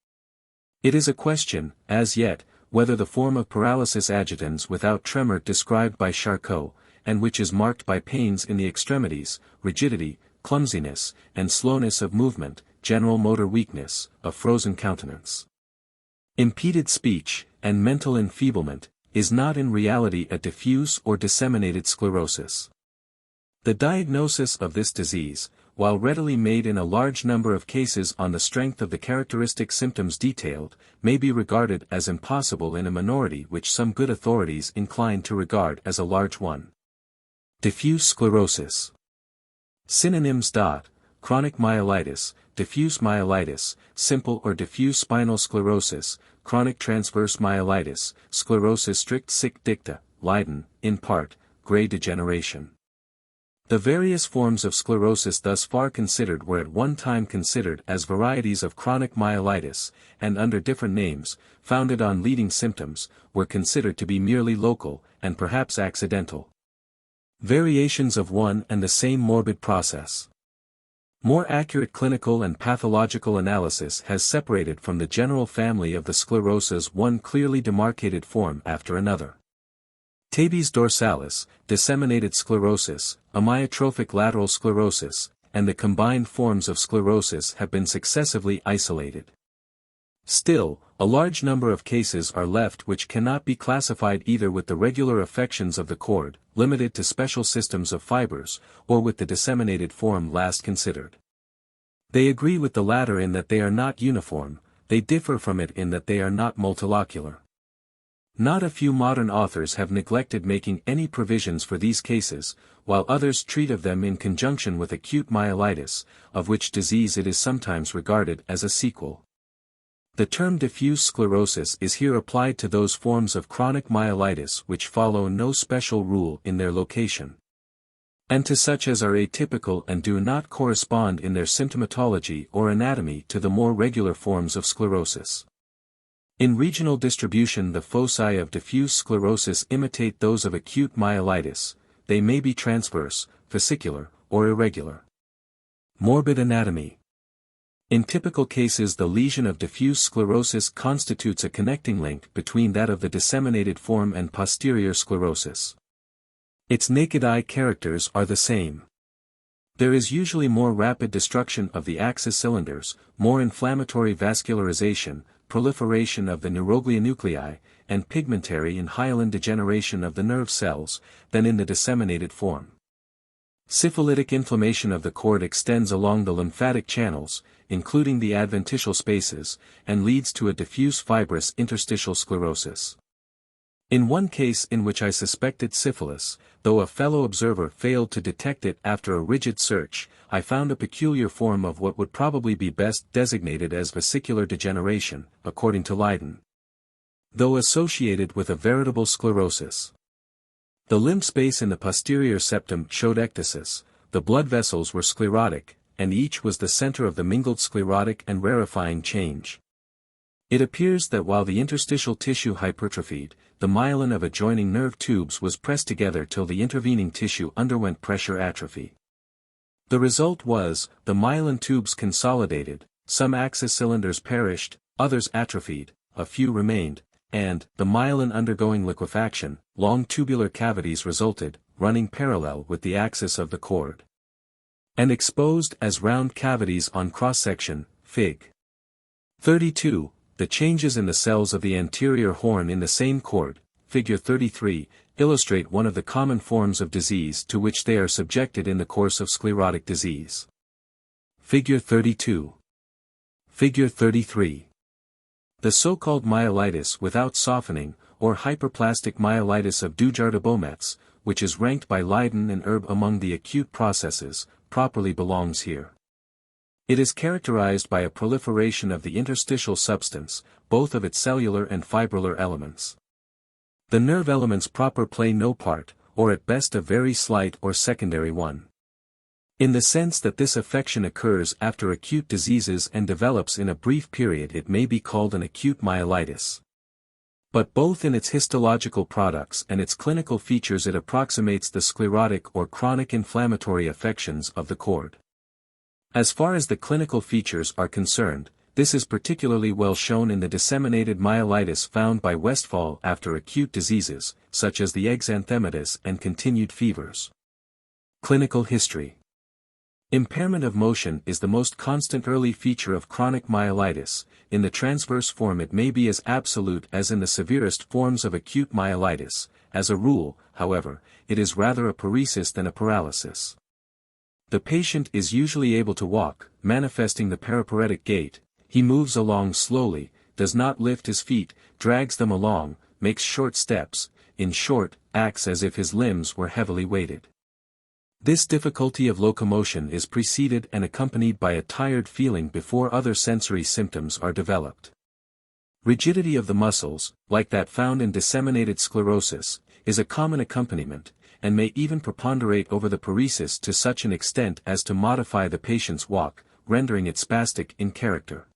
It is a question, as yet, whether the form of paralysis agitans without tremor described by Charcot, and which is marked by pains in the extremities, rigidity, clumsiness, and slowness of movement, general motor weakness, a frozen countenance, impeded speech, and mental enfeeblement, is not in reality a diffuse or disseminated sclerosis. The diagnosis of this disease, while readily made in a large number of cases on the strength of the characteristic symptoms detailed, may be regarded as impossible in a minority which some good authorities incline to regard as a large one. Diffuse sclerosis. Synonyms. Chronic myelitis, diffuse myelitis, simple or diffuse spinal sclerosis, chronic transverse myelitis, sclerosis strict sic dicta, Leiden, in part, gray degeneration. The various forms of sclerosis thus far considered were at one time considered as varieties of chronic myelitis, and under different names, founded on leading symptoms, were considered to be merely local, and perhaps accidental variations of one and the same morbid process. More accurate clinical and pathological analysis has separated from the general family of the scleroses one clearly demarcated form after another. Tabes dorsalis, disseminated sclerosis, amyotrophic lateral sclerosis, and the combined forms of sclerosis have been successively isolated. Still, a large number of cases are left which cannot be classified either with the regular affections of the cord, limited to special systems of fibers, or with the disseminated form last considered. They agree with the latter in that they are not uniform, they differ from it in that they are not multilocular. Not a few modern authors have neglected making any provisions for these cases, while others treat of them in conjunction with acute myelitis, of which disease it is sometimes regarded as a sequel. The term diffuse sclerosis is here applied to those forms of chronic myelitis which follow no special rule in their location, and to such as are atypical and do not correspond in their symptomatology or anatomy to the more regular forms of sclerosis. In regional distribution, the foci of diffuse sclerosis imitate those of acute myelitis. They may be transverse, fascicular, or irregular. Morbid anatomy. In typical cases, the lesion of diffuse sclerosis constitutes a connecting link between that of the disseminated form and posterior sclerosis. Its naked eye characters are the same. There is usually more rapid destruction of the axis cylinders, more inflammatory vascularization, proliferation of the neuroglia nuclei, and pigmentary and hyaline degeneration of the nerve cells, than in the disseminated form. Syphilitic inflammation of the cord extends along the lymphatic channels, including the adventitial spaces, and leads to a diffuse fibrous interstitial sclerosis. In one case in which I suspected syphilis, though a fellow observer failed to detect it after a rigid search, I found a peculiar form of what would probably be best designated as vesicular degeneration, according to Leiden, though associated with a veritable sclerosis. The lymph space in the posterior septum showed ectasis, the blood vessels were sclerotic, and each was the center of the mingled sclerotic and rarefying change. It appears that while the interstitial tissue hypertrophied, the myelin of adjoining nerve tubes was pressed together till the intervening tissue underwent pressure atrophy. The result was, the myelin tubes consolidated, some axis cylinders perished, others atrophied, a few remained, and, the myelin undergoing liquefaction, long tubular cavities resulted, running parallel with the axis of the cord, and exposed as round cavities on cross-section, Fig. 32. The changes in the cells of the anterior horn in the same cord, Figure 33, illustrate one of the common forms of disease to which they are subjected in the course of sclerotic disease. Figure 32. Figure 33. The so-called myelitis without softening, or hyperplastic myelitis of Dujardin-Beaumetz, which is ranked by Leiden and Erb among the acute processes, properly belongs here. It is characterized by a proliferation of the interstitial substance, both of its cellular and fibrillar elements. The nerve elements proper play no part, or at best a very slight or secondary one. In the sense that this affection occurs after acute diseases and develops in a brief period, it may be called an acute myelitis. But both in its histological products and its clinical features it approximates the sclerotic or chronic inflammatory affections of the cord. As far as the clinical features are concerned, this is particularly well shown in the disseminated myelitis found by Westphal after acute diseases, such as the exanthematous and continued fevers. Clinical history. Impairment of motion is the most constant early feature of chronic myelitis. In the transverse form it may be as absolute as in the severest forms of acute myelitis. As a rule, however, it is rather a paresis than a paralysis. The patient is usually able to walk, manifesting the paraparetic gait. He moves along slowly, does not lift his feet, drags them along, makes short steps, in short, acts as if his limbs were heavily weighted. This difficulty of locomotion is preceded and accompanied by a tired feeling before other sensory symptoms are developed. Rigidity of the muscles, like that found in disseminated sclerosis, is a common accompaniment, and may even preponderate over the paresis to such an extent as to modify the patient's walk, rendering it spastic in character.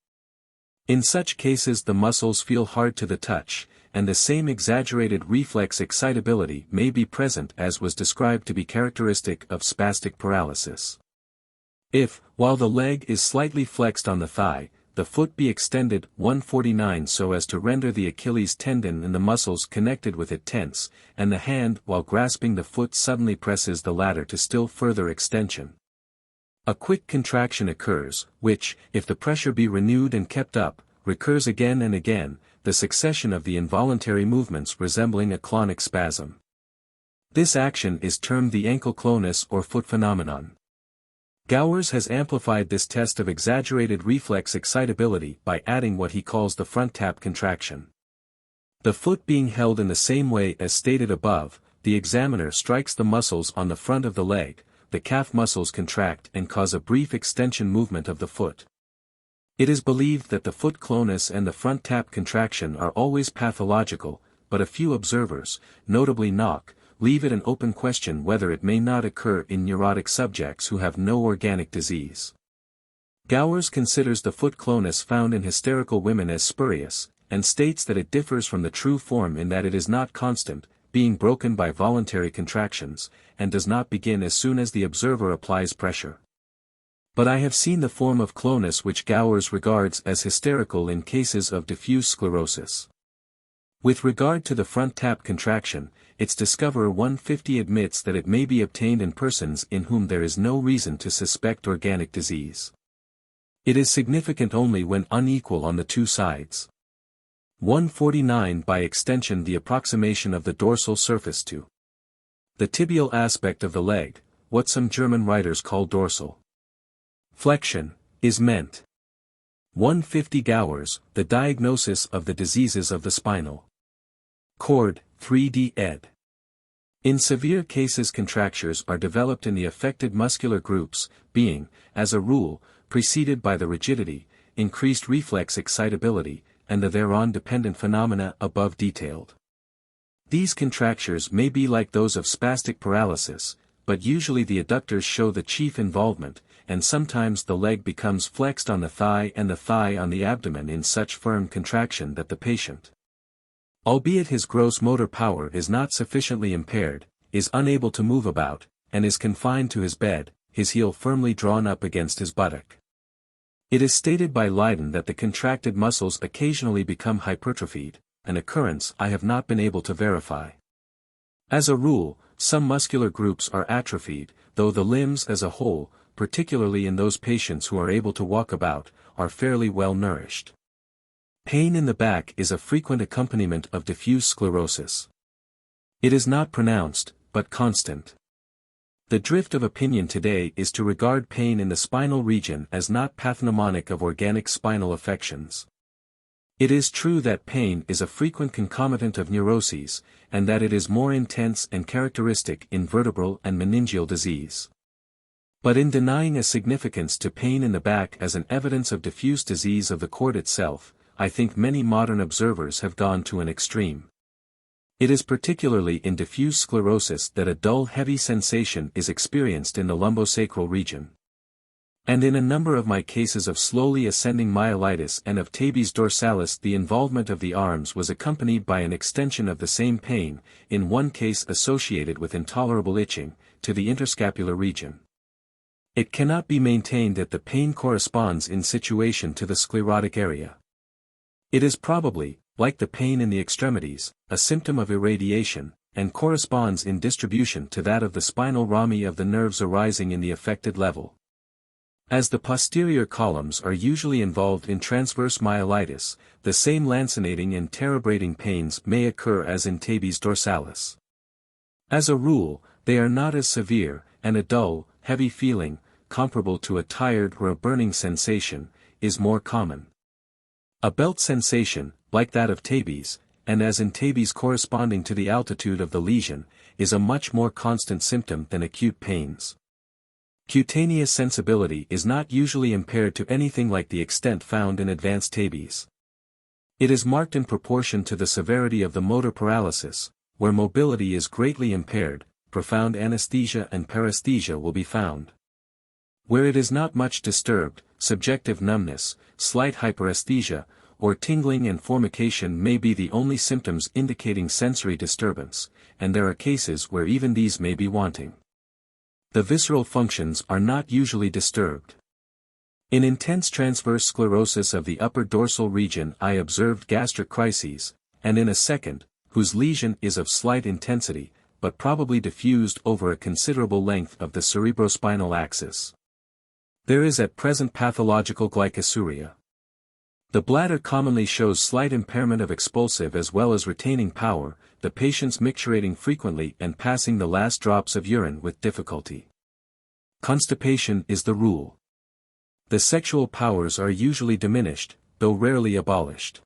In such cases the muscles feel hard to the touch, and the same exaggerated reflex excitability may be present as was described to be characteristic of spastic paralysis. If, while the leg is slightly flexed on the thigh, the foot be extended 149 so as to render the Achilles tendon and the muscles connected with it tense, and the hand while grasping the foot suddenly presses the latter to still further extension, a quick contraction occurs, which, if the pressure be renewed and kept up, recurs again and again, the succession of the involuntary movements resembling a clonic spasm. This action is termed the ankle clonus or foot phenomenon. Gowers has amplified this test of exaggerated reflex excitability by adding what he calls the front tap contraction. The foot being held in the same way as stated above, the examiner strikes the muscles on the front of the leg, the calf muscles contract and cause a brief extension movement of the foot. It is believed that the foot clonus and the front tap contraction are always pathological, but a few observers, notably Nock, leave it an open question whether it may not occur in neurotic subjects who have no organic disease. Gowers considers the foot clonus found in hysterical women as spurious, and states that it differs from the true form in that it is not constant, being broken by voluntary contractions, and does not begin as soon as the observer applies pressure. But I have seen the form of clonus which Gowers regards as hysterical in cases of diffuse sclerosis. With regard to the front tap contraction, its discoverer 150 admits that it may be obtained in persons in whom there is no reason to suspect organic disease. It is significant only when unequal on the two sides. 149 By extension the approximation of the dorsal surface to the tibial aspect of the leg, what some German writers call dorsal flexion, is meant. 150 Gowers, the diagnosis of the diseases of the spinal cord, 3d ed. In severe cases contractures are developed in the affected muscular groups, being, as a rule, preceded by the rigidity, increased reflex excitability, and the thereon dependent phenomena above detailed. These contractures may be like those of spastic paralysis, but usually the adductors show the chief involvement, and sometimes the leg becomes flexed on the thigh and the thigh on the abdomen in such firm contraction that the patient, albeit his gross motor power is not sufficiently impaired, is unable to move about, and is confined to his bed, his heel firmly drawn up against his buttock. It is stated by Leiden that the contracted muscles occasionally become hypertrophied, an occurrence I have not been able to verify. As a rule, some muscular groups are atrophied, though the limbs as a whole, particularly in those patients who are able to walk about, are fairly well nourished. Pain in the back is a frequent accompaniment of diffuse sclerosis. It is not pronounced, but constant. The drift of opinion today is to regard pain in the spinal region as not pathognomonic of organic spinal affections. It is true that pain is a frequent concomitant of neuroses, and that it is more intense and characteristic in vertebral and meningeal disease. But in denying a significance to pain in the back as an evidence of diffuse disease of the cord itself, I think many modern observers have gone to an extreme. It is particularly in diffuse sclerosis that a dull heavy sensation is experienced in the lumbosacral region. And in a number of my cases of slowly ascending myelitis and of tabes dorsalis the involvement of the arms was accompanied by an extension of the same pain, in one case associated with intolerable itching, to the interscapular region. It cannot be maintained that the pain corresponds in situation to the sclerotic area. It is probably, like the pain in the extremities, a symptom of irradiation, and corresponds in distribution to that of the spinal rami of the nerves arising in the affected level. As the posterior columns are usually involved in transverse myelitis, the same lancinating and terebrating pains may occur as in tabes dorsalis. As a rule, they are not as severe, and a dull, heavy feeling, comparable to a tired or a burning sensation, is more common. A belt sensation, like that of tabes, and as in tabes corresponding to the altitude of the lesion, is a much more constant symptom than acute pains. Cutaneous sensibility is not usually impaired to anything like the extent found in advanced tabes. It is marked in proportion to the severity of the motor paralysis, where mobility is greatly impaired, profound anesthesia and paresthesia will be found. Where it is not much disturbed, subjective numbness, slight hyperesthesia, or tingling and formication may be the only symptoms indicating sensory disturbance, and there are cases where even these may be wanting. The visceral functions are not usually disturbed. In intense transverse sclerosis of the upper dorsal region I observed gastric crises, and in a second, whose lesion is of slight intensity, but probably diffused over a considerable length of the cerebrospinal axis. There is at present pathological glycosuria. The bladder commonly shows slight impairment of expulsive as well as retaining power, the patients micturating frequently and passing the last drops of urine with difficulty. Constipation is the rule. The sexual powers are usually diminished, though rarely abolished.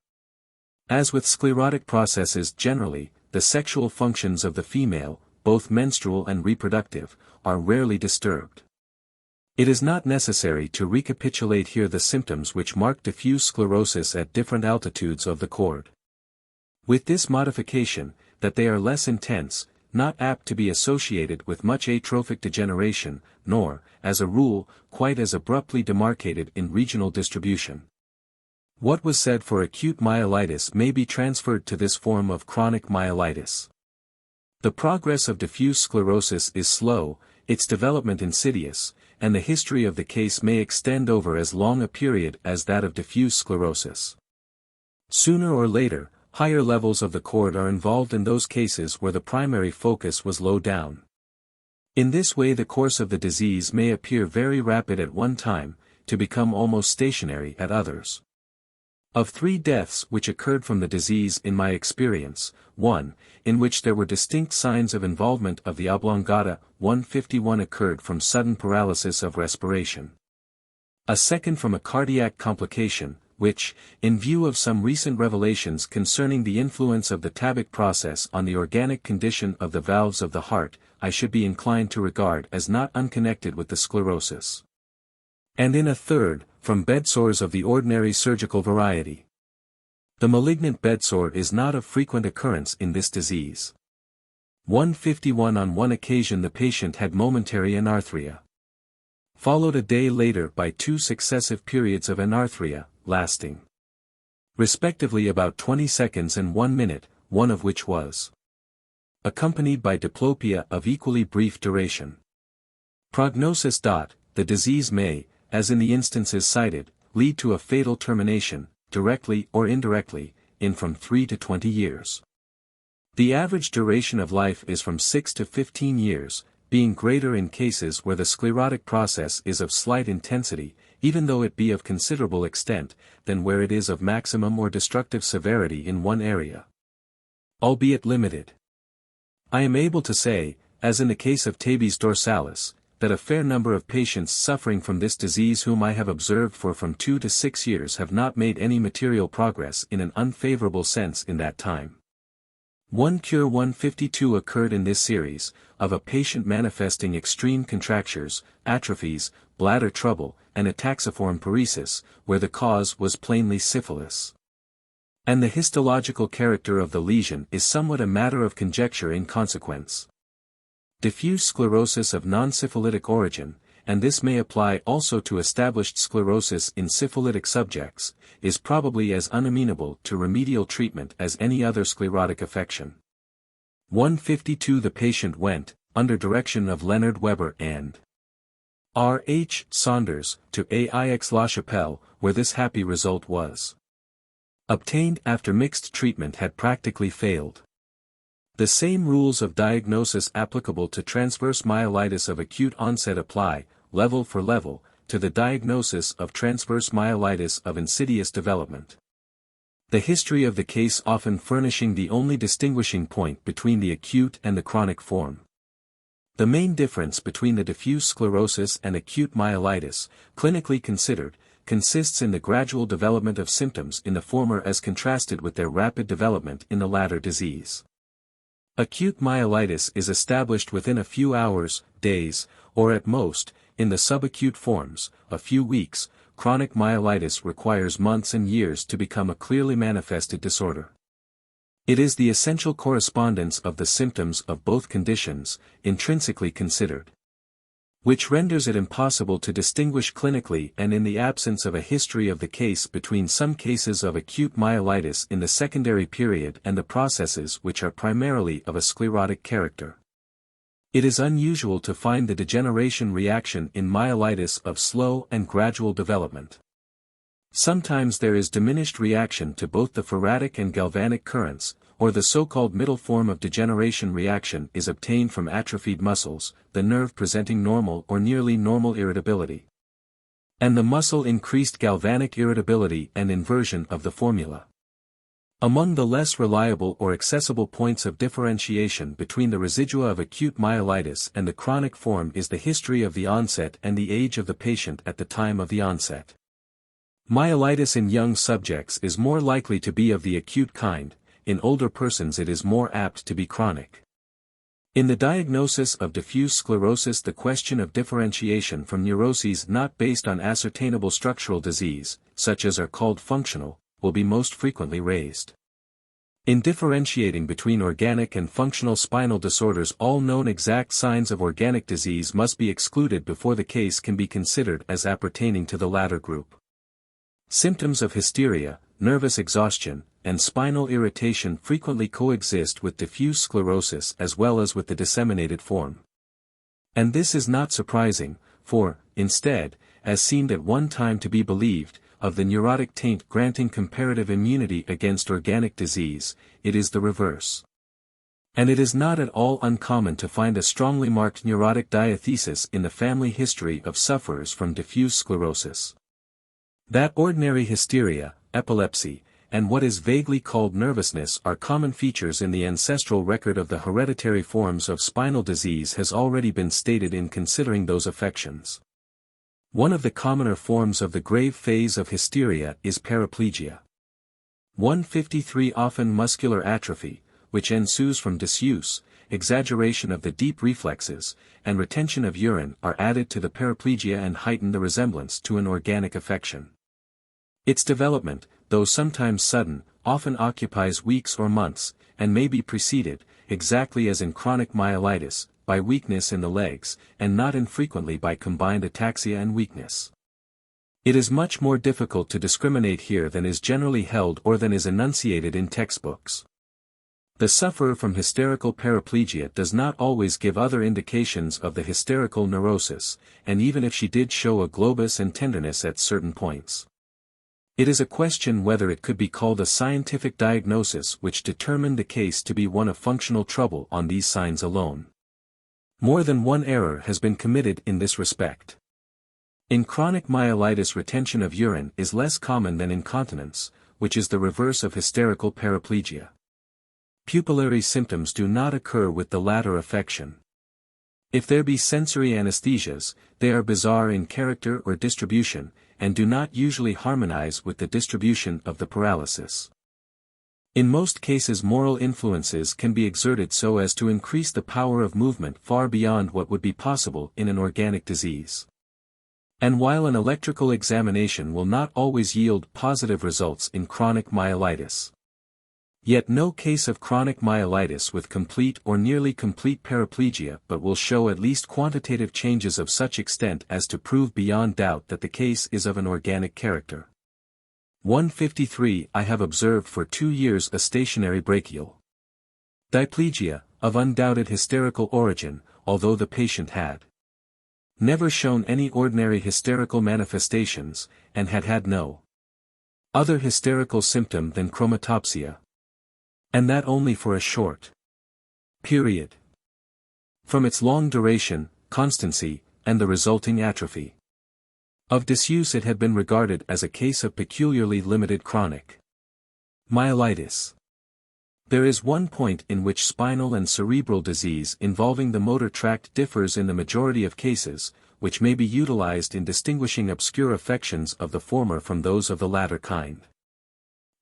As with sclerotic processes generally, the sexual functions of the female, both menstrual and reproductive, are rarely disturbed. It is not necessary to recapitulate here the symptoms which mark diffuse sclerosis at different altitudes of the cord. With this modification, that they are less intense, not apt to be associated with much atrophic degeneration, nor, as a rule, quite as abruptly demarcated in regional distribution. What was said for acute myelitis may be transferred to this form of chronic myelitis. The progress of diffuse sclerosis is slow, its development insidious, and the history of the case may extend over as long a period as that of diffuse sclerosis. Sooner or later, higher levels of the cord are involved in those cases where the primary focus was low down. In this way the course of the disease may appear very rapid at one time, to become almost stationary at others. Of 3 deaths which occurred from the disease in my experience, one, in which there were distinct signs of involvement of the oblongata, 151 occurred from sudden paralysis of respiration. A second from a cardiac complication, which, in view of some recent revelations concerning the influence of the Tabak process on the organic condition of the valves of the heart, I should be inclined to regard as not unconnected with the sclerosis. And in a third, from bedsores of the ordinary surgical variety. The malignant bedsore is not of frequent occurrence in this disease. 151 On one occasion the patient had momentary anarthria. followed a day later by 2 successive periods of anarthria, lasting respectively about 20 seconds and 1 minute, one of which was accompanied by diplopia of equally brief duration. Prognosis. The disease may, as in the instances cited, lead to a fatal termination, directly or indirectly, in from 3 to 20 years. The average duration of life is from 6 to 15 years, being greater in cases where the sclerotic process is of slight intensity, even though it be of considerable extent, than where it is of maximum or destructive severity in one area, albeit limited. I am able to say, as in the case of tabes dorsalis, that a fair number of patients suffering from this disease whom I have observed for from 2 to 6 years have not made any material progress in an unfavorable sense in that time. One cure 152 occurred in this series, of a patient manifesting extreme contractures, atrophies, bladder trouble, and ataxiform paresis, where the cause was plainly syphilis. And the histological character of the lesion is somewhat a matter of conjecture in consequence. Diffuse sclerosis of non-syphilitic origin, and this may apply also to established sclerosis in syphilitic subjects, is probably as unamenable to remedial treatment as any other sclerotic affection. 152 The patient went, under direction of Leonard Weber and R. H. Saunders, to Aix-la-Chapelle, where this happy result was obtained after mixed treatment had practically failed. The same rules of diagnosis applicable to transverse myelitis of acute onset apply, level for level, to the diagnosis of transverse myelitis of insidious development. The history of the case often furnishing the only distinguishing point between the acute and the chronic form. The main difference between the diffuse sclerosis and acute myelitis, clinically considered, consists in the gradual development of symptoms in the former as contrasted with their rapid development in the latter disease. Acute myelitis is established within a few hours, days, or at most, in the subacute forms, a few weeks. Chronic myelitis requires months and years to become a clearly manifested disorder. It is the essential correspondence of the symptoms of both conditions, intrinsically considered, which renders it impossible to distinguish clinically and in the absence of a history of the case between some cases of acute myelitis in the secondary period and the processes which are primarily of a sclerotic character. It is unusual to find the degeneration reaction in myelitis of slow and gradual development. Sometimes there is diminished reaction to both the ferratic and galvanic currents, or the so-called middle form of degeneration reaction is obtained from atrophied muscles, the nerve presenting normal or nearly normal irritability, and the muscle increased galvanic irritability and inversion of the formula. Among the less reliable or accessible points of differentiation between the residua of acute myelitis and the chronic form is the history of the onset and the age of the patient at the time of the onset. Myelitis in young subjects is more likely to be of the acute kind, in older persons it is more apt to be chronic. In the diagnosis of diffuse sclerosis the question of differentiation from neuroses not based on ascertainable structural disease, such as are called functional, will be most frequently raised. In differentiating between organic and functional spinal disorders all known exact signs of organic disease must be excluded before the case can be considered as appertaining to the latter group. Symptoms of hysteria, nervous exhaustion, and spinal irritation frequently coexist with diffuse sclerosis as well as with the disseminated form. And this is not surprising, for, instead, as seemed at one time to be believed, of the neurotic taint granting comparative immunity against organic disease, it is the reverse. And it is not at all uncommon to find a strongly marked neurotic diathesis in the family history of sufferers from diffuse sclerosis. That ordinary hysteria, epilepsy, and what is vaguely called nervousness are common features in the ancestral record of the hereditary forms of spinal disease has already been stated in considering those affections. One of the commoner forms of the grave phase of hysteria is paraplegia. 153 Often muscular atrophy, which ensues from disuse, exaggeration of the deep reflexes, and retention of urine are added to the paraplegia and heighten the resemblance to an organic affection. Its development, though sometimes sudden, often occupies weeks or months, and may be preceded, exactly as in chronic myelitis, by weakness in the legs, and not infrequently by combined ataxia and weakness. It is much more difficult to discriminate here than is generally held or than is enunciated in textbooks. The sufferer from hysterical paraplegia does not always give other indications of the hysterical neurosis, and even if she did show a globus and tenderness at certain points. It is a question whether it could be called a scientific diagnosis which determined the case to be one of functional trouble on these signs alone. More than one error has been committed in this respect. In chronic myelitis, retention of urine is less common than incontinence, which is the reverse of hysterical paraplegia. Pupillary symptoms do not occur with the latter affection. If there be sensory anesthesias, they are bizarre in character or distribution, and do not usually harmonize with the distribution of the paralysis. In most cases, moral influences can be exerted so as to increase the power of movement far beyond what would be possible in an organic disease. And while an electrical examination will not always yield positive results in chronic myelitis, yet no case of chronic myelitis with complete or nearly complete paraplegia but will show at least quantitative changes of such extent as to prove beyond doubt that the case is of an organic character. 153 I have observed for 2 years a stationary brachial diplegia, of undoubted hysterical origin, although the patient had never shown any ordinary hysterical manifestations, and had no other hysterical symptom than chromatopsia. And that only for a short period. From its long duration, constancy, and the resulting atrophy of disuse, it had been regarded as a case of peculiarly limited chronic myelitis. There is one point in which spinal and cerebral disease involving the motor tract differs in the majority of cases, which may be utilized in distinguishing obscure affections of the former from those of the latter kind.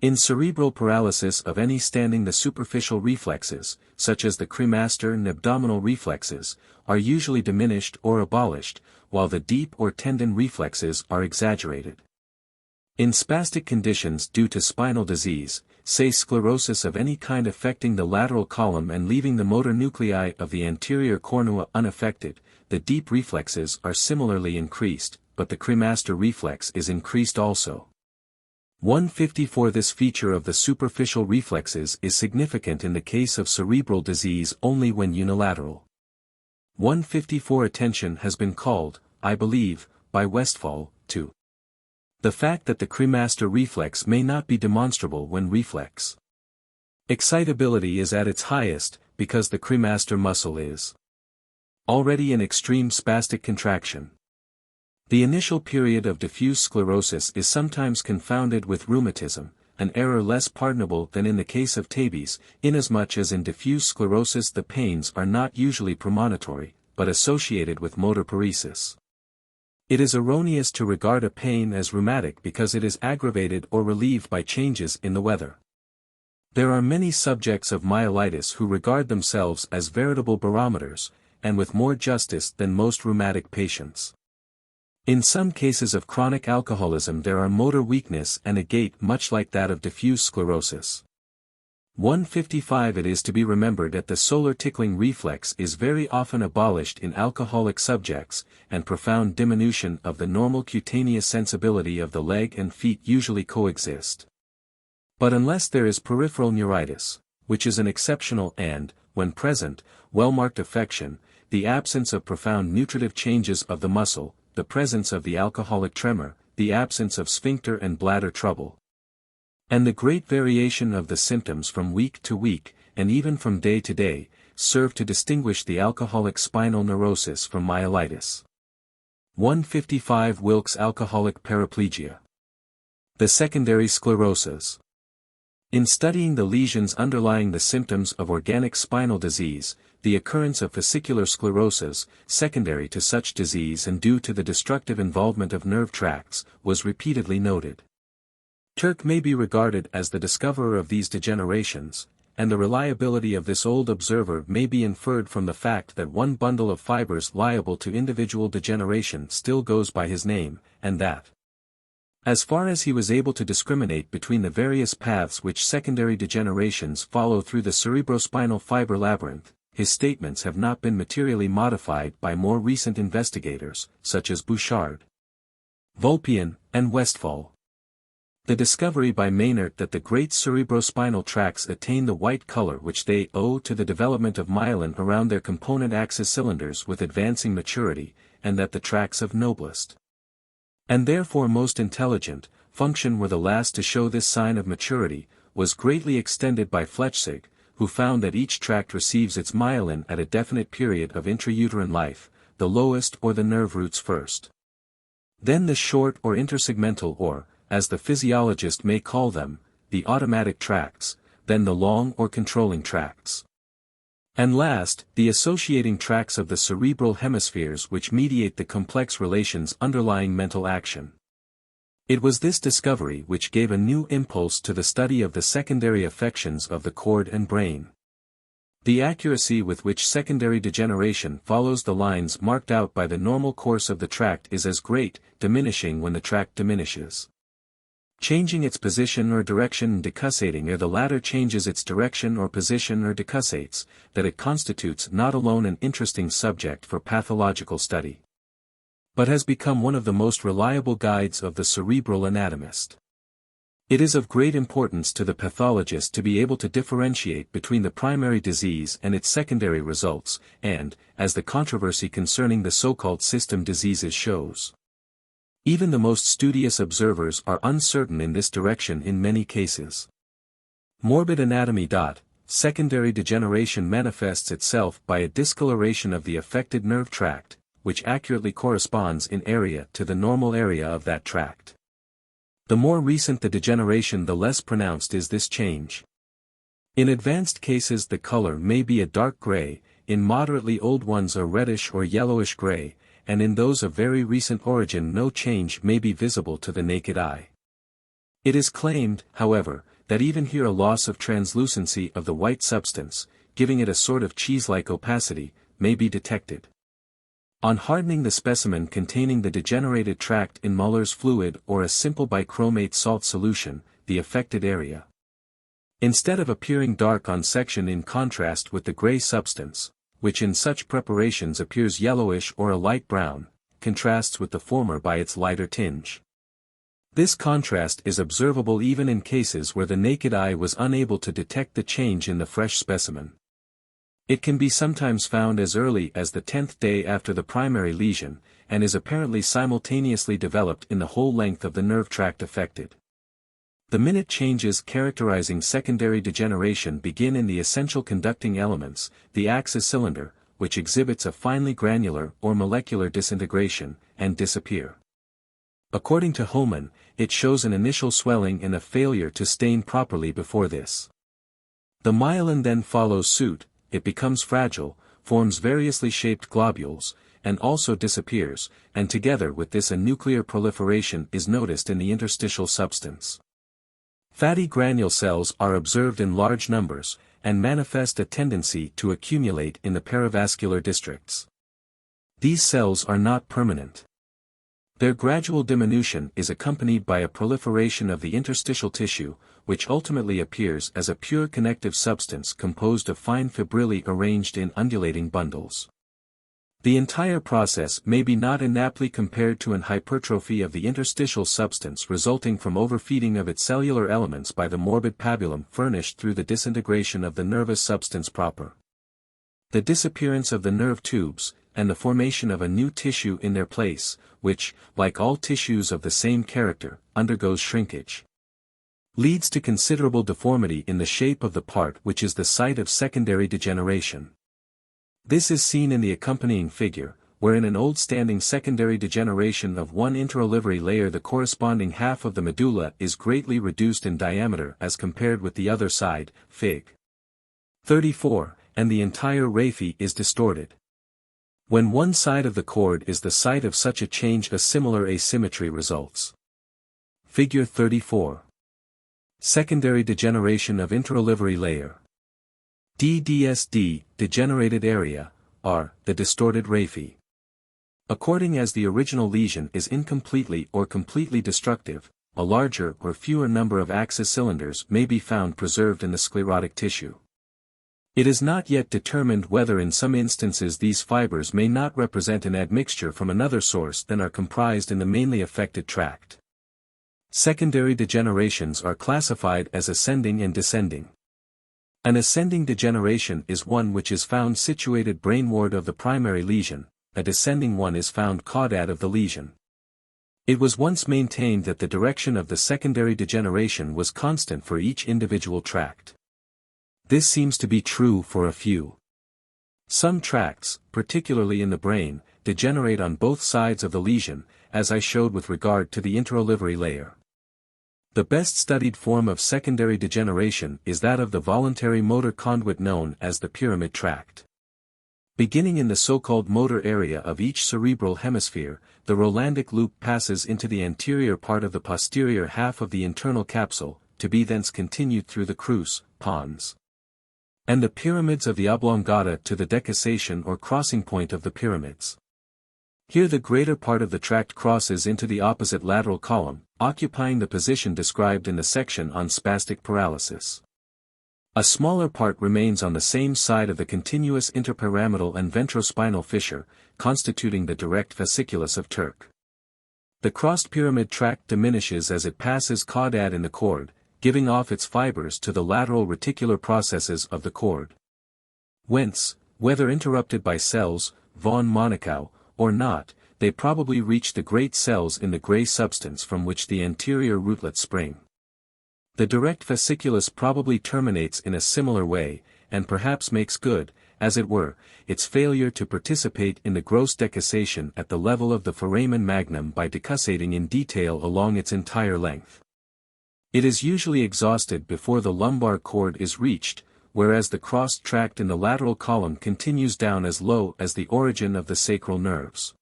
In cerebral paralysis of any standing, the superficial reflexes, such as the cremaster and abdominal reflexes, are usually diminished or abolished, while the deep or tendon reflexes are exaggerated. In spastic conditions due to spinal disease, say sclerosis of any kind affecting the lateral column and leaving the motor nuclei of the anterior cornua unaffected, the deep reflexes are similarly increased, but the cremaster reflex is increased also. 154 This feature of the superficial reflexes is significant in the case of cerebral disease only when unilateral. 154 Attention has been called, I believe, by Westphal, to the fact that the cremaster reflex may not be demonstrable when reflex excitability is at its highest, because the cremaster muscle is already in extreme spastic contraction. The initial period of diffuse sclerosis is sometimes confounded with rheumatism, an error less pardonable than in the case of tabes, inasmuch as in diffuse sclerosis the pains are not usually premonitory, but associated with motor paresis. It is erroneous to regard a pain as rheumatic because it is aggravated or relieved by changes in the weather. There are many subjects of myelitis who regard themselves as veritable barometers, and with more justice than most rheumatic patients. In some cases of chronic alcoholism there are motor weakness and a gait much like that of diffuse sclerosis. 155 It is to be remembered that the solar tickling reflex is very often abolished in alcoholic subjects, and profound diminution of the normal cutaneous sensibility of the leg and feet usually coexist. But unless there is peripheral neuritis, which is an exceptional and, when present, well-marked affection, the absence of profound nutritive changes of the muscle, the presence of the alcoholic tremor, the absence of sphincter and bladder trouble, and the great variation of the symptoms from week to week, and even from day to day, serve to distinguish the alcoholic spinal neurosis from myelitis. 155 Wilkes alcoholic paraplegia. The secondary sclerosis. In studying the lesions underlying the symptoms of organic spinal disease, the occurrence of fascicular sclerosis, secondary to such disease and due to the destructive involvement of nerve tracts, was repeatedly noted. Turk may be regarded as the discoverer of these degenerations, and the reliability of this old observer may be inferred from the fact that one bundle of fibers liable to individual degeneration still goes by his name, and that, as far as he was able to discriminate between the various paths which secondary degenerations follow through the cerebrospinal fiber labyrinth, his statements have not been materially modified by more recent investigators, such as Bouchard, Vulpian, and Westphal. The discovery by Maynard that the great cerebrospinal tracts attain the white color which they owe to the development of myelin around their component axis cylinders with advancing maturity, and that the tracts of noblest, and therefore most intelligent, function were the last to show this sign of maturity, was greatly extended by Flechsig, who found that each tract receives its myelin at a definite period of intrauterine life, the lowest or the nerve roots first. Then the short or intersegmental or, as the physiologist may call them, the automatic tracts, then the long or controlling tracts. And last, the associating tracts of the cerebral hemispheres which mediate the complex relations underlying mental action. It was this discovery which gave a new impulse to the study of the secondary affections of the cord and brain. The accuracy with which secondary degeneration follows the lines marked out by the normal course of the tract is as great, diminishing when the tract diminishes, changing its position or direction and decussating ere the latter changes its direction or position or decussates, that it constitutes not alone an interesting subject for pathological study, but has become one of the most reliable guides of the cerebral anatomist. It is of great importance to the pathologist to be able to differentiate between the primary disease and its secondary results, and, as the controversy concerning the so-called system diseases shows, even the most studious observers are uncertain in this direction in many cases. Morbid anatomy. Secondary degeneration manifests itself by a discoloration of the affected nerve tract, which accurately corresponds in area to the normal area of that tract. The more recent the degeneration, the less pronounced is this change. In advanced cases the color may be a dark gray, in moderately old ones a reddish or yellowish gray, and in those of very recent origin no change may be visible to the naked eye. It is claimed, however, that even here a loss of translucency of the white substance, giving it a sort of cheese-like opacity, may be detected. On hardening the specimen containing the degenerated tract in Muller's fluid or a simple bichromate salt solution, the affected area, instead of appearing dark on section in contrast with the gray substance, which in such preparations appears yellowish or a light brown, contrasts with the former by its lighter tinge. This contrast is observable even in cases where the naked eye was unable to detect the change in the fresh specimen. It can be sometimes found as early as the 10th day after the primary lesion, and is apparently simultaneously developed in the whole length of the nerve tract affected. The minute changes characterizing secondary degeneration begin in the essential conducting elements, the axis cylinder, which exhibits a finely granular or molecular disintegration, and disappear. According to Hohmann, it shows an initial swelling and a failure to stain properly before this. The myelin then follows suit, it becomes fragile, forms variously shaped globules, and also disappears, and together with this a nuclear proliferation is noticed in the interstitial substance. Fatty granule cells are observed in large numbers, and manifest a tendency to accumulate in the perivascular districts. These cells are not permanent. Their gradual diminution is accompanied by a proliferation of the interstitial tissue, which ultimately appears as a pure connective substance composed of fine fibrillae arranged in undulating bundles. The entire process may be not inaptly compared to an hypertrophy of the interstitial substance resulting from overfeeding of its cellular elements by the morbid pabulum furnished through the disintegration of the nervous substance proper. The disappearance of the nerve tubes, and the formation of a new tissue in their place, which, like all tissues of the same character, undergoes shrinkage, leads to considerable deformity in the shape of the part which is the site of secondary degeneration. This is seen in the accompanying figure, where in an old standing secondary degeneration of one interolivary layer the corresponding half of the medulla is greatly reduced in diameter as compared with the other side, Fig. 34, and the entire raphe is distorted. When one side of the cord is the site of such a change a similar asymmetry results. Figure 34. Secondary degeneration of interolivary layer. DDSD, degenerated area, R, the distorted raphe. According as the original lesion is incompletely or completely destructive, a larger or fewer number of axis cylinders may be found preserved in the sclerotic tissue. It is not yet determined whether in some instances these fibers may not represent an admixture from another source than are comprised in the mainly affected tract. Secondary degenerations are classified as ascending and descending. An ascending degeneration is one which is found situated brainward of the primary lesion, a descending one is found caudate of the lesion. It was once maintained that the direction of the secondary degeneration was constant for each individual tract. This seems to be true for a few. Some tracts, particularly in the brain, degenerate on both sides of the lesion, as I showed with regard to the interolivary layer. The best studied form of secondary degeneration is that of the voluntary motor conduit known as the pyramid tract. Beginning in the so-called motor area of each cerebral hemisphere, the Rolandic loop passes into the anterior part of the posterior half of the internal capsule, to be thence continued through the crus, pons, and the pyramids of the oblongata to the decussation or crossing point of the pyramids. Here the greater part of the tract crosses into the opposite lateral column, occupying the position described in the section on spastic paralysis. A smaller part remains on the same side of the continuous interpyramidal and ventrospinal fissure, constituting the direct fasciculus of Turk. The crossed pyramid tract diminishes as it passes caudate in the cord, giving off its fibers to the lateral reticular processes of the cord. Whence, whether interrupted by cells, von Monaco, or not, they probably reach the great cells in the gray substance from which the anterior rootlets spring. The direct fasciculus probably terminates in a similar way, and perhaps makes good, as it were, its failure to participate in the gross decussation at the level of the foramen magnum by decussating in detail along its entire length. It is usually exhausted before the lumbar cord is reached, whereas the crossed tract in the lateral column continues down as low as the origin of the sacral nerves.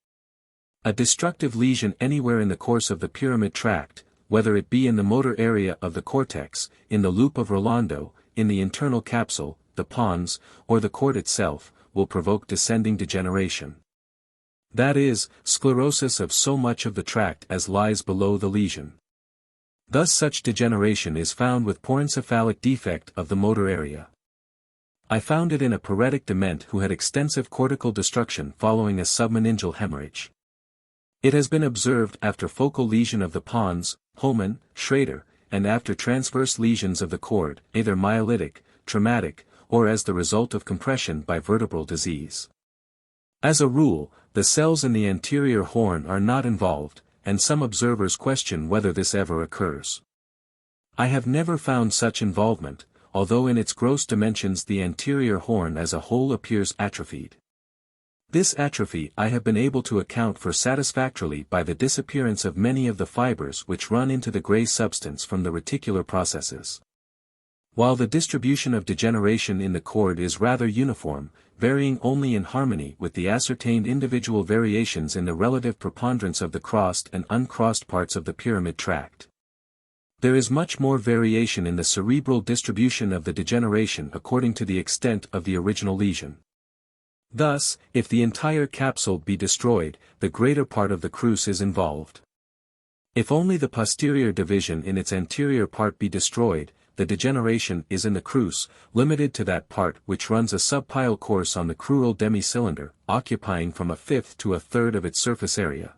A destructive lesion anywhere in the course of the pyramid tract, whether it be in the motor area of the cortex, in the loop of Rolando, in the internal capsule, the pons, or the cord itself, will provoke descending degeneration. That is, sclerosis of so much of the tract as lies below the lesion. Thus such degeneration is found with porencephalic defect of the motor area. I found it in a paretic dement who had extensive cortical destruction following a submeningeal hemorrhage. It has been observed after focal lesion of the pons, Hohmann, Schrader, and after transverse lesions of the cord, either myolytic, traumatic, or as the result of compression by vertebral disease. As a rule, the cells in the anterior horn are not involved, and some observers question whether this ever occurs. I have never found such involvement, although in its gross dimensions the anterior horn as a whole appears atrophied. This atrophy I have been able to account for satisfactorily by the disappearance of many of the fibers which run into the gray substance from the reticular processes. While the distribution of degeneration in the cord is rather uniform, varying only in harmony with the ascertained individual variations in the relative preponderance of the crossed and uncrossed parts of the pyramid tract. There is much more variation in the cerebral distribution of the degeneration according to the extent of the original lesion. Thus, if the entire capsule be destroyed, the greater part of the crus is involved. If only the posterior division in its anterior part be destroyed, the degeneration is in the crus, limited to that part which runs a subpial course on the crural demi-cylinder, occupying from 1/5 to 1/3 of its surface area.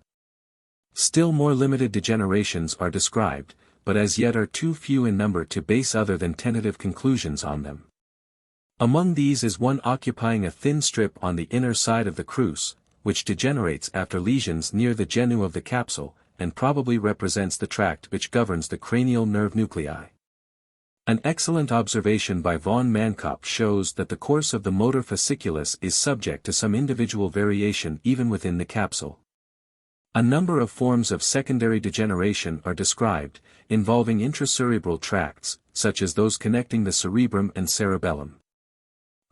Still more limited degenerations are described, but as yet are too few in number to base other than tentative conclusions on them. Among these is one occupying a thin strip on the inner side of the crus, which degenerates after lesions near the genu of the capsule, and probably represents the tract which governs the cranial nerve nuclei. An excellent observation by von Mankop shows that the course of the motor fasciculus is subject to some individual variation even within the capsule. A number of forms of secondary degeneration are described, involving intracerebral tracts, such as those connecting the cerebrum and cerebellum.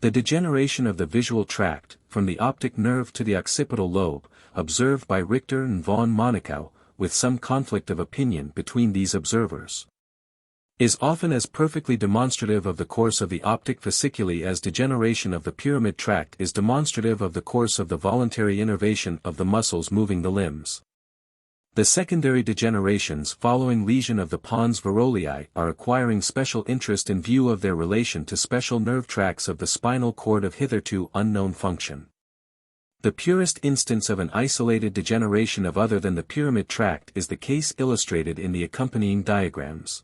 The degeneration of the visual tract, from the optic nerve to the occipital lobe, observed by Richter and von Monaco, with some conflict of opinion between these observers, is often as perfectly demonstrative of the course of the optic fasciculi as degeneration of the pyramid tract is demonstrative of the course of the voluntary innervation of the muscles moving the limbs. The secondary degenerations following lesion of the pons varolii are acquiring special interest in view of their relation to special nerve tracts of the spinal cord of hitherto unknown function. The purest instance of an isolated degeneration of other than the pyramid tract is the case illustrated in the accompanying diagrams.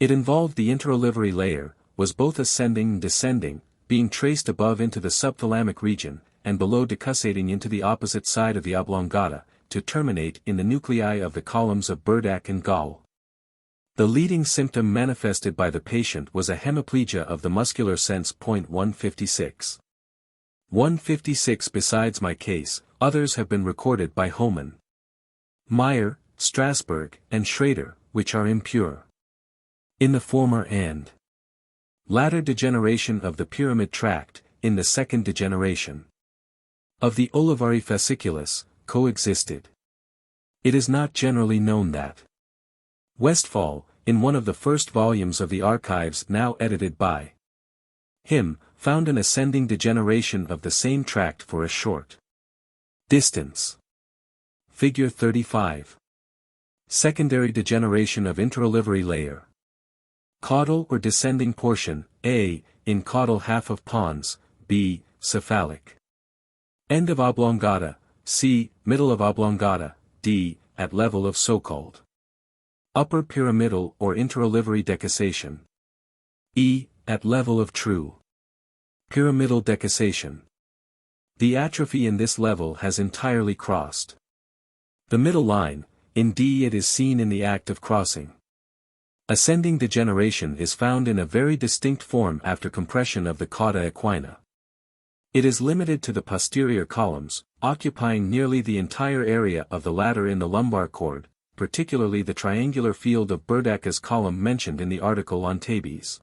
It involved the interolivary layer, was both ascending and descending, being traced above into the subthalamic region, and below decussating into the opposite side of the oblongata, to terminate in the nuclei of the columns of Burdach and Gall. The leading symptom manifested by the patient was a hemiplegia of the muscular sense. 156. 156. Besides my case, others have been recorded by Hohmann, Meyer, Strasberg, and Schrader, which are impure. In the former and latter degeneration of the pyramid tract, in the second degeneration of the olivary fasciculus, coexisted. It is not generally known that Westphal, in one of the first volumes of the archives now edited by him, found an ascending degeneration of the same tract for a short distance. Figure 35. Secondary degeneration of interolivary layer. Caudal or descending portion, A, in caudal half of pons, B, cephalic. End of oblongata, C, middle of oblongata, D, at level of so-called upper pyramidal or interolivary decussation. E, at level of true pyramidal decussation. The atrophy in this level has entirely crossed the middle line. In D it is seen in the act of crossing. Ascending degeneration is found in a very distinct form after compression of the cauda equina. It is limited to the posterior columns, occupying nearly the entire area of the latter in the lumbar cord, particularly the triangular field of Burdach's column mentioned in the article on tabes.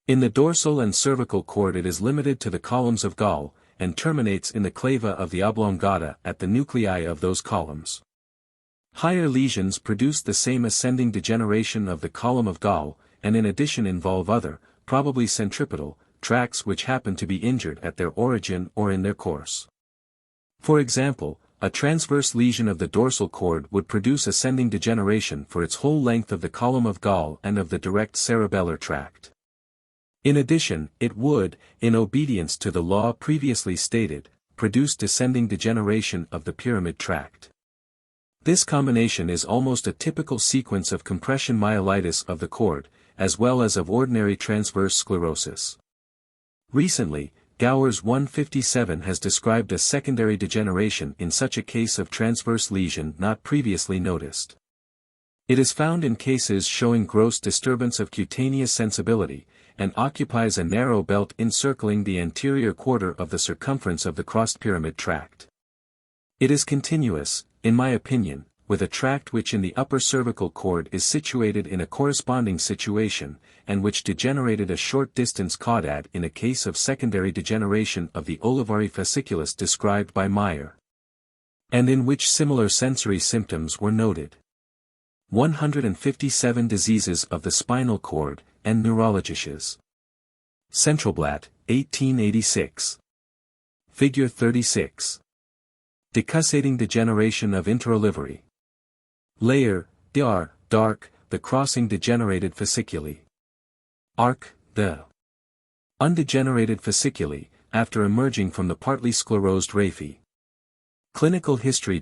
In the dorsal and cervical cord it is limited to the columns of Gall, and terminates in the clava of the oblongata at the nuclei of those columns. Higher lesions produce the same ascending degeneration of the column of Gall, and in addition involve other, probably centripetal, tracts which happen to be injured at their origin or in their course. For example, a transverse lesion of the dorsal cord would produce ascending degeneration for its whole length of the column of Gall and of the direct cerebellar tract. In addition, it would, in obedience to the law previously stated, produce descending degeneration of the pyramid tract. This combination is almost a typical sequence of compression myelitis of the cord, as well as of ordinary transverse sclerosis. Recently, Gowers 157 has described a secondary degeneration in such a case of transverse lesion not previously noticed. It is found in cases showing gross disturbance of cutaneous sensibility, and occupies a narrow belt encircling the anterior quarter of the circumference of the crossed pyramid tract. It is continuous, in my opinion, with a tract which in the upper cervical cord is situated in a corresponding situation, and which degenerated a short distance caudad in a case of secondary degeneration of the olivary fasciculus described by Meyer, and in which similar sensory symptoms were noted. 157 Diseases of the spinal cord, and neurologisches. Centralblatt, 1886. Figure 36. Decussating degeneration of interolivary layer, DR, dark, the crossing degenerated fasciculi. Arc, the undegenerated fasciculi, after emerging from the partly sclerosed raphe. Clinical history.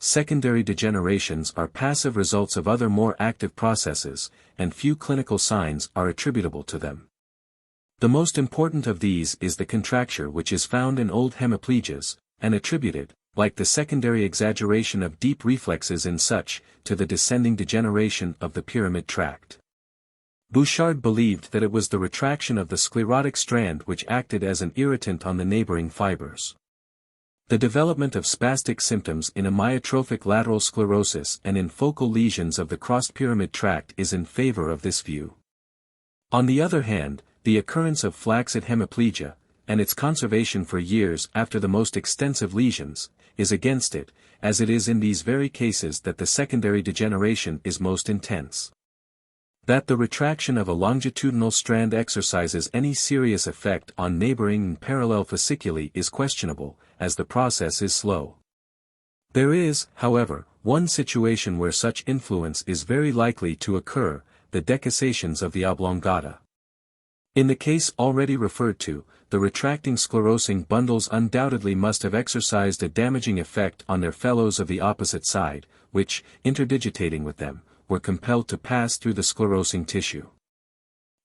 Secondary degenerations are passive results of other more active processes, and few clinical signs are attributable to them. The most important of these is the contracture which is found in old hemiplegias, and attributed, like the secondary exaggeration of deep reflexes in such, to the descending degeneration of the pyramid tract. Bouchard believed that it was the retraction of the sclerotic strand which acted as an irritant on the neighboring fibers. The development of spastic symptoms in amyotrophic lateral sclerosis and in focal lesions of the crossed pyramid tract is in favor of this view. On the other hand, the occurrence of flaccid hemiplegia, and its conservation for years after the most extensive lesions, is against it, as it is in these very cases that the secondary degeneration is most intense. That the retraction of a longitudinal strand exercises any serious effect on neighboring and parallel fasciculi is questionable, as the process is slow. There is, however, one situation where such influence is very likely to occur, the desiccations of the oblongata. In the case already referred to, the retracting sclerosing bundles undoubtedly must have exercised a damaging effect on their fellows of the opposite side, which, interdigitating with them, were compelled to pass through the sclerosing tissue.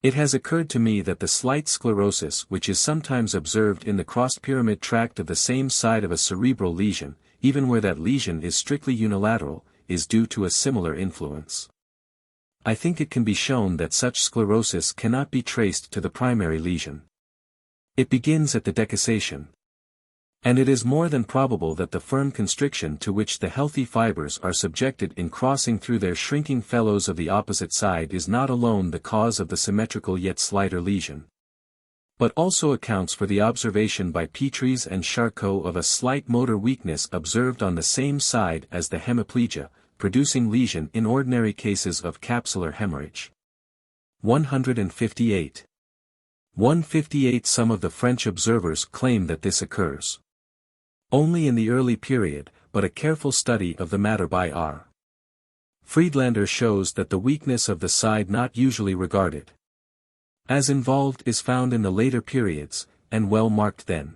It has occurred to me that the slight sclerosis which is sometimes observed in the crossed pyramid tract of the same side of a cerebral lesion, even where that lesion is strictly unilateral, is due to a similar influence. I think it can be shown that such sclerosis cannot be traced to the primary lesion. It begins at the decussation. And it is more than probable that the firm constriction to which the healthy fibers are subjected in crossing through their shrinking fellows of the opposite side is not alone the cause of the symmetrical yet slighter lesion, but also accounts for the observation by Petries and Charcot of a slight motor weakness observed on the same side as the hemiplegia, producing lesion in ordinary cases of capsular hemorrhage. 158. 158 Some of the French observers claim that this occurs only in the early period, but a careful study of the matter by R. Friedlander shows that the weakness of the side not usually regarded as involved is found in the later periods, and well marked then.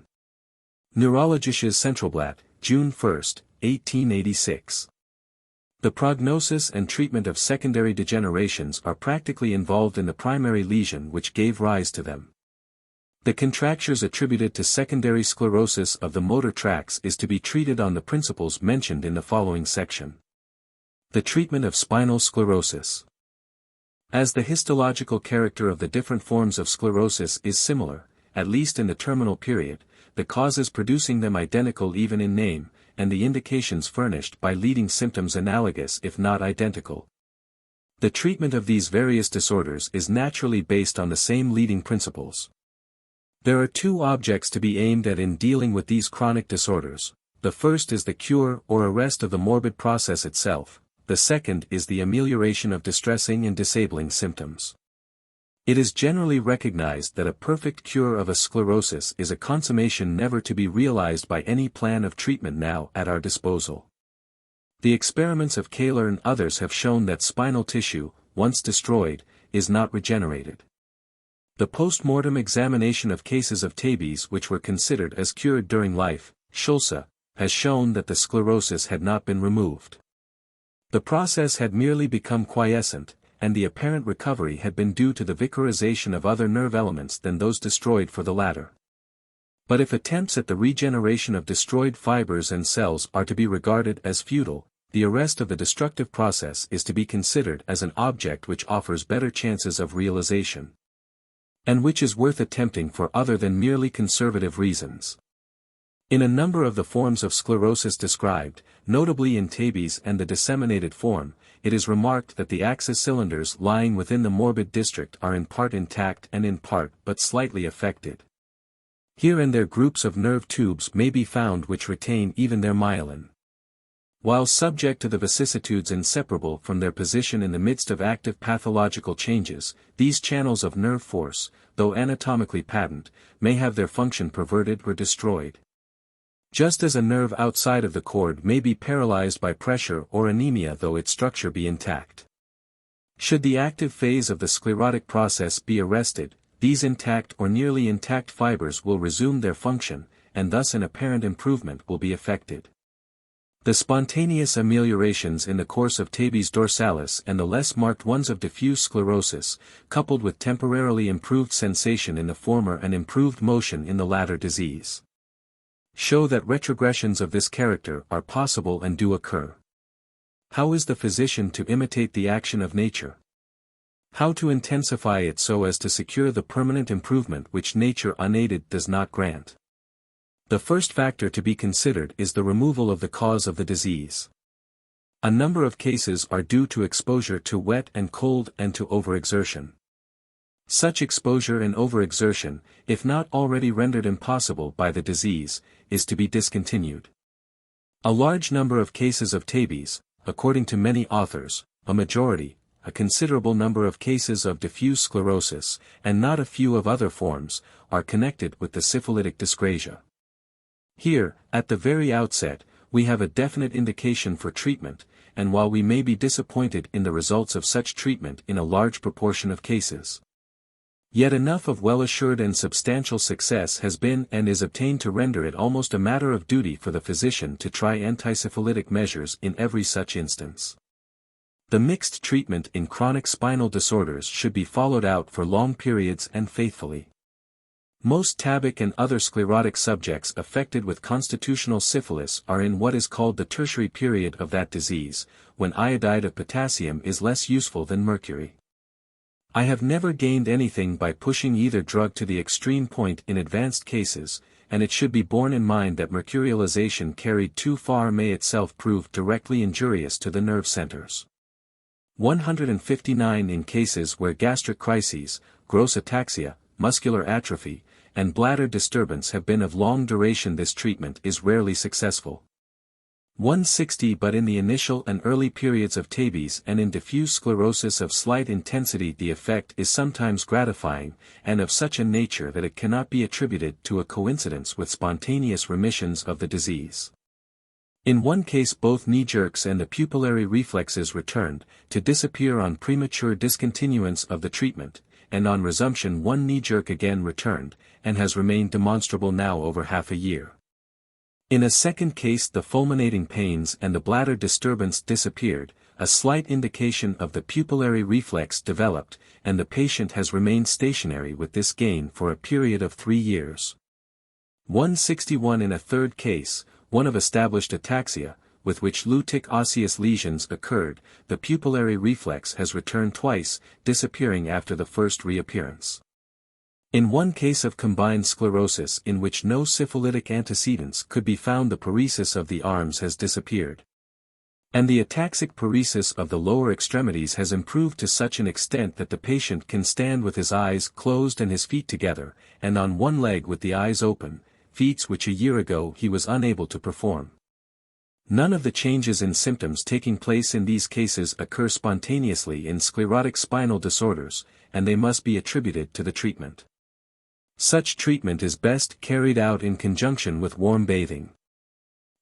Neurologisches Centralblatt, June 1, 1886. The prognosis and treatment of secondary degenerations are practically involved in the primary lesion which gave rise to them. The contractures attributed to secondary sclerosis of the motor tracts is to be treated on the principles mentioned in the following section. The treatment of spinal sclerosis. As the histological character of the different forms of sclerosis is similar, at least in the terminal period, the causes producing them identical even in name, and the indications furnished by leading symptoms analogous if not identical. The treatment of these various disorders is naturally based on the same leading principles. There are two objects to be aimed at in dealing with these chronic disorders. The first is the cure or arrest of the morbid process itself, the second is the amelioration of distressing and disabling symptoms. It is generally recognized that a perfect cure of a sclerosis is a consummation never to be realized by any plan of treatment now at our disposal. The experiments of Kahler and others have shown that spinal tissue, once destroyed, is not regenerated. The post-mortem examination of cases of tabes which were considered as cured during life, Schulze, has shown that the sclerosis had not been removed. The process had merely become quiescent, and the apparent recovery had been due to the vicarization of other nerve elements than those destroyed for the latter. But if attempts at the regeneration of destroyed fibers and cells are to be regarded as futile, the arrest of the destructive process is to be considered as an object which offers better chances of realization, and which is worth attempting for other than merely conservative reasons. In a number of the forms of sclerosis described, notably in tabes and the disseminated form, it is remarked that the axis cylinders lying within the morbid district are in part intact and in part but slightly affected. Here and there groups of nerve tubes may be found which retain even their myelin. While subject to the vicissitudes inseparable from their position in the midst of active pathological changes, these channels of nerve force, though anatomically patent, may have their function perverted or destroyed. Just as a nerve outside of the cord may be paralyzed by pressure or anemia though its structure be intact. Should the active phase of the sclerotic process be arrested, these intact or nearly intact fibers will resume their function, and thus an apparent improvement will be effected. The spontaneous ameliorations in the course of tabes dorsalis and the less marked ones of diffuse sclerosis, coupled with temporarily improved sensation in the former and improved motion in the latter disease, show that retrogressions of this character are possible and do occur. How is the physician to imitate the action of nature? How to intensify it so as to secure the permanent improvement which nature unaided does not grant? The first factor to be considered is the removal of the cause of the disease. A number of cases are due to exposure to wet and cold and to overexertion. Such exposure and overexertion, if not already rendered impossible by the disease, is to be discontinued. A large number of cases of tabes, according to many authors, a majority, a considerable number of cases of diffuse sclerosis, and not a few of other forms, are connected with the syphilitic dyscrasia. Here, at the very outset, we have a definite indication for treatment, and while we may be disappointed in the results of such treatment in a large proportion of cases, yet enough of well-assured and substantial success has been and is obtained to render it almost a matter of duty for the physician to try antisyphilitic measures in every such instance. The mixed treatment in chronic spinal disorders should be followed out for long periods and faithfully. Most tabic and other sclerotic subjects affected with constitutional syphilis are in what is called the tertiary period of that disease, when iodide of potassium is less useful than mercury. I have never gained anything by pushing either drug to the extreme point in advanced cases, and it should be borne in mind that mercurialization carried too far may itself prove directly injurious to the nerve centers. 159 in cases where gastric crises, gross ataxia, muscular atrophy, and bladder disturbance have been of long duration. This treatment is rarely successful. 160 but in the initial and early periods of tabes and in diffuse sclerosis of slight intensity the effect is sometimes gratifying, and of such a nature that it cannot be attributed to a coincidence with spontaneous remissions of the disease. In one case both knee jerks and the pupillary reflexes returned, to disappear on premature discontinuance of the treatment, and on resumption one knee jerk again returned, and has remained demonstrable now over half a year. In a second case the fulminating pains and the bladder disturbance disappeared, a slight indication of the pupillary reflex developed, and the patient has remained stationary with this gain for a period of 3 years. 161 in a third case, one of established ataxia, with which lutic osseous lesions occurred, the pupillary reflex has returned twice, disappearing after the first reappearance. In one case of combined sclerosis in which no syphilitic antecedents could be found the paresis of the arms has disappeared. And the ataxic paresis of the lower extremities has improved to such an extent that the patient can stand with his eyes closed and his feet together, and on one leg with the eyes open, feats which a year ago he was unable to perform. None of the changes in symptoms taking place in these cases occur spontaneously in sclerotic spinal disorders, and they must be attributed to the treatment. Such treatment is best carried out in conjunction with warm bathing.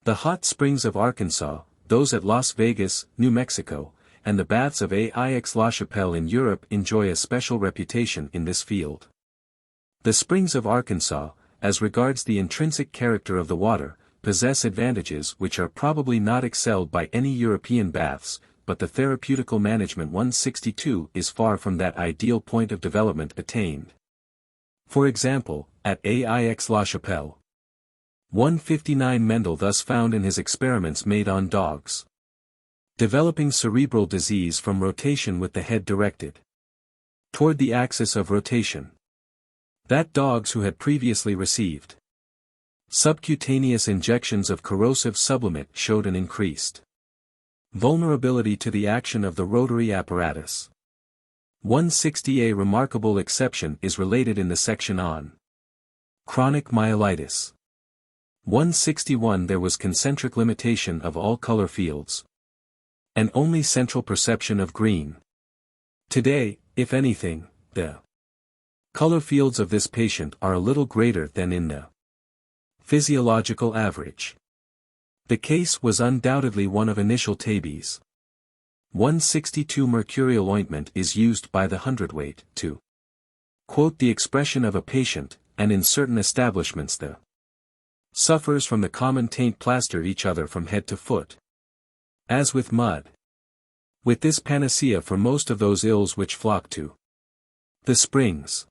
The hot springs of Arkansas, those at Las Vegas, New Mexico, and the baths of Aix-la-Chapelle in Europe enjoy a special reputation in this field. The springs of Arkansas, as regards the intrinsic character of the water, possess advantages which are probably not excelled by any European baths, but the therapeutical management 162 is far from that ideal point of development attained. For example, at Aix-la-Chapelle. 159 Mendel thus found in his experiments made on dogs developing cerebral disease from rotation with the head directed toward the axis of rotation, that dogs who had previously received subcutaneous injections of corrosive sublimate showed an increased vulnerability to the action of the rotary apparatus. 160 A remarkable exception is related in the section on chronic myelitis. 161 There was concentric limitation of all color fields, and only central perception of green. Today, if anything, the color fields of this patient are a little greater than in the physiological average. The case was undoubtedly one of initial tabes. 162 Mercurial ointment is used by the hundredweight to quote the expression of a patient, and in certain establishments the suffers from the common taint plaster each other from head to foot, as with mud. With this panacea for most of those ills which flock to the springs.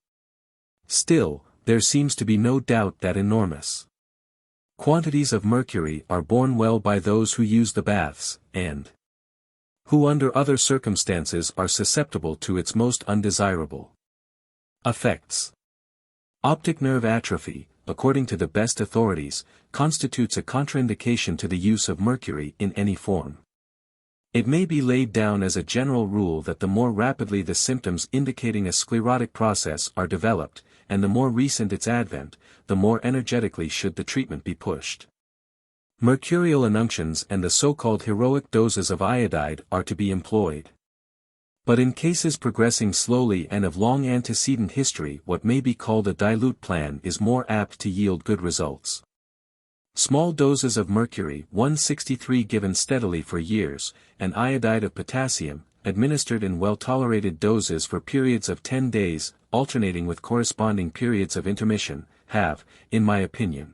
Still, there seems to be no doubt that enormous quantities of mercury are borne well by those who use the baths, and who under other circumstances are susceptible to its most undesirable effects. Optic nerve atrophy, according to the best authorities, constitutes a contraindication to the use of mercury in any form. It may be laid down as a general rule that the more rapidly the symptoms indicating a sclerotic process are developed, and the more recent its advent, the more energetically should the treatment be pushed. Mercurial injunctions and the so-called heroic doses of iodide are to be employed. But in cases progressing slowly and of long antecedent history, what may be called a dilute plan is more apt to yield good results. Small doses of mercury 163 given steadily for years, and iodide of potassium, administered in well-tolerated doses for periods of 10 days, alternating with corresponding periods of intermission, have, in my opinion,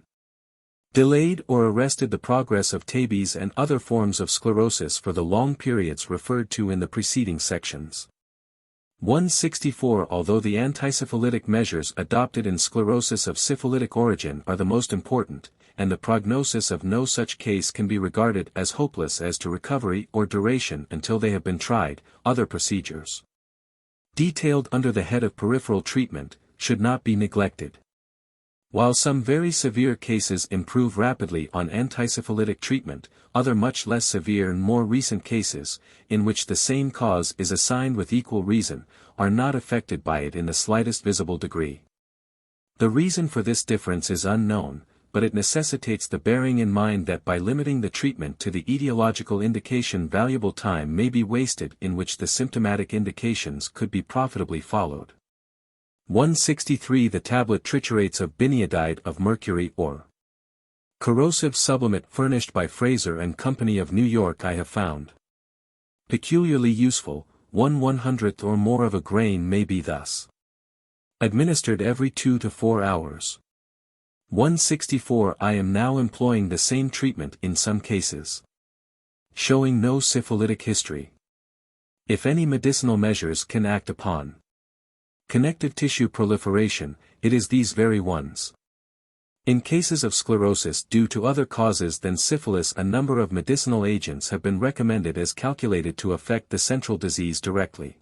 delayed or arrested the progress of tabes and other forms of sclerosis for the long periods referred to in the preceding sections. 164 Although the antisyphilitic measures adopted in sclerosis of syphilitic origin are the most important, and the prognosis of no such case can be regarded as hopeless as to recovery or duration until they have been tried, other procedures, detailed under the head of peripheral treatment, should not be neglected. While some very severe cases improve rapidly on antisyphilitic treatment, other much less severe and more recent cases, in which the same cause is assigned with equal reason, are not affected by it in the slightest visible degree. The reason for this difference is unknown, but it necessitates the bearing in mind that by limiting the treatment to the etiological indication valuable time may be wasted in which the symptomatic indications could be profitably followed. 163 The tablet triturates of biniodide of mercury or corrosive sublimate furnished by Fraser and Company of New York I have found peculiarly useful. 1/100th or more of a grain may be thus administered every 2 to 4 hours. 164 I am now employing the same treatment in some cases, showing no syphilitic history. If any medicinal measures can act upon connective tissue proliferation, it is these very ones. In cases of sclerosis due to other causes than syphilis, a number of medicinal agents have been recommended as calculated to affect the central disease directly.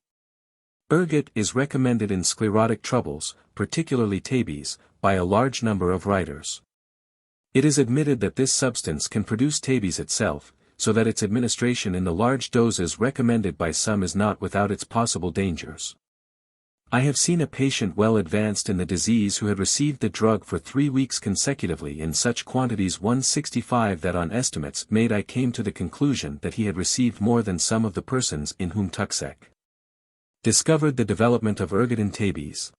Ergot is recommended in sclerotic troubles, particularly tabes, by a large number of writers. It is admitted that this substance can produce tabes itself, so that its administration in the large doses recommended by some is not without its possible dangers. I have seen a patient well advanced in the disease who had received the drug for 3 weeks consecutively in such quantities 165 that on estimates made I came to the conclusion that he had received more than some of the persons in whom Tuxek discovered the development of ergot in tabes.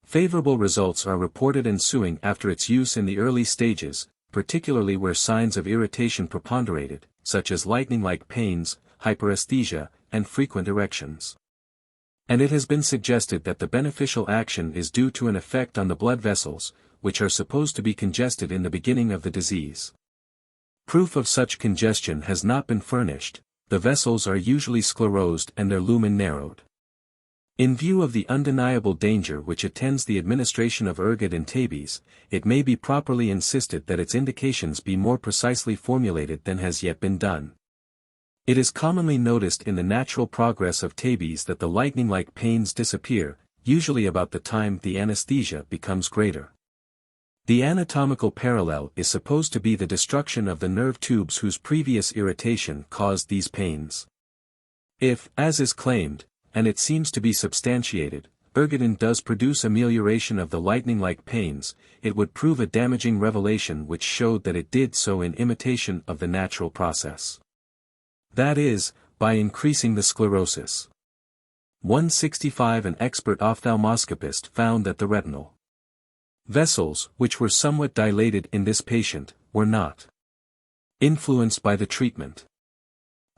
Favorable results are reported ensuing after its use in the early stages, particularly where signs of irritation preponderated, such as lightning-like pains, hyperesthesia, and frequent erections. And it has been suggested that the beneficial action is due to an effect on the blood vessels, which are supposed to be congested in the beginning of the disease. Proof of such congestion has not been furnished. The vessels are usually sclerosed and their lumen narrowed. In view of the undeniable danger which attends the administration of ergot in tabes, it may be properly insisted that its indications be more precisely formulated than has yet been done. It is commonly noticed in the natural progress of tabes that the lightning-like pains disappear, usually about the time the anesthesia becomes greater. The anatomical parallel is supposed to be the destruction of the nerve tubes whose previous irritation caused these pains. If, as is claimed, and it seems to be substantiated, ergotin does produce amelioration of the lightning-like pains, it would prove a damaging revelation which showed that it did so in imitation of the natural process. That is, by increasing the sclerosis. 165 An expert ophthalmoscopist found that the retinal vessels, which were somewhat dilated in this patient, were not influenced by the treatment.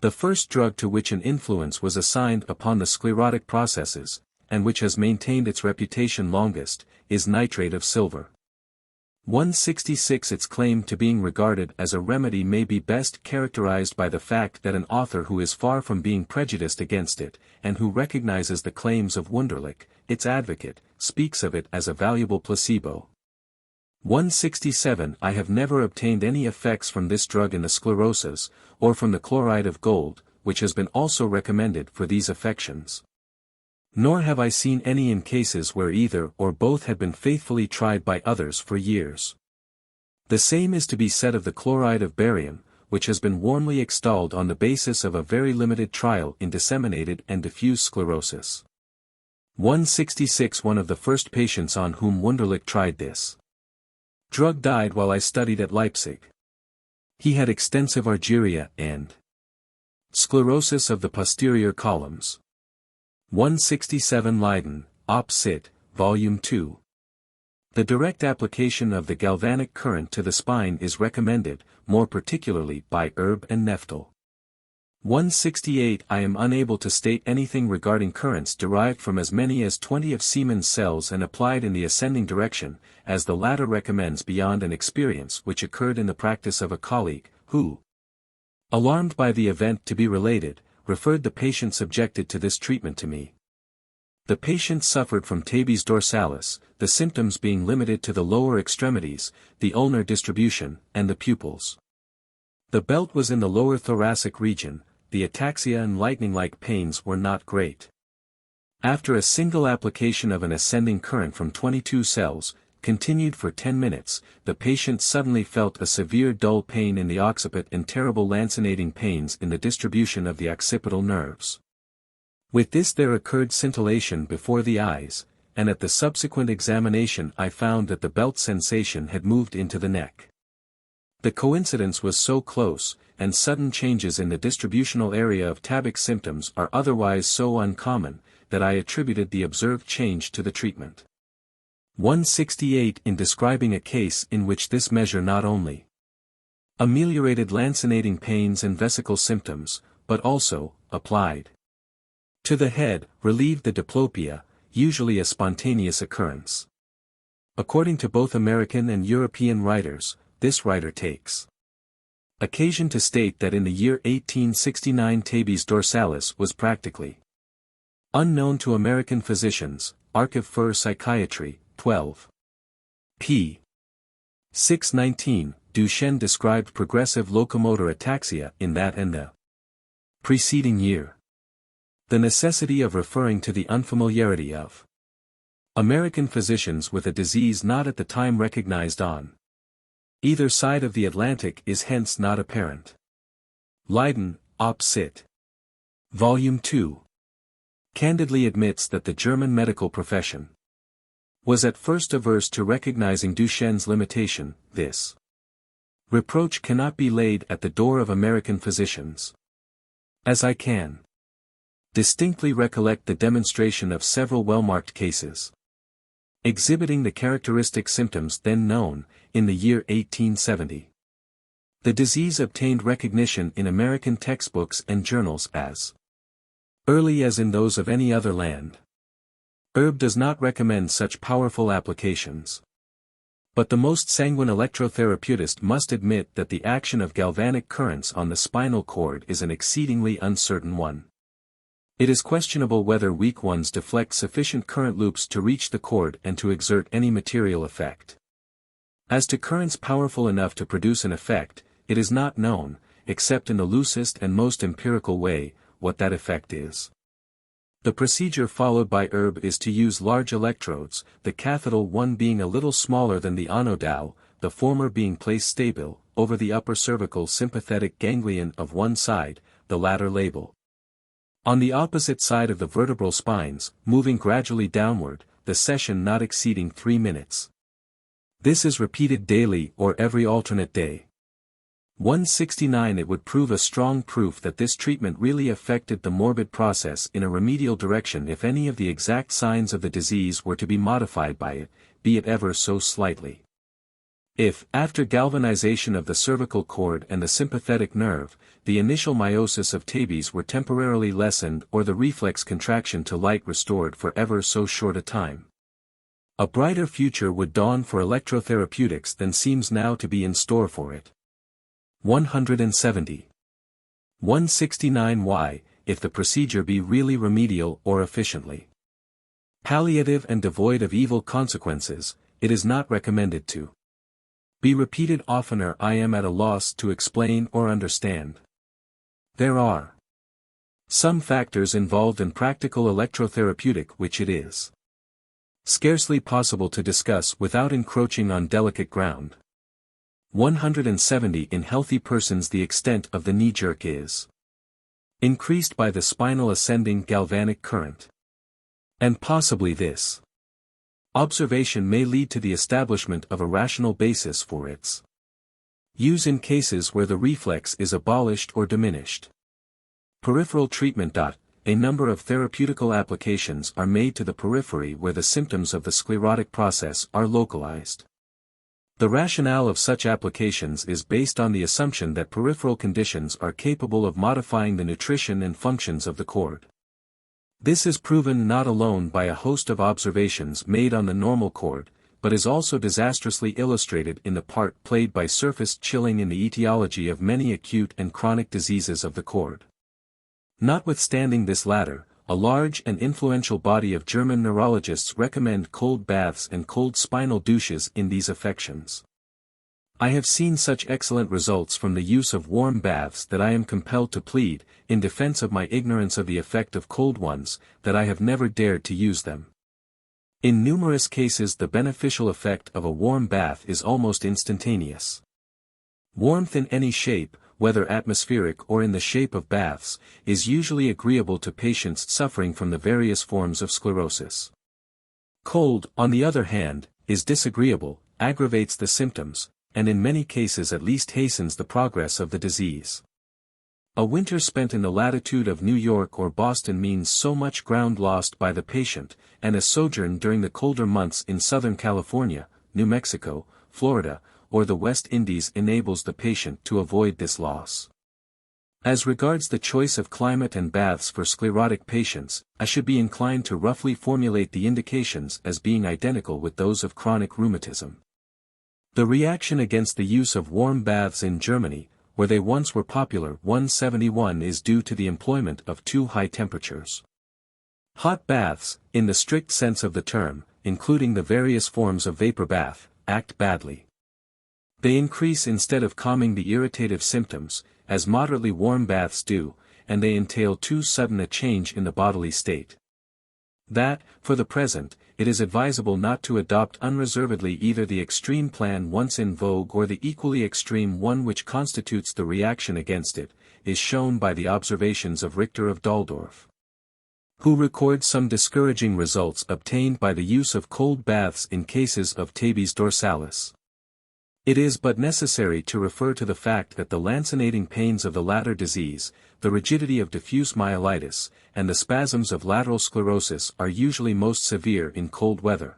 The first drug to which an influence was assigned upon the sclerotic processes, and which has maintained its reputation longest, is nitrate of silver. 166 Its claim to being regarded as a remedy may be best characterized by the fact that an author who is far from being prejudiced against it, and who recognizes the claims of Wunderlich, its advocate, speaks of it as a valuable placebo. 167 I have never obtained any effects from this drug in the sclerosas, or from the chloride of gold, which has been also recommended for these affections. Nor have I seen any in cases where either or both had been faithfully tried by others for years. The same is to be said of the chloride of barium, which has been warmly extolled on the basis of a very limited trial in disseminated and diffuse sclerosis. 166 One of the first patients on whom Wunderlich tried this drug died while I studied at Leipzig. He had extensive argyria and sclerosis of the posterior columns. 167 Leiden, Op. Cit., Volume 2. The direct application of the galvanic current to the spine is recommended, more particularly by Erb and Neftel. 168 I am unable to state anything regarding currents derived from as many as 20 of Siemens cells and applied in the ascending direction, as the latter recommends beyond an experience which occurred in the practice of a colleague, who, alarmed by the event to be related, referred the patient subjected to this treatment to me. The patient suffered from tabes dorsalis, the symptoms being limited to the lower extremities, the ulnar distribution, and the pupils. The belt was in the lower thoracic region, the ataxia and lightning-like pains were not great. After a single application of an ascending current from 22 cells, continued for 10 minutes, the patient suddenly felt a severe dull pain in the occiput and terrible lancinating pains in the distribution of the occipital nerves. With this there occurred scintillation before the eyes, and at the subsequent examination I found that the belt sensation had moved into the neck. The coincidence was so close, and sudden changes in the distributional area of tabic symptoms are otherwise so uncommon, that I attributed the observed change to the treatment. 168 In describing a case in which this measure not only ameliorated lancinating pains and vesicle symptoms, but also, applied to the head, relieved the diplopia, usually a spontaneous occurrence. According to both American and European writers, this writer takes occasion to state that in the year 1869 tabes dorsalis was practically unknown to American physicians. Archive für Psychiatry, 12. p. 619, Duchenne described progressive locomotor ataxia in that and the preceding year. The necessity of referring to the unfamiliarity of American physicians with a disease not at the time recognized on either side of the Atlantic is hence not apparent. Leiden, Op. Cit. Volume 2. Candidly admits that the German medical profession was at first averse to recognizing Duchenne's limitation. This reproach cannot be laid at the door of American physicians. As I can distinctly recollect the demonstration of several well-marked cases exhibiting the characteristic symptoms then known, in the year 1870. The disease obtained recognition in American textbooks and journals as early as in those of any other land. Erb does not recommend such powerful applications. But the most sanguine electrotherapeutist must admit that the action of galvanic currents on the spinal cord is an exceedingly uncertain one. It is questionable whether weak ones deflect sufficient current loops to reach the cord and to exert any material effect. As to currents powerful enough to produce an effect, it is not known, except in the loosest and most empirical way, what that effect is. The procedure followed by Erb is to use large electrodes, the cathedral one being a little smaller than the anodal, the former being placed stable, over the upper cervical sympathetic ganglion of one side, the latter labile. On the opposite side of the vertebral spines, moving gradually downward, the session not exceeding 3 minutes. This is repeated daily or every alternate day. 169 It would prove a strong proof that this treatment really affected the morbid process in a remedial direction if any of the exact signs of the disease were to be modified by it, be it ever so slightly. If, after galvanization of the cervical cord and the sympathetic nerve, the initial meiosis of tabes were temporarily lessened or the reflex contraction to light restored for ever so short a time, a brighter future would dawn for electrotherapeutics than seems now to be in store for it. 170. 169 Why, if the procedure be really remedial or efficiently palliative and devoid of evil consequences, it is not recommended to be repeated oftener. I am at a loss to explain or understand. There are some factors involved in practical electrotherapeutic which it is scarcely possible to discuss without encroaching on delicate ground. 170 In healthy persons the extent of the knee jerk is increased by the spinal ascending galvanic current. And possibly this observation may lead to the establishment of a rational basis for its use in cases where the reflex is abolished or diminished. Peripheral treatment. a number of therapeutical applications are made to the periphery where the symptoms of the sclerotic process are localized. The rationale of such applications is based on the assumption that peripheral conditions are capable of modifying the nutrition and functions of the cord. This is proven not alone by a host of observations made on the normal cord, but is also disastrously illustrated in the part played by surface chilling in the etiology of many acute and chronic diseases of the cord. Notwithstanding this latter, a large and influential body of German neurologists recommend cold baths and cold spinal douches in these affections. I have seen such excellent results from the use of warm baths that I am compelled to plead, in defense of my ignorance of the effect of cold ones, that I have never dared to use them. In numerous cases the beneficial effect of a warm bath is almost instantaneous. Warmth in any shape, whether atmospheric or in the shape of baths, is usually agreeable to patients suffering from the various forms of sclerosis. Cold, on the other hand, is disagreeable, aggravates the symptoms, and in many cases at least hastens the progress of the disease. A winter spent in the latitude of New York or Boston means so much ground lost by the patient, and a sojourn during the colder months in Southern California, New Mexico, Florida, or the West Indies enables the patient to avoid this loss. As regards the choice of climate and baths for sclerotic patients, I should be inclined to roughly formulate the indications as being identical with those of chronic rheumatism. The reaction against the use of warm baths in Germany, where they once were popular 171 is due to the employment of too high temperatures. Hot baths, in the strict sense of the term, including the various forms of vapor bath, act badly. They increase instead of calming the irritative symptoms, as moderately warm baths do, and they entail too sudden a change in the bodily state. That, for the present, it is advisable not to adopt unreservedly either the extreme plan once in vogue or the equally extreme one which constitutes the reaction against it, is shown by the observations of Richter of Dahldorf, who records some discouraging results obtained by the use of cold baths in cases of tabes dorsalis. It is but necessary to refer to the fact that the lancinating pains of the latter disease, the rigidity of diffuse myelitis, and the spasms of lateral sclerosis are usually most severe in cold weather.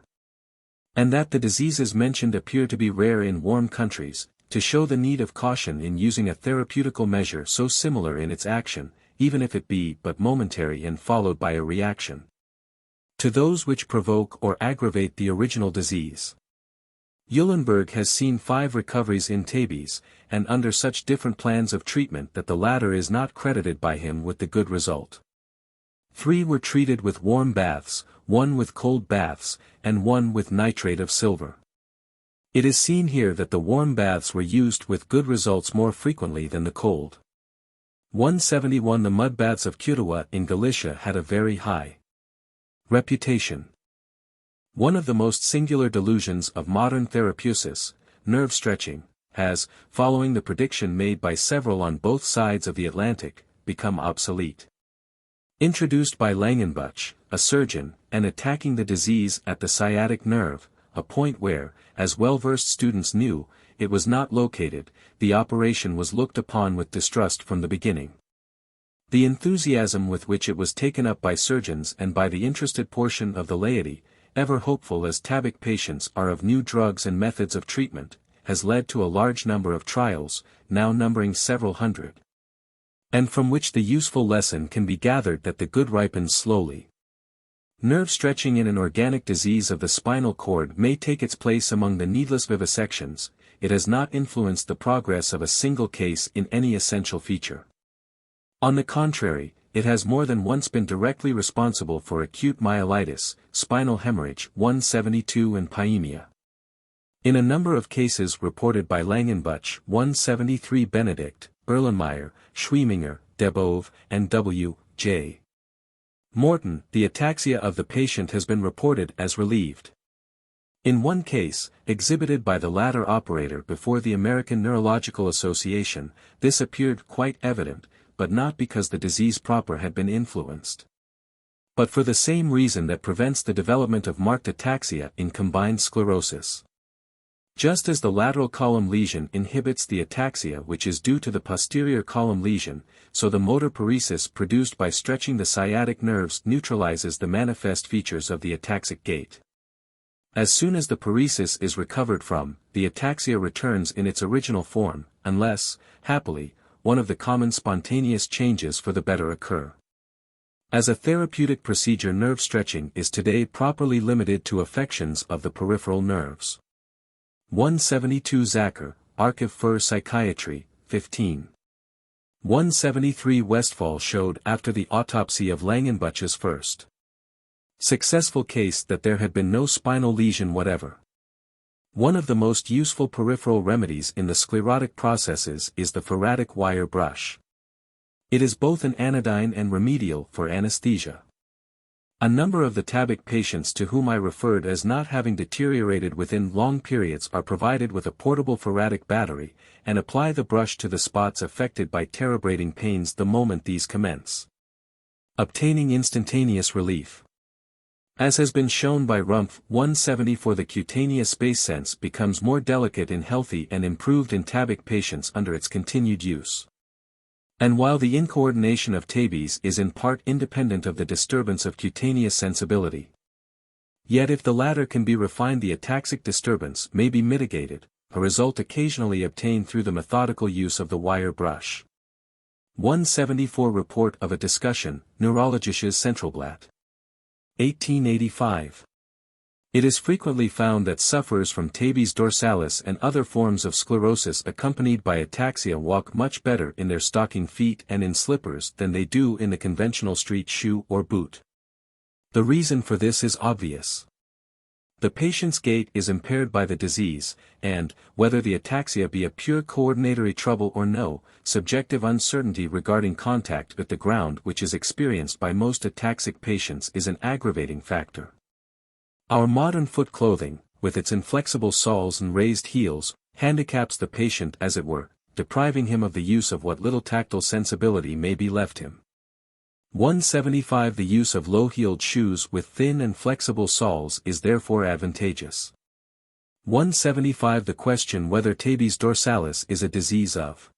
And that the diseases mentioned appear to be rare in warm countries, to show the need of caution in using a therapeutical measure so similar in its action, even if it be but momentary and followed by a reaction to those which provoke or aggravate the original disease. Eulenberg has seen 5 recoveries in tabes, and under such different plans of treatment that the latter is not credited by him with the good result. 3 were treated with warm baths, 1 with cold baths, and 1 with nitrate of silver. It is seen here that the warm baths were used with good results more frequently than the cold. 171 The mud baths of Kutawa in Galicia had a very high reputation. One of the most singular delusions of modern therapeutics, nerve stretching, has, following the prediction made by several on both sides of the Atlantic, become obsolete. Introduced by Langenbuch, a surgeon, and attacking the disease at the sciatic nerve, a point where, as well-versed students knew, it was not located, the operation was looked upon with distrust from the beginning. The enthusiasm with which it was taken up by surgeons and by the interested portion of the laity, ever hopeful as tabic patients are of new drugs and methods of treatment, has led to a large number of trials, now numbering several hundred, and from which the useful lesson can be gathered that the good ripens slowly. Nerve stretching in an organic disease of the spinal cord may take its place among the needless vivisections. It has not influenced the progress of a single case in any essential feature. On the contrary, it has more than once been directly responsible for acute myelitis, spinal hemorrhage 172 and pyemia. In a number of cases reported by Langenbuch 173 Benedict, Erlenmeyer, Schwieminger, Debove, and W. J. Morton, the ataxia of the patient has been reported as relieved. In one case, exhibited by the latter operator before the American Neurological Association, this appeared quite evident, but not because the disease proper had been influenced, but for the same reason that prevents the development of marked ataxia in combined sclerosis. Just as the lateral column lesion inhibits the ataxia which is due to the posterior column lesion, so the motor paresis produced by stretching the sciatic nerves neutralizes the manifest features of the ataxic gait. As soon as the paresis is recovered from, the ataxia returns in its original form, unless, happily, one of the common spontaneous changes for the better occur. As a therapeutic procedure, nerve stretching is today properly limited to affections of the peripheral nerves. 172 Zacher, Archiv für Psychiatrie, 15. 173 Westphal showed after the autopsy of Langenbuch's first successful case that there had been no spinal lesion whatever. One of the most useful peripheral remedies in the sclerotic processes is the ferratic wire brush. It is both an anodyne and remedial for anesthesia. A number of the TABIC patients to whom I referred as not having deteriorated within long periods are provided with a portable ferratic battery, and apply the brush to the spots affected by terebrating pains the moment these commence, obtaining instantaneous relief. As has been shown by Rumpf 174, the cutaneous space sense becomes more delicate in healthy and improved in TABIC patients under its continued use. And while the incoordination of tabes is in part independent of the disturbance of cutaneous sensibility, yet if the latter can be refined, the ataxic disturbance may be mitigated, a result occasionally obtained through the methodical use of the wire brush. 174 Report of a discussion, Neurologisches Centralblatt. 1885. It is frequently found that sufferers from tabes dorsalis and other forms of sclerosis accompanied by ataxia walk much better in their stocking feet and in slippers than they do in the conventional street shoe or boot. The reason for this is obvious. The patient's gait is impaired by the disease, and, whether the ataxia be a pure coordinatory trouble or no, subjective uncertainty regarding contact with the ground which is experienced by most ataxic patients is an aggravating factor. Our modern foot clothing, with its inflexible soles and raised heels, handicaps the patient as it were, depriving him of the use of what little tactile sensibility may be left him. 175 The use of low-heeled shoes with thin and flexible soles is therefore advantageous. 175 The question whether tabes dorsalis is a disease of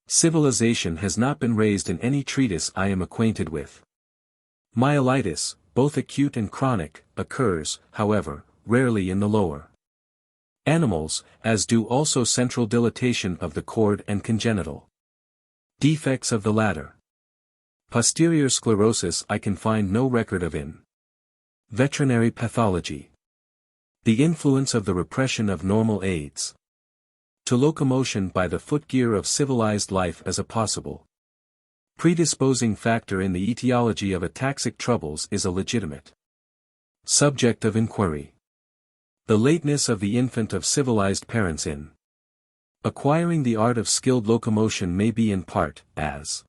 civilization has not been raised in any treatise I am acquainted with. Myelitis, both acute and chronic, occurs, however, rarely in the lower animals, as do also central dilatation of the cord and congenital defects of the latter. Posterior sclerosis I can find no record of in veterinary pathology. The influence of the repression of normal aids to locomotion by the footgear of civilized life as a possible predisposing factor in the etiology of ataxic troubles is a legitimate subject of inquiry. The lateness of the infant of civilized parents in acquiring the art of skilled locomotion may be in part, as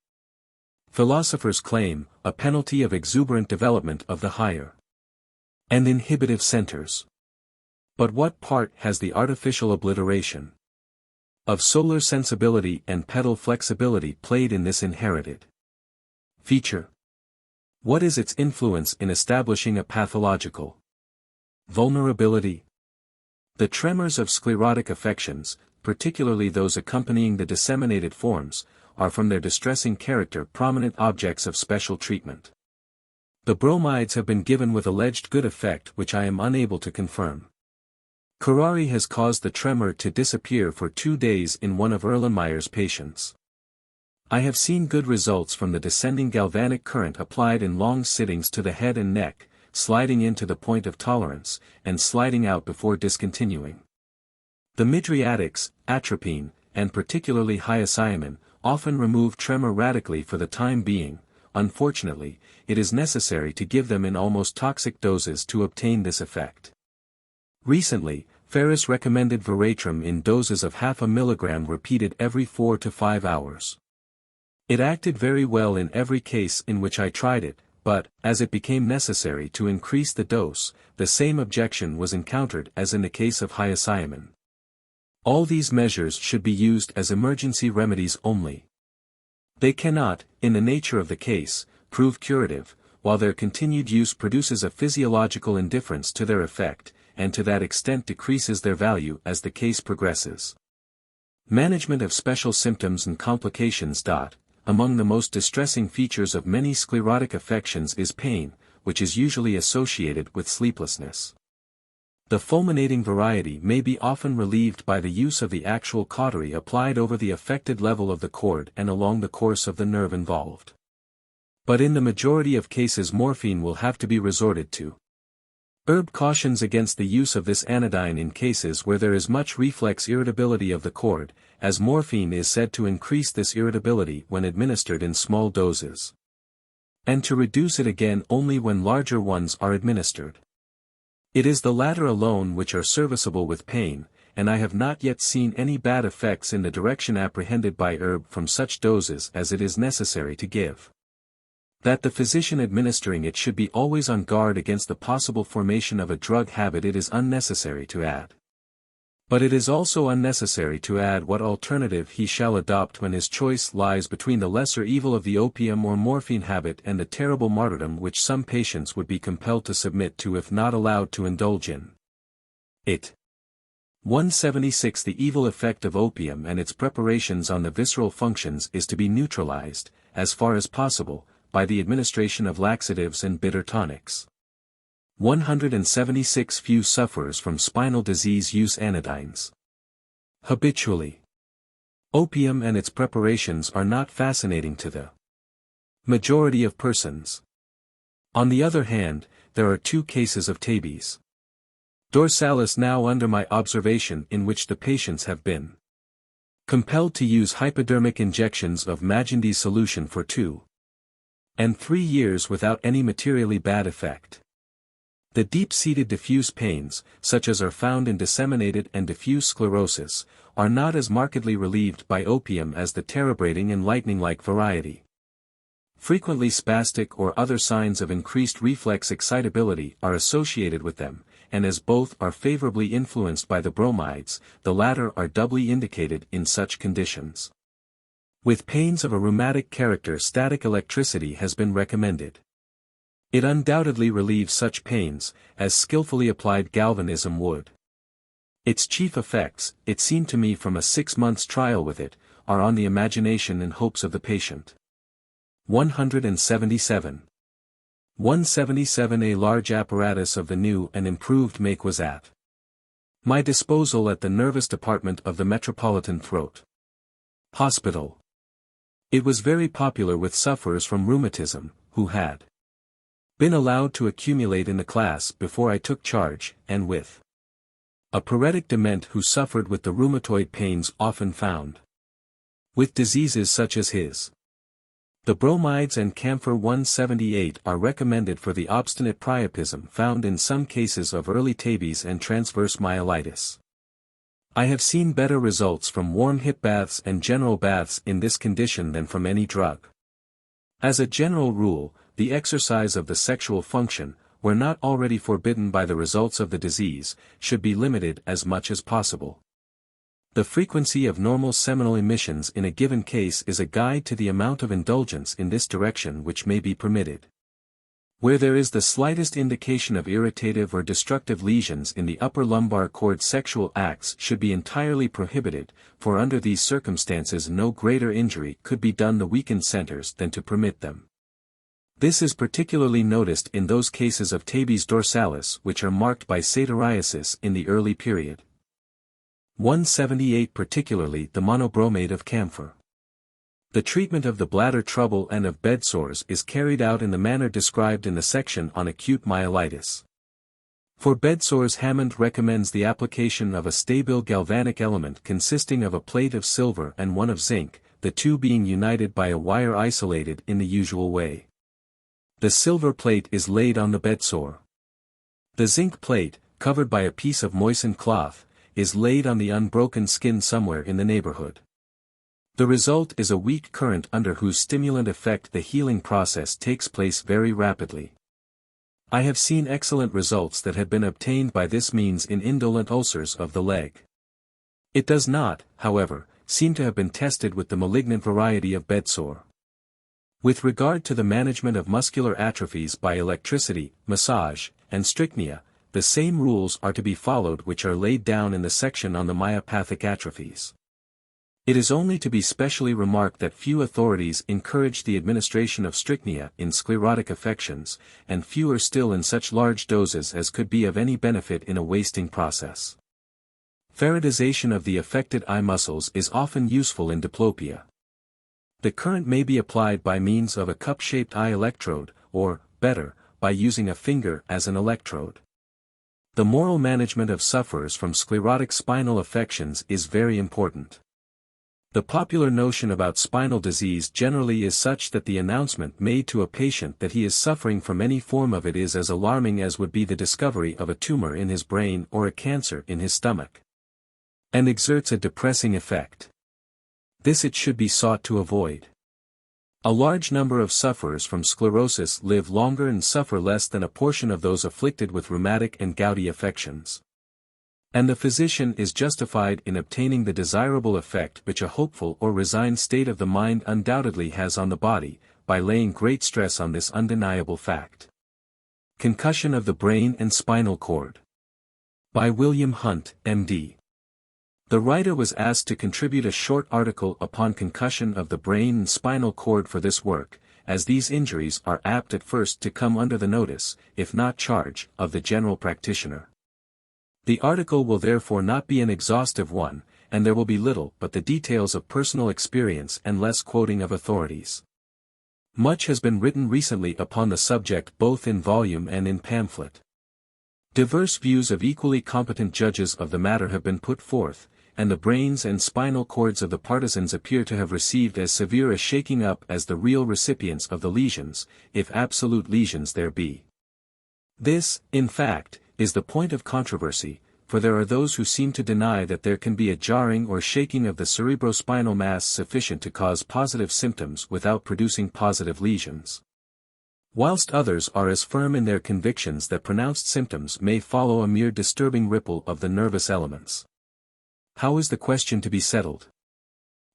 philosophers claim, a penalty of exuberant development of the higher and inhibitive centers. But what part has the artificial obliteration of solar sensibility and pedal flexibility played in this inherited feature? What is its influence in establishing a pathological vulnerability? The tremors of sclerotic affections, particularly those accompanying the disseminated forms, are from their distressing character prominent objects of special treatment. The bromides have been given with alleged good effect which I am unable to confirm. Curare has caused the tremor to disappear for 2 days in one of Erlenmeyer's patients. I have seen good results from the descending galvanic current applied in long sittings to the head and neck, sliding in to the point of tolerance, and sliding out before discontinuing. The mydriatics, atropine, and particularly hyoscyamin, often remove tremor radically for the time being. Unfortunately, it is necessary to give them in almost toxic doses to obtain this effect. Recently, Ferris recommended Veratrum in doses of 0.5 milligram repeated every 4 to 5 hours. It acted very well in every case in which I tried it, but, as it became necessary to increase the dose, the same objection was encountered as in the case of hyoscyamin. All these measures should be used as emergency remedies only. They cannot, in the nature of the case, prove curative, while their continued use produces a physiological indifference to their effect, and to that extent decreases their value as the case progresses. Management of special symptoms and complications. Among the most distressing features of many sclerotic affections is pain, which is usually associated with sleeplessness. The fulminating variety may be often relieved by the use of the actual cautery applied over the affected level of the cord and along the course of the nerve involved. But in the majority of cases morphine will have to be resorted to. Herb cautions against the use of this anodyne in cases where there is much reflex irritability of the cord, as morphine is said to increase this irritability when administered in small doses, and to reduce it again only when larger ones are administered. It is the latter alone which are serviceable with pain, and I have not yet seen any bad effects in the direction apprehended by herb from such doses as it is necessary to give. That the physician administering it should be always on guard against the possible formation of a drug habit it is unnecessary to add. But it is also unnecessary to add what alternative he shall adopt when his choice lies between the lesser evil of the opium or morphine habit and the terrible martyrdom which some patients would be compelled to submit to if not allowed to indulge in it. 176. The evil effect of opium and its preparations on the visceral functions is to be neutralized, as far as possible, by the administration of laxatives and bitter tonics. 176. Few sufferers from spinal disease use anodynes habitually. Opium and its preparations are not fascinating to the majority of persons. On the other hand, there are two cases of tabes dorsalis now under my observation in which the patients have been compelled to use hypodermic injections of Magendie solution for 2 and 3 years without any materially bad effect. The deep-seated diffuse pains, such as are found in disseminated and diffuse sclerosis, are not as markedly relieved by opium as the terebrating and lightning-like variety. Frequently spastic or other signs of increased reflex excitability are associated with them, and as both are favorably influenced by the bromides, the latter are doubly indicated in such conditions. With pains of a rheumatic character, static electricity has been recommended. It undoubtedly relieves such pains, as skillfully applied galvanism would. Its chief effects, it seemed to me from a 6 months' trial with it, are on the imagination and hopes of the patient. 177. 177. A large apparatus of the new and improved make was at my disposal at the nervous department of the Metropolitan Throat Hospital. It was very popular with sufferers from rheumatism, who had been allowed to accumulate in the class before I took charge, and with a paretic dement who suffered with the rheumatoid pains often found with diseases such as his. The bromides and camphor 178 are recommended for the obstinate priapism found in some cases of early tabes and transverse myelitis. I have seen better results from warm hip baths and general baths in this condition than from any drug. As a general rule, the exercise of the sexual function, where not already forbidden by the results of the disease, should be limited as much as possible. The frequency of normal seminal emissions in a given case is a guide to the amount of indulgence in this direction which may be permitted. Where there is the slightest indication of irritative or destructive lesions in the upper lumbar cord, sexual acts should be entirely prohibited, for under these circumstances no greater injury could be done the weakened centers than to permit them. This is particularly noticed in those cases of tabes dorsalis which are marked by satyriasis in the early period. 178. Particularly the monobromate of camphor. The treatment of the bladder trouble and of bed sores is carried out in the manner described in the section on acute myelitis. For bed sores, Hammond recommends the application of a stabile galvanic element consisting of a plate of silver and one of zinc, the two being united by a wire isolated in the usual way. The silver plate is laid on the bedsore. The zinc plate, covered by a piece of moistened cloth, is laid on the unbroken skin somewhere in the neighborhood. The result is a weak current under whose stimulant effect the healing process takes place very rapidly. I have seen excellent results that have been obtained by this means in indolent ulcers of the leg. It does not, however, seem to have been tested with the malignant variety of bedsore. With regard to the management of muscular atrophies by electricity, massage, and strychnia, the same rules are to be followed which are laid down in the section on the myopathic atrophies. It is only to be specially remarked that few authorities encourage the administration of strychnia in sclerotic affections, and fewer still in such large doses as could be of any benefit in a wasting process. Faradization of the affected eye muscles is often useful in diplopia. The current may be applied by means of a cup-shaped eye electrode, or, better, by using a finger as an electrode. The moral management of sufferers from sclerotic spinal affections is very important. The popular notion about spinal disease generally is such that the announcement made to a patient that he is suffering from any form of it is as alarming as would be the discovery of a tumor in his brain or a cancer in his stomach, and exerts a depressing effect. This it should be sought to avoid. A large number of sufferers from sclerosis live longer and suffer less than a portion of those afflicted with rheumatic and gouty affections. And the physician is justified in obtaining the desirable effect which a hopeful or resigned state of the mind undoubtedly has on the body, by laying great stress on this undeniable fact. Concussion of the Brain and Spinal Cord. By William Hunt, M.D. The writer was asked to contribute a short article upon concussion of the brain and spinal cord for this work, as these injuries are apt at first to come under the notice, if not charge, of the general practitioner. The article will therefore not be an exhaustive one, and there will be little but the details of personal experience and less quoting of authorities. Much has been written recently upon the subject both in volume and in pamphlet. Diverse views of equally competent judges of the matter have been put forth, and the brains and spinal cords of the partisans appear to have received as severe a shaking up as the real recipients of the lesions, if absolute lesions there be. This, in fact, is the point of controversy, for there are those who seem to deny that there can be a jarring or shaking of the cerebrospinal mass sufficient to cause positive symptoms without producing positive lesions, whilst others are as firm in their convictions that pronounced symptoms may follow a mere disturbing ripple of the nervous elements. How is the question to be settled?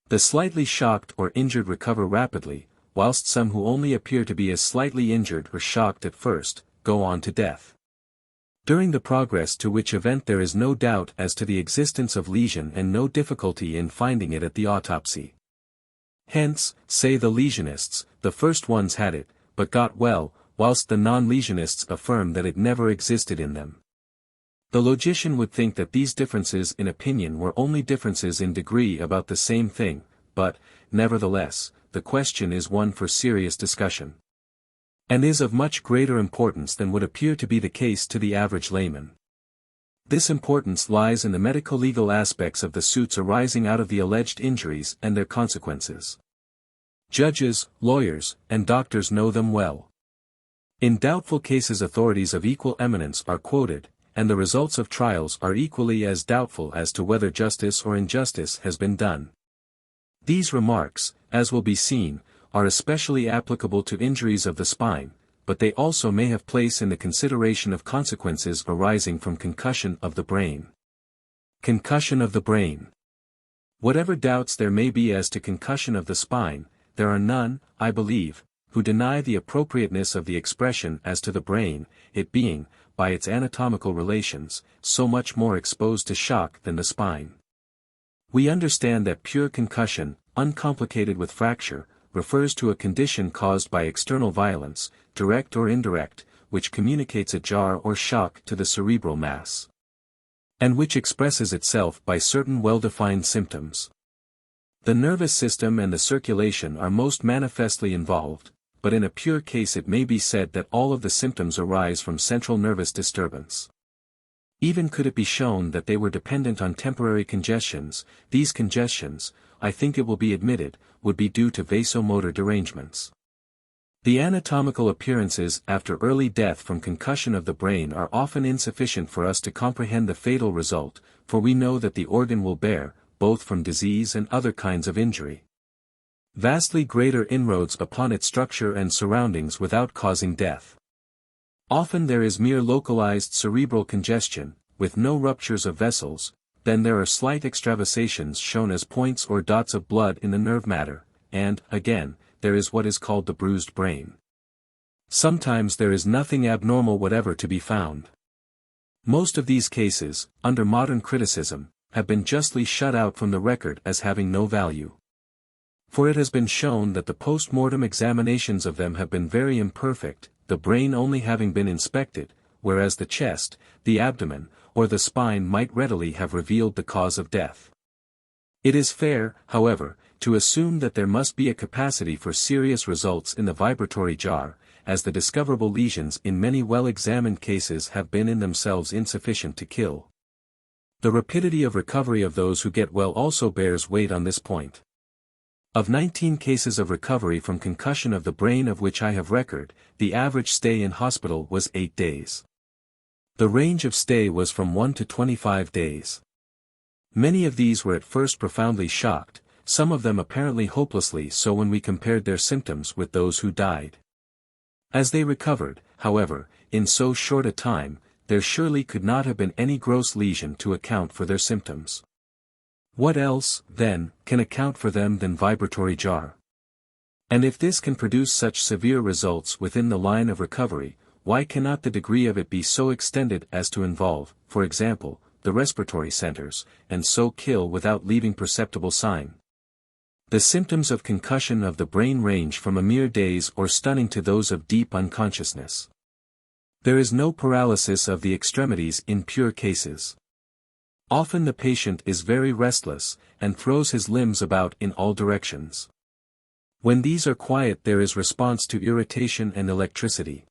The slightly shocked or injured recover rapidly, whilst some who only appear to be as slightly injured or shocked at first, go on to death. During the progress to which event there is no doubt as to the existence of lesion and no difficulty in finding it at the autopsy. Hence, say the lesionists, the first ones had it, but got well, whilst the non-lesionists affirm that it never existed in them. The logician would think that these differences in opinion were only differences in degree about the same thing, but, nevertheless, the question is one for serious discussion, and is of much greater importance than would appear to be the case to the average layman. This importance lies in the medico-legal aspects of the suits arising out of the alleged injuries and their consequences. Judges, lawyers, and doctors know them well. In doubtful cases authorities of equal eminence are quoted, and the results of trials are equally as doubtful as to whether justice or injustice has been done. These remarks, as will be seen, are especially applicable to injuries of the spine, but they also may have place in the consideration of consequences arising from concussion of the brain. Concussion of the brain. Whatever doubts there may be as to concussion of the spine, there are none, I believe, who deny the appropriateness of the expression as to the brain, it being, by its anatomical relations, so much more exposed to shock than the spine. We understand that pure concussion, uncomplicated with fracture, refers to a condition caused by external violence, direct or indirect, which communicates a jar or shock to the cerebral mass, and which expresses itself by certain well-defined symptoms. The nervous system and the circulation are most manifestly involved, but in a pure case it may be said that all of the symptoms arise from central nervous disturbance. Even could it be shown that they were dependent on temporary congestions, these congestions, I think it will be admitted, would be due to vasomotor derangements. The anatomical appearances after early death from concussion of the brain are often insufficient for us to comprehend the fatal result, for we know that the organ will bear, both from disease and other kinds of injury, vastly greater inroads upon its structure and surroundings without causing death. Often there is mere localized cerebral congestion, with no ruptures of vessels, then there are slight extravasations shown as points or dots of blood in the nerve matter, and, again, there is what is called the bruised brain. Sometimes there is nothing abnormal whatever to be found. Most of these cases, under modern criticism, have been justly shut out from the record as having no value. For it has been shown that the post-mortem examinations of them have been very imperfect, the brain only having been inspected, whereas the chest, the abdomen, or the spine might readily have revealed the cause of death. It is fair, however, to assume that there must be a capacity for serious results in the vibratory jar, as the discoverable lesions in many well-examined cases have been in themselves insufficient to kill. The rapidity of recovery of those who get well also bears weight on this point. Of 19 cases of recovery from concussion of the brain of which I have record, the average stay in hospital was 8 days. The range of stay was from 1 to 25 days. Many of these were at first profoundly shocked, some of them apparently hopelessly so when we compared their symptoms with those who died. As they recovered, however, in so short a time, there surely could not have been any gross lesion to account for their symptoms. What else, then, can account for them than vibratory jar? And if this can produce such severe results within the line of recovery, why cannot the degree of it be so extended as to involve, for example, the respiratory centers, and so kill without leaving perceptible sign? The symptoms of concussion of the brain range from a mere daze or stunning to those of deep unconsciousness. There is no paralysis of the extremities in pure cases. Often the patient is very restless, and throws his limbs about in all directions. When these are quiet there is response to irritation and electricity.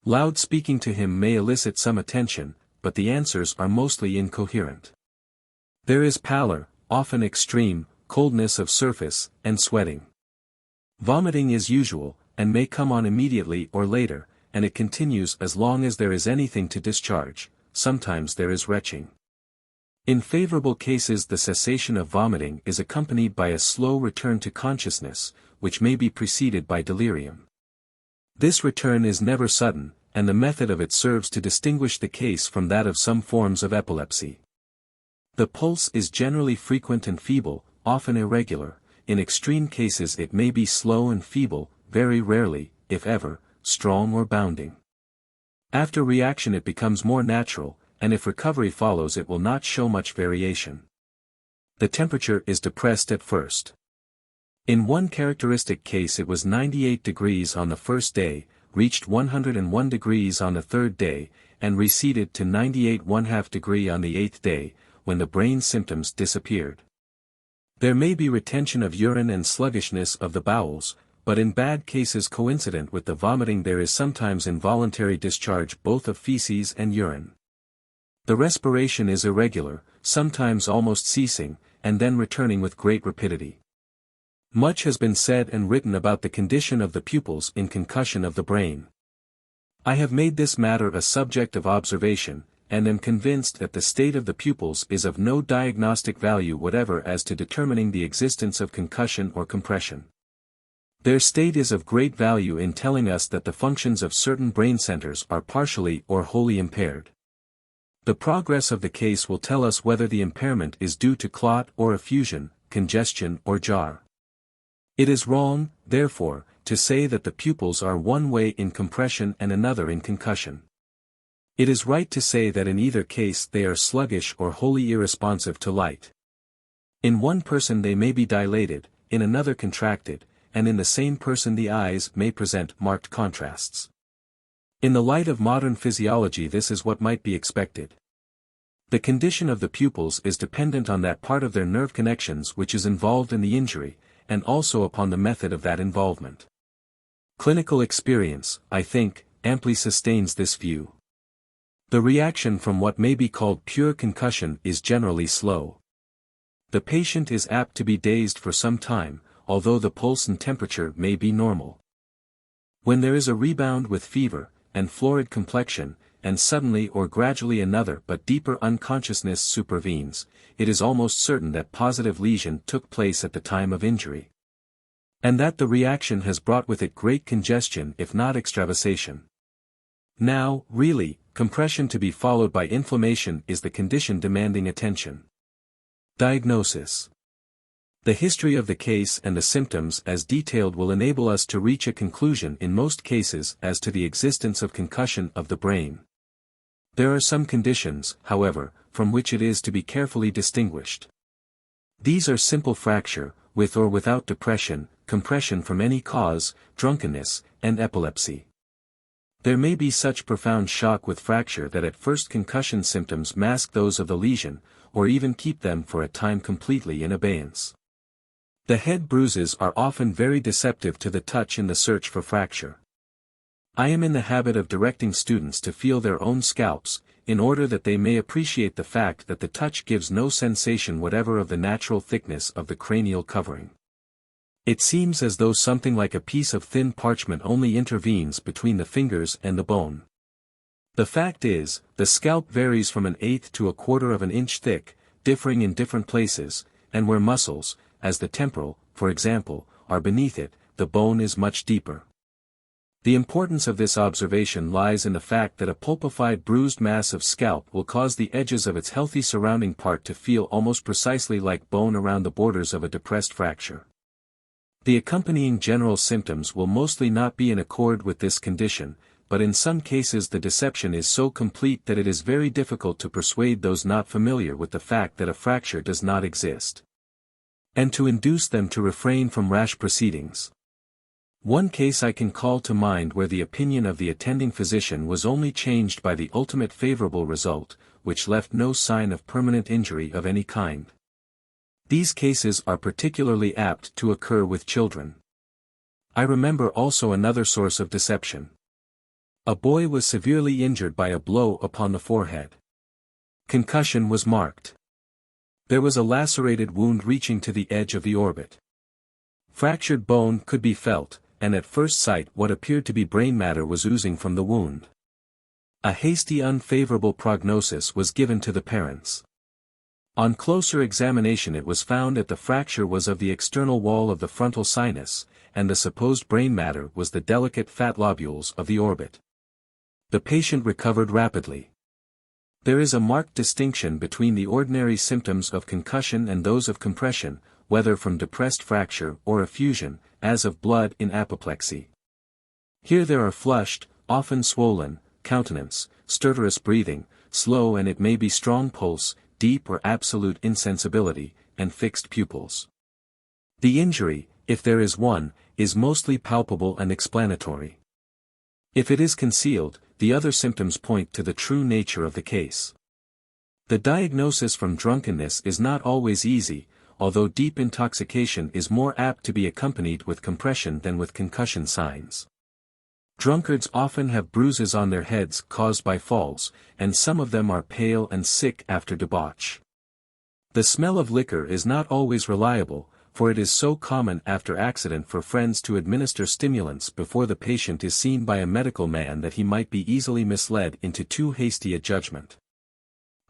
Loud speaking to him may elicit some attention, but the answers are mostly incoherent. There is pallor, often extreme, coldness of surface, and sweating. Vomiting is usual, and may come on immediately or later, and it continues as long as there is anything to discharge. Sometimes there is retching. In favorable cases the cessation of vomiting is accompanied by a slow return to consciousness, which may be preceded by delirium. This return is never sudden, and the method of it serves to distinguish the case from that of some forms of epilepsy. The pulse is generally frequent and feeble, often irregular. In extreme cases it may be slow and feeble, very rarely, if ever, strong or bounding. After reaction it becomes more natural, and if recovery follows it will not show much variation. The temperature is depressed at first. In one characteristic case it was 98 degrees on the first day, reached 101 degrees on the third day, and receded to 98½ degree on the eighth day, when the brain symptoms disappeared. There may be retention of urine and sluggishness of the bowels, but in bad cases coincident with the vomiting there is sometimes involuntary discharge both of feces and urine. The respiration is irregular, sometimes almost ceasing, and then returning with great rapidity. Much has been said and written about the condition of the pupils in concussion of the brain. I have made this matter a subject of observation, and am convinced that the state of the pupils is of no diagnostic value whatever as to determining the existence of concussion or compression. Their state is of great value in telling us that the functions of certain brain centers are partially or wholly impaired. The progress of the case will tell us whether the impairment is due to clot or effusion, congestion or jar. It is wrong, therefore, to say that the pupils are one way in compression and another in concussion. It is right to say that in either case they are sluggish or wholly irresponsive to light. In one person they may be dilated, in another contracted, and in the same person the eyes may present marked contrasts. In the light of modern physiology this is what might be expected. The condition of the pupils is dependent on that part of their nerve connections which is involved in the injury, and also upon the method of that involvement. Clinical experience, I think, amply sustains this view. The reaction from what may be called pure concussion is generally slow. The patient is apt to be dazed for some time, although the pulse and temperature may be normal. When there is a rebound with fever, and florid complexion, and suddenly or gradually another but deeper unconsciousness supervenes, it is almost certain that positive lesion took place at the time of injury. And that the reaction has brought with it great congestion if not extravasation. Now, really, compression to be followed by inflammation is the condition demanding attention. Diagnosis. The history of the case and the symptoms as detailed will enable us to reach a conclusion in most cases as to the existence of concussion of the brain. There are some conditions, however, from which it is to be carefully distinguished. These are simple fracture, with or without depression, compression from any cause, drunkenness, and epilepsy. There may be such profound shock with fracture that at first concussion symptoms mask those of the lesion, or even keep them for a time completely in abeyance. The head bruises are often very deceptive to the touch in the search for fracture. I am in the habit of directing students to feel their own scalps, in order that they may appreciate the fact that the touch gives no sensation whatever of the natural thickness of the cranial covering. It seems as though something like a piece of thin parchment only intervenes between the fingers and the bone. The fact is, the scalp varies from 1/8 to 1/4 of an inch thick, differing in different places, and where muscles, as the temporal, for example, are beneath it, the bone is much deeper. The importance of this observation lies in the fact that a pulpified bruised mass of scalp will cause the edges of its healthy surrounding part to feel almost precisely like bone around the borders of a depressed fracture. The accompanying general symptoms will mostly not be in accord with this condition, but in some cases the deception is so complete that it is very difficult to persuade those not familiar with the fact that a fracture does not exist, and to induce them to refrain from rash proceedings. One case I can call to mind where the opinion of the attending physician was only changed by the ultimate favorable result, which left no sign of permanent injury of any kind. These cases are particularly apt to occur with children. I remember also another source of deception. A boy was severely injured by a blow upon the forehead. Concussion was marked. There was a lacerated wound reaching to the edge of the orbit. Fractured bone could be felt, and at first sight what appeared to be brain matter was oozing from the wound. A hasty unfavorable prognosis was given to the parents. On closer examination it was found that the fracture was of the external wall of the frontal sinus, and the supposed brain matter was the delicate fat lobules of the orbit. The patient recovered rapidly. There is a marked distinction between the ordinary symptoms of concussion and those of compression, whether from depressed fracture or effusion, as of blood in apoplexy. Here there are flushed, often swollen, countenance, stertorous breathing, slow and it may be strong pulse, deep or absolute insensibility, and fixed pupils. The injury, if there is one, is mostly palpable and explanatory. If it is concealed, the other symptoms point to the true nature of the case. The diagnosis from drunkenness is not always easy, although deep intoxication is more apt to be accompanied with compression than with concussion signs. Drunkards often have bruises on their heads caused by falls, and some of them are pale and sick after debauch. The smell of liquor is not always reliable, for it is so common after accident for friends to administer stimulants before the patient is seen by a medical man that he might be easily misled into too hasty a judgment.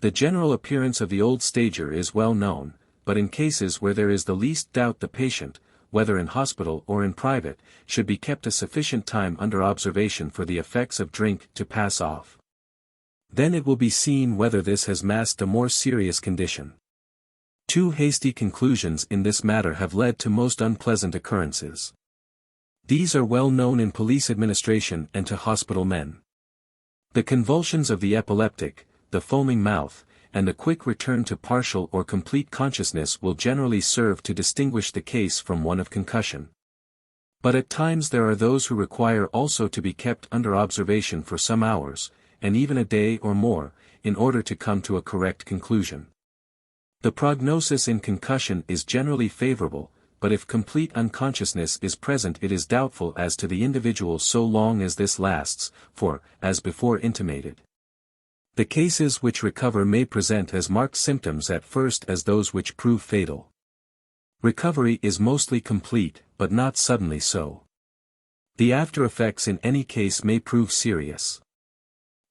The general appearance of the old stager is well known, but in cases where there is the least doubt the patient, whether in hospital or in private, should be kept a sufficient time under observation for the effects of drink to pass off. Then it will be seen whether this has masked a more serious condition. Too hasty conclusions in this matter have led to most unpleasant occurrences. These are well known in police administration and to hospital men. The convulsions of the epileptic, the foaming mouth, and the quick return to partial or complete consciousness will generally serve to distinguish the case from one of concussion. But at times there are those who require also to be kept under observation for some hours, and even a day or more, in order to come to a correct conclusion. The prognosis in concussion is generally favorable, but if complete unconsciousness is present it is doubtful as to the individual so long as this lasts, for, as before intimated, the cases which recover may present as marked symptoms at first as those which prove fatal. Recovery is mostly complete, but not suddenly so. The after effects in any case may prove serious.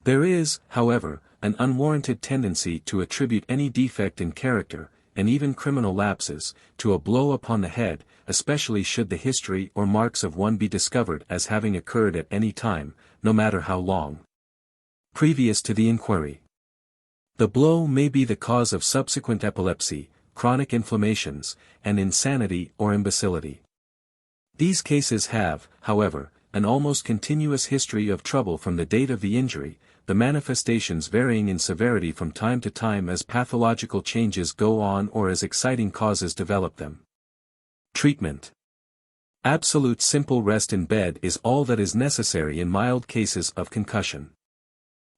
There is, however, an unwarranted tendency to attribute any defect in character, and even criminal lapses, to a blow upon the head, especially should the history or marks of one be discovered as having occurred at any time, no matter how long, previous to the inquiry. The blow may be the cause of subsequent epilepsy, chronic inflammations, and insanity or imbecility. These cases have, however, an almost continuous history of trouble from the date of the injury, the manifestations varying in severity from time to time as pathological changes go on or as exciting causes develop them. Treatment. Absolute simple rest in bed is all that is necessary in mild cases of concussion.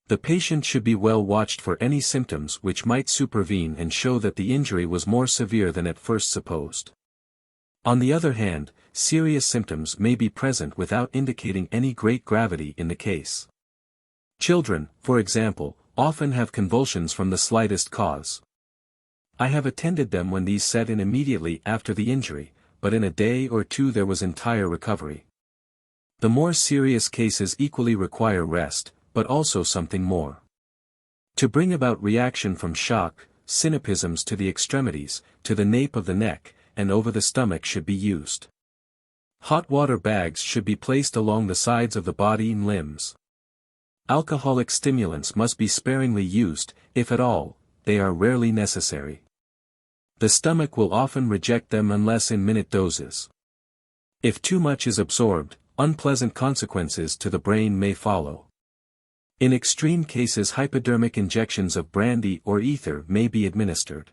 The patient should be well watched for any symptoms which might supervene and show that the injury was more severe than at first supposed. On the other hand, serious symptoms may be present without indicating any great gravity in the case. Children, for example, often have convulsions from the slightest cause. I have attended them when these set in immediately after the injury, but in a day or two there was entire recovery. The more serious cases equally require rest, but also something more. To bring about reaction from shock, synaptisms to the extremities, to the nape of the neck, and over the stomach should be used. Hot water bags should be placed along the sides of the body and limbs. Alcoholic stimulants must be sparingly used, if at all, they are rarely necessary. The stomach will often reject them unless in minute doses. If too much is absorbed, unpleasant consequences to the brain may follow. In extreme cases hypodermic injections of brandy or ether may be administered.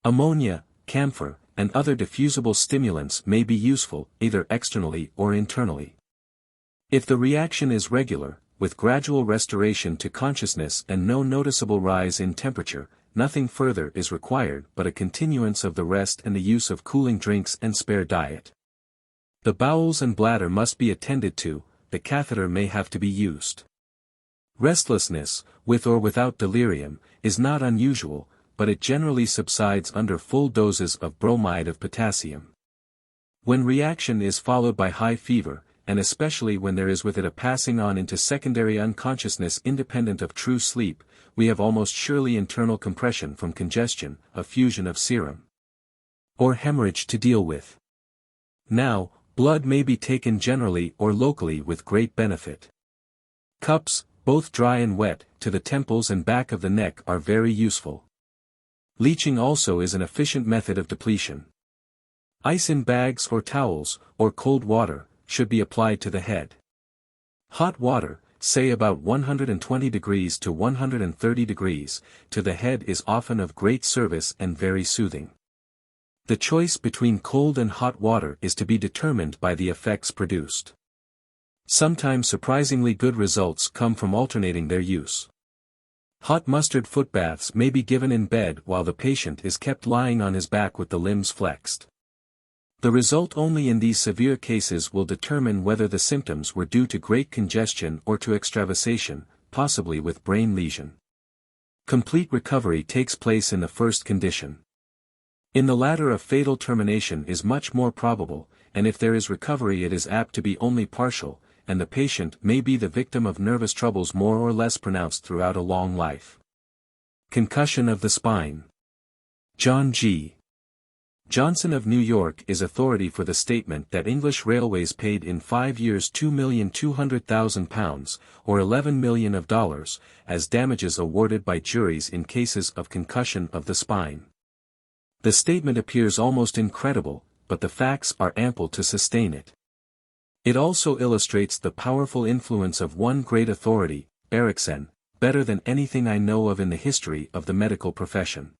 Ammonia, camphor, and other diffusible stimulants may be useful, either externally or internally. If the reaction is regular, with gradual restoration to consciousness and no noticeable rise in temperature, nothing further is required but a continuance of the rest and the use of cooling drinks and spare diet. The bowels and bladder must be attended to, the catheter may have to be used. Restlessness, with or without delirium, is not unusual, but it generally subsides under full doses of bromide of potassium. When reaction is followed by high fever, and especially when there is with it a passing on into secondary unconsciousness independent of true sleep, we have almost surely internal compression from congestion, a fusion of serum or hemorrhage to deal with. Now, blood may be taken generally or locally with great benefit. Cups, both dry and wet, to the temples and back of the neck are very useful. Leeching also is an efficient method of depletion. Ice in bags or towels, or cold water, should be applied to the head. Hot water, say about 120 degrees to 130 degrees, to the head is often of great service and very soothing. The choice between cold and hot water is to be determined by the effects produced. Sometimes surprisingly good results come from alternating their use. Hot mustard foot baths may be given in bed while the patient is kept lying on his back with the limbs flexed. The result only in these severe cases will determine whether the symptoms were due to great congestion or to extravasation, possibly with brain lesion. Complete recovery takes place in the first condition. In the latter a fatal termination is much more probable, and if there is recovery it is apt to be only partial, and the patient may be the victim of nervous troubles more or less pronounced throughout a long life. Concussion of the spine. John G. Johnson of New York is authority for the statement that English Railways paid in 5 years £2,200,000, or $11 million, as damages awarded by juries in cases of concussion of the spine. The statement appears almost incredible, but the facts are ample to sustain it. It also illustrates the powerful influence of one great authority, Erickson, better than anything I know of in the history of the medical profession.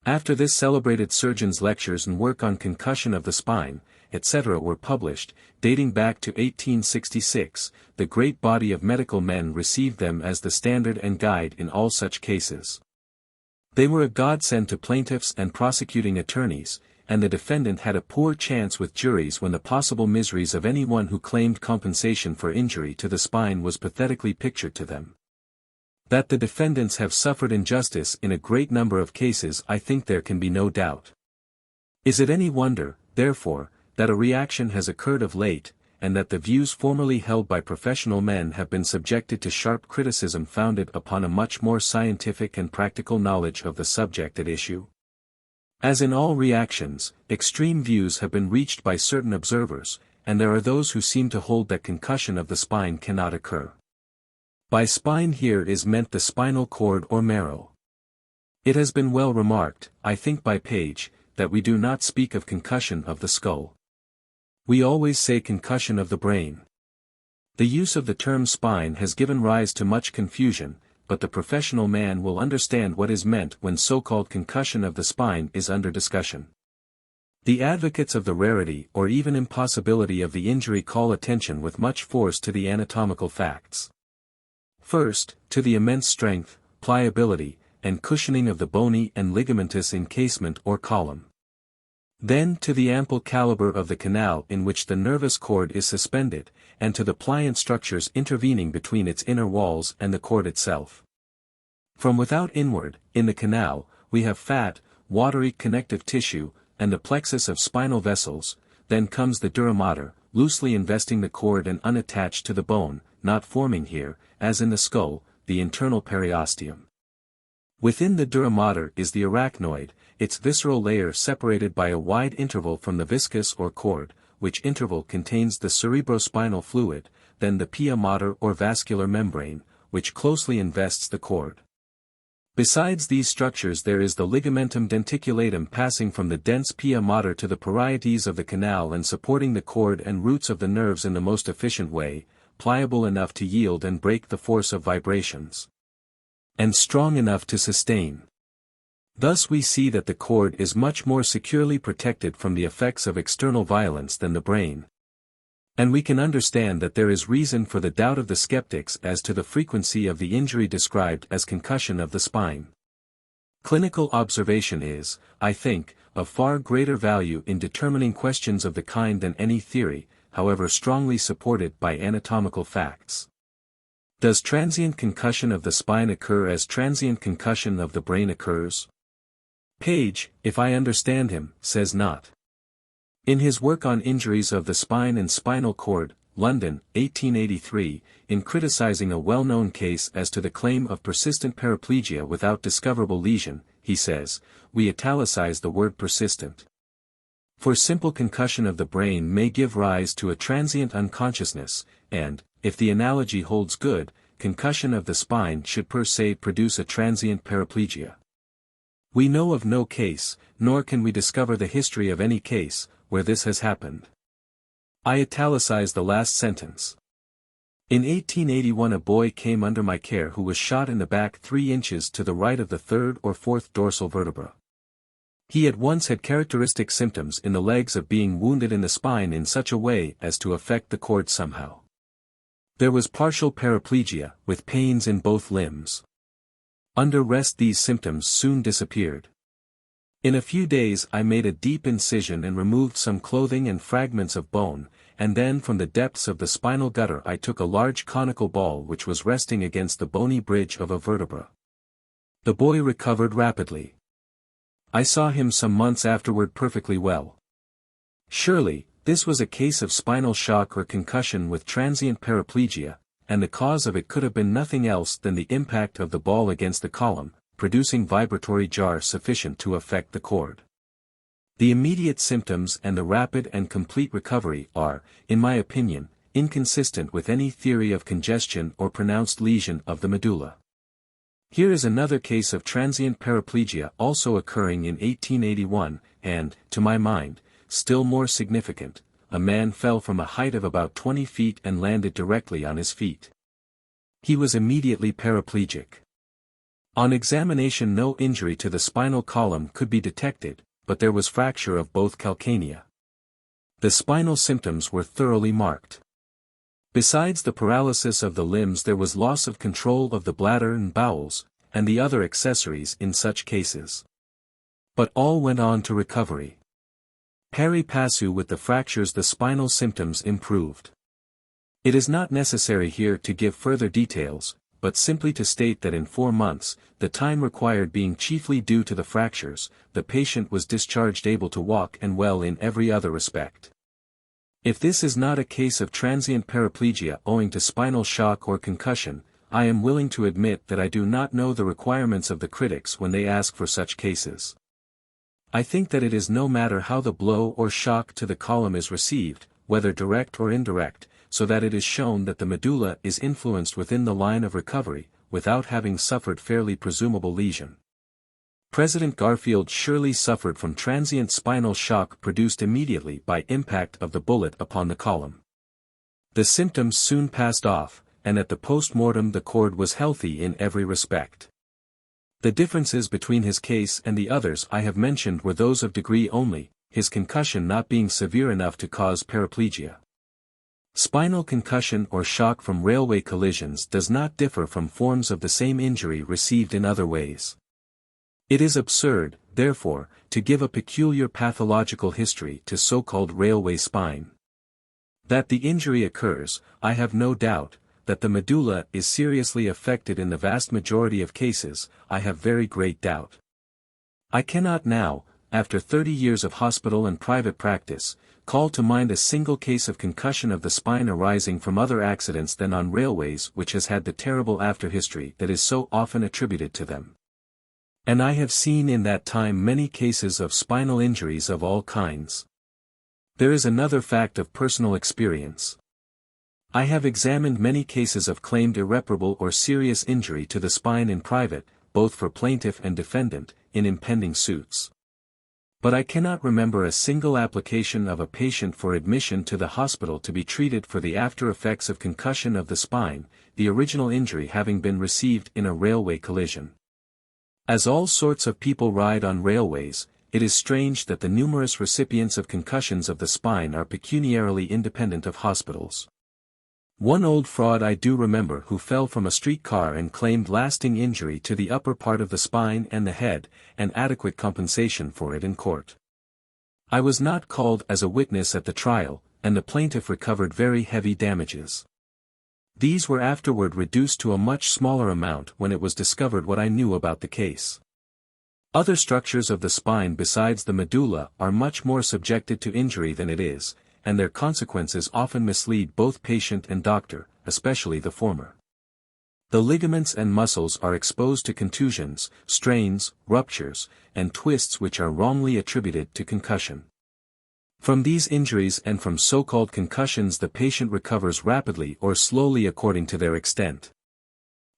After this celebrated surgeon's lectures and work on concussion of the spine, etc. were published, dating back to 1866, the great body of medical men received them as the standard and guide in all such cases. They were a godsend to plaintiffs and prosecuting attorneys, and the defendant had a poor chance with juries when the possible miseries of anyone who claimed compensation for injury to the spine was pathetically pictured to them. That the defendants have suffered injustice in a great number of cases I think there can be no doubt. Is it any wonder, therefore, that a reaction has occurred of late, and that the views formerly held by professional men have been subjected to sharp criticism founded upon a much more scientific and practical knowledge of the subject at issue? As in all reactions, extreme views have been reached by certain observers, and there are those who seem to hold that concussion of the spine cannot occur. By spine here is meant the spinal cord or marrow. It has been well remarked, I think by Page, that we do not speak of concussion of the skull. We always say concussion of the brain. The use of the term spine has given rise to much confusion, but the professional man will understand what is meant when so-called concussion of the spine is under discussion. The advocates of the rarity or even impossibility of the injury call attention with much force to the anatomical facts. First, to the immense strength, pliability, and cushioning of the bony and ligamentous encasement or column. Then to the ample caliber of the canal in which the nervous cord is suspended, and to the pliant structures intervening between its inner walls and the cord itself. From without inward, in the canal, we have fat, watery connective tissue, and the plexus of spinal vessels. Then comes the dura mater, loosely investing the cord and unattached to the bone, not forming here, as in the skull, the internal periosteum. Within the dura mater is the arachnoid, its visceral layer separated by a wide interval from the viscus or cord, which interval contains the cerebrospinal fluid, then the pia mater or vascular membrane, which closely invests the cord. Besides these structures there is the ligamentum denticulatum passing from the dense pia mater to the parietes of the canal and supporting the cord and roots of the nerves in the most efficient way, pliable enough to yield and break the force of vibrations, and strong enough to sustain. Thus we see that the cord is much more securely protected from the effects of external violence than the brain. And we can understand that there is reason for the doubt of the skeptics as to the frequency of the injury described as concussion of the spine. Clinical observation is, I think, of far greater value in determining questions of the kind than any theory, however strongly supported by anatomical facts. Does transient concussion of the spine occur as transient concussion of the brain occurs? Page, if I understand him, says not. In his work on injuries of the spine and spinal cord, London, 1883, in criticizing a well-known case as to the claim of persistent paraplegia without discoverable lesion, he says, we italicize the word persistent. For simple concussion of the brain may give rise to a transient unconsciousness, and, if the analogy holds good, concussion of the spine should per se produce a transient paraplegia. We know of no case, nor can we discover the history of any case, where this has happened. I italicize the last sentence. In 1881 a boy came under my care who was shot in the back 3 inches to the right of the 3rd or 4th dorsal vertebra. He at once had characteristic symptoms in the legs of being wounded in the spine in such a way as to affect the cord somehow. There was partial paraplegia, with pains in both limbs. Under rest these symptoms soon disappeared. In a few days I made a deep incision and removed some clothing and fragments of bone, and then from the depths of the spinal gutter I took a large conical ball which was resting against the bony bridge of a vertebra. The boy recovered rapidly. I saw him some months afterward perfectly well. Surely, this was a case of spinal shock or concussion with transient paraplegia, and the cause of it could have been nothing else than the impact of the ball against the column, producing vibratory jar sufficient to affect the cord. The immediate symptoms and the rapid and complete recovery are, in my opinion, inconsistent with any theory of congestion or pronounced lesion of the medulla. Here is another case of transient paraplegia also occurring in 1881, and, to my mind, still more significant. A man fell from a height of about 20 feet and landed directly on his feet. He was immediately paraplegic. On examination no injury to the spinal column could be detected, but there was fracture of both calcanea. The spinal symptoms were thoroughly marked. Besides the paralysis of the limbs there was loss of control of the bladder and bowels, and the other accessories in such cases. But all went on to recovery. Pari passu with the fractures the spinal symptoms improved. It is not necessary here to give further details, but simply to state that in 4 months, the time required being chiefly due to the fractures, the patient was discharged able to walk and well in every other respect. If this is not a case of transient paraplegia owing to spinal shock or concussion, I am willing to admit that I do not know the requirements of the critics when they ask for such cases. I think that it is no matter how the blow or shock to the column is received, whether direct or indirect, so that it is shown that the medulla is influenced within the line of recovery, without having suffered fairly presumable lesion. President Garfield surely suffered from transient spinal shock produced immediately by impact of the bullet upon the column. The symptoms soon passed off, and at the post-mortem the cord was healthy in every respect. The differences between his case and the others I have mentioned were those of degree only, his concussion not being severe enough to cause paraplegia. Spinal concussion or shock from railway collisions does not differ from forms of the same injury received in other ways. It is absurd, therefore, to give a peculiar pathological history to so-called railway spine. That the injury occurs, I have no doubt. That the medulla is seriously affected in the vast majority of cases, I have very great doubt. I cannot now, after 30 years of hospital and private practice, call to mind a single case of concussion of the spine arising from other accidents than on railways which has had the terrible afterhistory that is so often attributed to them. And I have seen in that time many cases of spinal injuries of all kinds. There is another fact of personal experience. I have examined many cases of claimed irreparable or serious injury to the spine in private, both for plaintiff and defendant, in impending suits. But I cannot remember a single application of a patient for admission to the hospital to be treated for the after effects of concussion of the spine, the original injury having been received in a railway collision. As all sorts of people ride on railways, it is strange that the numerous recipients of concussions of the spine are pecuniarily independent of hospitals. One old fraud I do remember who fell from a streetcar and claimed lasting injury to the upper part of the spine and the head, and adequate compensation for it in court. I was not called as a witness at the trial, and the plaintiff recovered very heavy damages. These were afterward reduced to a much smaller amount when it was discovered what I knew about the case. Other structures of the spine besides the medulla are much more subjected to injury than it is, and their consequences often mislead both patient and doctor, especially the former. The ligaments and muscles are exposed to contusions, strains, ruptures, and twists which are wrongly attributed to concussion. From these injuries and from so-called concussions the patient recovers rapidly or slowly according to their extent.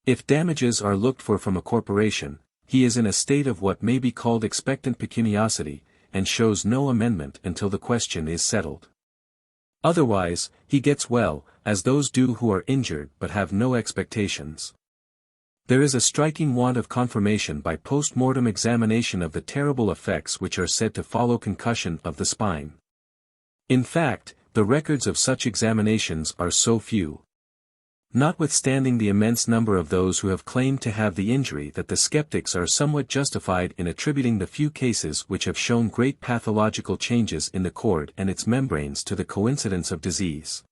If damages are looked for from a corporation, he is in a state of what may be called expectant pecuniosity, and shows no amendment until the question is settled. Otherwise, he gets well, as those do who are injured but have no expectations. There is a striking want of confirmation by post-mortem examination of the terrible effects which are said to follow concussion of the spine. In fact, the records of such examinations are so few. Notwithstanding the immense number of those who have claimed to have the injury that the skeptics are somewhat justified in attributing the few cases which have shown great pathological changes in the cord and its membranes to the coincidence of disease,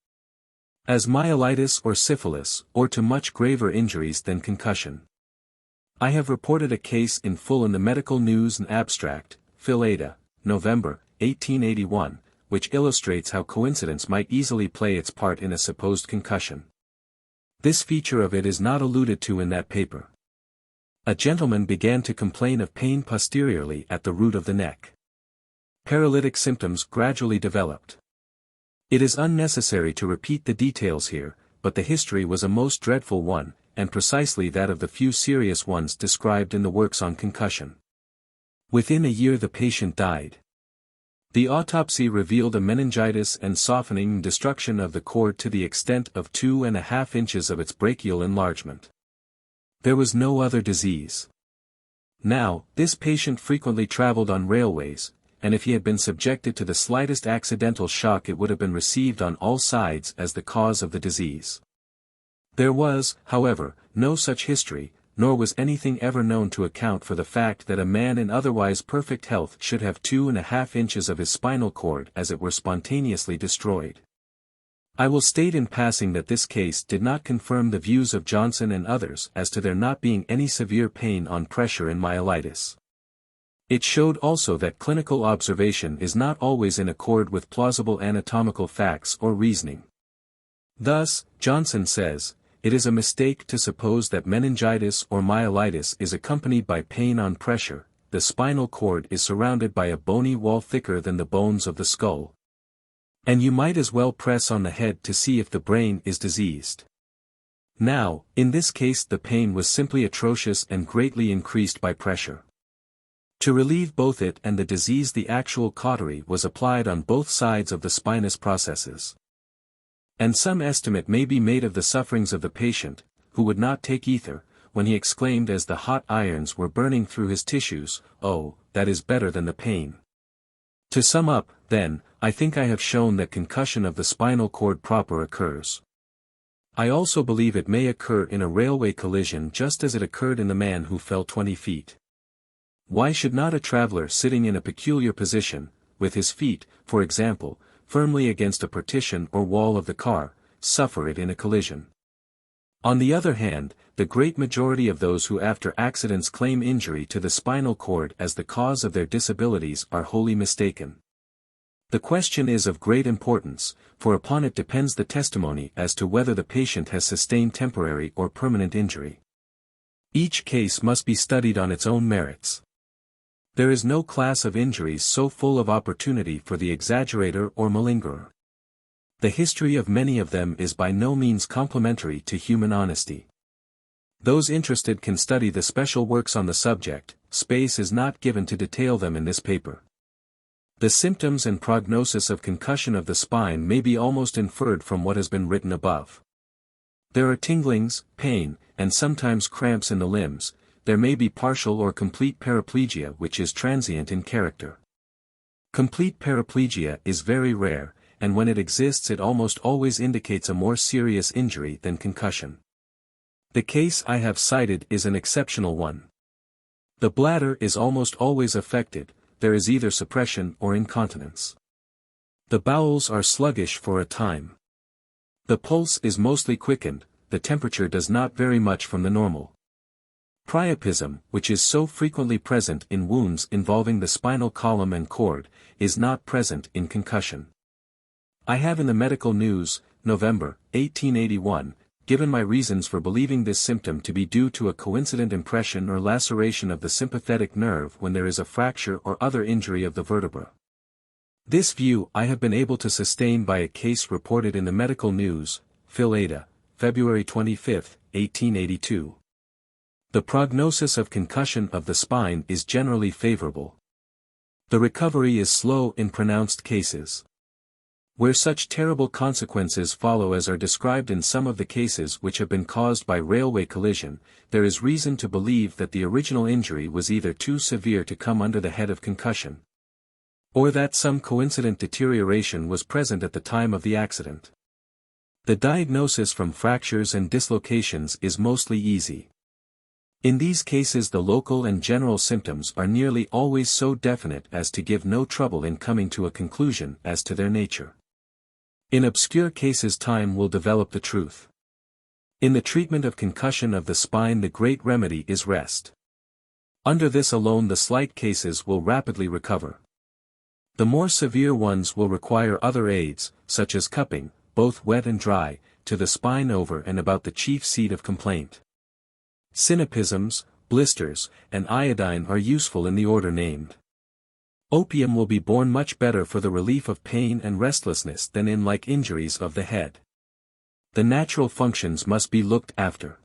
as myelitis or syphilis, or to much graver injuries than concussion. I have reported a case in full in the Medical News and Abstract, Phil Ada, November, 1881, which illustrates how coincidence might easily play its part in a supposed concussion. This feature of it is not alluded to in that paper. A gentleman began to complain of pain posteriorly at the root of the neck. Paralytic symptoms gradually developed. It is unnecessary to repeat the details here, but the history was a most dreadful one, and precisely that of the few serious ones described in the works on concussion. Within a year the patient died. The autopsy revealed a meningitis and softening and destruction of the cord to the extent of 2.5 inches of its brachial enlargement. There was no other disease. Now, this patient frequently traveled on railways, and if he had been subjected to the slightest accidental shock it would have been received on all sides as the cause of the disease. There was, however, no such history, nor was anything ever known to account for the fact that a man in otherwise perfect health should have 2.5 inches of his spinal cord as it were spontaneously destroyed. I will state in passing that this case did not confirm the views of Johnson and others as to there not being any severe pain on pressure in myelitis. It showed also that clinical observation is not always in accord with plausible anatomical facts or reasoning. Thus, Johnson says, it is a mistake to suppose that meningitis or myelitis is accompanied by pain on pressure. The spinal cord is surrounded by a bony wall thicker than the bones of the skull. And you might as well press on the head to see if the brain is diseased. Now, in this case the pain was simply atrocious and greatly increased by pressure. To relieve both it and the disease the actual cautery was applied on both sides of the spinous processes. And some estimate may be made of the sufferings of the patient, who would not take ether, when he exclaimed as the hot irons were burning through his tissues, "Oh, that is better than the pain." To sum up, then, I think I have shown that concussion of the spinal cord proper occurs. I also believe it may occur in a railway collision just as it occurred in the man who fell 20 feet. Why should not a traveler sitting in a peculiar position, with his feet, for example, firmly against a partition or wall of the car, suffer it in a collision? On the other hand, the great majority of those who after accidents claim injury to the spinal cord as the cause of their disabilities are wholly mistaken. The question is of great importance, for upon it depends the testimony as to whether the patient has sustained temporary or permanent injury. Each case must be studied on its own merits. There is no class of injuries so full of opportunity for the exaggerator or malingerer. The history of many of them is by no means complimentary to human honesty. Those interested can study the special works on the subject. Space is not given to detail them in this paper. The symptoms and prognosis of concussion of the spine may be almost inferred from what has been written above. There are tinglings, pain, and sometimes cramps in the limbs. There may be partial or complete paraplegia which is transient in character. Complete paraplegia is very rare, and when it exists it almost always indicates a more serious injury than concussion. The case I have cited is an exceptional one. The bladder is almost always affected, there is either suppression or incontinence. The bowels are sluggish for a time. The pulse is mostly quickened, the temperature does not vary much from the normal. Priapism, which is so frequently present in wounds involving the spinal column and cord, is not present in concussion. I have in the Medical News, November, 1881, given my reasons for believing this symptom to be due to a coincident impression or laceration of the sympathetic nerve when there is a fracture or other injury of the vertebra. This view I have been able to sustain by a case reported in the Medical News, Phil Ada, February 25, 1882. The prognosis of concussion of the spine is generally favorable. The recovery is slow in pronounced cases. Where such terrible consequences follow as are described in some of the cases which have been caused by railway collision, there is reason to believe that the original injury was either too severe to come under the head of concussion, or that some coincident deterioration was present at the time of the accident. The diagnosis from fractures and dislocations is mostly easy. In these cases the local and general symptoms are nearly always so definite as to give no trouble in coming to a conclusion as to their nature. In obscure cases time will develop the truth. In the treatment of concussion of the spine the great remedy is rest. Under this alone the slight cases will rapidly recover. The more severe ones will require other aids, such as cupping, both wet and dry, to the spine over and about the chief seat of complaint. Synepisms, blisters, and iodine are useful in the order named. Opium will be borne much better for the relief of pain and restlessness than in like injuries of the head. The natural functions must be looked after.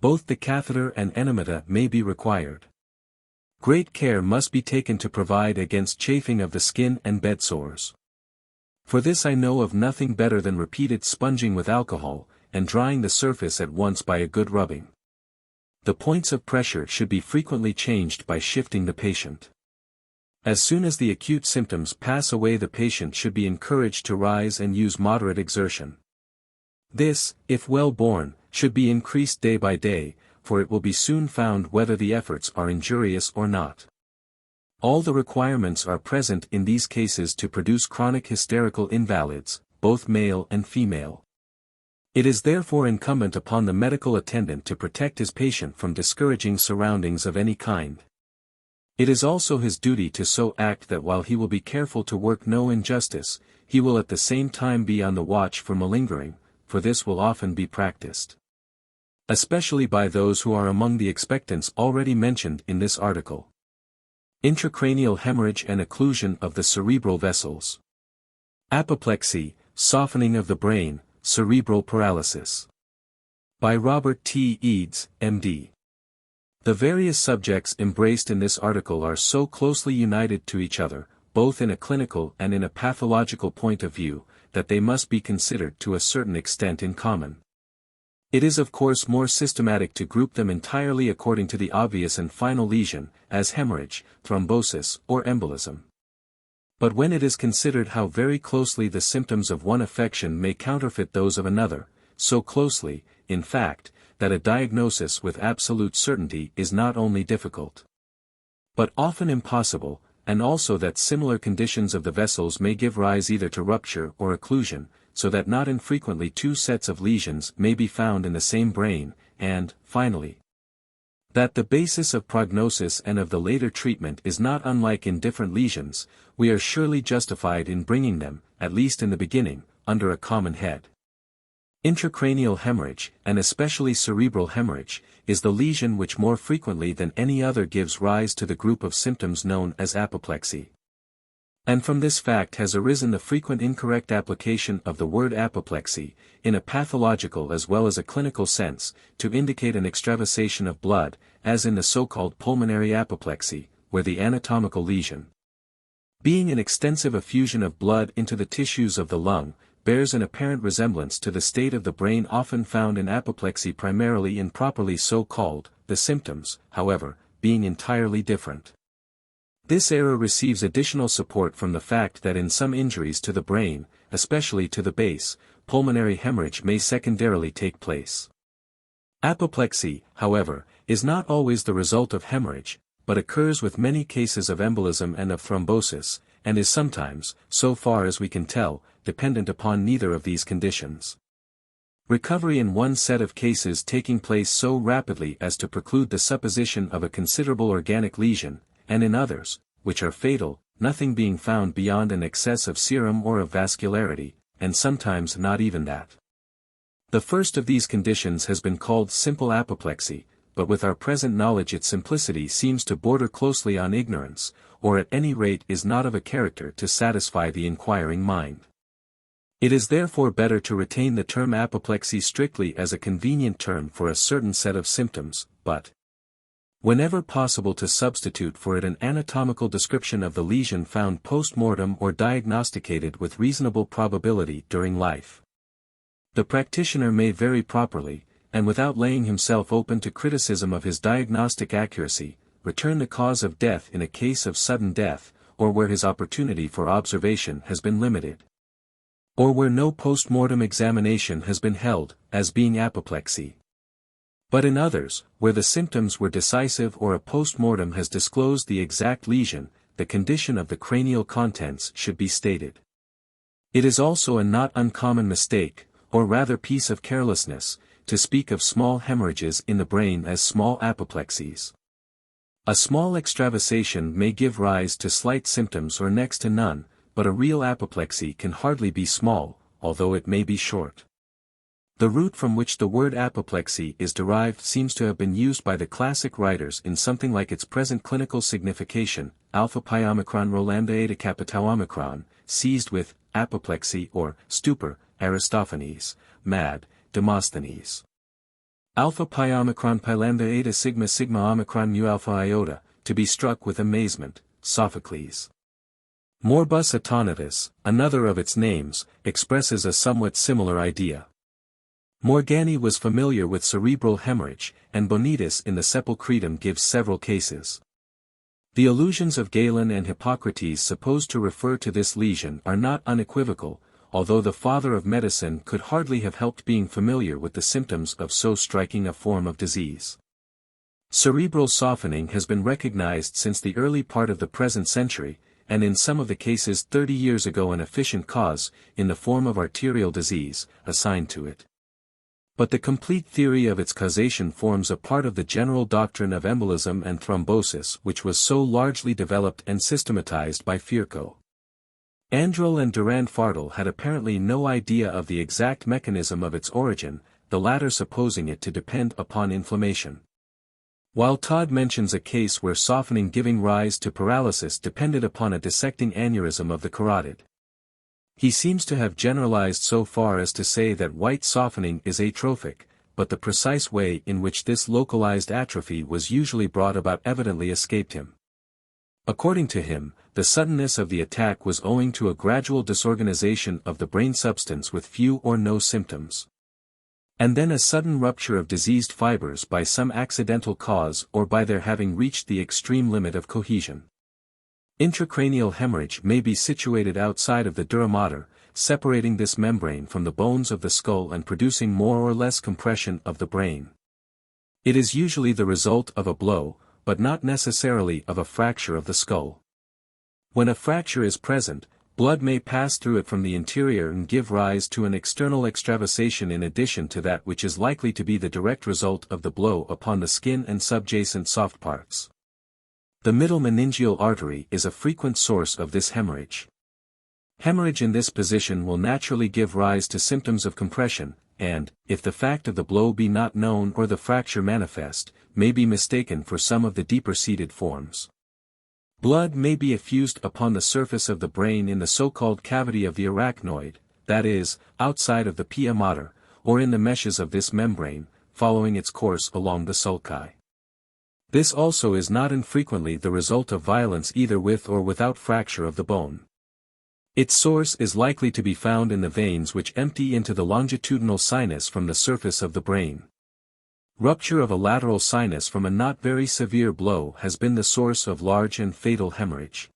Both the catheter and enemata may be required. Great care must be taken to provide against chafing of the skin and bed sores. For this I know of nothing better than repeated sponging with alcohol, and drying the surface at once by a good rubbing. The points of pressure should be frequently changed by shifting the patient. As soon as the acute symptoms pass away the patient should be encouraged to rise and use moderate exertion. This, if well borne, should be increased day by day, for it will be soon found whether the efforts are injurious or not. All the requirements are present in these cases to produce chronic hysterical invalids, both male and female. It is therefore incumbent upon the medical attendant to protect his patient from discouraging surroundings of any kind. It is also his duty to so act that while he will be careful to work no injustice, he will at the same time be on the watch for malingering, for this will often be practiced, especially by those who are among the expectants already mentioned in this article. Intracranial hemorrhage and occlusion of the cerebral vessels. Apoplexy, softening of the brain, cerebral paralysis. By Robert T. Eads, M.D. The various subjects embraced in this article are so closely united to each other, both in a clinical and in a pathological point of view, that they must be considered to a certain extent in common. It is of course more systematic to group them entirely according to the obvious and final lesion, as hemorrhage, thrombosis, or embolism. But when it is considered how very closely the symptoms of one affection may counterfeit those of another, so closely, in fact, that a diagnosis with absolute certainty is not only difficult, but often impossible, and also that similar conditions of the vessels may give rise either to rupture or occlusion, so that not infrequently two sets of lesions may be found in the same brain, and, finally, that the basis of prognosis and of the later treatment is not unlike in different lesions, we are surely justified in bringing them, at least in the beginning, under a common head. Intracranial hemorrhage, and especially cerebral hemorrhage, is the lesion which more frequently than any other gives rise to the group of symptoms known as apoplexy. And from this fact has arisen the frequent incorrect application of the word apoplexy, in a pathological as well as a clinical sense, to indicate an extravasation of blood, as in the so-called pulmonary apoplexy, where the anatomical lesion, being an extensive effusion of blood into the tissues of the lung, bears an apparent resemblance to the state of the brain often found in apoplexy, primarily improperly so called, the symptoms, however, being entirely different. This error receives additional support from the fact that in some injuries to the brain, especially to the base, pulmonary hemorrhage may secondarily take place. Apoplexy, however, is not always the result of hemorrhage, but occurs with many cases of embolism and of thrombosis, and is sometimes, so far as we can tell, dependent upon neither of these conditions. Recovery in one set of cases taking place so rapidly as to preclude the supposition of a considerable organic lesion, and in others, which are fatal, nothing being found beyond an excess of serum or of vascularity, and sometimes not even that. The first of these conditions has been called simple apoplexy, but with our present knowledge its simplicity seems to border closely on ignorance, or at any rate is not of a character to satisfy the inquiring mind. It is therefore better to retain the term apoplexy strictly as a convenient term for a certain set of symptoms, but, whenever possible, to substitute for it an anatomical description of the lesion found post-mortem or diagnosticated with reasonable probability during life. The practitioner may very properly, and without laying himself open to criticism of his diagnostic accuracy, return the cause of death in a case of sudden death, or where his opportunity for observation has been limited, or where no post-mortem examination has been held, as being apoplexy. But in others, where the symptoms were decisive or a post-mortem has disclosed the exact lesion, the condition of the cranial contents should be stated. It is also a not uncommon mistake, or rather piece of carelessness, to speak of small hemorrhages in the brain as small apoplexies. A small extravasation may give rise to slight symptoms or next to none, but a real apoplexy can hardly be small, although it may be short. The root from which the word apoplexy is derived seems to have been used by the classic writers in something like its present clinical signification, alpha pi omicron Rolanda eta capitao omicron, seized with apoplexy or stupor, Aristophanes, mad, Demosthenes. Alpha pi omicron pi lambda eta sigma sigma omicron mu alpha iota, to be struck with amazement, Sophocles. Morbus Atonitus, another of its names, expresses a somewhat similar idea. Morgani was familiar with cerebral hemorrhage, and Bonitas in the Sepulchretum gives several cases. The allusions of Galen and Hippocrates supposed to refer to this lesion are not unequivocal, although the father of medicine could hardly have helped being familiar with the symptoms of so striking a form of disease. Cerebral softening has been recognized since the early part of the present century, and in some of the cases 30 years ago an efficient cause, in the form of arterial disease, assigned to it. But the complete theory of its causation forms a part of the general doctrine of embolism and thrombosis which was so largely developed and systematized by Virchow. Andral and Durand-Fartel had apparently no idea of the exact mechanism of its origin, the latter supposing it to depend upon inflammation. While Todd mentions a case where softening giving rise to paralysis depended upon a dissecting aneurysm of the carotid, he seems to have generalized so far as to say that white softening is atrophic, but the precise way in which this localized atrophy was usually brought about evidently escaped him. According to him, the suddenness of the attack was owing to a gradual disorganization of the brain substance with few or no symptoms. And then a sudden rupture of diseased fibers by some accidental cause or by their having reached the extreme limit of cohesion. Intracranial hemorrhage may be situated outside of the dura mater, separating this membrane from the bones of the skull and producing more or less compression of the brain. It is usually the result of a blow, but not necessarily of a fracture of the skull. When a fracture is present, blood may pass through it from the interior and give rise to an external extravasation in addition to that which is likely to be the direct result of the blow upon the skin and subjacent soft parts. The middle meningeal artery is a frequent source of this hemorrhage. Hemorrhage in this position will naturally give rise to symptoms of compression, and, if the fact of the blow be not known or the fracture manifest, may be mistaken for some of the deeper-seated forms. Blood may be effused upon the surface of the brain in the so-called cavity of the arachnoid, that is, outside of the pia mater, or in the meshes of this membrane, following its course along the sulci. This also is not infrequently the result of violence either with or without fracture of the bone. Its source is likely to be found in the veins which empty into the longitudinal sinus from the surface of the brain. Rupture of a lateral sinus from a not very severe blow has been the source of large and fatal hemorrhage.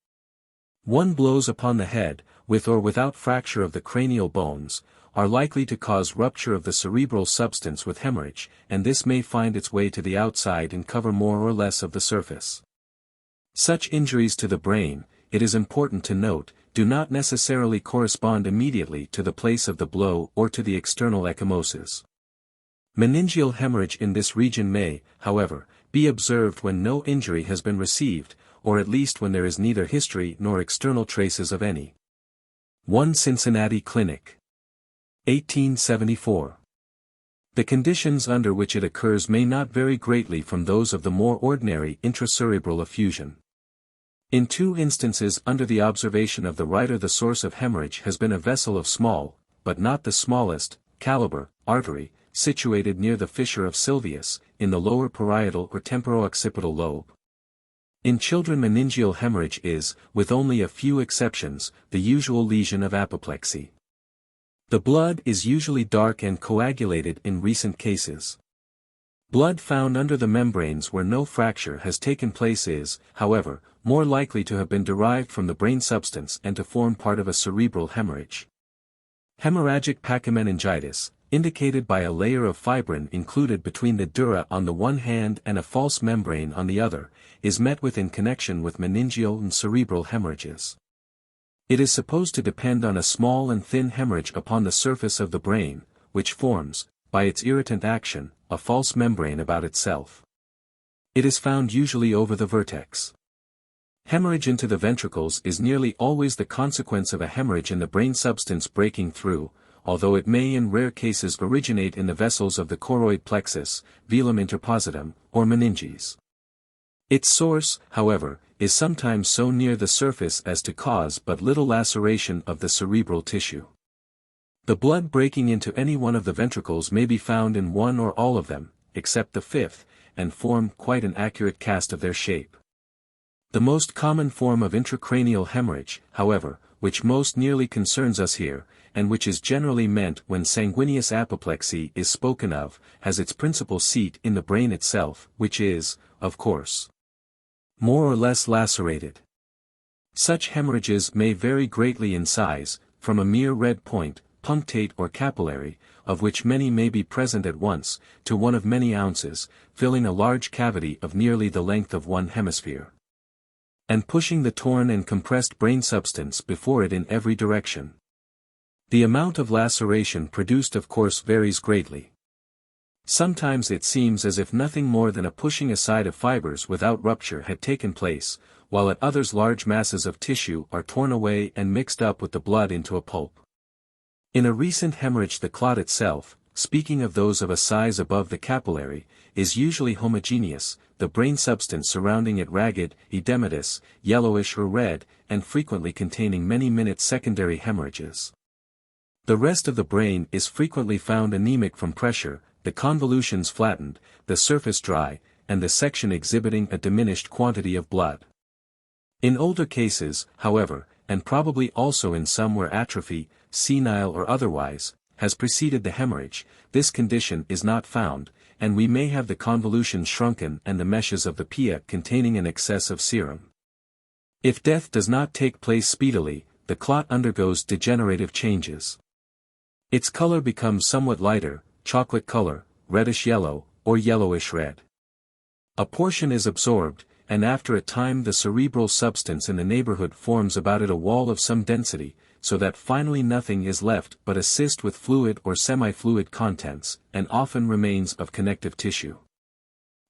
One blows upon the head, with or without fracture of the cranial bones, are likely to cause rupture of the cerebral substance with hemorrhage, and this may find its way to the outside and cover more or less of the surface. Such injuries to the brain, it is important to note, do not necessarily correspond immediately to the place of the blow or to the external ecchymoses. Meningeal hemorrhage in this region may, however, be observed when no injury has been received, or at least when there is neither history nor external traces of any. 1 Cincinnati Clinic. 1874. The conditions under which it occurs may not vary greatly from those of the more ordinary intracerebral effusion. In 2 instances under the observation of the writer the source of hemorrhage has been a vessel of small, but not the smallest, caliber, artery, situated near the fissure of Sylvius, in the lower parietal or temporoccipital lobe. In children meningeal hemorrhage is, with only a few exceptions, the usual lesion of apoplexy. The blood is usually dark and coagulated in recent cases. Blood found under the membranes where no fracture has taken place is, however, more likely to have been derived from the brain substance and to form part of a cerebral hemorrhage. Hemorrhagic pachymeningitis, indicated by a layer of fibrin included between the dura on the one hand and a false membrane on the other, is met with in connection with meningeal and cerebral hemorrhages. It is supposed to depend on a small and thin hemorrhage upon the surface of the brain, which forms, by its irritant action, a false membrane about itself. It is found usually over the vertex. Hemorrhage into the ventricles is nearly always the consequence of a hemorrhage in the brain substance breaking through, although it may in rare cases originate in the vessels of the choroid plexus, velum interpositum, or meninges. Its source, however, is sometimes so near the surface as to cause but little laceration of the cerebral tissue. The blood breaking into any one of the ventricles may be found in one or all of them, except the fifth, and form quite an accurate cast of their shape. The most common form of intracranial hemorrhage, however, which most nearly concerns us here, and which is generally meant when sanguineous apoplexy is spoken of, has its principal seat in the brain itself, which is, of course, more or less lacerated. Such hemorrhages may vary greatly in size, from a mere red point, punctate or capillary, of which many may be present at once, to one of many ounces, filling a large cavity of nearly the length of one hemisphere, and pushing the torn and compressed brain substance before it in every direction. The amount of laceration produced of course varies greatly. Sometimes it seems as if nothing more than a pushing aside of fibers without rupture had taken place, while at others large masses of tissue are torn away and mixed up with the blood into a pulp. In a recent hemorrhage the clot itself, speaking of those of a size above the capillary, is usually homogeneous, the brain substance surrounding it ragged, edematous, yellowish or red, and frequently containing many minute secondary hemorrhages. The rest of the brain is frequently found anemic from pressure, the convolutions flattened, the surface dry, and the section exhibiting a diminished quantity of blood. In older cases, however, and probably also in some where atrophy, senile or otherwise, has preceded the hemorrhage, this condition is not found, and we may have the convolution shrunken and the meshes of the pia containing an excess of serum. If death does not take place speedily, the clot undergoes degenerative changes. Its color becomes somewhat lighter, chocolate color, reddish-yellow, or yellowish-red. A portion is absorbed, and after a time the cerebral substance in the neighborhood forms about it a wall of some density, so that finally nothing is left but a cyst with fluid or semi-fluid contents, and often remains of connective tissue.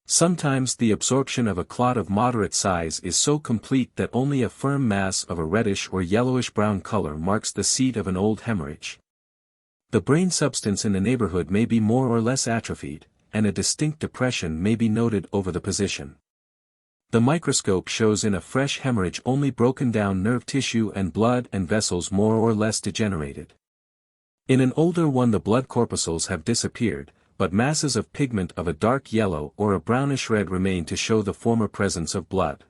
Sometimes the absorption of a clot of moderate size is so complete that only a firm mass of a reddish or yellowish-brown color marks the seat of an old hemorrhage. The brain substance in the neighborhood may be more or less atrophied, and a distinct depression may be noted over the position. The microscope shows in a fresh hemorrhage only broken down nerve tissue and blood and vessels more or less degenerated. In an older one the blood corpuscles have disappeared, but masses of pigment of a dark yellow or a brownish red remain to show the former presence of blood.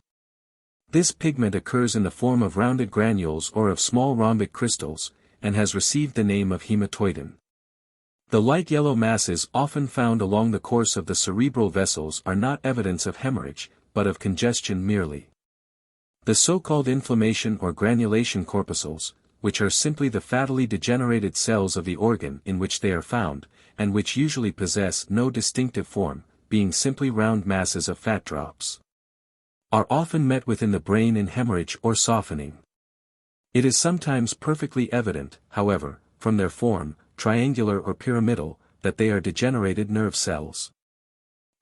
This pigment occurs in the form of rounded granules or of small rhombic crystals, and has received the name of hematoidin. The light yellow masses often found along the course of the cerebral vessels are not evidence of hemorrhage, but of congestion merely. The so-called inflammation or granulation corpuscles, which are simply the fattily degenerated cells of the organ in which they are found, and which usually possess no distinctive form, being simply round masses of fat drops, are often met with in the brain in hemorrhage or softening. It is sometimes perfectly evident, however, from their form, triangular or pyramidal, that they are degenerated nerve cells.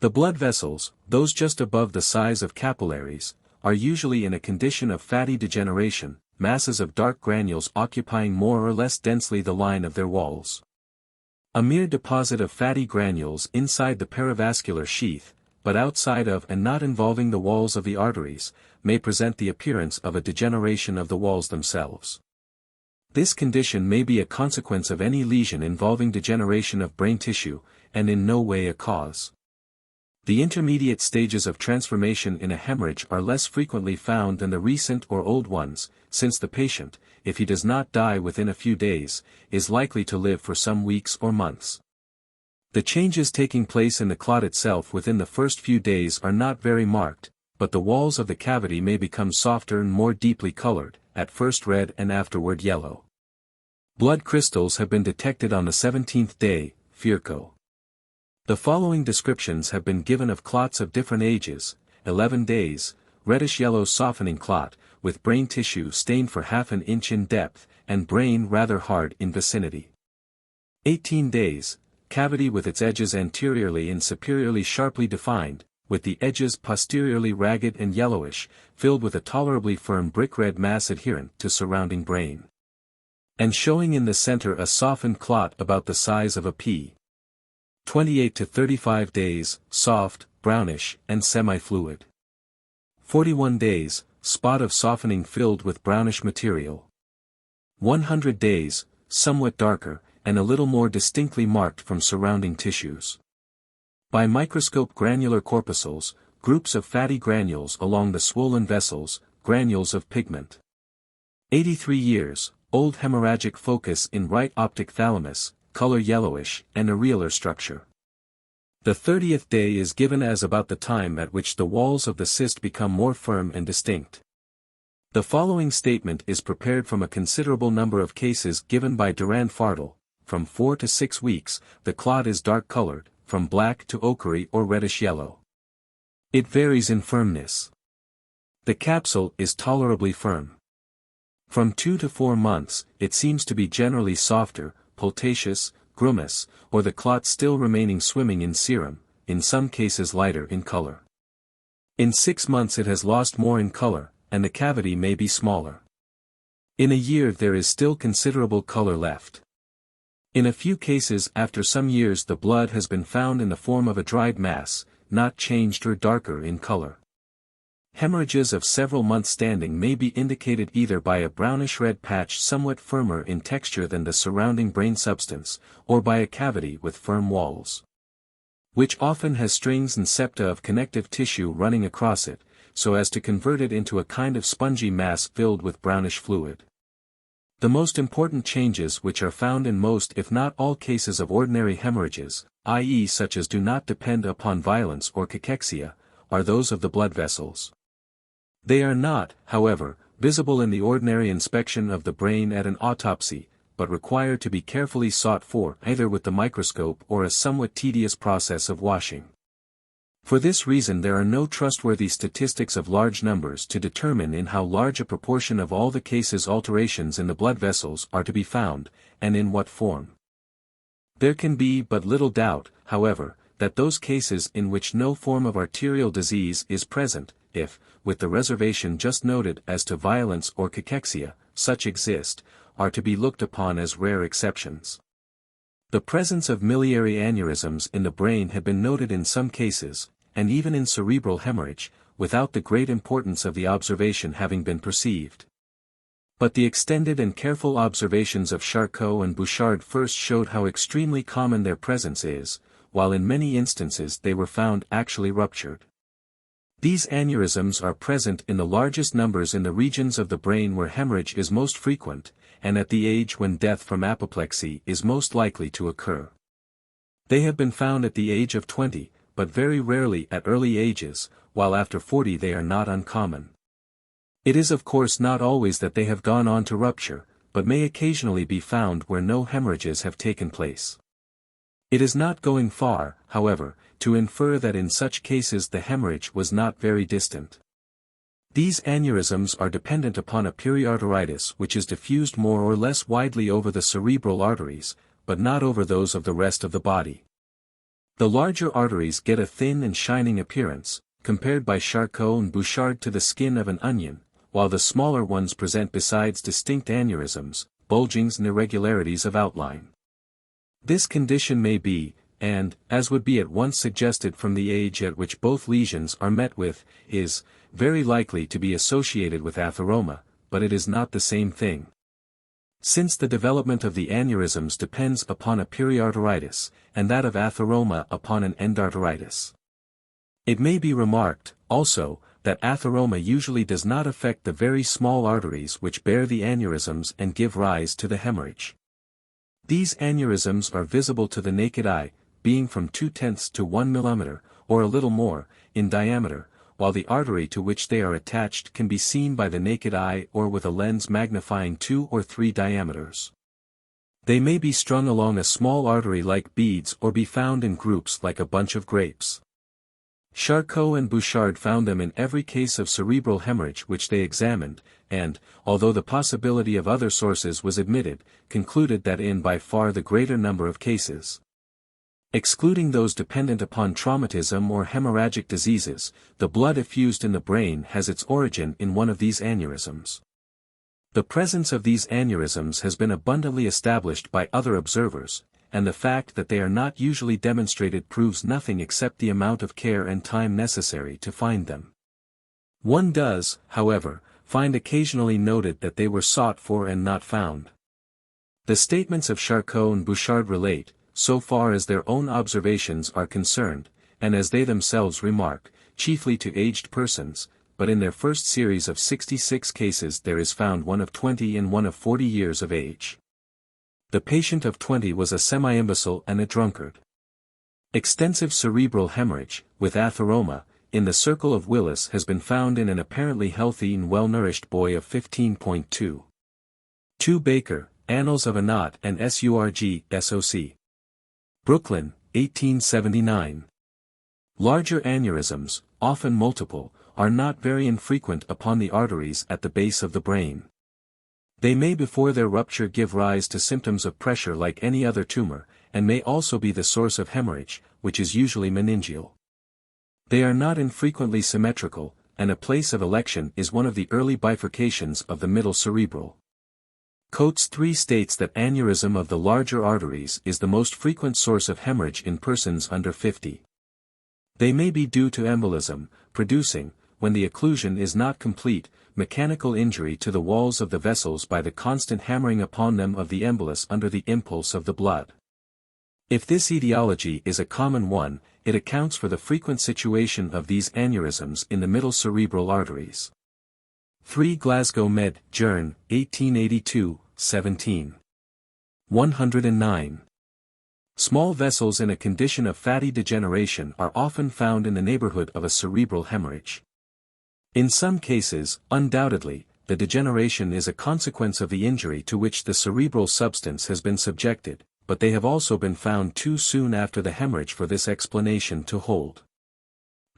The blood vessels, those just above the size of capillaries, are usually in a condition of fatty degeneration, masses of dark granules occupying more or less densely the line of their walls. A mere deposit of fatty granules inside the perivascular sheath, but outside of and not involving the walls of the arteries, may present the appearance of a degeneration of the walls themselves. This condition may be a consequence of any lesion involving degeneration of brain tissue, and in no way a cause. The intermediate stages of transformation in a hemorrhage are less frequently found than the recent or old ones, since the patient, if he does not die within a few days, is likely to live for some weeks or months. The changes taking place in the clot itself within the first few days are not very marked, but the walls of the cavity may become softer and more deeply colored, at first red and afterward yellow. Blood crystals have been detected on the 17th day, Firko. The following descriptions have been given of clots of different ages: 11 days, reddish-yellow softening clot, with brain tissue stained for half an inch in depth, and brain rather hard in vicinity. 18 days, cavity with its edges anteriorly and superiorly sharply defined, with the edges posteriorly ragged and yellowish, filled with a tolerably firm brick-red mass adherent to surrounding brain, and showing in the center a softened clot about the size of a pea. 28 to 35 days, soft, brownish, and semi-fluid. 41 days, spot of softening filled with brownish material. 100 days, somewhat darker, and a little more distinctly marked from surrounding tissues. By microscope granular corpuscles, groups of fatty granules along the swollen vessels, granules of pigment. 83 years, old hemorrhagic focus in right optic thalamus, color yellowish, and areolar structure. The 30th day is given as about the time at which the walls of the cyst become more firm and distinct. The following statement is prepared from a considerable number of cases given by Durand-Fardel. From 4 to 6 weeks, the clot is dark-colored, from black to ochre or reddish-yellow. It varies in firmness. The capsule is tolerably firm. From 2 to 4 months, it seems to be generally softer, pultaceous, grumous, or the clot still remaining swimming in serum, in some cases lighter in color. In 6 months it has lost more in color, and the cavity may be smaller. In a year there is still considerable color left. In a few cases after some years the blood has been found in the form of a dried mass, not changed or darker in color. Hemorrhages of several months standing may be indicated either by a brownish-red patch somewhat firmer in texture than the surrounding brain substance, or by a cavity with firm walls, which often has strings and septa of connective tissue running across it, so as to convert it into a kind of spongy mass filled with brownish fluid. The most important changes which are found in most if not all cases of ordinary hemorrhages, i.e. such as do not depend upon violence or cachexia, are those of the blood vessels. They are not, however, visible in the ordinary inspection of the brain at an autopsy, but require to be carefully sought for either with the microscope or a somewhat tedious process of washing. For this reason there are no trustworthy statistics of large numbers to determine in how large a proportion of all the cases alterations in the blood vessels are to be found, and in what form. There can be but little doubt, however, that those cases in which no form of arterial disease is present, if, with the reservation just noted as to violence or cachexia, such exist, are to be looked upon as rare exceptions. The presence of miliary aneurysms in the brain had been noted in some cases, and even in cerebral hemorrhage, without the great importance of the observation having been perceived. But the extended and careful observations of Charcot and Bouchard first showed how extremely common their presence is, while in many instances they were found actually ruptured. These aneurysms are present in the largest numbers in the regions of the brain where hemorrhage is most frequent, and at the age when death from apoplexy is most likely to occur. They have been found at the age of 20, but very rarely at early ages, while after 40 they are not uncommon. It is of course not always that they have gone on to rupture, but may occasionally be found where no hemorrhages have taken place. It is not going far, however, to infer that in such cases the hemorrhage was not very distant. These aneurysms are dependent upon a periarteritis which is diffused more or less widely over the cerebral arteries, but not over those of the rest of the body. The larger arteries get a thin and shining appearance, compared by Charcot and Bouchard to the skin of an onion, while the smaller ones present besides distinct aneurysms, bulgings and irregularities of outline. This condition may be, and, as would be at once suggested from the age at which both lesions are met with, is, very likely to be associated with atheroma, but it is not the same thing. Since the development of the aneurysms depends upon a periarteritis, and that of atheroma upon an endarteritis. It may be remarked, also, that atheroma usually does not affect the very small arteries which bear the aneurysms and give rise to the hemorrhage. These aneurysms are visible to the naked eye, being from 0.2 to 1 mm, or a little more, in diameter, while the artery to which they are attached can be seen by the naked eye or with a lens magnifying 2 or 3 diameters. They may be strung along a small artery like beads or be found in groups like a bunch of grapes. Charcot and Bouchard found them in every case of cerebral hemorrhage which they examined, and, although the possibility of other sources was admitted, concluded that in by far the greater number of cases. Excluding those dependent upon traumatism or hemorrhagic diseases, the blood effused in the brain has its origin in one of these aneurysms. The presence of these aneurysms has been abundantly established by other observers, and the fact that they are not usually demonstrated proves nothing except the amount of care and time necessary to find them. One does, however, find occasionally noted that they were sought for and not found. The statements of Charcot and Bouchard relate, so far as their own observations are concerned, and as they themselves remark, chiefly to aged persons, but in their first series of 66 cases there is found one of 20 and one of 40 years of age. The patient of 20 was a semi-imbecile and a drunkard. Extensive cerebral hemorrhage, with atheroma, in the circle of Willis has been found in an apparently healthy and well-nourished boy of 15.2. 2 Baker, Annals of a Knot and Surg, SOC. Brooklyn, 1879. Larger aneurysms, often multiple, are not very infrequent upon the arteries at the base of the brain. They may before their rupture give rise to symptoms of pressure like any other tumor, and may also be the source of hemorrhage, which is usually meningeal. They are not infrequently symmetrical, and a place of election is one of the early bifurcations of the middle cerebral. Coates 3 states that aneurysm of the larger arteries is the most frequent source of hemorrhage in persons under 50. They may be due to embolism, producing, when the occlusion is not complete, mechanical injury to the walls of the vessels by the constant hammering upon them of the embolus under the impulse of the blood. If this etiology is a common one, it accounts for the frequent situation of these aneurysms in the middle cerebral arteries. 3 Glasgow Med. Journ. 1882, 17. 109. Small vessels in a condition of fatty degeneration are often found in the neighborhood of a cerebral hemorrhage. In some cases, undoubtedly, the degeneration is a consequence of the injury to which the cerebral substance has been subjected, but they have also been found too soon after the hemorrhage for this explanation to hold.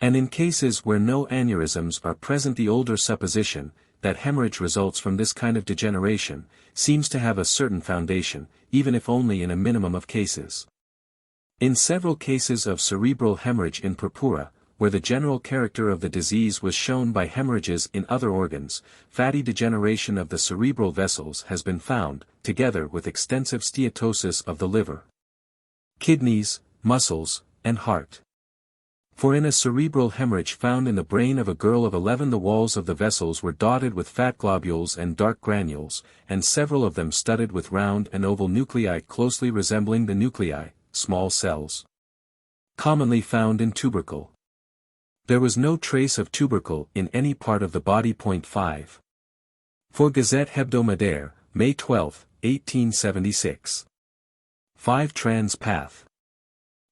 And in cases where no aneurysms are present, the older supposition, that hemorrhage results from this kind of degeneration, seems to have a certain foundation, even if only in a minimum of cases. In several cases of cerebral hemorrhage in purpura, where the general character of the disease was shown by hemorrhages in other organs, fatty degeneration of the cerebral vessels has been found, together with extensive steatosis of the liver, kidneys, muscles, and heart. For in a cerebral hemorrhage found in the brain of a girl of 11, the walls of the vessels were dotted with fat globules and dark granules, and several of them studded with round and oval nuclei closely resembling the nuclei, small cells, commonly found in tubercle. There was no trace of tubercle in any part of the body. 5. For Gazette Hebdomadaire, May 12, 1876. 5 Trans Path.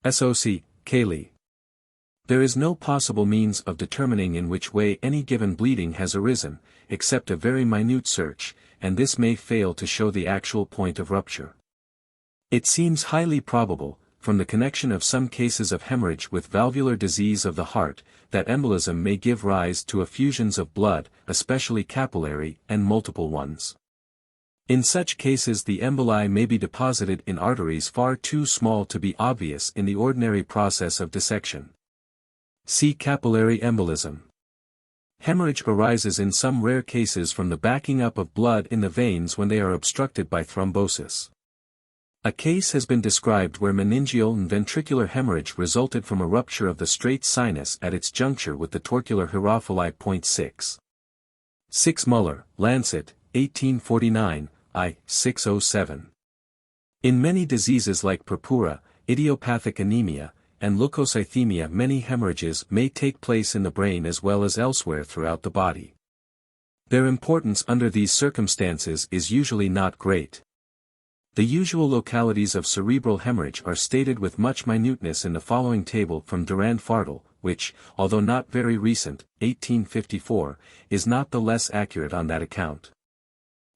SOC, Cayley. There is no possible means of determining in which way any given bleeding has arisen, except a very minute search, and this may fail to show the actual point of rupture. It seems highly probable, from the connection of some cases of hemorrhage with valvular disease of the heart, that embolism may give rise to effusions of blood, especially capillary and multiple ones. In such cases the emboli may be deposited in arteries far too small to be obvious in the ordinary process of dissection. See capillary embolism. Hemorrhage arises in some rare cases from the backing up of blood in the veins when they are obstructed by thrombosis. A case has been described where meningeal and ventricular hemorrhage resulted from a rupture of the straight sinus at its juncture with the torcular hierophili. 6. 6 Muller, Lancet, 1849, I. 607. In many diseases like purpura, idiopathic anemia, and leukocythemia, many hemorrhages may take place in the brain as well as elsewhere throughout the body. Their importance under these circumstances is usually not great. The usual localities of cerebral hemorrhage are stated with much minuteness in the following table from Durand-Fardel, which, although not very recent, 1854, is not the less accurate on that account.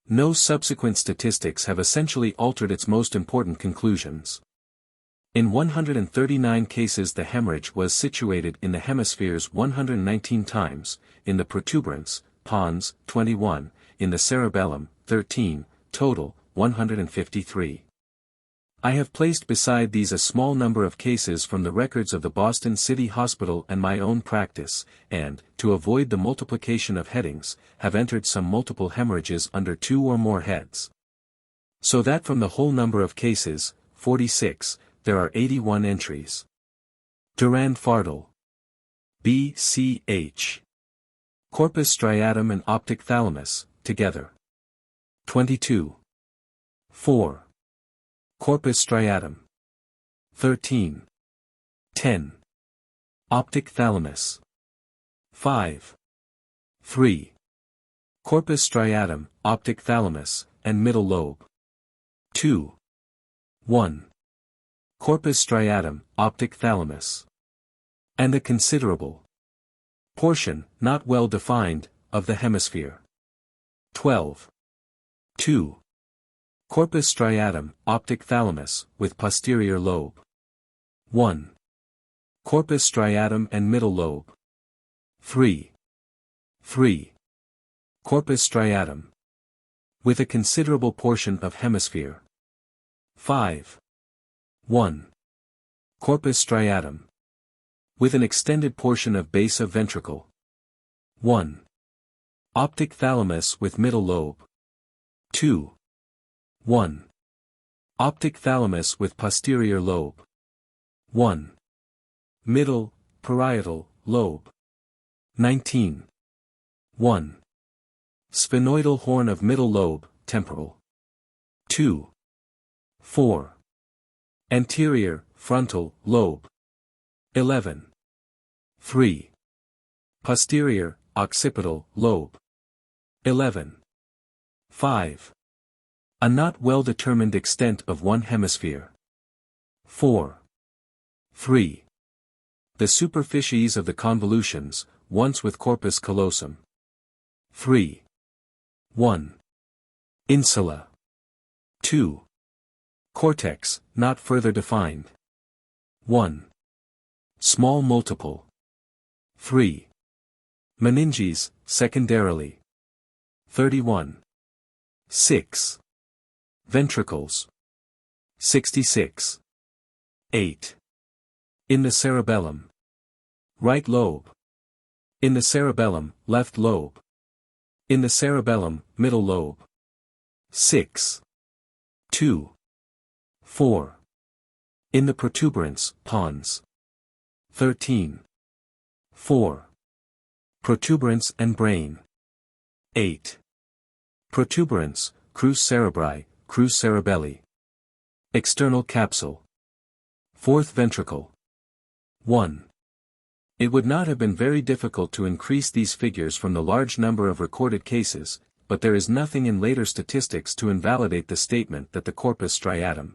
No subsequent statistics have essentially altered its most important conclusions. In 139 cases the hemorrhage was situated in the hemispheres 119 times, in the protuberance, pons, 21, in the cerebellum, 13, total, 153. I have placed beside these a small number of cases from the records of the Boston City Hospital and my own practice, and, to avoid the multiplication of headings, have entered some multiple hemorrhages under 2 or more heads. So that from the whole number of cases, 46, there are 81 entries. Durand-Fardel. B. C. H. Corpus striatum and optic thalamus, together. 22. 4. Corpus striatum. 13. 10. Optic thalamus. 5. 3. Corpus striatum, optic thalamus, and middle lobe. 2. 1. Corpus striatum, optic thalamus. And a considerable portion, not well defined, of the hemisphere. 12. 2. Corpus striatum, optic thalamus, with posterior lobe. 1. Corpus striatum and middle lobe. 3. 3. Corpus striatum, with a considerable portion of hemisphere. 5. 1. Corpus striatum, with an extended portion of base of ventricle. 1. Optic thalamus with middle lobe. 2. 1. Optic thalamus with posterior lobe. 1. Middle, parietal, lobe. 19. 1. Sphenoidal horn of middle lobe, temporal. 2. 4. Anterior, frontal, lobe. 11. 3. Posterior, occipital, lobe. 11. 5. A not well-determined extent of one hemisphere. 4. 3. The superficies of the convolutions, once with corpus callosum. 3. 1. Insula. 2. Cortex, not further defined. 1. Small multiple. 3. Meninges, secondarily. 31. 6. Ventricles. 66. 8. In the cerebellum. Right lobe. In the cerebellum, left lobe. In the cerebellum, middle lobe. 6. 2. 4. In the protuberance, pons. 13. 4. Protuberance and brain. 8. Protuberance, crus cerebri, crus cerebelli. External capsule. Fourth ventricle. 1. It would not have been very difficult to increase these figures from the large number of recorded cases, but there is nothing in later statistics to invalidate the statement that the corpus striatum,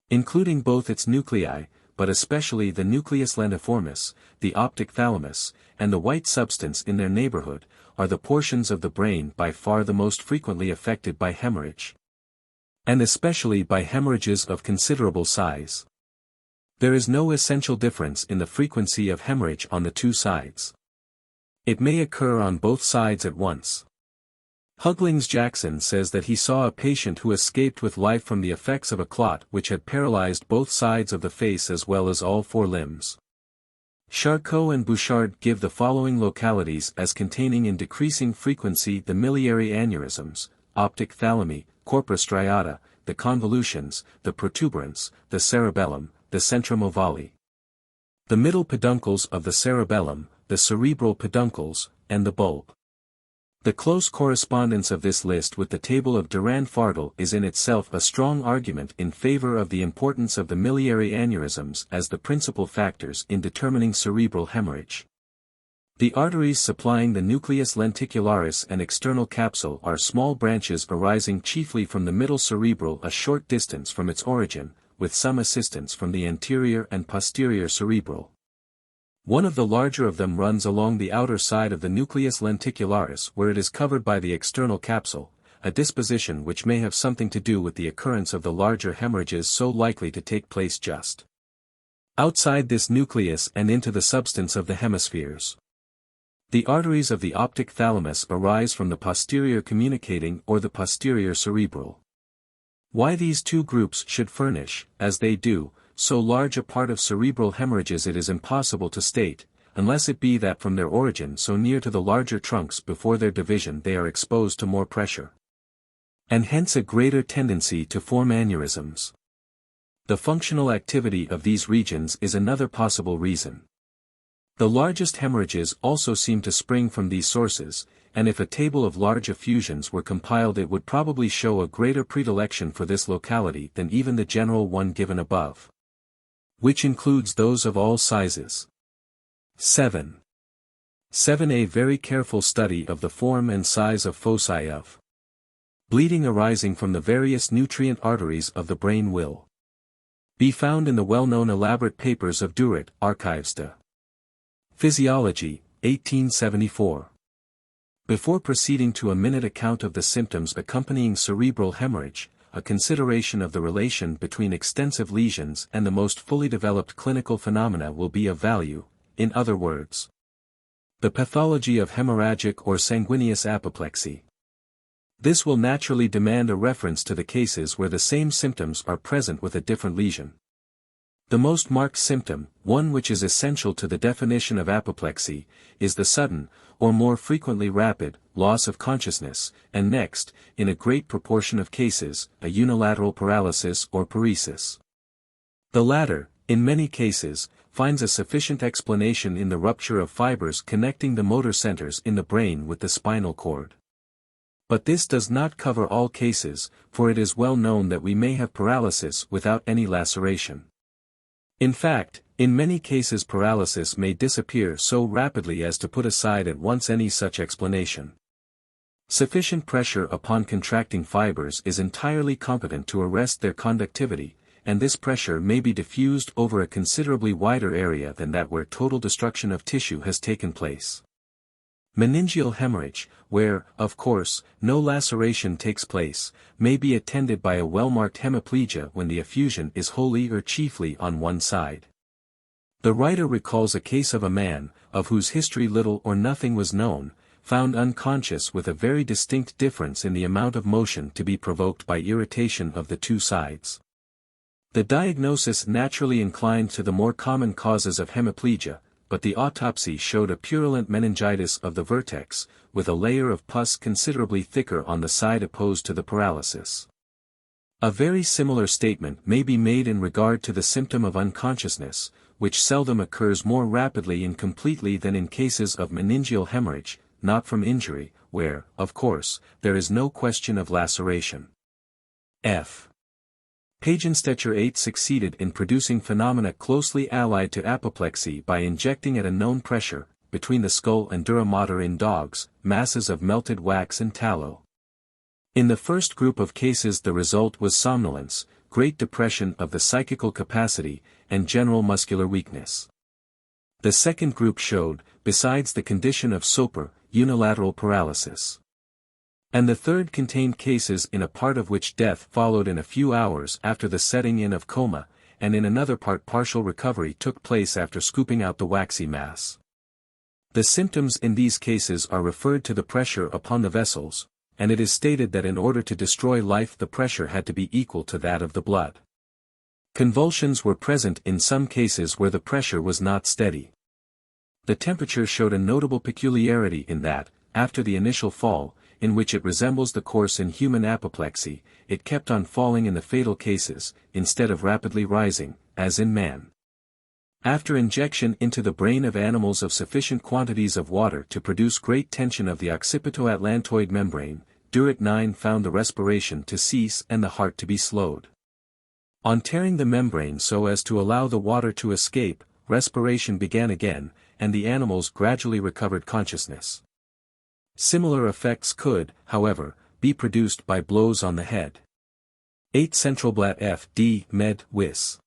including both its nuclei, but especially the nucleus lentiformis, the optic thalamus, and the white substance in their neighborhood, are the portions of the brain by far the most frequently affected by hemorrhage. And especially by hemorrhages of considerable size. There is no essential difference in the frequency of hemorrhage on the two sides. It may occur on both sides at once. Huglings-Jackson says that he saw a patient who escaped with life from the effects of a clot which had paralyzed both sides of the face as well as all four limbs. Charcot and Bouchard give the following localities as containing in decreasing frequency the miliary aneurysms, optic thalami, corpus striata, the convolutions, the protuberance, the cerebellum, the centrum ovale, the middle peduncles of the cerebellum, the cerebral peduncles, and the bulb. The close correspondence of this list with the table of Durand-Fardel is in itself a strong argument in favor of the importance of the miliary aneurysms as the principal factors in determining cerebral hemorrhage. The arteries supplying the nucleus lenticularis and external capsule are small branches arising chiefly from the middle cerebral a short distance from its origin, with some assistance from the anterior and posterior cerebral. One of the larger of them runs along the outer side of the nucleus lenticularis where it is covered by the external capsule, a disposition which may have something to do with the occurrence of the larger hemorrhages so likely to take place just outside this nucleus and into the substance of the hemispheres. The arteries of the optic thalamus arise from the posterior communicating or the posterior cerebral. Why these two groups should furnish, as they do, so large a part of cerebral hemorrhages it is impossible to state, unless it be that from their origin so near to the larger trunks before their division they are exposed to more pressure, and hence a greater tendency to form aneurysms. The functional activity of these regions is another possible reason. The largest hemorrhages also seem to spring from these sources, and if a table of large effusions were compiled it would probably show a greater predilection for this locality than even the general one given above, which includes those of all sizes. 7. 7. A very careful study of the form and size of foci of bleeding arising from the various nutrient arteries of the brain will be found in the well-known elaborate papers of Duret, Archives de Physiology, 1874. Before proceeding to a minute account of the symptoms accompanying cerebral hemorrhage, a consideration of the relation between extensive lesions and the most fully developed clinical phenomena will be of value, in other words, the pathology of hemorrhagic or sanguineous apoplexy. This will naturally demand a reference to the cases where the same symptoms are present with a different lesion. The most marked symptom, one which is essential to the definition of apoplexy, is the sudden, or more frequently rapid, loss of consciousness, and next, in a great proportion of cases, a unilateral paralysis or paresis. The latter, in many cases, finds a sufficient explanation in the rupture of fibers connecting the motor centers in the brain with the spinal cord. But this does not cover all cases, for it is well known that we may have paralysis without any laceration. In fact, In many cases paralysis may disappear so rapidly as to put aside at once any such explanation. Sufficient pressure upon contracting fibers is entirely competent to arrest their conductivity, and this pressure may be diffused over a considerably wider area than that where total destruction of tissue has taken place. Meningeal hemorrhage, where, of course, no laceration takes place, may be attended by a well-marked hemiplegia when the effusion is wholly or chiefly on one side. The writer recalls a case of a man, of whose history little or nothing was known, found unconscious with a very distinct difference in the amount of motion to be provoked by irritation of the two sides. The diagnosis naturally inclined to the more common causes of hemiplegia, but the autopsy showed a purulent meningitis of the vertex, with a layer of pus considerably thicker on the side opposed to the paralysis. A very similar statement may be made in regard to the symptom of unconsciousness, which seldom occurs more rapidly and completely than in cases of meningeal hemorrhage, not from injury, where, of course, there is no question of laceration. F. Pagenstecher 8 succeeded in producing phenomena closely allied to apoplexy by injecting at a known pressure, between the skull and dura mater in dogs, masses of melted wax and tallow. In the first group of cases the result was somnolence, great depression of the psychical capacity, and general muscular weakness. The second group showed, besides the condition of sopor, unilateral paralysis. And the third contained cases in a part of which death followed in a few hours after the setting in of coma, and in another part partial recovery took place after scooping out the waxy mass. The symptoms in these cases are referred to the pressure upon the vessels, and it is stated that in order to destroy life the pressure had to be equal to that of the blood. Convulsions were present in some cases where the pressure was not steady. The temperature showed a notable peculiarity in that, after the initial fall, in which it resembles the course in human apoplexy, it kept on falling in the fatal cases, instead of rapidly rising, as in man. After injection into the brain of animals of sufficient quantities of water to produce great tension of the occipito-atlantoid membrane, Duret 9 found the respiration to cease and the heart to be slowed. On tearing the membrane so as to allow the water to escape, respiration began again, and the animals gradually recovered consciousness. Similar effects could, however, be produced by blows on the head. 8 Centralblatt F. D. Med. Wis.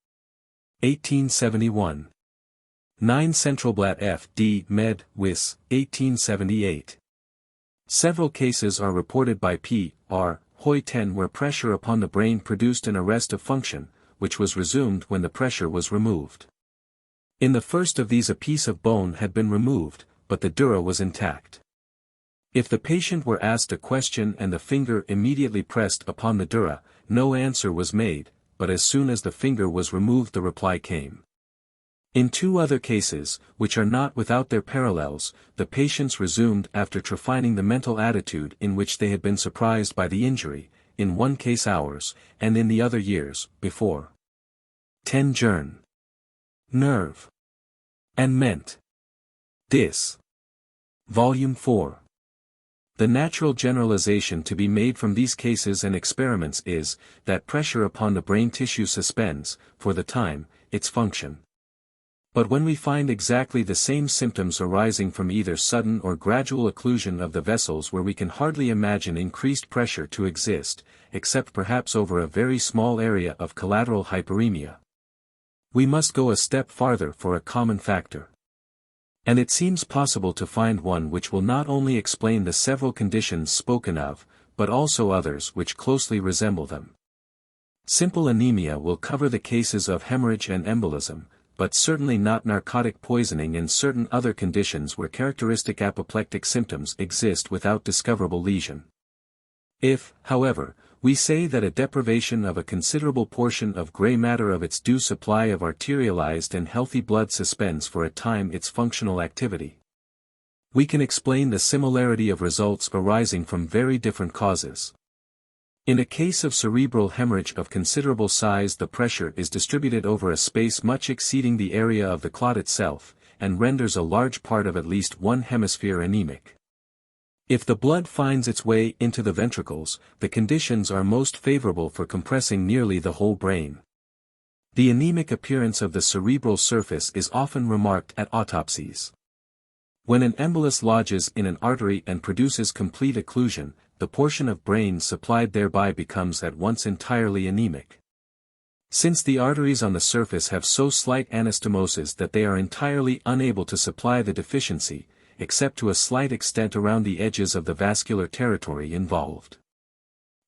1871. 9 Centralblatt F. D. Med. Wis. 1878. Several cases are reported by P. R. Hoy 10 where pressure upon the brain produced an arrest of function, which was resumed when the pressure was removed. In the first of these a piece of bone had been removed, but the dura was intact. If the patient were asked a question and the finger immediately pressed upon the dura, no answer was made, but as soon as the finger was removed the reply came. In 2 other cases, which are not without their parallels, the patients resumed after trephining the mental attitude in which they had been surprised by the injury, in one case hours, and in the other years, before. 10 Journ. Nerve. And Ment. Dis. Volume 4. The natural generalization to be made from these cases and experiments is, that pressure upon the brain tissue suspends, for the time, its function. But when we find exactly the same symptoms arising from either sudden or gradual occlusion of the vessels where we can hardly imagine increased pressure to exist, except perhaps over a very small area of collateral hyperemia, we must go a step farther for a common factor. And it seems possible to find one which will not only explain the several conditions spoken of, but also others which closely resemble them. Simple anemia will cover the cases of hemorrhage and embolism, but certainly not narcotic poisoning and certain other conditions where characteristic apoplectic symptoms exist without discoverable lesion. If, however, we say that a deprivation of a considerable portion of gray matter of its due supply of arterialized and healthy blood suspends for a time its functional activity, we can explain the similarity of results arising from very different causes. In a case of cerebral hemorrhage of considerable size the pressure is distributed over a space much exceeding the area of the clot itself, and renders a large part of at least one hemisphere anemic. If the blood finds its way into the ventricles, the conditions are most favorable for compressing nearly the whole brain. The anemic appearance of the cerebral surface is often remarked at autopsies. When an embolus lodges in an artery and produces complete occlusion, the portion of brain supplied thereby becomes at once entirely anemic. Since the arteries on the surface have so slight anastomosis that they are entirely unable to supply the deficiency, except to a slight extent around the edges of the vascular territory involved.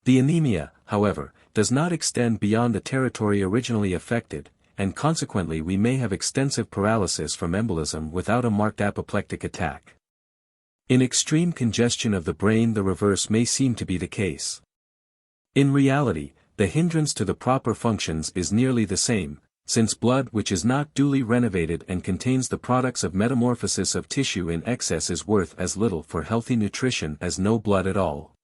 The anemia, however, does not extend beyond the territory originally affected, and consequently we may have extensive paralysis from embolism without a marked apoplectic attack. In extreme congestion of the brain the reverse may seem to be the case. In reality, the hindrance to the proper functions is nearly the same, since blood which is not duly renovated and contains the products of metamorphosis of tissue in excess is worth as little for healthy nutrition as no blood at all.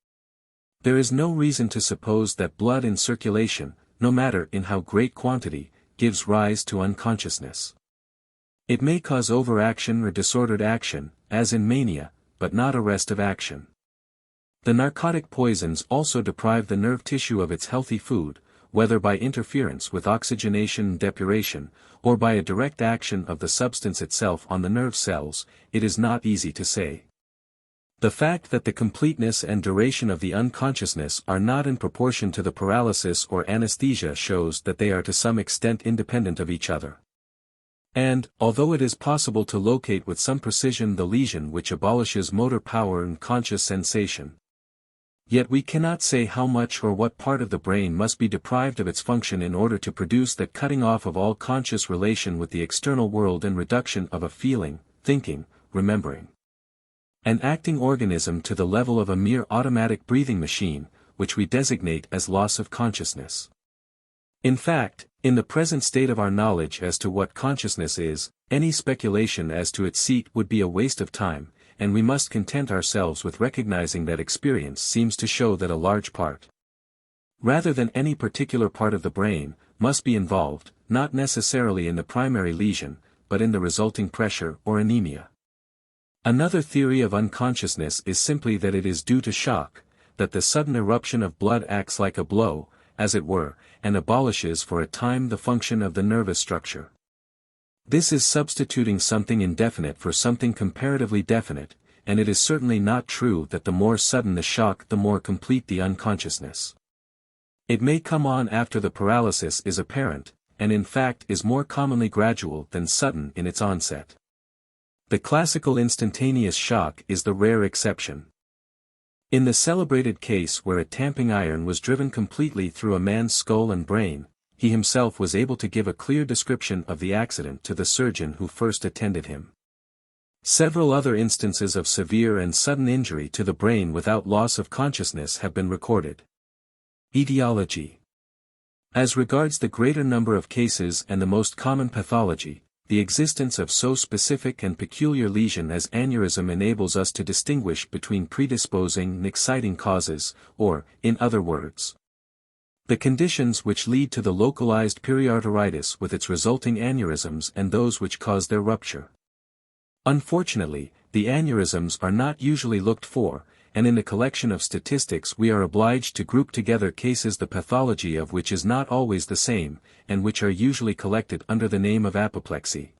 There is no reason to suppose that blood in circulation, no matter in how great quantity, gives rise to unconsciousness. It may cause overaction or disordered action, as in mania, but not arrest of action. The narcotic poisons also deprive the nerve tissue of its healthy food, whether by interference with oxygenation and depuration, or by a direct action of the substance itself on the nerve cells, it is not easy to say. The fact that the completeness and duration of the unconsciousness are not in proportion to the paralysis or anesthesia shows that they are to some extent independent of each other. And, although it is possible to locate with some precision the lesion which abolishes motor power and conscious sensation, yet we cannot say how much or what part of the brain must be deprived of its function in order to produce that cutting off of all conscious relation with the external world and reduction of a feeling, thinking, remembering, and acting organism to the level of a mere automatic breathing machine, which we designate as loss of consciousness. In fact, in the present state of our knowledge as to what consciousness is, any speculation as to its seat would be a waste of time, and we must content ourselves with recognizing that experience seems to show that a large part, rather than any particular part of the brain, must be involved, not necessarily in the primary lesion, but in the resulting pressure or anemia. Another theory of unconsciousness is simply that it is due to shock, that the sudden eruption of blood acts like a blow, as it were, and abolishes for a time the function of the nervous structure. This is substituting something indefinite for something comparatively definite, and it is certainly not true that the more sudden the shock the more complete the unconsciousness. It may come on after the paralysis is apparent, and in fact is more commonly gradual than sudden in its onset. The classical instantaneous shock is the rare exception. In the celebrated case where a tamping iron was driven completely through a man's skull and brain, he himself was able to give a clear description of the accident to the surgeon who first attended him. Several other instances of severe and sudden injury to the brain without loss of consciousness have been recorded. Etiology. As regards the greater number of cases and the most common pathology, the existence of so specific and peculiar lesion as aneurysm enables us to distinguish between predisposing and exciting causes, or, in other words, the conditions which lead to the localized periarteritis with its resulting aneurysms and those which cause their rupture. Unfortunately, the aneurysms are not usually looked for, and in the collection of statistics we are obliged to group together cases the pathology of which is not always the same, and which are usually collected under the name of apoplexy.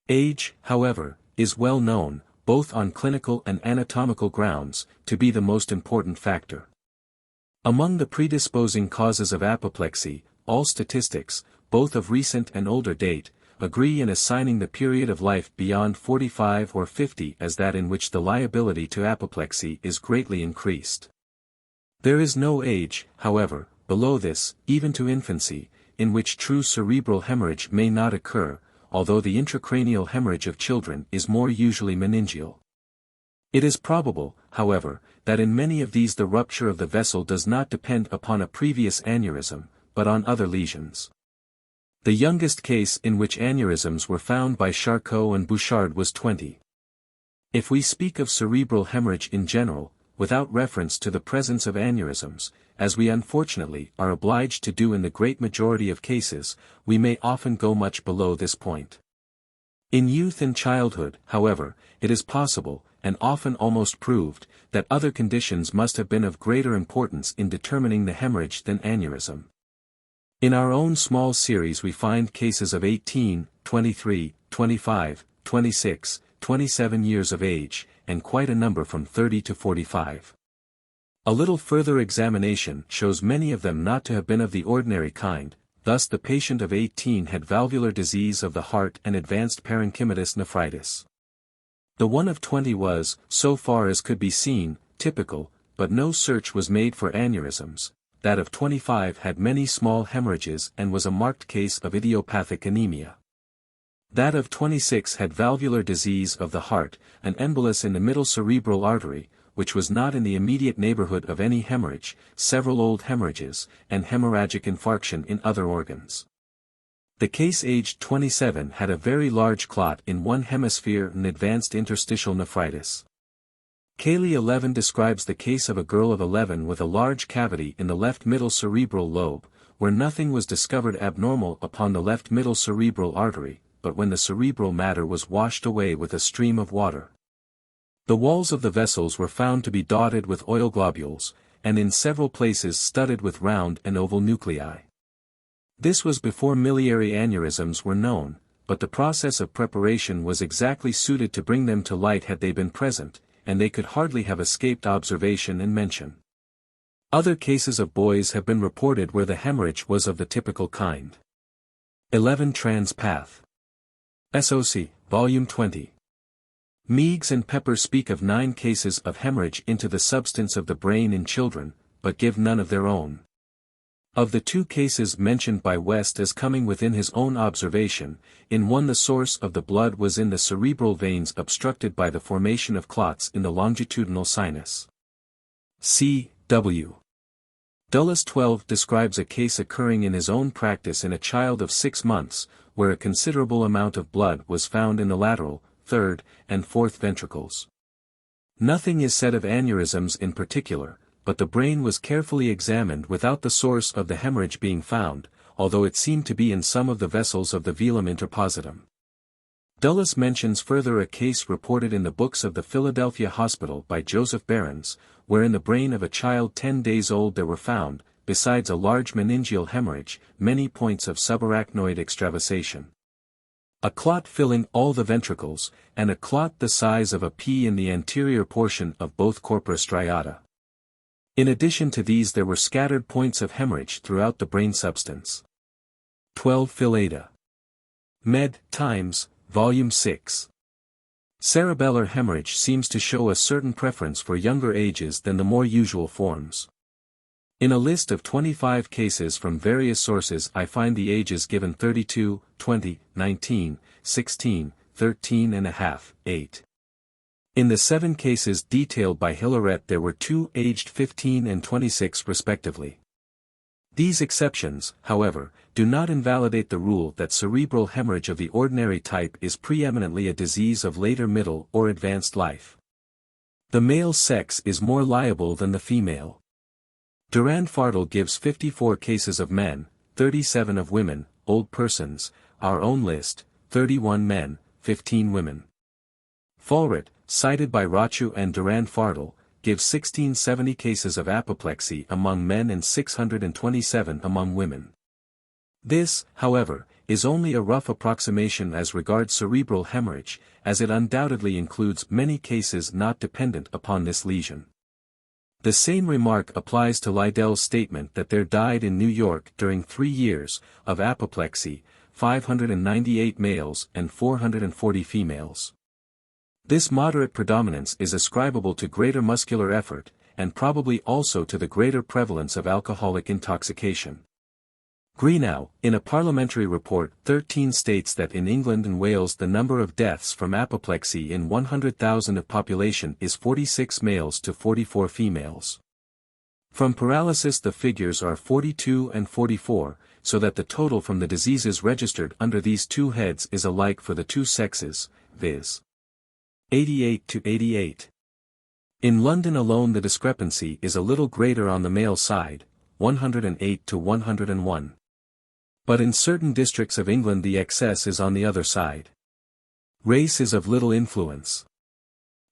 Age, however, is well known, both on clinical and anatomical grounds, to be the most important factor. Among the predisposing causes of apoplexy, all statistics, both of recent and older date, agree in assigning the period of life beyond 45 or 50 as that in which the liability to apoplexy is greatly increased. There is no age, however, below this, even to infancy, in which true cerebral hemorrhage may not occur, although the intracranial hemorrhage of children is more usually meningeal. It is probable, however, that in many of these the rupture of the vessel does not depend upon a previous aneurysm, but on other lesions. The youngest case in which aneurysms were found by Charcot and Bouchard was 20. If we speak of cerebral hemorrhage in general, without reference to the presence of aneurysms, as we unfortunately are obliged to do in the great majority of cases, we may often go much below this point. In youth and childhood, however, it is possible, and often almost proved, that other conditions must have been of greater importance in determining the hemorrhage than aneurysm. In our own small series we find cases of 18, 23, 25, 26, 27 years of age, and quite a number from 30 to 45. A little further examination shows many of them not to have been of the ordinary kind, thus the patient of 18 had valvular disease of the heart and advanced parenchymatous nephritis. The one of 20 was, so far as could be seen, typical, but no search was made for aneurysms. That of 25 had many small hemorrhages and was a marked case of idiopathic anemia. That of 26 had valvular disease of the heart, an embolus in the middle cerebral artery, which was not in the immediate neighborhood of any hemorrhage, several old hemorrhages, and hemorrhagic infarction in other organs. The case aged 27 had a very large clot in one hemisphere and advanced interstitial nephritis. Cayley 11 describes the case of a girl of 11 with a large cavity in the left middle cerebral lobe, where nothing was discovered abnormal upon the left middle cerebral artery, but when the cerebral matter was washed away with a stream of water. The walls of the vessels were found to be dotted with oil globules, and in several places studded with round and oval nuclei. This was before miliary aneurysms were known, but the process of preparation was exactly suited to bring them to light had they been present, and they could hardly have escaped observation and mention. Other cases of boys have been reported where the hemorrhage was of the typical kind. 11 Trans Path. SOC, Volume 20. Meigs and Pepper speak of 9 cases of hemorrhage into the substance of the brain in children, but give none of their own. Of the 2 cases mentioned by West as coming within his own observation, in one the source of the blood was in the cerebral veins obstructed by the formation of clots in the longitudinal sinus. C. W. Dulles 12 describes a case occurring in his own practice in a child of 6 months, where a considerable amount of blood was found in the lateral, third, and fourth ventricles. Nothing is said of aneurysms in particular, but the brain was carefully examined without the source of the hemorrhage being found, although it seemed to be in some of the vessels of the velum interpositum. Dulles mentions further a case reported in the books of the Philadelphia Hospital by Joseph Behrens, where in the brain of a child 10 days old there were found, besides a large meningeal hemorrhage, many points of subarachnoid extravasation. A clot filling all the ventricles, and a clot the size of a pea in the anterior portion of both corpora striata. In addition to these there were scattered points of hemorrhage throughout the brain substance. 12 Philada. Med. Times, Volume 6. Cerebellar hemorrhage seems to show a certain preference for younger ages than the more usual forms. In a list of 25 cases from various sources I find the ages given 32, 20, 19, 16, 13 and a half, 8. In the 7 cases detailed by Hilaret there were 2 aged 15 and 26 respectively. These exceptions, however, do not invalidate the rule that cerebral hemorrhage of the ordinary type is preeminently a disease of later middle or advanced life. The male sex is more liable than the female. Durand-Fartle gives 54 cases of men, 37 of women, old persons, our own list, 31 men, 15 women. Fahlradt, cited by Rochu and Durand-Fartle, gives 1670 cases of apoplexy among men and 627 among women. This, however, is only a rough approximation as regards cerebral hemorrhage, as it undoubtedly includes many cases not dependent upon this lesion. The same remark applies to Liddell's statement that there died in New York during 3 years, of apoplexy, 598 males and 440 females. This moderate predominance is ascribable to greater muscular effort, and probably also to the greater prevalence of alcoholic intoxication. Greenough, in a parliamentary report 13 states that in England and Wales the number of deaths from apoplexy in 100,000 of population is 46 males to 44 females. From paralysis the figures are 42 and 44, so that the total from the diseases registered under these 2 heads is alike for the 2 sexes, viz. 88 to 88. In London alone the discrepancy is a little greater on the male side, 108 to 101. But in certain districts of England the excess is on the other side. Race is of little influence.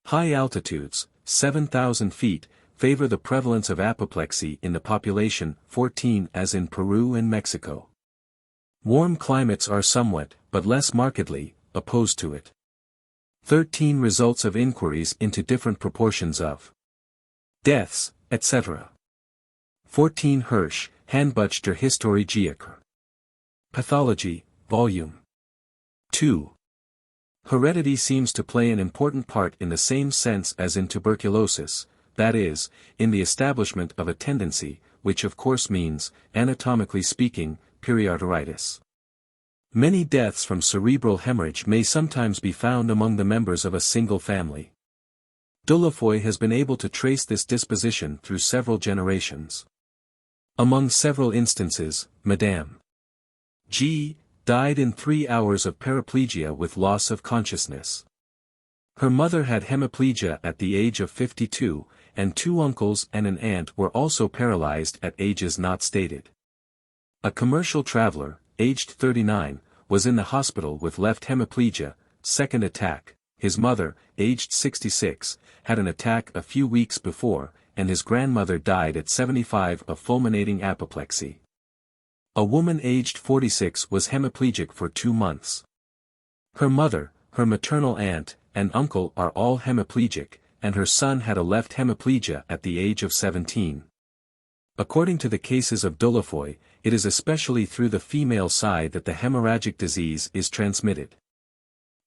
High altitudes, 7,000 feet, favor the prevalence of apoplexy in the population, 14 as in Peru and Mexico. Warm climates are somewhat, but less markedly, opposed to it. 13 results of inquiries into different proportions of deaths, etc. 14 Hirsch, Handbuch der Historie Geocher. Pathology, Volume 2. Heredity seems to play an important part in the same sense as in tuberculosis, that is, in the establishment of a tendency, which of course means, anatomically speaking, periarteritis. Many deaths from cerebral hemorrhage may sometimes be found among the members of a single family. Dieulafoy has been able to trace this disposition through several generations. Among several instances, Madame G. died in 3 hours of paraplegia with loss of consciousness. Her mother had hemiplegia at the age of 52, and 2 uncles and an aunt were also paralyzed at ages not stated. A commercial traveler, aged 39, was in the hospital with left hemiplegia, second attack. His mother, aged 66, had an attack a few weeks before, and his grandmother died at 75 of fulminating apoplexy. A woman aged 46 was hemiplegic for 2 months. Her mother, her maternal aunt, and uncle are all hemiplegic, and her son had a left hemiplegia at the age of 17. According to the cases of Dieulafoy, it is especially through the female side that the hemorrhagic disease is transmitted.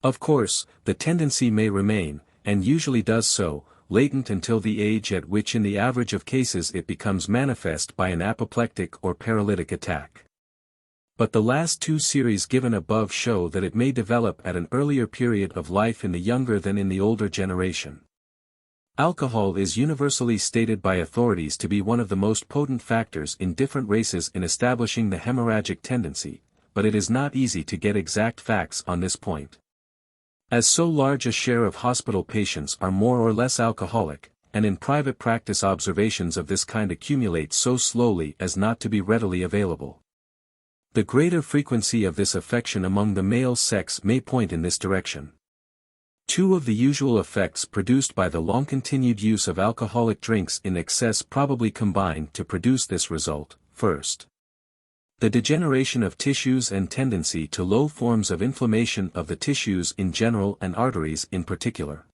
Of course, the tendency may remain, and usually does so, latent until the age at which in the average of cases it becomes manifest by an apoplectic or paralytic attack. But the last 2 series given above show that it may develop at an earlier period of life in the younger than in the older generation. Alcohol is universally stated by authorities to be one of the most potent factors in different races in establishing the hemorrhagic tendency, but it is not easy to get exact facts on this point. As so large a share of hospital patients are more or less alcoholic, and in private practice observations of this kind accumulate so slowly as not to be readily available. The greater frequency of this affection among the male sex may point in this direction. 2 of the usual effects produced by the long-continued use of alcoholic drinks in excess probably combine to produce this result. First, the degeneration of tissues and tendency to low forms of inflammation of the tissues in general and arteries in particular.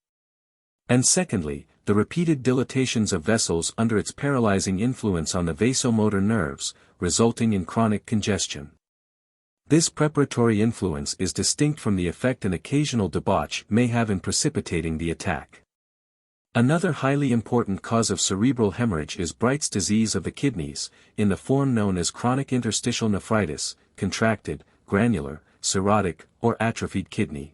And secondly, the repeated dilatations of vessels under its paralyzing influence on the vasomotor nerves, resulting in chronic congestion. This preparatory influence is distinct from the effect an occasional debauch may have in precipitating the attack. Another highly important cause of cerebral hemorrhage is Bright's disease of the kidneys, in the form known as chronic interstitial nephritis, contracted, granular, cirrhotic, or atrophied kidney.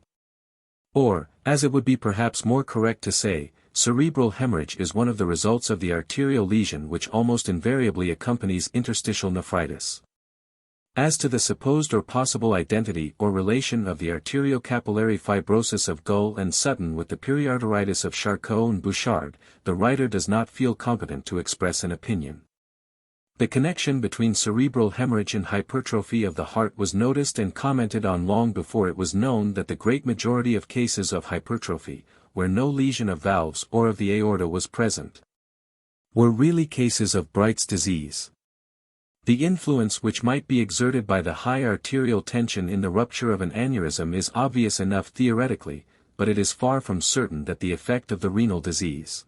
Or, as it would be perhaps more correct to say, cerebral hemorrhage is one of the results of the arterial lesion which almost invariably accompanies interstitial nephritis. As to the supposed or possible identity or relation of the arteriocapillary fibrosis of Gull and Sutton with the periarteritis of Charcot and Bouchard, the writer does not feel competent to express an opinion. The connection between cerebral hemorrhage and hypertrophy of the heart was noticed and commented on long before it was known that the great majority of cases of hypertrophy, where no lesion of valves or of the aorta was present, were really cases of Bright's disease. The influence which might be exerted by the high arterial tension in the rupture of an aneurysm is obvious enough theoretically, but it is far from certain that the effect of the renal disease,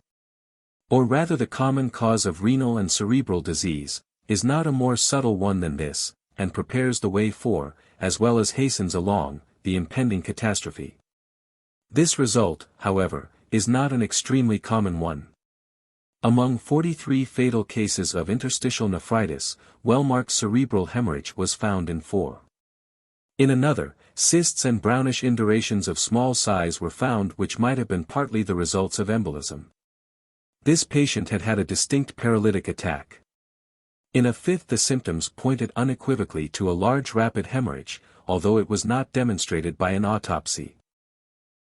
or rather the common cause of renal and cerebral disease, is not a more subtle one than this, and prepares the way for, as well as hastens along, the impending catastrophe. This result, however, is not an extremely common one. Among 43 fatal cases of interstitial nephritis, well-marked cerebral hemorrhage was found in 4. In another, cysts and brownish indurations of small size were found which might have been partly the results of embolism. This patient had had a distinct paralytic attack. In a 5th the symptoms pointed unequivocally to a large rapid hemorrhage, although it was not demonstrated by an autopsy.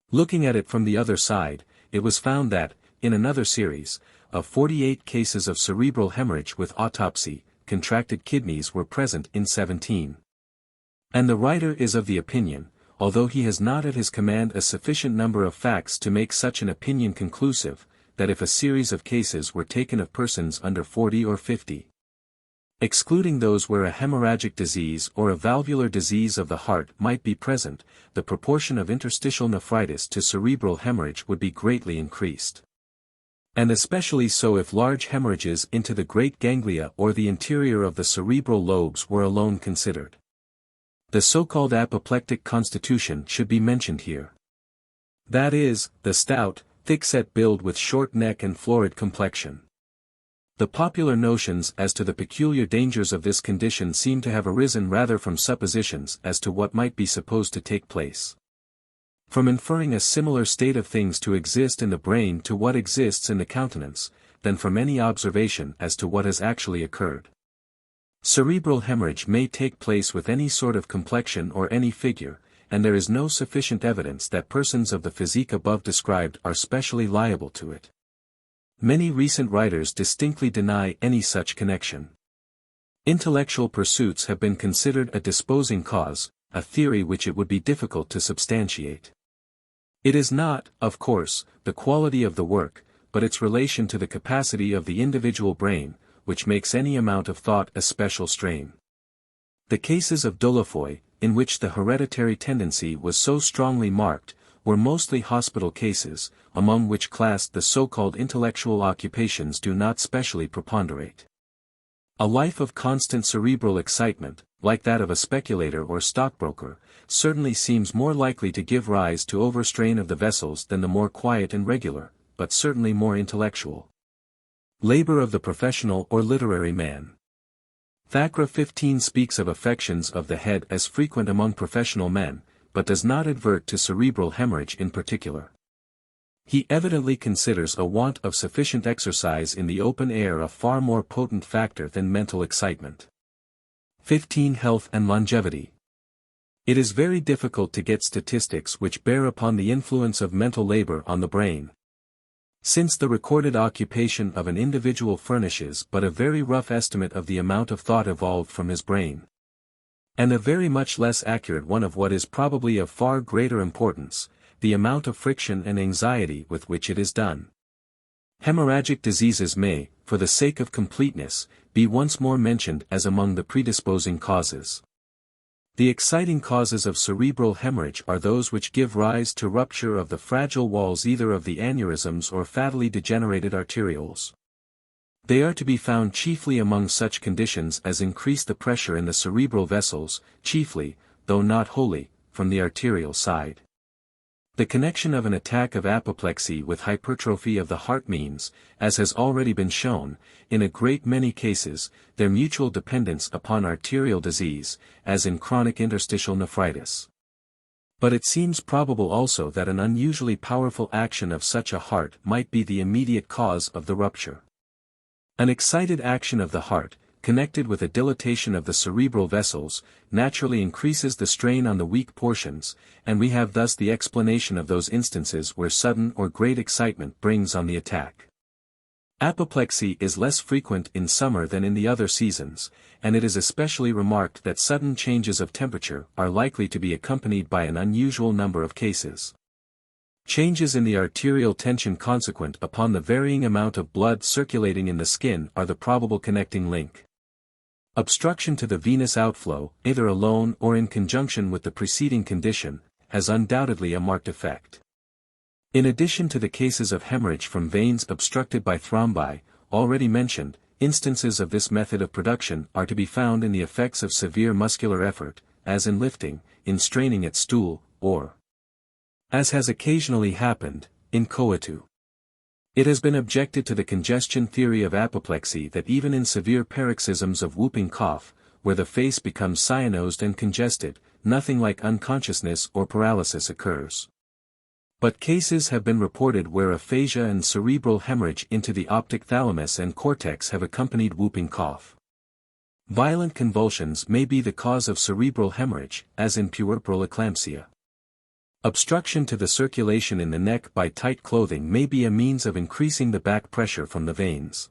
Looking at it from the other side, it was found that, in another series, of 48 cases of cerebral hemorrhage with autopsy, contracted kidneys were present in 17. And the writer is of the opinion, although he has not at his command a sufficient number of facts to make such an opinion conclusive, that if a series of cases were taken of persons under 40 or 50, excluding those where a hemorrhagic disease or a valvular disease of the heart might be present, the proportion of interstitial nephritis to cerebral hemorrhage would be greatly increased. And especially so if large hemorrhages into the great ganglia or the interior of the cerebral lobes were alone considered. The so-called apoplectic constitution should be mentioned here. That is, the stout, thick-set build with short neck and florid complexion. The popular notions as to the peculiar dangers of this condition seem to have arisen rather from suppositions as to what might be supposed to take place, from inferring a similar state of things to exist in the brain to what exists in the countenance, than from any observation as to what has actually occurred. Cerebral hemorrhage may take place with any sort of complexion or any figure, and there is no sufficient evidence that persons of the physique above described are specially liable to it. Many recent writers distinctly deny any such connection. Intellectual pursuits have been considered a disposing cause, a theory which it would be difficult to substantiate. It is not, of course, the quality of the work, but its relation to the capacity of the individual brain, which makes any amount of thought a special strain. The cases of Dieulafoy, in which the hereditary tendency was so strongly marked, were mostly hospital cases, among which class the so-called intellectual occupations do not specially preponderate. A life of constant cerebral excitement, like that of a speculator or stockbroker, certainly seems more likely to give rise to overstrain of the vessels than the more quiet and regular, but certainly more intellectual, labor of the professional or literary man. Thackeray 15 speaks of affections of the head as frequent among professional men, but does not advert to cerebral hemorrhage in particular. He evidently considers a want of sufficient exercise in the open air a far more potent factor than mental excitement. 15. Health and longevity. It is very difficult to get statistics which bear upon the influence of mental labor on the brain, since the recorded occupation of an individual furnishes but a very rough estimate of the amount of thought evolved from his brain, and a very much less accurate one of what is probably of far greater importance, the amount of friction and anxiety with which it is done. Hemorrhagic diseases may, for the sake of completeness, be once more mentioned as among the predisposing causes. The exciting causes of cerebral hemorrhage are those which give rise to rupture of the fragile walls either of the aneurysms or fattily degenerated arterioles. They are to be found chiefly among such conditions as increase the pressure in the cerebral vessels, chiefly, though not wholly, from the arterial side. The connection of an attack of apoplexy with hypertrophy of the heart means, as has already been shown, in a great many cases, their mutual dependence upon arterial disease, as in chronic interstitial nephritis. But it seems probable also that an unusually powerful action of such a heart might be the immediate cause of the rupture. An excited action of the heart, connected with a dilatation of the cerebral vessels, naturally increases the strain on the weak portions, and we have thus the explanation of those instances where sudden or great excitement brings on the attack. Apoplexy is less frequent in summer than in the other seasons, and it is especially remarked that sudden changes of temperature are likely to be accompanied by an unusual number of cases. Changes in the arterial tension consequent upon the varying amount of blood circulating in the skin are the probable connecting link. Obstruction to the venous outflow, either alone or in conjunction with the preceding condition, has undoubtedly a marked effect. In addition to the cases of hemorrhage from veins obstructed by thrombi, already mentioned, instances of this method of production are to be found in the effects of severe muscular effort, as in lifting, in straining at stool, or, as has occasionally happened, in coitu. It has been objected to the congestion theory of apoplexy that even in severe paroxysms of whooping cough, where the face becomes cyanosed and congested, nothing like unconsciousness or paralysis occurs. But cases have been reported where aphasia and cerebral hemorrhage into the optic thalamus and cortex have accompanied whooping cough. Violent convulsions may be the cause of cerebral hemorrhage, as in puerperal eclampsia. Obstruction to the circulation in the neck by tight clothing may be a means of increasing the back pressure from the veins.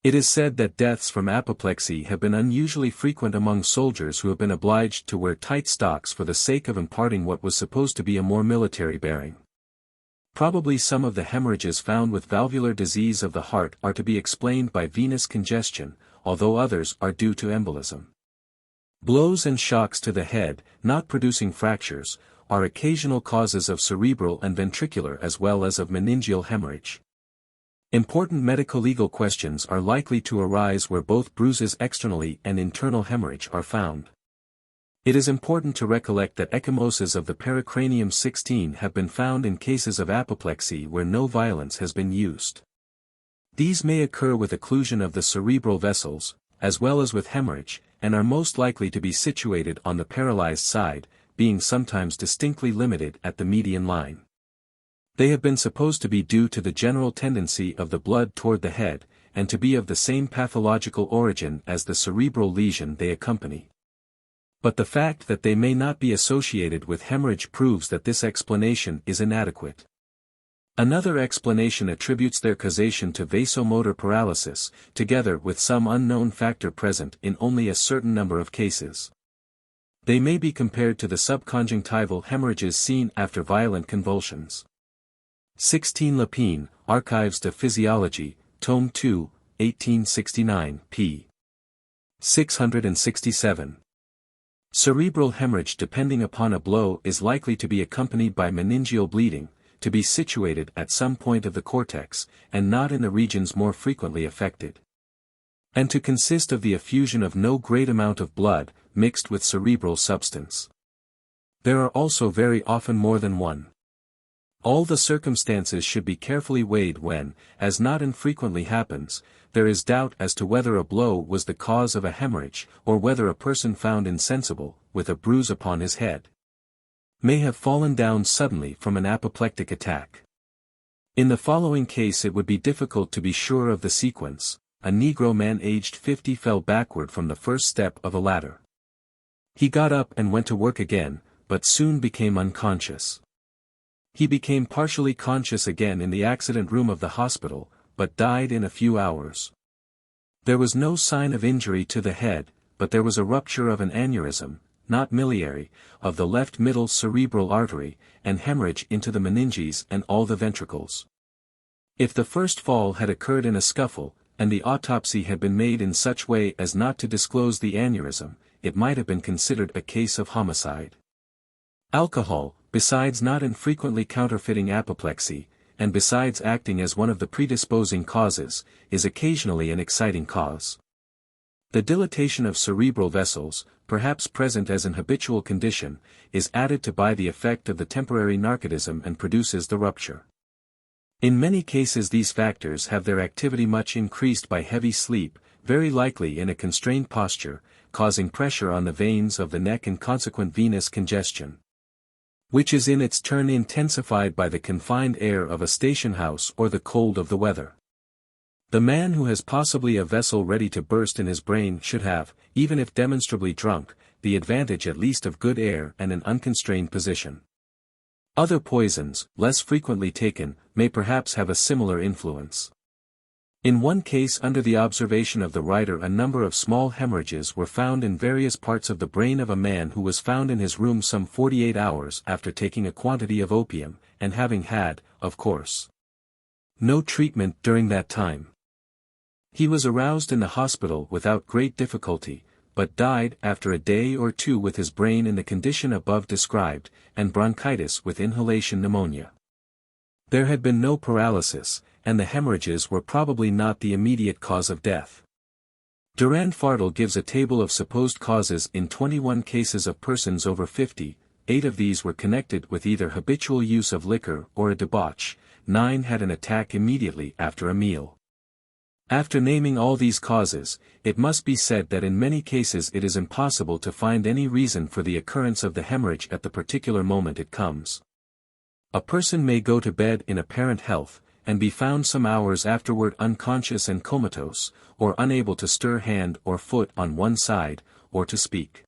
It is said that deaths from apoplexy have been unusually frequent among soldiers who have been obliged to wear tight stocks for the sake of imparting what was supposed to be a more military bearing. Probably some of the hemorrhages found with valvular disease of the heart are to be explained by venous congestion, although others are due to embolism. Blows and shocks to the head, not producing fractures, are occasional causes of cerebral and ventricular as well as of meningeal hemorrhage. Important medico-legal questions are likely to arise where both bruises externally and internal hemorrhage are found. It is important to recollect that ecchymoses of the pericranium 16 have been found in cases of apoplexy where no violence has been used. These may occur with occlusion of the cerebral vessels, as well as with hemorrhage, and are most likely to be situated on the paralyzed side, being sometimes distinctly limited at the median line. They have been supposed to be due to the general tendency of the blood toward the head, and to be of the same pathological origin as the cerebral lesion they accompany. But the fact that they may not be associated with hemorrhage proves that this explanation is inadequate. Another explanation attributes their causation to vasomotor paralysis, together with some unknown factor present in only a certain number of cases. They may be compared to the subconjunctival hemorrhages seen after violent convulsions. 16 Lapine, Archives de Physiologie, Tome 2, 1869, p. 667. Cerebral hemorrhage depending upon a blow is likely to be accompanied by meningeal bleeding, to be situated at some point of the cortex, and not in the regions more frequently affected. And to consist of the effusion of no great amount of blood, mixed with cerebral substance. There are also very often more than one. All the circumstances should be carefully weighed when, as not infrequently happens, there is doubt as to whether a blow was the cause of a hemorrhage, or whether a person found insensible, with a bruise upon his head, may have fallen down suddenly from an apoplectic attack. In the following case it would be difficult to be sure of the sequence. A Negro man aged 50 fell backward from the first step of a ladder. He got up and went to work again, but soon became unconscious. He became partially conscious again in the accident room of the hospital, but died in a few hours. There was no sign of injury to the head, but there was a rupture of an aneurysm, not miliary, of the left middle cerebral artery, and hemorrhage into the meninges and all the ventricles. If the first fall had occurred in a scuffle, and the autopsy had been made in such way as not to disclose the aneurysm, it might have been considered a case of homicide. Alcohol, besides not infrequently counterfeiting apoplexy, and besides acting as one of the predisposing causes, is occasionally an exciting cause. The dilatation of cerebral vessels, perhaps present as an habitual condition, is added to by the effect of the temporary narcotism and produces the rupture. In many cases these factors have their activity much increased by heavy sleep, very likely in a constrained posture, causing pressure on the veins of the neck and consequent venous congestion, which is in its turn intensified by the confined air of a station house or the cold of the weather. The man who has possibly a vessel ready to burst in his brain should have, even if demonstrably drunk, the advantage at least of good air and an unconstrained position. Other poisons, less frequently taken, may perhaps have a similar influence. In one case under the observation of the writer a number of small hemorrhages were found in various parts of the brain of a man who was found in his room some 48 hours after taking a quantity of opium, and having had, of course, no treatment during that time. He was aroused in the hospital without great difficulty, but died after a day or two with his brain in the condition above described, and bronchitis with inhalation pneumonia. There had been no paralysis, and the hemorrhages were probably not the immediate cause of death. Durand-Fardel gives a table of supposed causes in 21 cases of persons over 50, 8 of these were connected with either habitual use of liquor or a debauch, 9 had an attack immediately after a meal. After naming all these causes, it must be said that in many cases it is impossible to find any reason for the occurrence of the hemorrhage at the particular moment it comes. A person may go to bed in apparent health, and be found some hours afterward unconscious and comatose, or unable to stir hand or foot on one side, or to speak.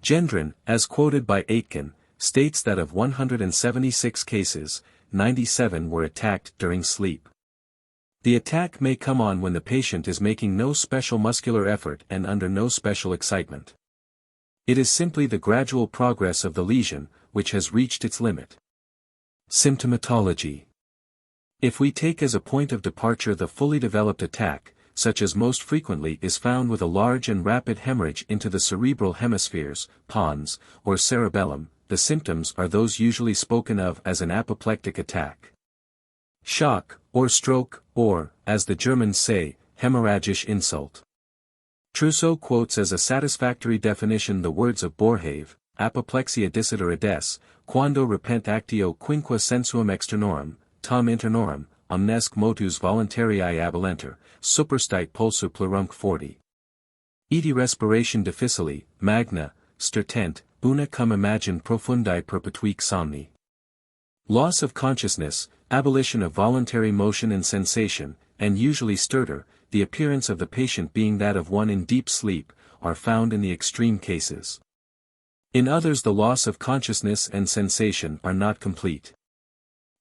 Gendron, as quoted by Aitken, states that of 176 cases, 97 were attacked during sleep. The attack may come on when the patient is making no special muscular effort and under no special excitement. It is simply the gradual progress of the lesion, which has reached its limit. Symptomatology. If we take as a point of departure the fully developed attack, such as most frequently is found with a large and rapid hemorrhage into the cerebral hemispheres, pons, or cerebellum, the symptoms are those usually spoken of as an apoplectic attack. Shock, or stroke, or, as the Germans say, hemorrhagisch Insult. Trousseau quotes as a satisfactory definition the words of Boerhaave, apoplexia disiderit des, quando repent actio quinque sensuum externorum, tam internorum, omnesque motus voluntarii abolenter, superstit pulsu plurumque forti. Iti respiration difficili, magna, stertent, una cum imagine profundi perpetuique somni. Loss of consciousness, abolition of voluntary motion and sensation, and usually stertor, the appearance of the patient being that of one in deep sleep, are found in the extreme cases. In others the loss of consciousness and sensation are not complete.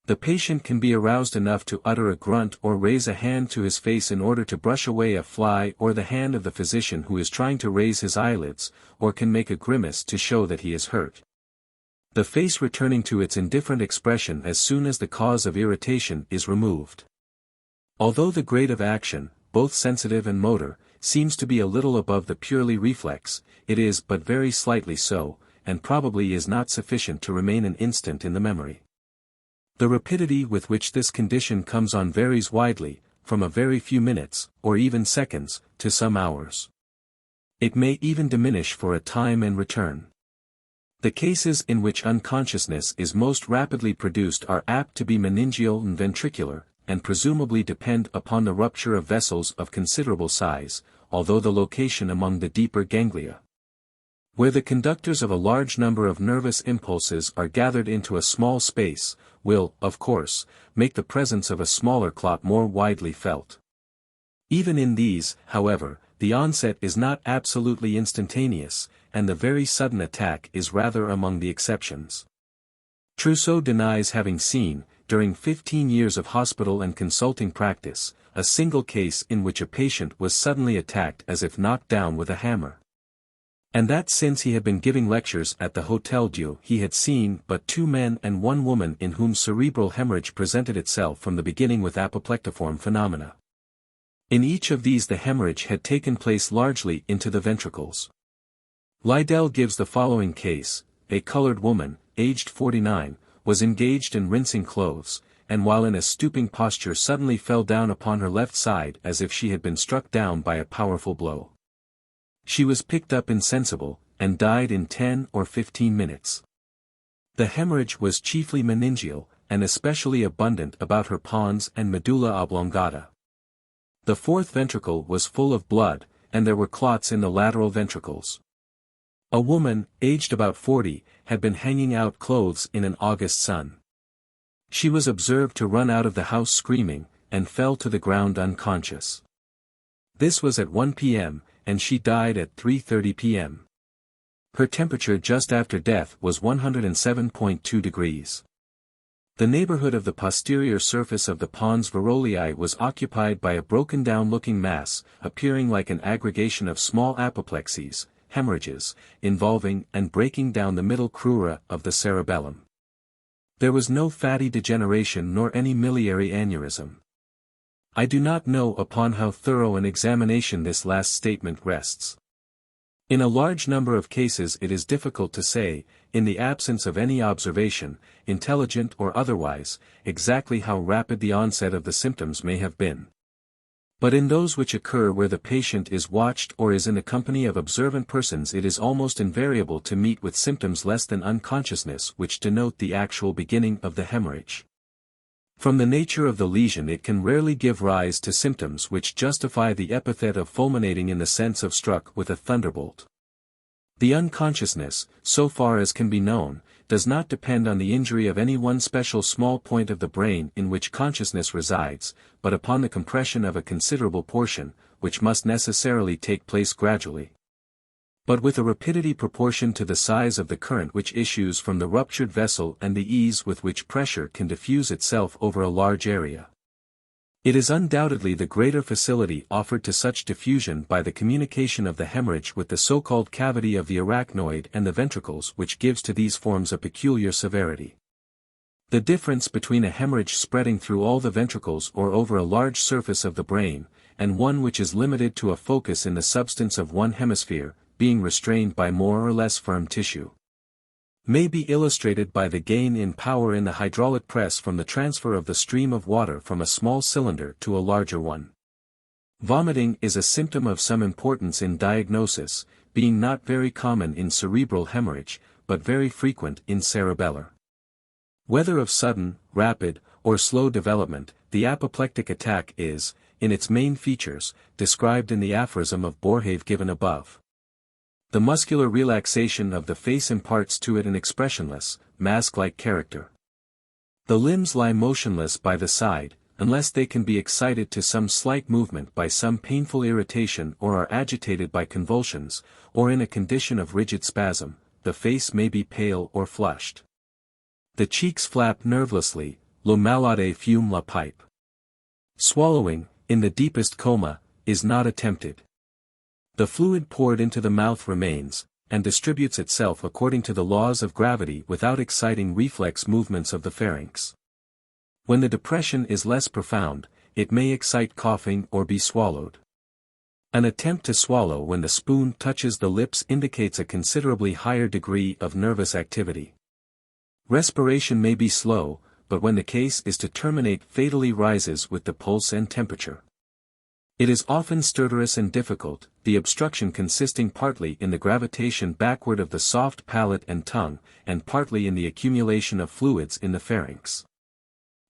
The patient can be aroused enough to utter a grunt or raise a hand to his face in order to brush away a fly or the hand of the physician who is trying to raise his eyelids, or can make a grimace to show that he is hurt. The face returning to its indifferent expression as soon as the cause of irritation is removed. Although the grade of action, both sensitive and motor, seems to be a little above the purely reflex, it is but very slightly so, and probably is not sufficient to remain an instant in the memory. The rapidity with which this condition comes on varies widely, from a very few minutes, or even seconds, to some hours. It may even diminish for a time and return. The cases in which unconsciousness is most rapidly produced are apt to be meningeal and ventricular, and presumably depend upon the rupture of vessels of considerable size, although the location among the deeper ganglia, where the conductors of a large number of nervous impulses are gathered into a small space, will, of course, make the presence of a smaller clot more widely felt. Even in these, however, the onset is not absolutely instantaneous, and the very sudden attack is rather among the exceptions. Trousseau denies having seen, during 15 years of hospital and consulting practice, a single case in which a patient was suddenly attacked as if knocked down with a hammer. And that since he had been giving lectures at the Hôtel Dieu he had seen but 2 men and 1 woman in whom cerebral hemorrhage presented itself from the beginning with apoplectiform phenomena. In each of these the hemorrhage had taken place largely into the ventricles. Liddell gives the following case: a colored woman, aged 49, was engaged in rinsing clothes, and while in a stooping posture suddenly fell down upon her left side as if she had been struck down by a powerful blow. She was picked up insensible, and died in 10 or 15 minutes. The hemorrhage was chiefly meningeal, and especially abundant about her pons and medulla oblongata. The 4th ventricle was full of blood, and there were clots in the lateral ventricles. A woman, aged about 40, had been hanging out clothes in an August sun. She was observed to run out of the house screaming, and fell to the ground unconscious. This was at 1 p.m., and she died at 3:30 p.m. Her temperature just after death was 107.2 degrees. The neighborhood of the posterior surface of the pons virolei was occupied by a broken-down-looking mass, appearing like an aggregation of small apoplexies, hemorrhages, involving and breaking down the middle crura of the cerebellum. There was no fatty degeneration nor any miliary aneurysm. I do not know upon how thorough an examination this last statement rests. In a large number of cases it is difficult to say, in the absence of any observation, intelligent or otherwise, exactly how rapid the onset of the symptoms may have been. But in those which occur where the patient is watched or is in the company of observant persons it is almost invariable to meet with symptoms less than unconsciousness which denote the actual beginning of the hemorrhage. From the nature of the lesion it can rarely give rise to symptoms which justify the epithet of fulminating in the sense of struck with a thunderbolt. The unconsciousness, so far as can be known, does not depend on the injury of any one special small point of the brain in which consciousness resides, but upon the compression of a considerable portion, which must necessarily take place gradually, but with a rapidity proportion to the size of the current which issues from the ruptured vessel and the ease with which pressure can diffuse itself over a large area. It is undoubtedly the greater facility offered to such diffusion by the communication of the hemorrhage with the so-called cavity of the arachnoid and the ventricles which gives to these forms a peculiar severity. The difference between a hemorrhage spreading through all the ventricles or over a large surface of the brain, and one which is limited to a focus in the substance of one hemisphere, being restrained by more or less firm tissue, may be illustrated by the gain in power in the hydraulic press from the transfer of the stream of water from a small cylinder to a larger one. Vomiting is a symptom of some importance in diagnosis, being not very common in cerebral hemorrhage, but very frequent in cerebellar. Whether of sudden, rapid, or slow development, the apoplectic attack is, in its main features, described in the aphorism of Borhave given above. The muscular relaxation of the face imparts to it an expressionless, mask-like character. The limbs lie motionless by the side, unless they can be excited to some slight movement by some painful irritation or are agitated by convulsions, or in a condition of rigid spasm. The face may be pale or flushed. The cheeks flap nervelessly, le malade fume la pipe. Swallowing, in the deepest coma, is not attempted. The fluid poured into the mouth remains, and distributes itself according to the laws of gravity without exciting reflex movements of the pharynx. When the depression is less profound, it may excite coughing or be swallowed. An attempt to swallow when the spoon touches the lips indicates a considerably higher degree of nervous activity. Respiration may be slow, but when the case is to terminate fatally rises with the pulse and temperature. It is often stertorous and difficult, the obstruction consisting partly in the gravitation backward of the soft palate and tongue, and partly in the accumulation of fluids in the pharynx.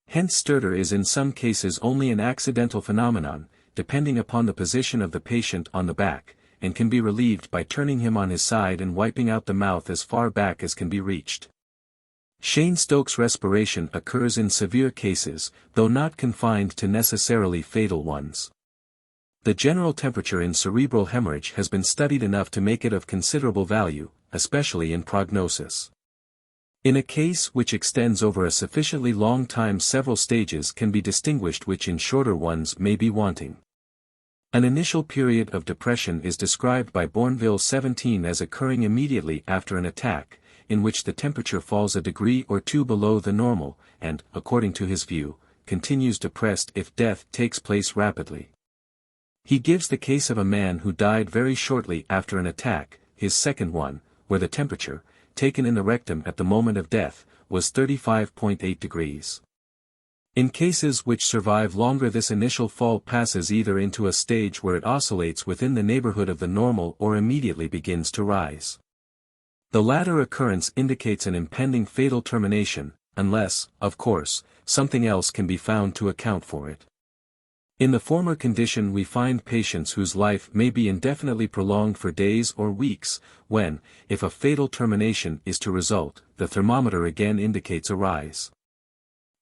Hence stertor is in some cases only an accidental phenomenon, depending upon the position of the patient on the back, and can be relieved by turning him on his side and wiping out the mouth as far back as can be reached. Cheyne-Stokes respiration occurs in severe cases, though not confined to necessarily fatal ones. The general temperature in cerebral hemorrhage has been studied enough to make it of considerable value, especially in prognosis. In a case which extends over a sufficiently long time, several stages can be distinguished which in shorter ones may be wanting. An initial period of depression is described by Bourneville 17 as occurring immediately after an attack, in which the temperature falls a degree or two below the normal, and, according to his view, continues depressed if death takes place rapidly. He gives the case of a man who died very shortly after an attack, his second one, where the temperature, taken in the rectum at the moment of death, was 35.8 degrees. In cases which survive longer, this initial fall passes either into a stage where it oscillates within the neighborhood of the normal or immediately begins to rise. The latter occurrence indicates an impending fatal termination, unless, of course, something else can be found to account for it. In the former condition we find patients whose life may be indefinitely prolonged for days or weeks, when, if a fatal termination is to result, the thermometer again indicates a rise.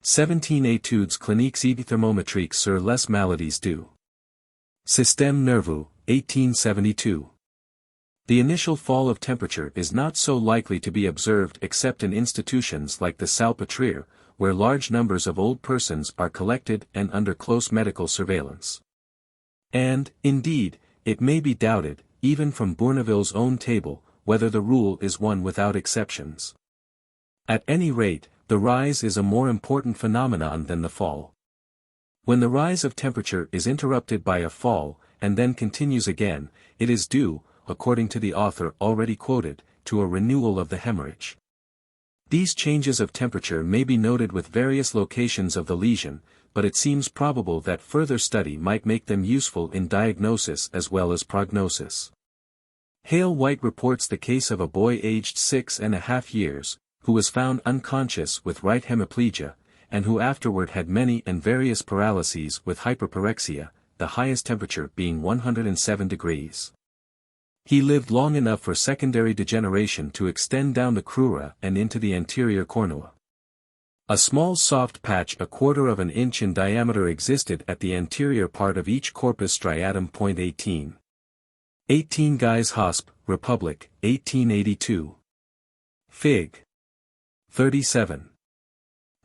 17 Études cliniques et thermométriques sur les maladies du système nerveux, 1872. The initial fall of temperature is not so likely to be observed except in institutions like the Salpêtrière, where large numbers of old persons are collected and under close medical surveillance. And, indeed, it may be doubted, even from Bourneville's own table, whether the rule is one without exceptions. At any rate, the rise is a more important phenomenon than the fall. When the rise of temperature is interrupted by a fall, and then continues again, it is due, according to the author already quoted, to a renewal of the hemorrhage. These changes of temperature may be noted with various locations of the lesion, but it seems probable that further study might make them useful in diagnosis as well as prognosis. Hale White reports the case of a boy aged 6.5 years, who was found unconscious with right hemiplegia, and who afterward had many and various paralyses with hyperpyrexia, the highest temperature being 107 degrees. He lived long enough for secondary degeneration to extend down the crura and into the anterior cornua. A small soft patch 1/4 of an inch in diameter existed at the anterior part of each corpus striatum. 18. 18 Guy's Hosp, Republic, 1882. Fig. 37.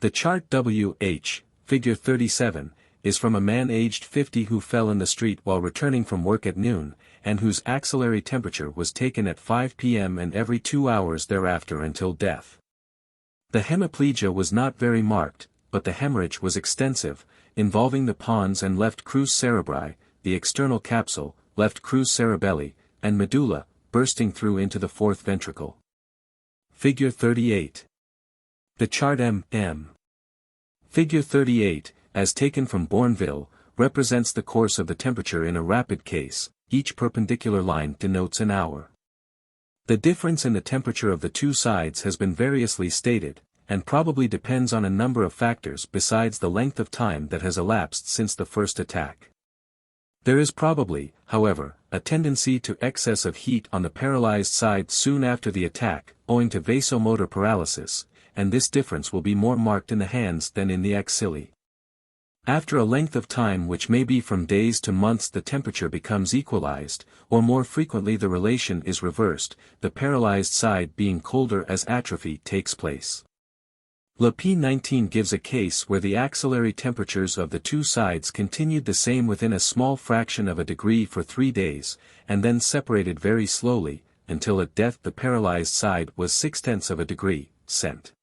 The chart W.H., figure 37, is from a man aged 50 who fell in the street while returning from work at noon, and whose axillary temperature was taken at 5 p.m. and every 2 hours thereafter until death. The hemiplegia was not very marked, but the hemorrhage was extensive, involving the pons and left crus cerebri, the external capsule, left crus cerebelli, and medulla, bursting through into the fourth ventricle. Figure 38. The chart M. Figure 38, as taken from Bournville, represents the course of the temperature in a rapid case. Each perpendicular line denotes an hour. The difference in the temperature of the two sides has been variously stated, and probably depends on a number of factors besides the length of time that has elapsed since the first attack. There is probably, however, a tendency to excess of heat on the paralyzed side soon after the attack, owing to vasomotor paralysis, and this difference will be more marked in the hands than in the axilla. After a length of time which may be from days to months, the temperature becomes equalized, or more frequently the relation is reversed, the paralyzed side being colder as atrophy takes place. Le P19 gives a case where the axillary temperatures of the two sides continued the same within a small fraction of a degree for 3 days, and then separated very slowly, until at death the paralyzed side was 0.6 of a degree, cent.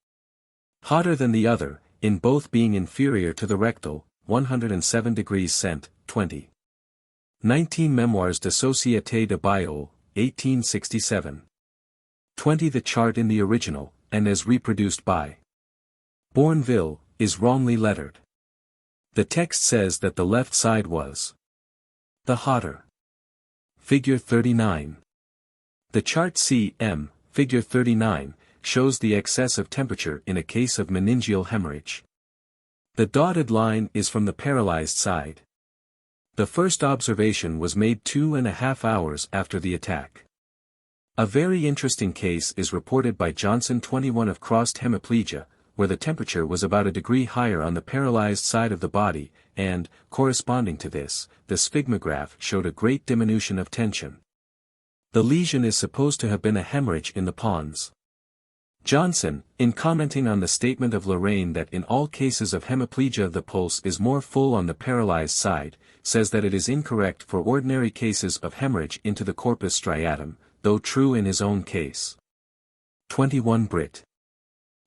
Hotter than the other, in both being inferior to the rectal, 107 degrees cent, 20. 19 Memoires de Société de Bio, 1867. 20 The chart in the original, and as reproduced by Bournville, is wrongly lettered. The text says that the left side was the hotter. Figure 39. The chart C.M., figure 39, shows the excess of temperature in a case of meningeal hemorrhage. The dotted line is from the paralyzed side. The first observation was made 2.5 hours after the attack. A very interesting case is reported by Johnson 21 of crossed hemiplegia, where the temperature was about a degree higher on the paralyzed side of the body, and, corresponding to this, the sphygmograph showed a great diminution of tension. The lesion is supposed to have been a hemorrhage in the pons. Johnson, in commenting on the statement of Lorraine that in all cases of hemiplegia the pulse is more full on the paralyzed side, says that it is incorrect for ordinary cases of hemorrhage into the corpus striatum, though true in his own case. 21 Brit.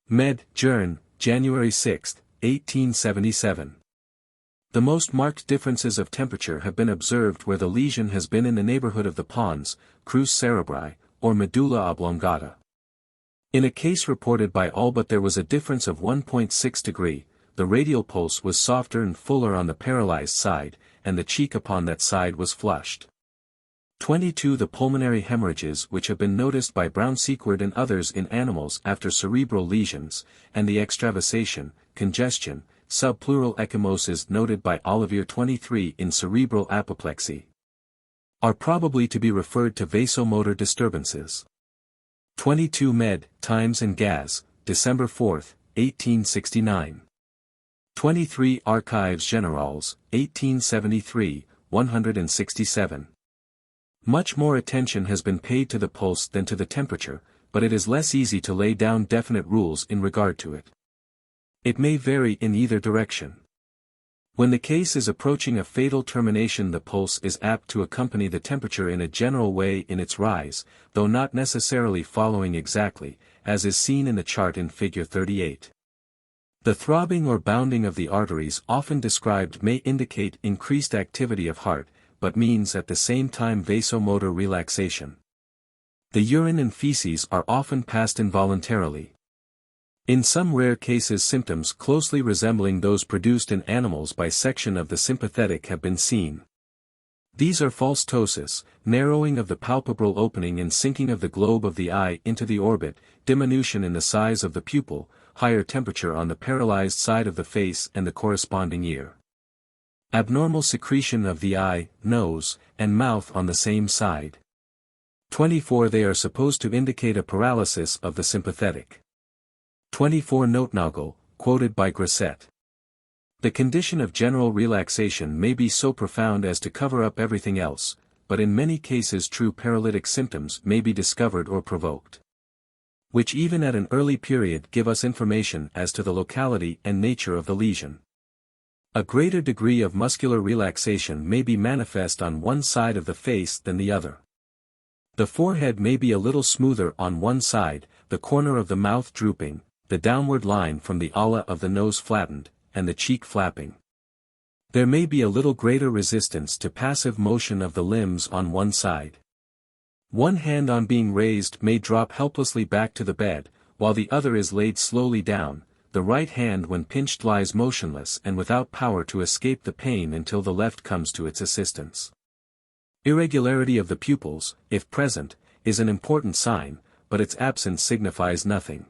Med. Journ., January 6, 1877. The most marked differences of temperature have been observed where the lesion has been in the neighborhood of the pons, crus cerebri, or medulla oblongata. In a case reported by all but there was a difference of 1.6 degree, the radial pulse was softer and fuller on the paralyzed side, and the cheek upon that side was flushed. 22 The pulmonary hemorrhages which have been noticed by Brown-Sequard and others in animals after cerebral lesions, and the extravasation, congestion, subpleural ecchymosis noted by Olivier 23 in cerebral apoplexy, are probably to be referred to vasomotor disturbances. 22 Med. Times and Gaz, December 4, 1869. 23 Archives Générales, 1873, 167. Much more attention has been paid to the pulse than to the temperature, but it is less easy to lay down definite rules in regard to it. It may vary in either direction. When the case is approaching a fatal termination, the pulse is apt to accompany the temperature in a general way in its rise, though not necessarily following exactly, as is seen in the chart in figure 38. The throbbing or bounding of the arteries often described may indicate increased activity of heart, but means at the same time vasomotor relaxation. The urine and feces are often passed involuntarily. In some rare cases symptoms closely resembling those produced in animals by section of the sympathetic have been seen. These are false ptosis, narrowing of the palpebral opening and sinking of the globe of the eye into the orbit, diminution in the size of the pupil, higher temperature on the paralyzed side of the face and the corresponding ear. Abnormal secretion of the eye, nose, and mouth on the same side. 24 They are supposed to indicate a paralysis of the sympathetic. 24 Notnagel, quoted by Grasset. The condition of general relaxation may be so profound as to cover up everything else, but in many cases true paralytic symptoms may be discovered or provoked, which even at an early period give us information as to the locality and nature of the lesion. A greater degree of muscular relaxation may be manifest on one side of the face than the other. The forehead may be a little smoother on one side, the corner of the mouth drooping, the downward line from the ala of the nose flattened, and the cheek flapping. There may be a little greater resistance to passive motion of the limbs on one side. One hand on being raised may drop helplessly back to the bed, while the other is laid slowly down. The right hand when pinched lies motionless and without power to escape the pain until the left comes to its assistance. Irregularity of the pupils, if present, is an important sign, but its absence signifies nothing.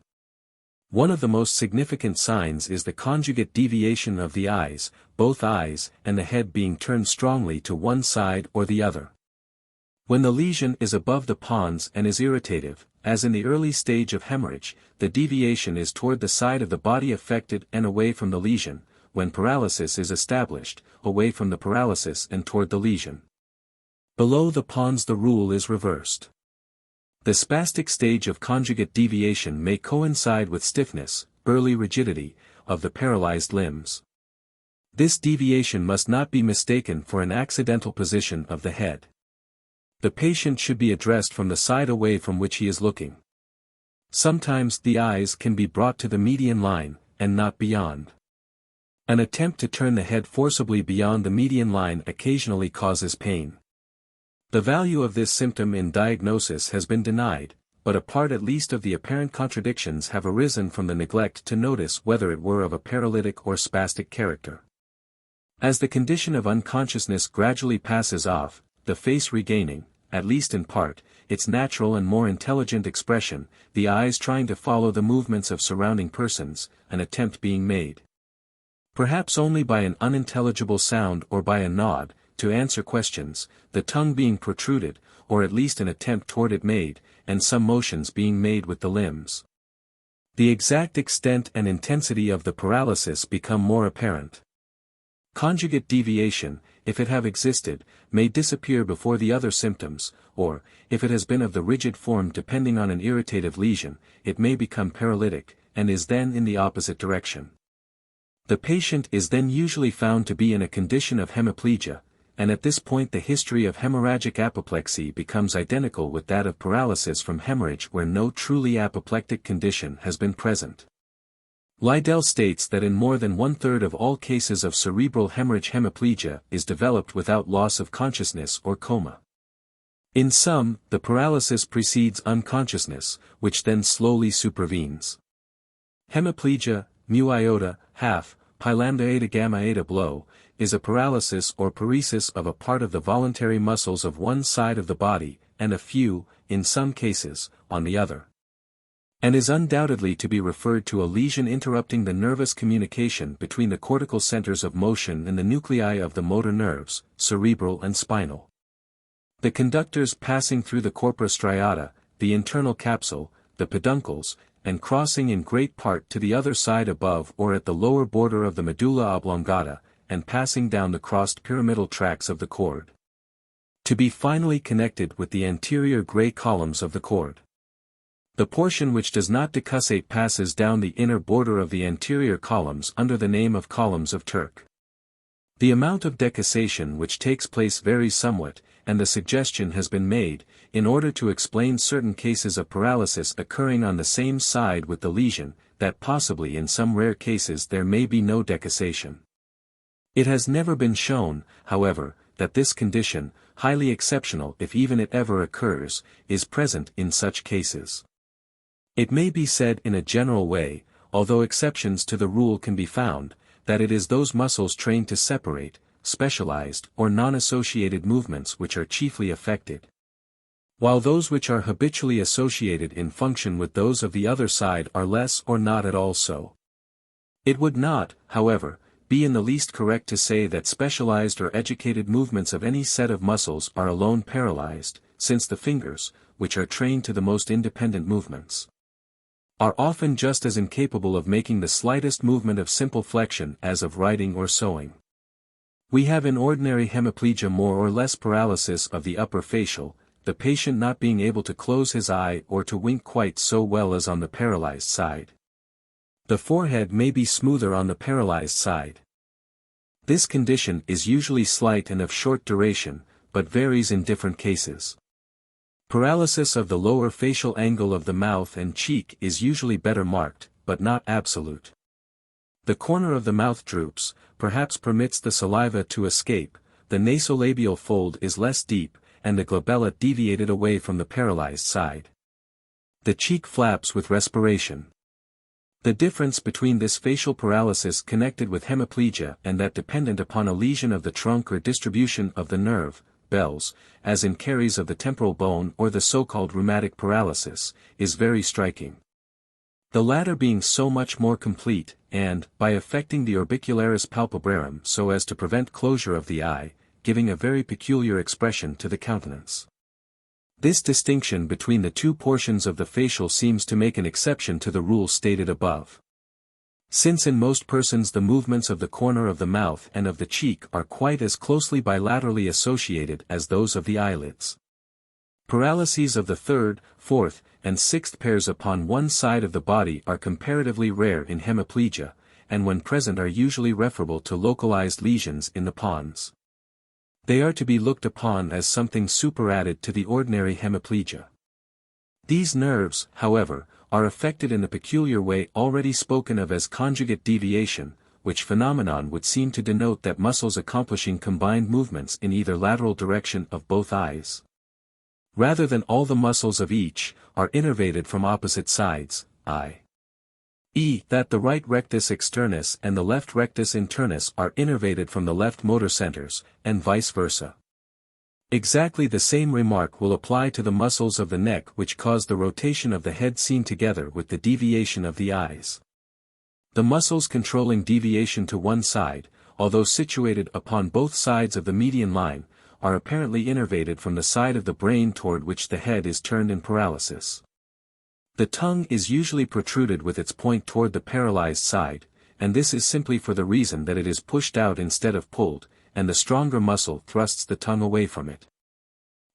One of the most significant signs is the conjugate deviation of the eyes, both eyes and the head being turned strongly to one side or the other. When the lesion is above the pons and is irritative, as in the early stage of hemorrhage, the deviation is toward the side of the body affected and away from the lesion. When paralysis is established, away from the paralysis and toward the lesion. Below the pons the rule is reversed. The spastic stage of conjugate deviation may coincide with stiffness, early rigidity, of the paralyzed limbs. This deviation must not be mistaken for an accidental position of the head. The patient should be addressed from the side away from which he is looking. Sometimes the eyes can be brought to the median line, and not beyond. An attempt to turn the head forcibly beyond the median line occasionally causes pain. The value of this symptom in diagnosis has been denied, but a part at least of the apparent contradictions have arisen from the neglect to notice whether it were of a paralytic or spastic character. As the condition of unconsciousness gradually passes off, the face regaining, at least in part, its natural and more intelligent expression, the eyes trying to follow the movements of surrounding persons, an attempt being made. Perhaps only by an unintelligible sound or by a nod, to answer questions, the tongue being protruded, or at least an attempt toward it made, and some motions being made with the limbs. The exact extent and intensity of the paralysis become more apparent. Conjugate deviation, if it have existed, may disappear before the other symptoms, or, if it has been of the rigid form depending on an irritative lesion, it may become paralytic, and is then in the opposite direction. The patient is then usually found to be in a condition of hemiplegia, and at this point the history of hemorrhagic apoplexy becomes identical with that of paralysis from hemorrhage where no truly apoplectic condition has been present. Liddell states that in more than one-third of all cases of cerebral hemorrhage hemiplegia is developed without loss of consciousness or coma. In some, the paralysis precedes unconsciousness, which then slowly supervenes. Hemiplegia, mu iota, half, pi lambda eta gamma eta blow, is a paralysis or paresis of a part of the voluntary muscles of one side of the body, and a few, in some cases, on the other. And is undoubtedly to be referred to a lesion interrupting the nervous communication between the cortical centers of motion and the nuclei of the motor nerves, cerebral and spinal. The conductors passing through the corpora striata, the internal capsule, the peduncles, and crossing in great part to the other side above or at the lower border of the medulla oblongata, and passing down the crossed pyramidal tracts of the cord. To be finally connected with the anterior gray columns of the cord. The portion which does not decussate passes down the inner border of the anterior columns under the name of columns of Turk. The amount of decussation which takes place varies somewhat, and the suggestion has been made, in order to explain certain cases of paralysis occurring on the same side with the lesion, that possibly in some rare cases there may be no decussation. It has never been shown, however, that this condition, highly exceptional if even it ever occurs, is present in such cases. It may be said in a general way, although exceptions to the rule can be found, that it is those muscles trained to separate, specialized or non-associated movements which are chiefly affected, while those which are habitually associated in function with those of the other side are less or not at all so. It would not, however, be in the least correct to say that specialized or educated movements of any set of muscles are alone paralyzed, since the fingers, which are trained to the most independent movements, are often just as incapable of making the slightest movement of simple flexion as of writing or sewing. We have in ordinary hemiplegia more or less paralysis of the upper facial, the patient not being able to close his eye or to wink quite so well as on the paralyzed side. The forehead may be smoother on the paralyzed side. This condition is usually slight and of short duration, but varies in different cases. Paralysis of the lower facial angle of the mouth and cheek is usually better marked, but not absolute. The corner of the mouth droops, perhaps permits the saliva to escape, the nasolabial fold is less deep, and the glabella deviated away from the paralyzed side. The cheek flaps with respiration. The difference between this facial paralysis connected with hemiplegia and that dependent upon a lesion of the trunk or distribution of the nerve, bells, as in caries of the temporal bone or the so-called rheumatic paralysis, is very striking. The latter being so much more complete, and, by affecting the orbicularis palpebrarum so as to prevent closure of the eye, giving a very peculiar expression to the countenance. This distinction between the two portions of the facial seems to make an exception to the rule stated above. Since in most persons the movements of the corner of the mouth and of the cheek are quite as closely bilaterally associated as those of the eyelids. Paralyses of the third, fourth, and sixth pairs upon one side of the body are comparatively rare in hemiplegia, and when present are usually referable to localized lesions in the pons. They are to be looked upon as something superadded to the ordinary hemiplegia. These nerves, however, are affected in the peculiar way already spoken of as conjugate deviation, which phenomenon would seem to denote that muscles accomplishing combined movements in either lateral direction of both eyes, rather than all the muscles of each, are innervated from opposite sides, i.e. that the right rectus externus and the left rectus internus are innervated from the left motor centers, and vice versa. Exactly the same remark will apply to the muscles of the neck which cause the rotation of the head seen together with the deviation of the eyes. The muscles controlling deviation to one side, although situated upon both sides of the median line, are apparently innervated from the side of the brain toward which the head is turned in paralysis. The tongue is usually protruded with its point toward the paralyzed side, and this is simply for the reason that it is pushed out instead of pulled, and the stronger muscle thrusts the tongue away from it.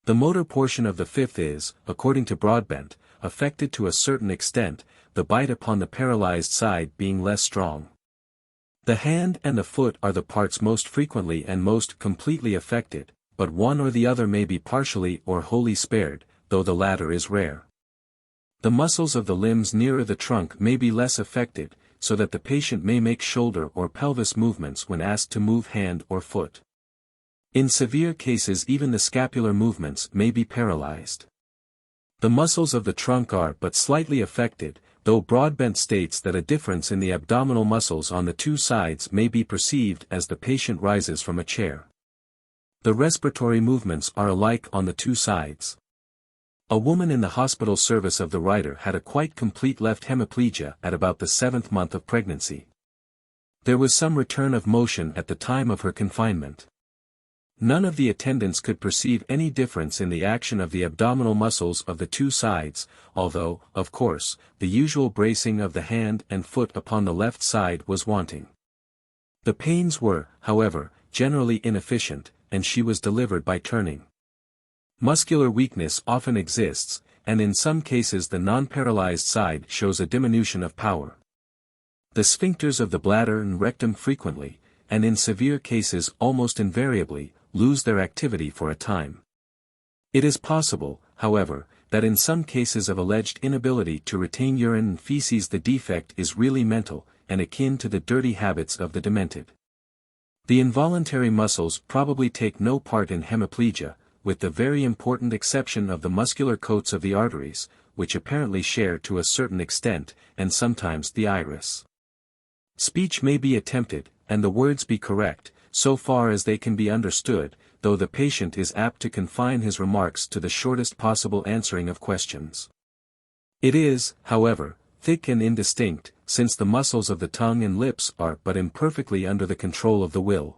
The motor portion of the fifth is, according to Broadbent, affected to a certain extent, the bite upon the paralyzed side being less strong. The hand and the foot are the parts most frequently and most completely affected, but one or the other may be partially or wholly spared, though the latter is rare. The muscles of the limbs nearer the trunk may be less affected, so that the patient may make shoulder or pelvis movements when asked to move hand or foot. In severe cases even the scapular movements may be paralyzed. The muscles of the trunk are but slightly affected, though Broadbent states that a difference in the abdominal muscles on the two sides may be perceived as the patient rises from a chair. The respiratory movements are alike on the two sides. A woman in the hospital service of the writer had a quite complete left hemiplegia at about the 7th month of pregnancy. There was some return of motion at the time of her confinement. None of the attendants could perceive any difference in the action of the abdominal muscles of the two sides, although, of course, the usual bracing of the hand and foot upon the left side was wanting. The pains were, however, generally inefficient, and she was delivered by turning. Muscular weakness often exists, and in some cases the non-paralyzed side shows a diminution of power. The sphincters of the bladder and rectum frequently, and in severe cases almost invariably, lose their activity for a time. It is possible, however, that in some cases of alleged inability to retain urine and feces the defect is really mental, and akin to the dirty habits of the demented. The involuntary muscles probably take no part in hemiplegia, with the very important exception of the muscular coats of the arteries, which apparently share to a certain extent, and sometimes the iris. Speech may be attempted, and the words be correct, so far as they can be understood, though the patient is apt to confine his remarks to the shortest possible answering of questions. It is, however, thick and indistinct, since the muscles of the tongue and lips are but imperfectly under the control of the will.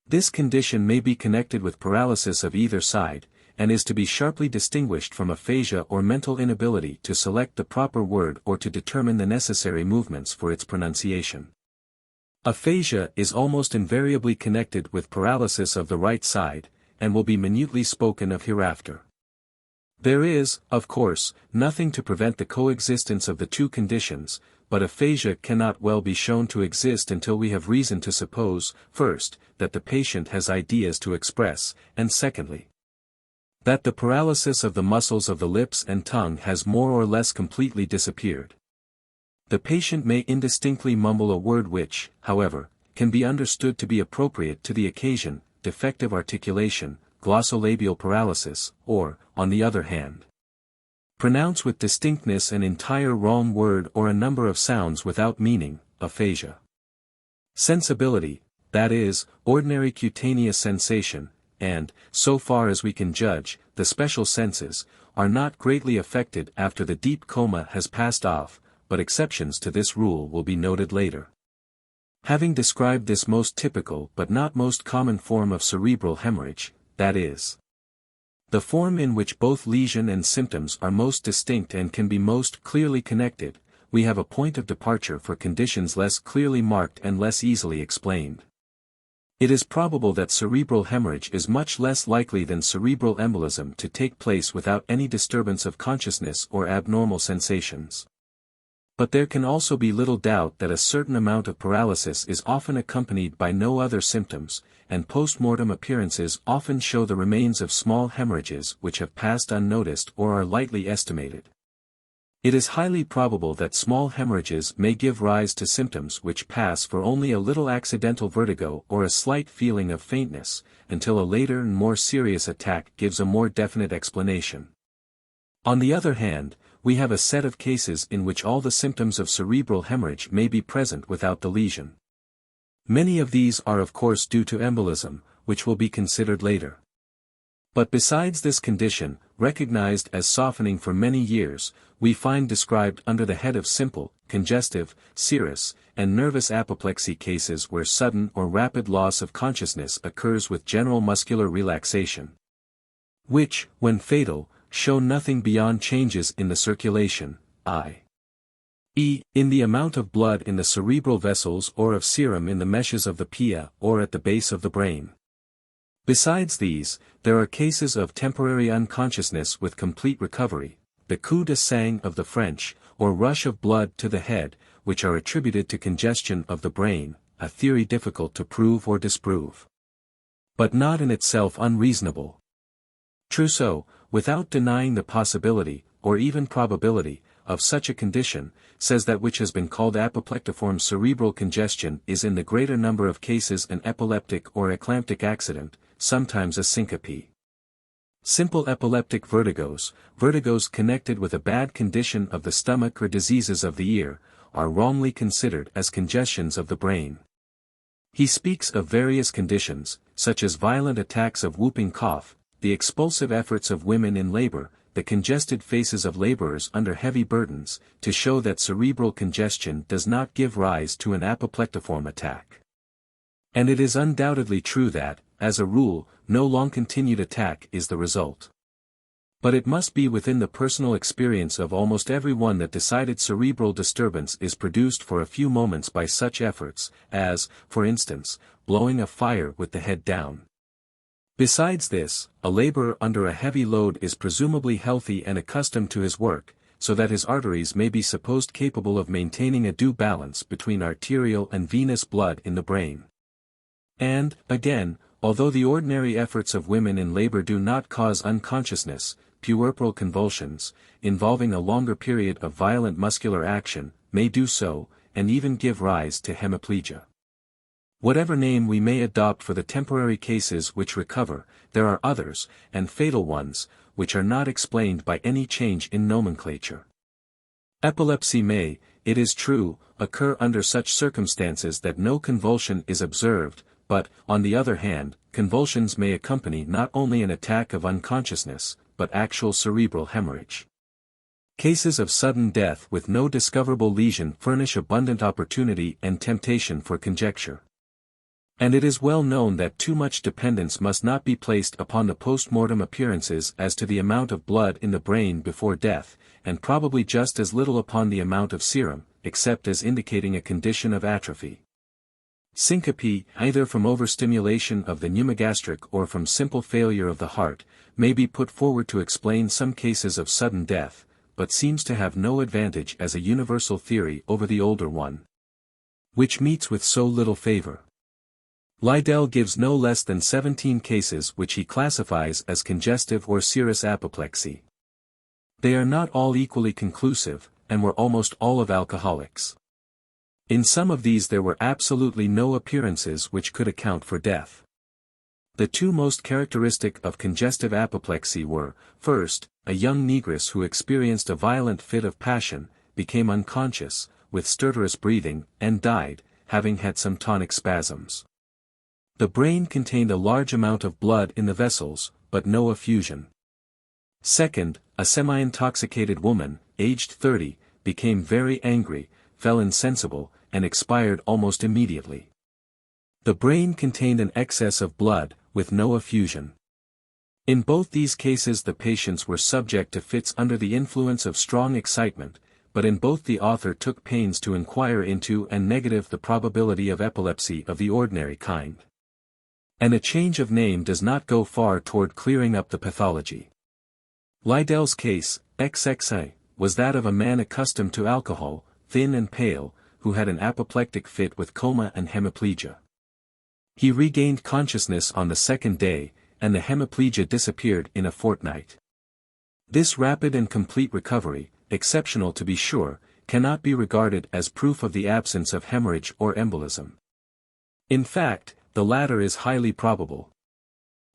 This condition may be connected with paralysis of either side, and is to be sharply distinguished from aphasia or mental inability to select the proper word or to determine the necessary movements for its pronunciation. Aphasia is almost invariably connected with paralysis of the right side, and will be minutely spoken of hereafter. There is, of course, nothing to prevent the coexistence of the two conditions, but aphasia cannot well be shown to exist until we have reason to suppose, first, that the patient has ideas to express, and secondly, that the paralysis of the muscles of the lips and tongue has more or less completely disappeared. The patient may indistinctly mumble a word which, however, can be understood to be appropriate to the occasion, defective articulation, glossolabial paralysis, or, on the other hand, pronounce with distinctness an entire wrong word or a number of sounds without meaning, aphasia. Sensibility, that is, ordinary cutaneous sensation, and, so far as we can judge, the special senses, are not greatly affected after the deep coma has passed off, but exceptions to this rule will be noted later. Having described this most typical but not most common form of cerebral hemorrhage, that is, the form in which both lesion and symptoms are most distinct and can be most clearly connected, we have a point of departure for conditions less clearly marked and less easily explained. It is probable that cerebral hemorrhage is much less likely than cerebral embolism to take place without any disturbance of consciousness or abnormal sensations. But there can also be little doubt that a certain amount of paralysis is often accompanied by no other symptoms, and post-mortem appearances often show the remains of small hemorrhages which have passed unnoticed or are lightly estimated. It is highly probable that small hemorrhages may give rise to symptoms which pass for only a little accidental vertigo or a slight feeling of faintness, until a later and more serious attack gives a more definite explanation. On the other hand, we have a set of cases in which all the symptoms of cerebral hemorrhage may be present without the lesion. Many of these are of course due to embolism, which will be considered later. But besides this condition, recognized as softening for many years, we find described under the head of simple, congestive, serous, and nervous apoplexy cases where sudden or rapid loss of consciousness occurs with general muscular relaxation, which, when fatal, show nothing beyond changes in the circulation, i.e., in the amount of blood in the cerebral vessels or of serum in the meshes of the pia or at the base of the brain. Besides these, there are cases of temporary unconsciousness with complete recovery, the coup de sang of the French, or rush of blood to the head, which are attributed to congestion of the brain, a theory difficult to prove or disprove, but not in itself unreasonable. Trousseau, without denying the possibility, or even probability, of such a condition, says that which has been called apoplectiform cerebral congestion is in the greater number of cases an epileptic or eclamptic accident, sometimes a syncope. Simple epileptic vertigos, vertigos connected with a bad condition of the stomach or diseases of the ear, are wrongly considered as congestions of the brain. He speaks of various conditions, such as violent attacks of whooping cough, the expulsive efforts of women in labor, the congested faces of laborers under heavy burdens, to show that cerebral congestion does not give rise to an apoplectiform attack. And it is undoubtedly true that, as a rule, no long-continued attack is the result. But it must be within the personal experience of almost everyone that decided cerebral disturbance is produced for a few moments by such efforts, as, for instance, blowing a fire with the head down. Besides this, a laborer under a heavy load is presumably healthy and accustomed to his work, so that his arteries may be supposed capable of maintaining a due balance between arterial and venous blood in the brain. And, again, although the ordinary efforts of women in labor do not cause unconsciousness, puerperal convulsions, involving a longer period of violent muscular action, may do so, and even give rise to hemiplegia. Whatever name we may adopt for the temporary cases which recover, there are others, and fatal ones, which are not explained by any change in nomenclature. Epilepsy may, it is true, occur under such circumstances that no convulsion is observed, but, on the other hand, convulsions may accompany not only an attack of unconsciousness, but actual cerebral hemorrhage. Cases of sudden death with no discoverable lesion furnish abundant opportunity and temptation for conjecture. And it is well known that too much dependence must not be placed upon the post-mortem appearances as to the amount of blood in the brain before death, and probably just as little upon the amount of serum, except as indicating a condition of atrophy. Syncope, either from overstimulation of the pneumogastric or from simple failure of the heart, may be put forward to explain some cases of sudden death, but seems to have no advantage as a universal theory over the older one, which meets with so little favor. Liddell gives no less than 17 cases which he classifies as congestive or serous apoplexy. They are not all equally conclusive, and were almost all of alcoholics. In some of these there were absolutely no appearances which could account for death. The two most characteristic of congestive apoplexy were, first, a young negress who experienced a violent fit of passion, became unconscious, with stertorous breathing, and died, having had some tonic spasms. The brain contained a large amount of blood in the vessels, but no effusion. Second, a semi-intoxicated woman, aged 30, became very angry, fell insensible, and expired almost immediately. The brain contained an excess of blood, with no effusion. In both these cases the patients were subject to fits under the influence of strong excitement, but in both the author took pains to inquire into and negative the probability of epilepsy of the ordinary kind. And a change of name does not go far toward clearing up the pathology. Liddell's case, XXA, was that of a man accustomed to alcohol, thin and pale, who had an apoplectic fit with coma and hemiplegia. He regained consciousness on the second day, and the hemiplegia disappeared in a fortnight. This rapid and complete recovery, exceptional to be sure, cannot be regarded as proof of the absence of hemorrhage or embolism. In fact, the latter is highly probable.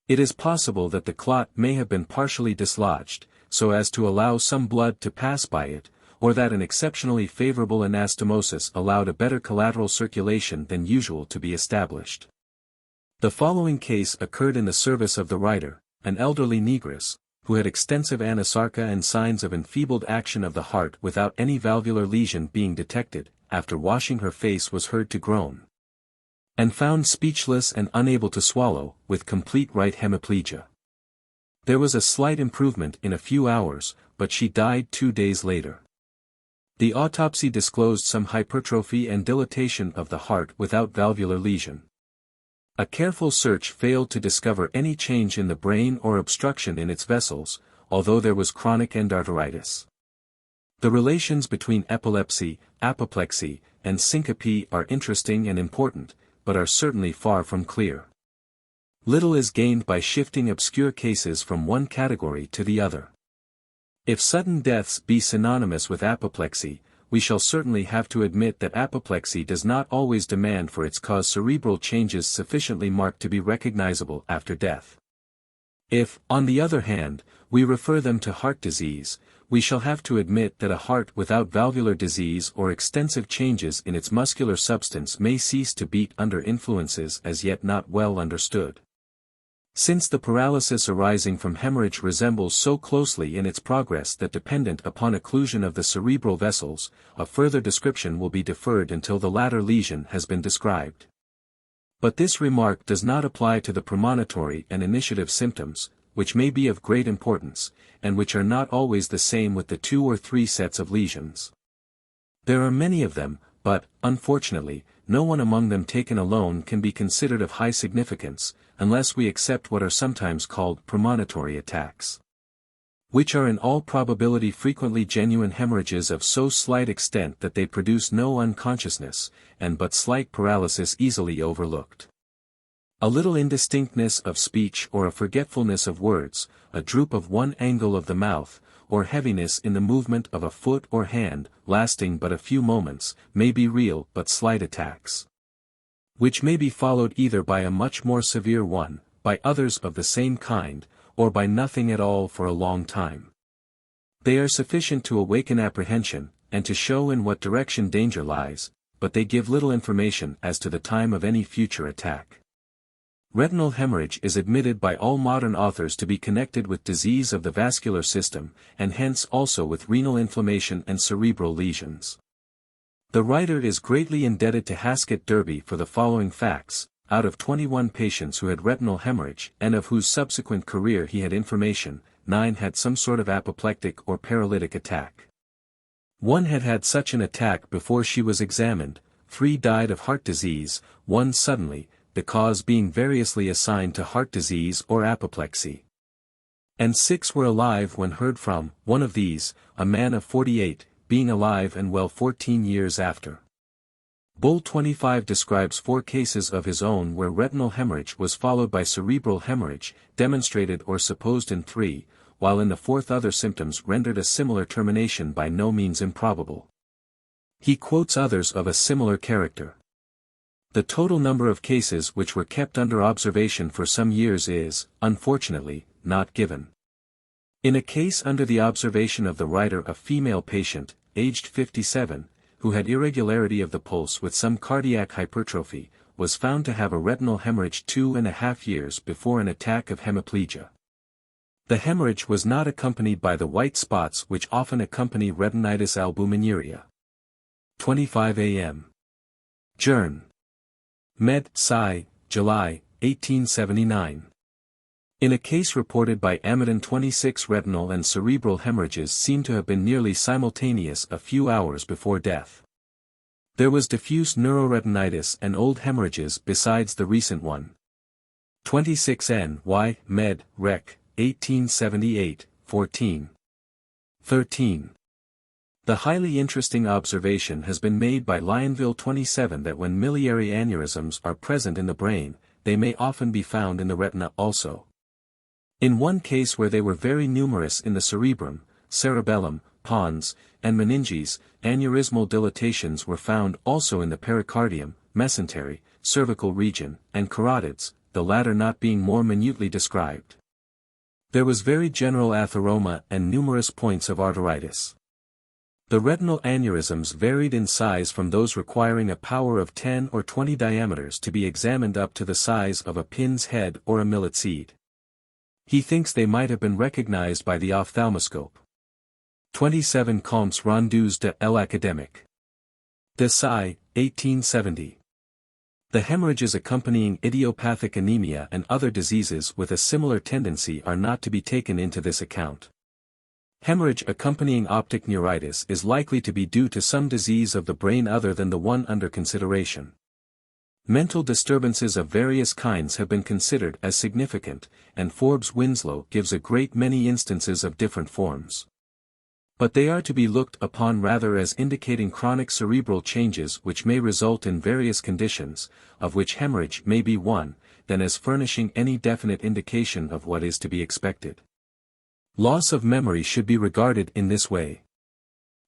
It is possible that the clot may have been partially dislodged, so as to allow some blood to pass by it, or that an exceptionally favorable anastomosis allowed a better collateral circulation than usual to be established. The following case occurred in the service of the writer, an elderly negress, who had extensive anasarca and signs of enfeebled action of the heart without any valvular lesion being detected, after washing her face was heard to groan. And found speechless and unable to swallow, with complete right hemiplegia. There was a slight improvement in a few hours, but she died 2 days later. The autopsy disclosed some hypertrophy and dilatation of the heart without valvular lesion. A careful search failed to discover any change in the brain or obstruction in its vessels, although there was chronic endarteritis. The relations between epilepsy, apoplexy, and syncope are interesting and important, but are certainly far from clear. Little is gained by shifting obscure cases from one category to the other. If sudden deaths be synonymous with apoplexy, we shall certainly have to admit that apoplexy does not always demand for its cause cerebral changes sufficiently marked to be recognizable after death. If, on the other hand, we refer them to heart disease, we shall have to admit that a heart without valvular disease or extensive changes in its muscular substance may cease to beat under influences as yet not well understood. Since the paralysis arising from hemorrhage resembles so closely in its progress that dependent upon occlusion of the cerebral vessels, a further description will be deferred until the latter lesion has been described. But this remark does not apply to the premonitory and initiative symptoms, which may be of great importance, and which are not always the same with the 2 or 3 sets of lesions. There are many of them, but, unfortunately, no one among them taken alone can be considered of high significance, unless we accept what are sometimes called premonitory attacks, which are in all probability frequently genuine hemorrhages of so slight extent that they produce no unconsciousness, and but slight paralysis easily overlooked. A little indistinctness of speech or a forgetfulness of words, a droop of one angle of the mouth, or heaviness in the movement of a foot or hand, lasting but a few moments, may be real but slight attacks, which may be followed either by a much more severe one, by others of the same kind, or by nothing at all for a long time. They are sufficient to awaken apprehension, and to show in what direction danger lies, but they give little information as to the time of any future attack. Retinal hemorrhage is admitted by all modern authors to be connected with disease of the vascular system, and hence also with renal inflammation and cerebral lesions. The writer is greatly indebted to Haskett Derby for the following facts: out of 21 patients who had retinal hemorrhage and of whose subsequent career he had information, 9 had some sort of apoplectic or paralytic attack. 1 had had such an attack before she was examined, 3 died of heart disease, 1 suddenly, the cause being variously assigned to heart disease or apoplexy. And 6 were alive when heard from, one of these, a man of 48, being alive and well 14 years after. Bull 25 describes 4 cases of his own where retinal hemorrhage was followed by cerebral hemorrhage, demonstrated or supposed in 3, while in the fourth other symptoms rendered a similar termination by no means improbable. He quotes others of a similar character. The total number of cases which were kept under observation for some years is, unfortunately, not given. In a case under the observation of the writer, a female patient, aged 57, who had irregularity of the pulse with some cardiac hypertrophy, was found to have a retinal hemorrhage 2.5 years before an attack of hemiplegia. The hemorrhage was not accompanied by the white spots which often accompany retinitis albuminuria. 25 a.m. Journ. Med. Sci. July, 1879. In a case reported by Amadon, 26 retinal and cerebral hemorrhages seem to have been nearly simultaneous a few hours before death. There was diffuse neuroretinitis and old hemorrhages besides the recent one. 26 N.Y. Med. Rec. 1878, 14. 13. The highly interesting observation has been made by Lionville 27 that when miliary aneurysms are present in the brain, they may often be found in the retina also. In one case where they were very numerous in the cerebrum, cerebellum, pons, and meninges, aneurysmal dilatations were found also in the pericardium, mesentery, cervical region, and carotids, the latter not being more minutely described. There was very general atheroma and numerous points of arteritis. The retinal aneurysms varied in size from those requiring a power of 10 or 20 diameters to be examined up to the size of a pin's head or a millet seed. He thinks they might have been recognized by the ophthalmoscope. 27 Comptes rendus de l'Académique. De Sci. 1870. The hemorrhages accompanying idiopathic anemia and other diseases with a similar tendency are not to be taken into this account. Hemorrhage accompanying optic neuritis is likely to be due to some disease of the brain other than the one under consideration. Mental disturbances of various kinds have been considered as significant, and Forbes Winslow gives a great many instances of different forms. But they are to be looked upon rather as indicating chronic cerebral changes which may result in various conditions, of which hemorrhage may be one, than as furnishing any definite indication of what is to be expected. Loss of memory should be regarded in this way.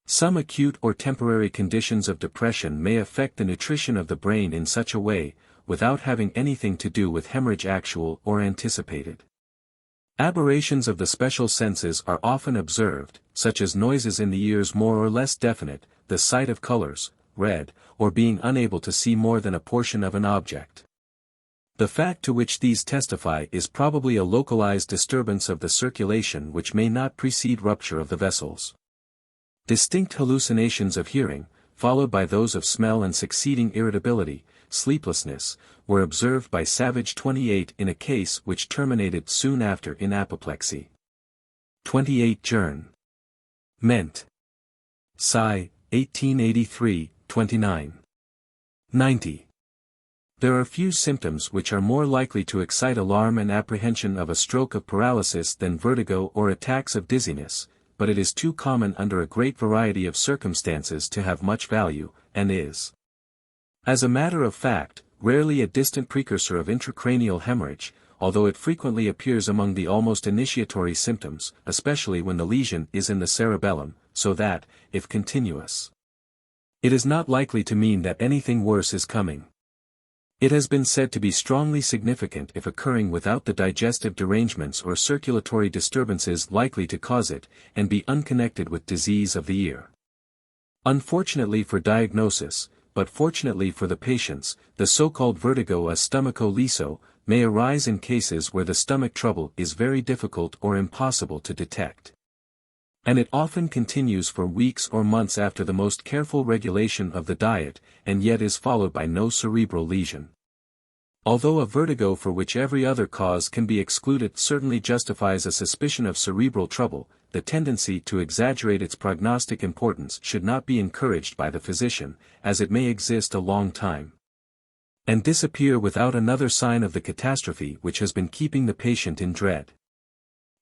Some acute or temporary conditions of depression may affect the nutrition of the brain in such a way, without having anything to do with hemorrhage actual or anticipated. Aberrations of the special senses are often observed, such as noises in the ears more or less definite, the sight of colors, red, or being unable to see more than a portion of an object. The fact to which these testify is probably a localized disturbance of the circulation which may not precede rupture of the vessels. Distinct hallucinations of hearing, followed by those of smell and succeeding irritability, sleeplessness, were observed by Savage 28 in a case which terminated soon after in apoplexy. 28 Journ. Ment. Sci. 1883, 29. 90. There are few symptoms which are more likely to excite alarm and apprehension of a stroke of paralysis than vertigo or attacks of dizziness, but it is too common under a great variety of circumstances to have much value, and is, as a matter of fact, rarely a distant precursor of intracranial hemorrhage, although it frequently appears among the almost initiatory symptoms, especially when the lesion is in the cerebellum, so that, if continuous, it is not likely to mean that anything worse is coming. It has been said to be strongly significant if occurring without the digestive derangements or circulatory disturbances likely to cause it, and be unconnected with disease of the ear. Unfortunately for diagnosis, but fortunately for the patients, the so-called vertigo a stomaco liso may arise in cases where the stomach trouble is very difficult or impossible to detect. And it often continues for weeks or months after the most careful regulation of the diet, and yet is followed by no cerebral lesion. Although a vertigo for which every other cause can be excluded certainly justifies a suspicion of cerebral trouble, the tendency to exaggerate its prognostic importance should not be encouraged by the physician, as it may exist a long time, and disappear without another sign of the catastrophe which has been keeping the patient in dread.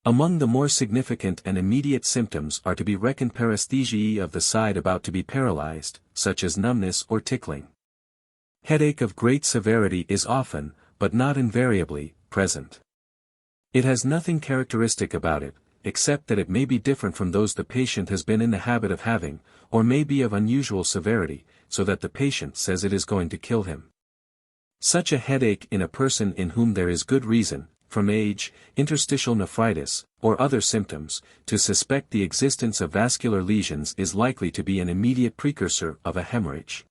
Among the more significant and immediate symptoms are to be reckoned paresthesiae of the side about to be paralyzed, such as numbness or tickling. Headache of great severity is often, but not invariably, present. It has nothing characteristic about it, except that it may be different from those the patient has been in the habit of having, or may be of unusual severity, so that the patient says it is going to kill him. Such a headache in a person in whom there is good reason, from age, interstitial nephritis, or other symptoms, to suspect the existence of vascular lesions is likely to be an immediate precursor of a hemorrhage.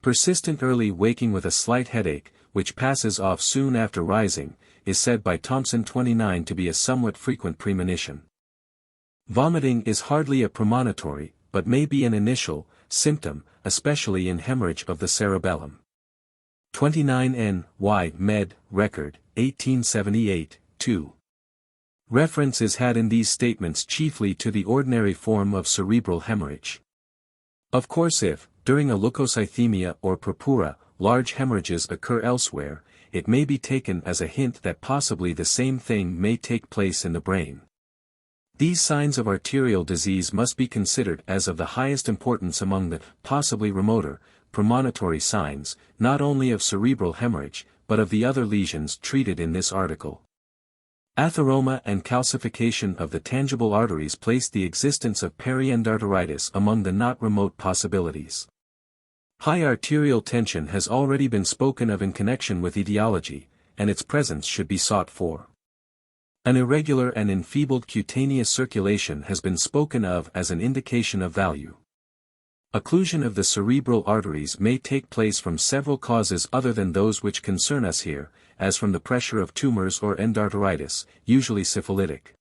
Persistent early waking with a slight headache, which passes off soon after rising, is said by Thompson 29 to be a somewhat frequent premonition. Vomiting is hardly a premonitory, but may be an initial symptom, especially in hemorrhage of the cerebellum. 29 N.Y. Med. Record, 1878, 2. Reference is had in these statements chiefly to the ordinary form of cerebral hemorrhage. Of course, if, during a leukocythemia or purpura, large hemorrhages occur elsewhere, it may be taken as a hint that possibly the same thing may take place in the brain. These signs of arterial disease must be considered as of the highest importance among the, possibly remoter, premonitory signs, not only of cerebral hemorrhage, but of the other lesions treated in this article. Atheroma and calcification of the tangible arteries place the existence of periendarteritis among the not remote possibilities. High arterial tension has already been spoken of in connection with etiology, and its presence should be sought for. An irregular and enfeebled cutaneous circulation has been spoken of as an indication of value. Occlusion of the cerebral arteries may take place from several causes other than those which concern us here, as from the pressure of tumors or endarteritis, usually syphilitic.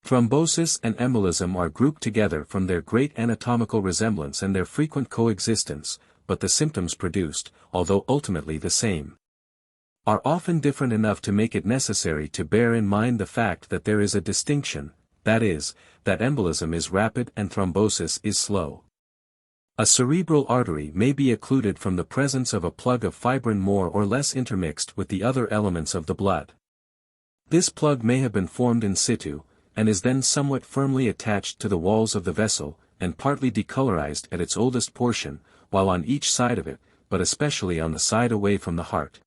Thrombosis and embolism are grouped together from their great anatomical resemblance and their frequent coexistence, but the symptoms produced, although ultimately the same, are often different enough to make it necessary to bear in mind the fact that there is a distinction, that is, that embolism is rapid and thrombosis is slow. A cerebral artery may be occluded from the presence of a plug of fibrin more or less intermixed with the other elements of the blood. This plug may have been formed in situ, and is then somewhat firmly attached to the walls of the vessel, and partly decolorized at its oldest portion, while on each side of it, but especially on the side away from the heart,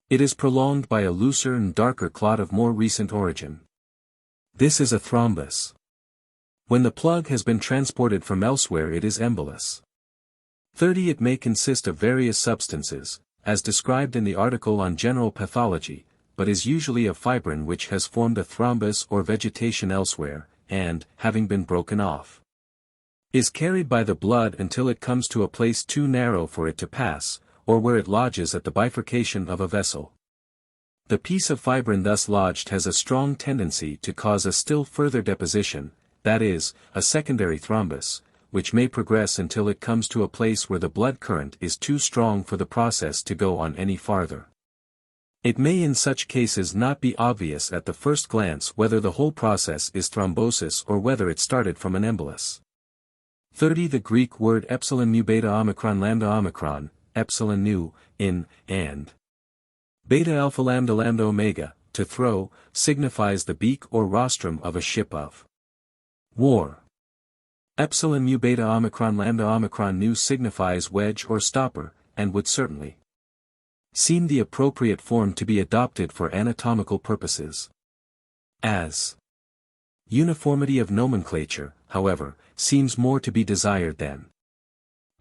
it is prolonged by a looser and darker clot of more recent origin. This is a thrombus. When the plug has been transported from elsewhere, it is embolus. 30. It may consist of various substances, as described in the article on general pathology, but is usually of fibrin which has formed a thrombus or vegetation elsewhere, and, having been broken off, is carried by the blood until it comes to a place too narrow for it to pass, or where it lodges at the bifurcation of a vessel. The piece of fibrin thus lodged has a strong tendency to cause a still further deposition, that is, a secondary thrombus, which may progress until it comes to a place where the blood current is too strong for the process to go on any farther. It may in such cases not be obvious at the first glance whether the whole process is thrombosis or whether it started from an embolus. 30. The Greek word epsilon mu beta omicron lambda omicron, epsilon nu, in, and beta alpha lambda lambda omega, to throw, signifies the beak or rostrum of a ship of war. Epsilon mu beta omicron lambda omicron nu signifies wedge or stopper, and would certainly seem the appropriate form to be adopted for anatomical purposes. As uniformity of nomenclature, however, seems more to be desired than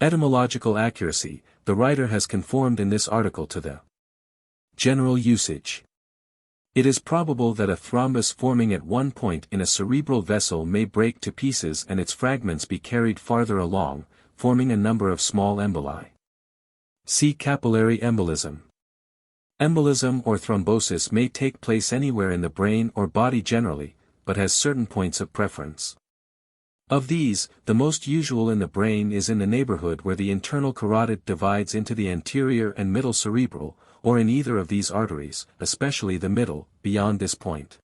etymological accuracy, the writer has conformed in this article to the general usage. It is probable that a thrombus forming at one point in a cerebral vessel may break to pieces and its fragments be carried farther along, forming a number of small emboli. See capillary embolism. Embolism or thrombosis may take place anywhere in the brain or body generally, but has certain points of preference. Of these, the most usual in the brain is in the neighborhood where the internal carotid divides into the anterior and middle cerebral, or in either of these arteries, especially the middle, beyond this point.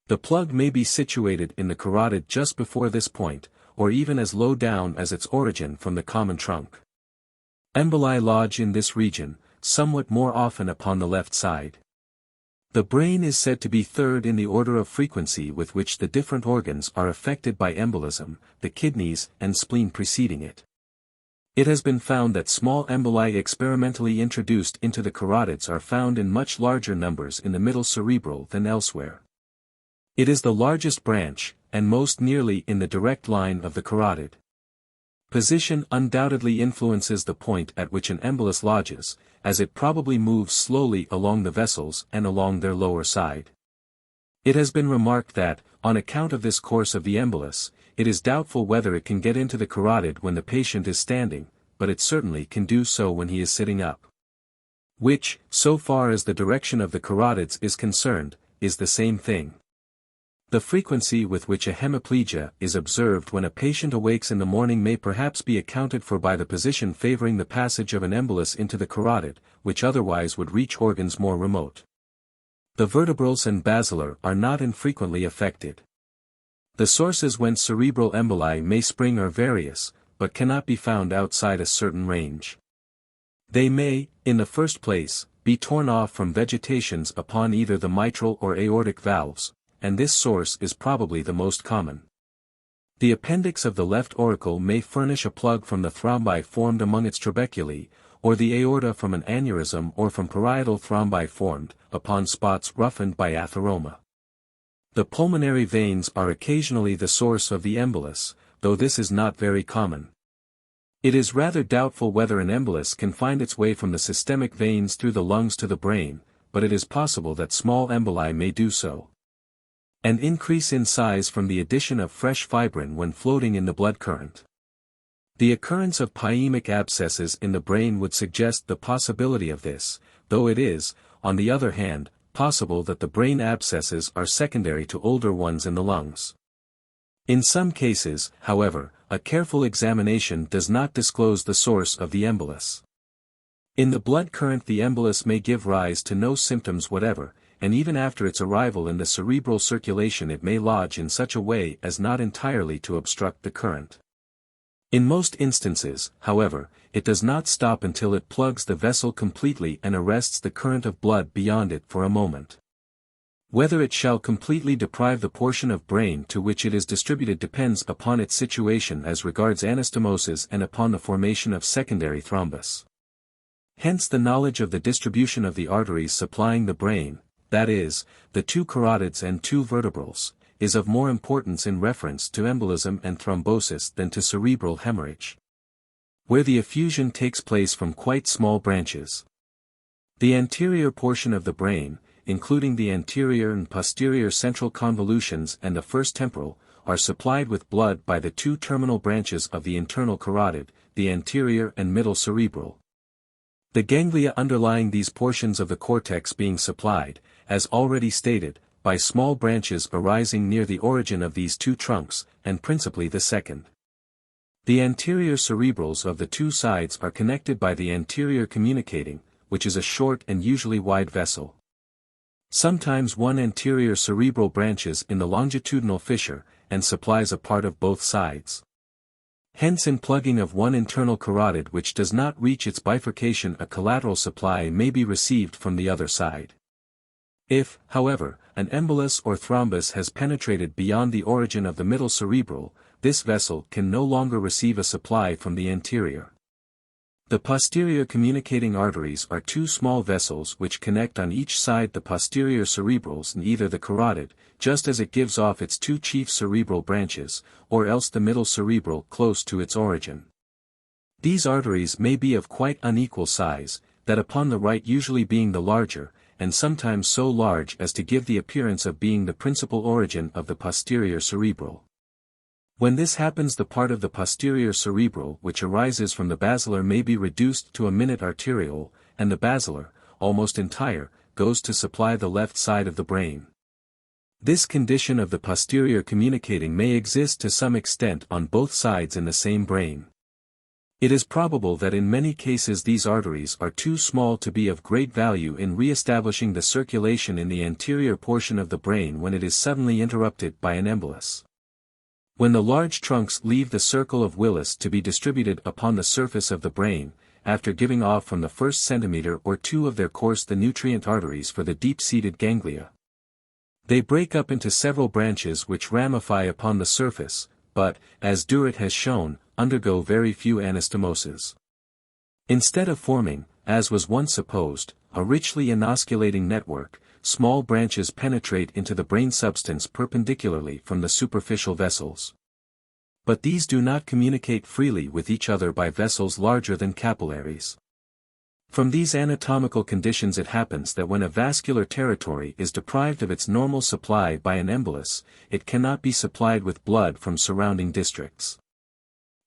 The plug may be situated in the carotid just before this point, or even as low down as its origin from the common trunk. Emboli lodge in this region, somewhat more often upon the left side. The brain is said to be third in the order of frequency with which the different organs are affected by embolism, the kidneys and spleen preceding it. It has been found that small emboli experimentally introduced into the carotids are found in much larger numbers in the middle cerebral than elsewhere. It is the largest branch, and most nearly in the direct line of the carotid. Position undoubtedly influences the point at which an embolus lodges, as it probably moves slowly along the vessels and along their lower side. It has been remarked that, on account of this course of the embolus, it is doubtful whether it can get into the carotid when the patient is standing, but it certainly can do so when he is sitting up. Which, so far as the direction of the carotids is concerned, is the same thing. The frequency with which a hemiplegia is observed when a patient awakes in the morning may perhaps be accounted for by the position favoring the passage of an embolus into the carotid, which otherwise would reach organs more remote. The vertebrals and basilar are not infrequently affected. The sources whence cerebral emboli may spring are various, but cannot be found outside a certain range. They may, in the first place, be torn off from vegetations upon either the mitral or aortic valves, and this source is probably the most common. The appendix of the left auricle may furnish a plug from the thrombi formed among its trabeculae, or the aorta from an aneurysm or from parietal thrombi formed, upon spots roughened by atheroma. The pulmonary veins are occasionally the source of the embolus, though this is not very common. It is rather doubtful whether an embolus can find its way from the systemic veins through the lungs to the brain, but it is possible that small emboli may do so. An increase in size from the addition of fresh fibrin when floating in the blood current. The occurrence of pyemic abscesses in the brain would suggest the possibility of this, though it is, on the other hand, possible that the brain abscesses are secondary to older ones in the lungs. In some cases, however, a careful examination does not disclose the source of the embolus. In the blood current the embolus may give rise to no symptoms whatever, and even after its arrival in the cerebral circulation it may lodge in such a way as not entirely to obstruct the current. In most instances, however, it does not stop until it plugs the vessel completely and arrests the current of blood beyond it for a moment. Whether it shall completely deprive the portion of brain to which it is distributed depends upon its situation as regards anastomosis and upon the formation of secondary thrombus. Hence the knowledge of the distribution of the arteries supplying the brain, that is, the two carotids and two vertebrals, is of more importance in reference to embolism and thrombosis than to cerebral hemorrhage, where the effusion takes place from quite small branches. The anterior portion of the brain, including the anterior and posterior central convolutions and the first temporal, are supplied with blood by the two terminal branches of the internal carotid, the anterior and middle cerebral. The ganglia underlying these portions of the cortex being supplied, as already stated, by small branches arising near the origin of these two trunks, and principally the second. The anterior cerebrals of the two sides are connected by the anterior communicating, which is a short and usually wide vessel. Sometimes one anterior cerebral branches in the longitudinal fissure, and supplies a part of both sides. Hence in plugging of one internal carotid which does not reach its bifurcation a collateral supply may be received from the other side. If, however, an embolus or thrombus has penetrated beyond the origin of the middle cerebral, this vessel can no longer receive a supply from the anterior. The posterior communicating arteries are two small vessels which connect on each side the posterior cerebrals and either the carotid, just as it gives off its two chief cerebral branches, or else the middle cerebral close to its origin. These arteries may be of quite unequal size, that upon the right usually being the larger, and sometimes so large as to give the appearance of being the principal origin of the posterior cerebral. When this happens the part of the posterior cerebral which arises from the basilar may be reduced to a minute arteriole, and the basilar, almost entire, goes to supply the left side of the brain. This condition of the posterior communicating may exist to some extent on both sides in the same brain. It is probable that in many cases these arteries are too small to be of great value in re-establishing the circulation in the anterior portion of the brain when it is suddenly interrupted by an embolus. When the large trunks leave the circle of Willis to be distributed upon the surface of the brain, after giving off from the first centimeter or two of their course the nutrient arteries for the deep-seated ganglia, they break up into several branches which ramify upon the surface, but, as Duret has shown, undergo very few anastomoses. Instead of forming, as was once supposed, a richly inosculating network, small branches penetrate into the brain substance perpendicularly from the superficial vessels. But these do not communicate freely with each other by vessels larger than capillaries. From these anatomical conditions it happens that when a vascular territory is deprived of its normal supply by an embolus, it cannot be supplied with blood from surrounding districts.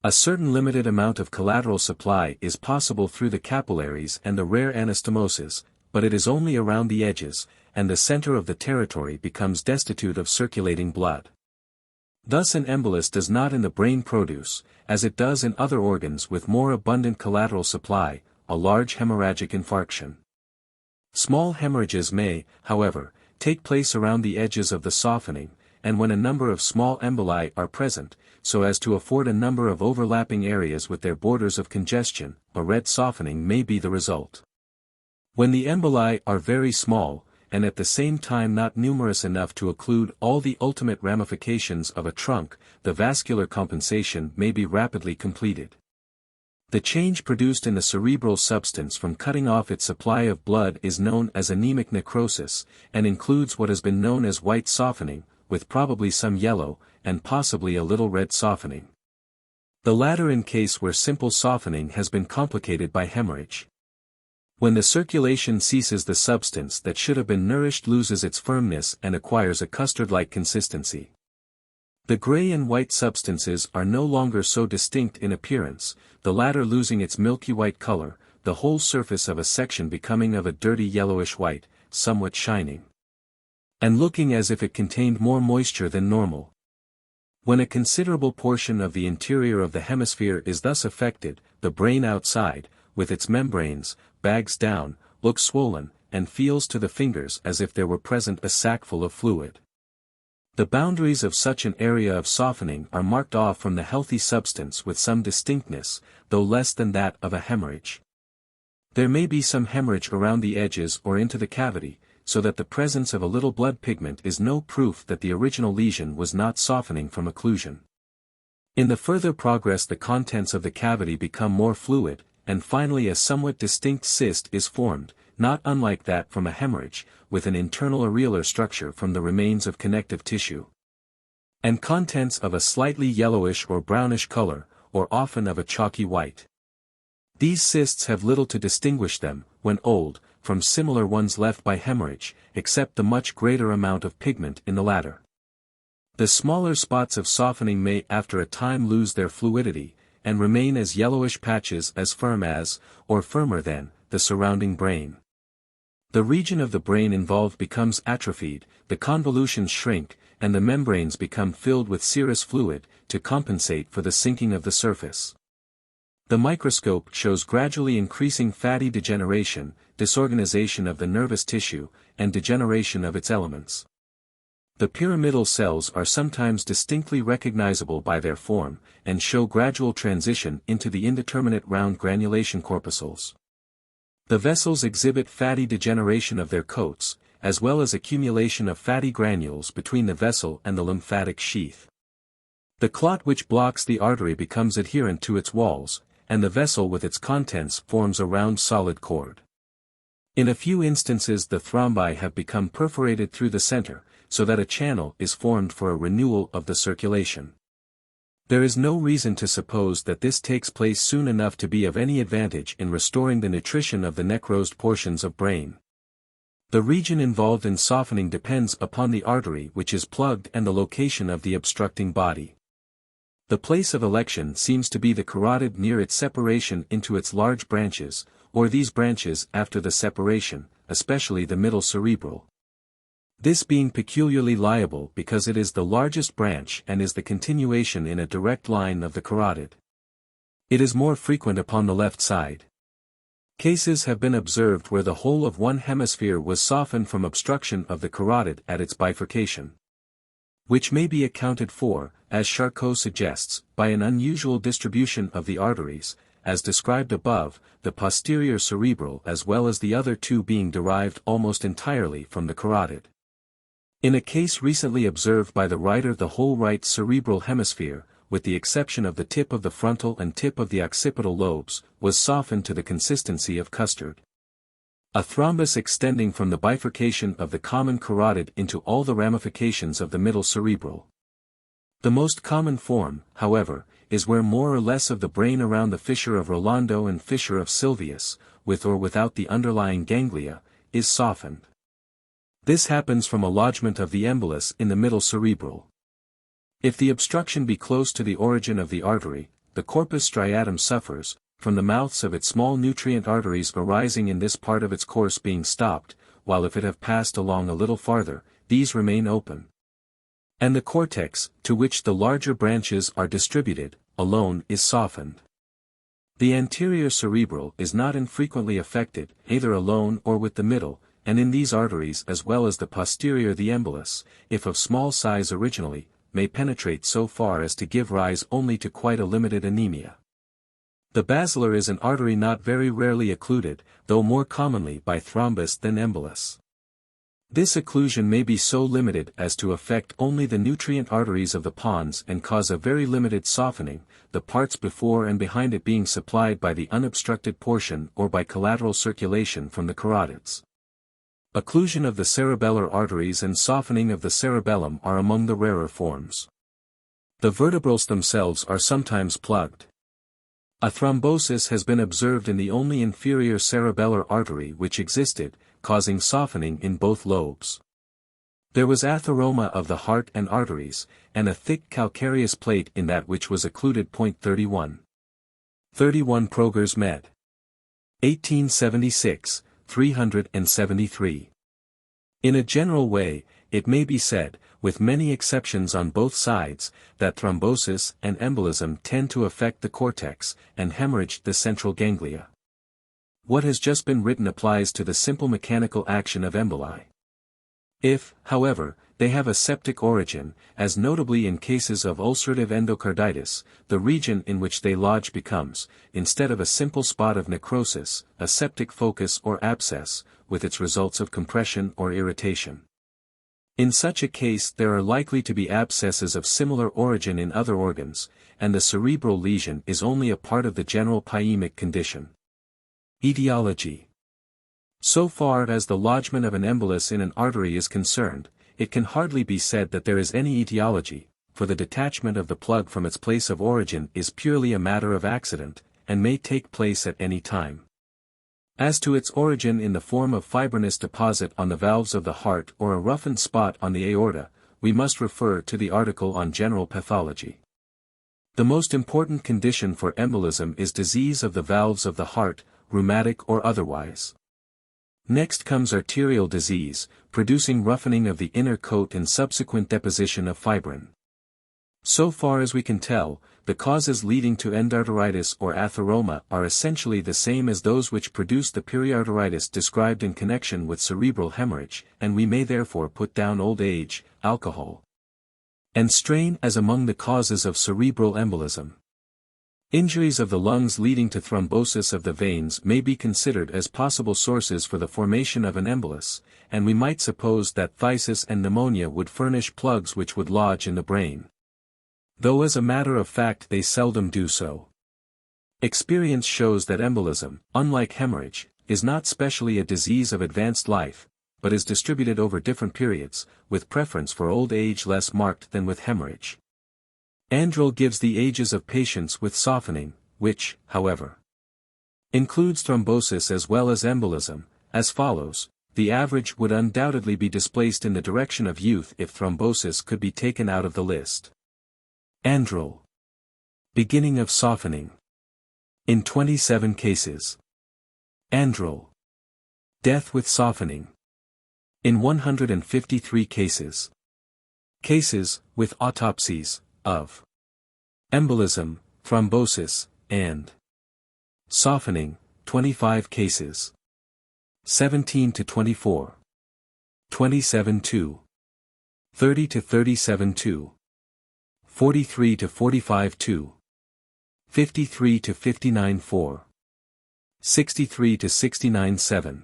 A certain limited amount of collateral supply is possible through the capillaries and the rare anastomosis, but it is only around the edges, and the center of the territory becomes destitute of circulating blood. Thus an embolus does not in the brain produce, as it does in other organs with more abundant collateral supply, a large hemorrhagic infarction. Small hemorrhages may, however, take place around the edges of the softening, and when a number of small emboli are present, so as to afford a number of overlapping areas with their borders of congestion, a red softening may be the result. When the emboli are very small, and at the same time not numerous enough to occlude all the ultimate ramifications of a trunk, the vascular compensation may be rapidly completed. The change produced in the cerebral substance from cutting off its supply of blood is known as anemic necrosis, and includes what has been known as white softening, with probably some yellow, and possibly a little red softening. The latter in case where simple softening has been complicated by hemorrhage. When the circulation ceases, the substance that should have been nourished loses its firmness and acquires a custard-like consistency. The gray and white substances are no longer so distinct in appearance, the latter losing its milky white color, the whole surface of a section becoming of a dirty yellowish white, somewhat shining, and looking as if it contained more moisture than normal. When a considerable portion of the interior of the hemisphere is thus affected, the brain outside, with its membranes, bags down, looks swollen, and feels to the fingers as if there were present a sackful of fluid. The boundaries of such an area of softening are marked off from the healthy substance with some distinctness, though less than that of a hemorrhage. There may be some hemorrhage around the edges or into the cavity, so that the presence of a little blood pigment is no proof that the original lesion was not softening from occlusion. In the further progress the contents of the cavity become more fluid, and finally a somewhat distinct cyst is formed, not unlike that from a hemorrhage, with an internal areolar structure from the remains of connective tissue, and contents of a slightly yellowish or brownish color, or often of a chalky white. These cysts have little to distinguish them, when old, from similar ones left by hemorrhage, except the much greater amount of pigment in the latter. The smaller spots of softening may after a time lose their fluidity, and remain as yellowish patches as firm as, or firmer than, the surrounding brain. The region of the brain involved becomes atrophied, the convolutions shrink, and the membranes become filled with serous fluid, to compensate for the sinking of the surface. The microscope shows gradually increasing fatty degeneration, disorganization of the nervous tissue, and degeneration of its elements. The pyramidal cells are sometimes distinctly recognizable by their form, and show gradual transition into the indeterminate round granulation corpuscles. The vessels exhibit fatty degeneration of their coats, as well as accumulation of fatty granules between the vessel and the lymphatic sheath. The clot which blocks the artery becomes adherent to its walls, and the vessel with its contents forms a round solid cord. In a few instances the thrombi have become perforated through the center, so that a channel is formed for a renewal of the circulation. There is no reason to suppose that this takes place soon enough to be of any advantage in restoring the nutrition of the necrosed portions of brain. The region involved in softening depends upon the artery which is plugged and the location of the obstructing body. The place of election seems to be the carotid near its separation into its large branches, or these branches after the separation, especially the middle cerebral. This being peculiarly liable because it is the largest branch and is the continuation in a direct line of the carotid. It is more frequent upon the left side. Cases have been observed where the whole of one hemisphere was softened from obstruction of the carotid at its bifurcation, which may be accounted for, as Charcot suggests, by an unusual distribution of the arteries, as described above, the posterior cerebral as well as the other two being derived almost entirely from the carotid. In a case recently observed by the writer, the whole right cerebral hemisphere, with the exception of the tip of the frontal and tip of the occipital lobes, was softened to the consistency of custard. A thrombus extending from the bifurcation of the common carotid into all the ramifications of the middle cerebral. The most common form, however, is where more or less of the brain around the fissure of Rolando and fissure of Sylvius, with or without the underlying ganglia, is softened. This happens from a lodgement of the embolus in the middle cerebral. If the obstruction be close to the origin of the artery, the corpus striatum suffers, from the mouths of its small nutrient arteries arising in this part of its course being stopped, while if it have passed along a little farther, these remain open. And the cortex, to which the larger branches are distributed, alone is softened. The anterior cerebral is not infrequently affected, either alone or with the middle, and in these arteries as well as the posterior the embolus, if of small size originally, may penetrate so far as to give rise only to quite a limited anemia. The basilar is an artery not very rarely occluded, though more commonly by thrombus than embolus. This occlusion may be so limited as to affect only the nutrient arteries of the pons and cause a very limited softening, the parts before and behind it being supplied by the unobstructed portion or by collateral circulation from the carotids. Occlusion of the cerebellar arteries and softening of the cerebellum are among the rarer forms. The vertebrals themselves are sometimes plugged. A thrombosis has been observed in the only inferior cerebellar artery which existed, causing softening in both lobes. There was atheroma of the heart and arteries, and a thick calcareous plate in that which was occluded. 31. 31 Progrers Med. 1876, 373. In a general way, it may be said, with many exceptions on both sides, that thrombosis and embolism tend to affect the cortex, and hemorrhage the central ganglia. What has just been written applies to the simple mechanical action of emboli. If, however, they have a septic origin, as notably in cases of ulcerative endocarditis, the region in which they lodge becomes, instead of a simple spot of necrosis, a septic focus or abscess, with its results of compression or irritation. In such a case there are likely to be abscesses of similar origin in other organs, and the cerebral lesion is only a part of the general pyemic condition. Etiology. So far as the lodgment of an embolus in an artery is concerned, it can hardly be said that there is any etiology, for the detachment of the plug from its place of origin is purely a matter of accident, and may take place at any time. As to its origin in the form of fibrinous deposit on the valves of the heart or a roughened spot on the aorta, we must refer to the article on general pathology. The most important condition for embolism is disease of the valves of the heart, rheumatic or otherwise. Next comes arterial disease, producing roughening of the inner coat and subsequent deposition of fibrin. So far as we can tell, the causes leading to endarteritis or atheroma are essentially the same as those which produce the periarteritis described in connection with cerebral hemorrhage, and we may therefore put down old age, alcohol, and strain as among the causes of cerebral embolism. Injuries of the lungs leading to thrombosis of the veins may be considered as possible sources for the formation of an embolus, and we might suppose that phthisis and pneumonia would furnish plugs which would lodge in the brain, though as a matter of fact they seldom do so. Experience shows that embolism, unlike hemorrhage, is not specially a disease of advanced life, but is distributed over different periods, with preference for old age less marked than with hemorrhage. Andrel gives the ages of patients with softening, which, however, includes thrombosis as well as embolism, as follows. The average would undoubtedly be displaced in the direction of youth if thrombosis could be taken out of the list. Andrel. Beginning of softening. In 27 cases. Andrel. Death with softening. In 153 cases. Cases, with autopsies, of embolism, thrombosis, and softening, 25 cases. 17 to 24. 27 2. 30 to 37 2. 43 to 45 2. 53 to 59 4. 63 to 69 7.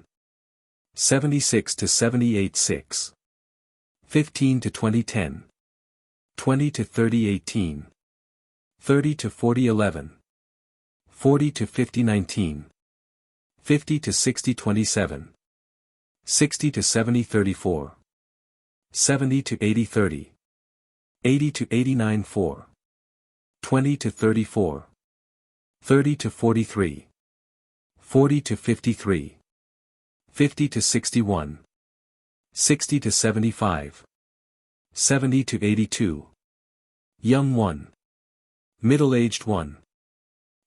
76 to 78 6. 15 to 20 10. 20 to 30 18. 30 to 40 11. 40 to 50 19. 50 to 60 27. 60 to 70 34. 70 to 80 30. 80 to 89 4. 20 to 34. 30 to 43. 40 to 53. 50 to 61. 60 to 75. 70 to 82. Young 1. Middle-aged 1.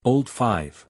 Old 5.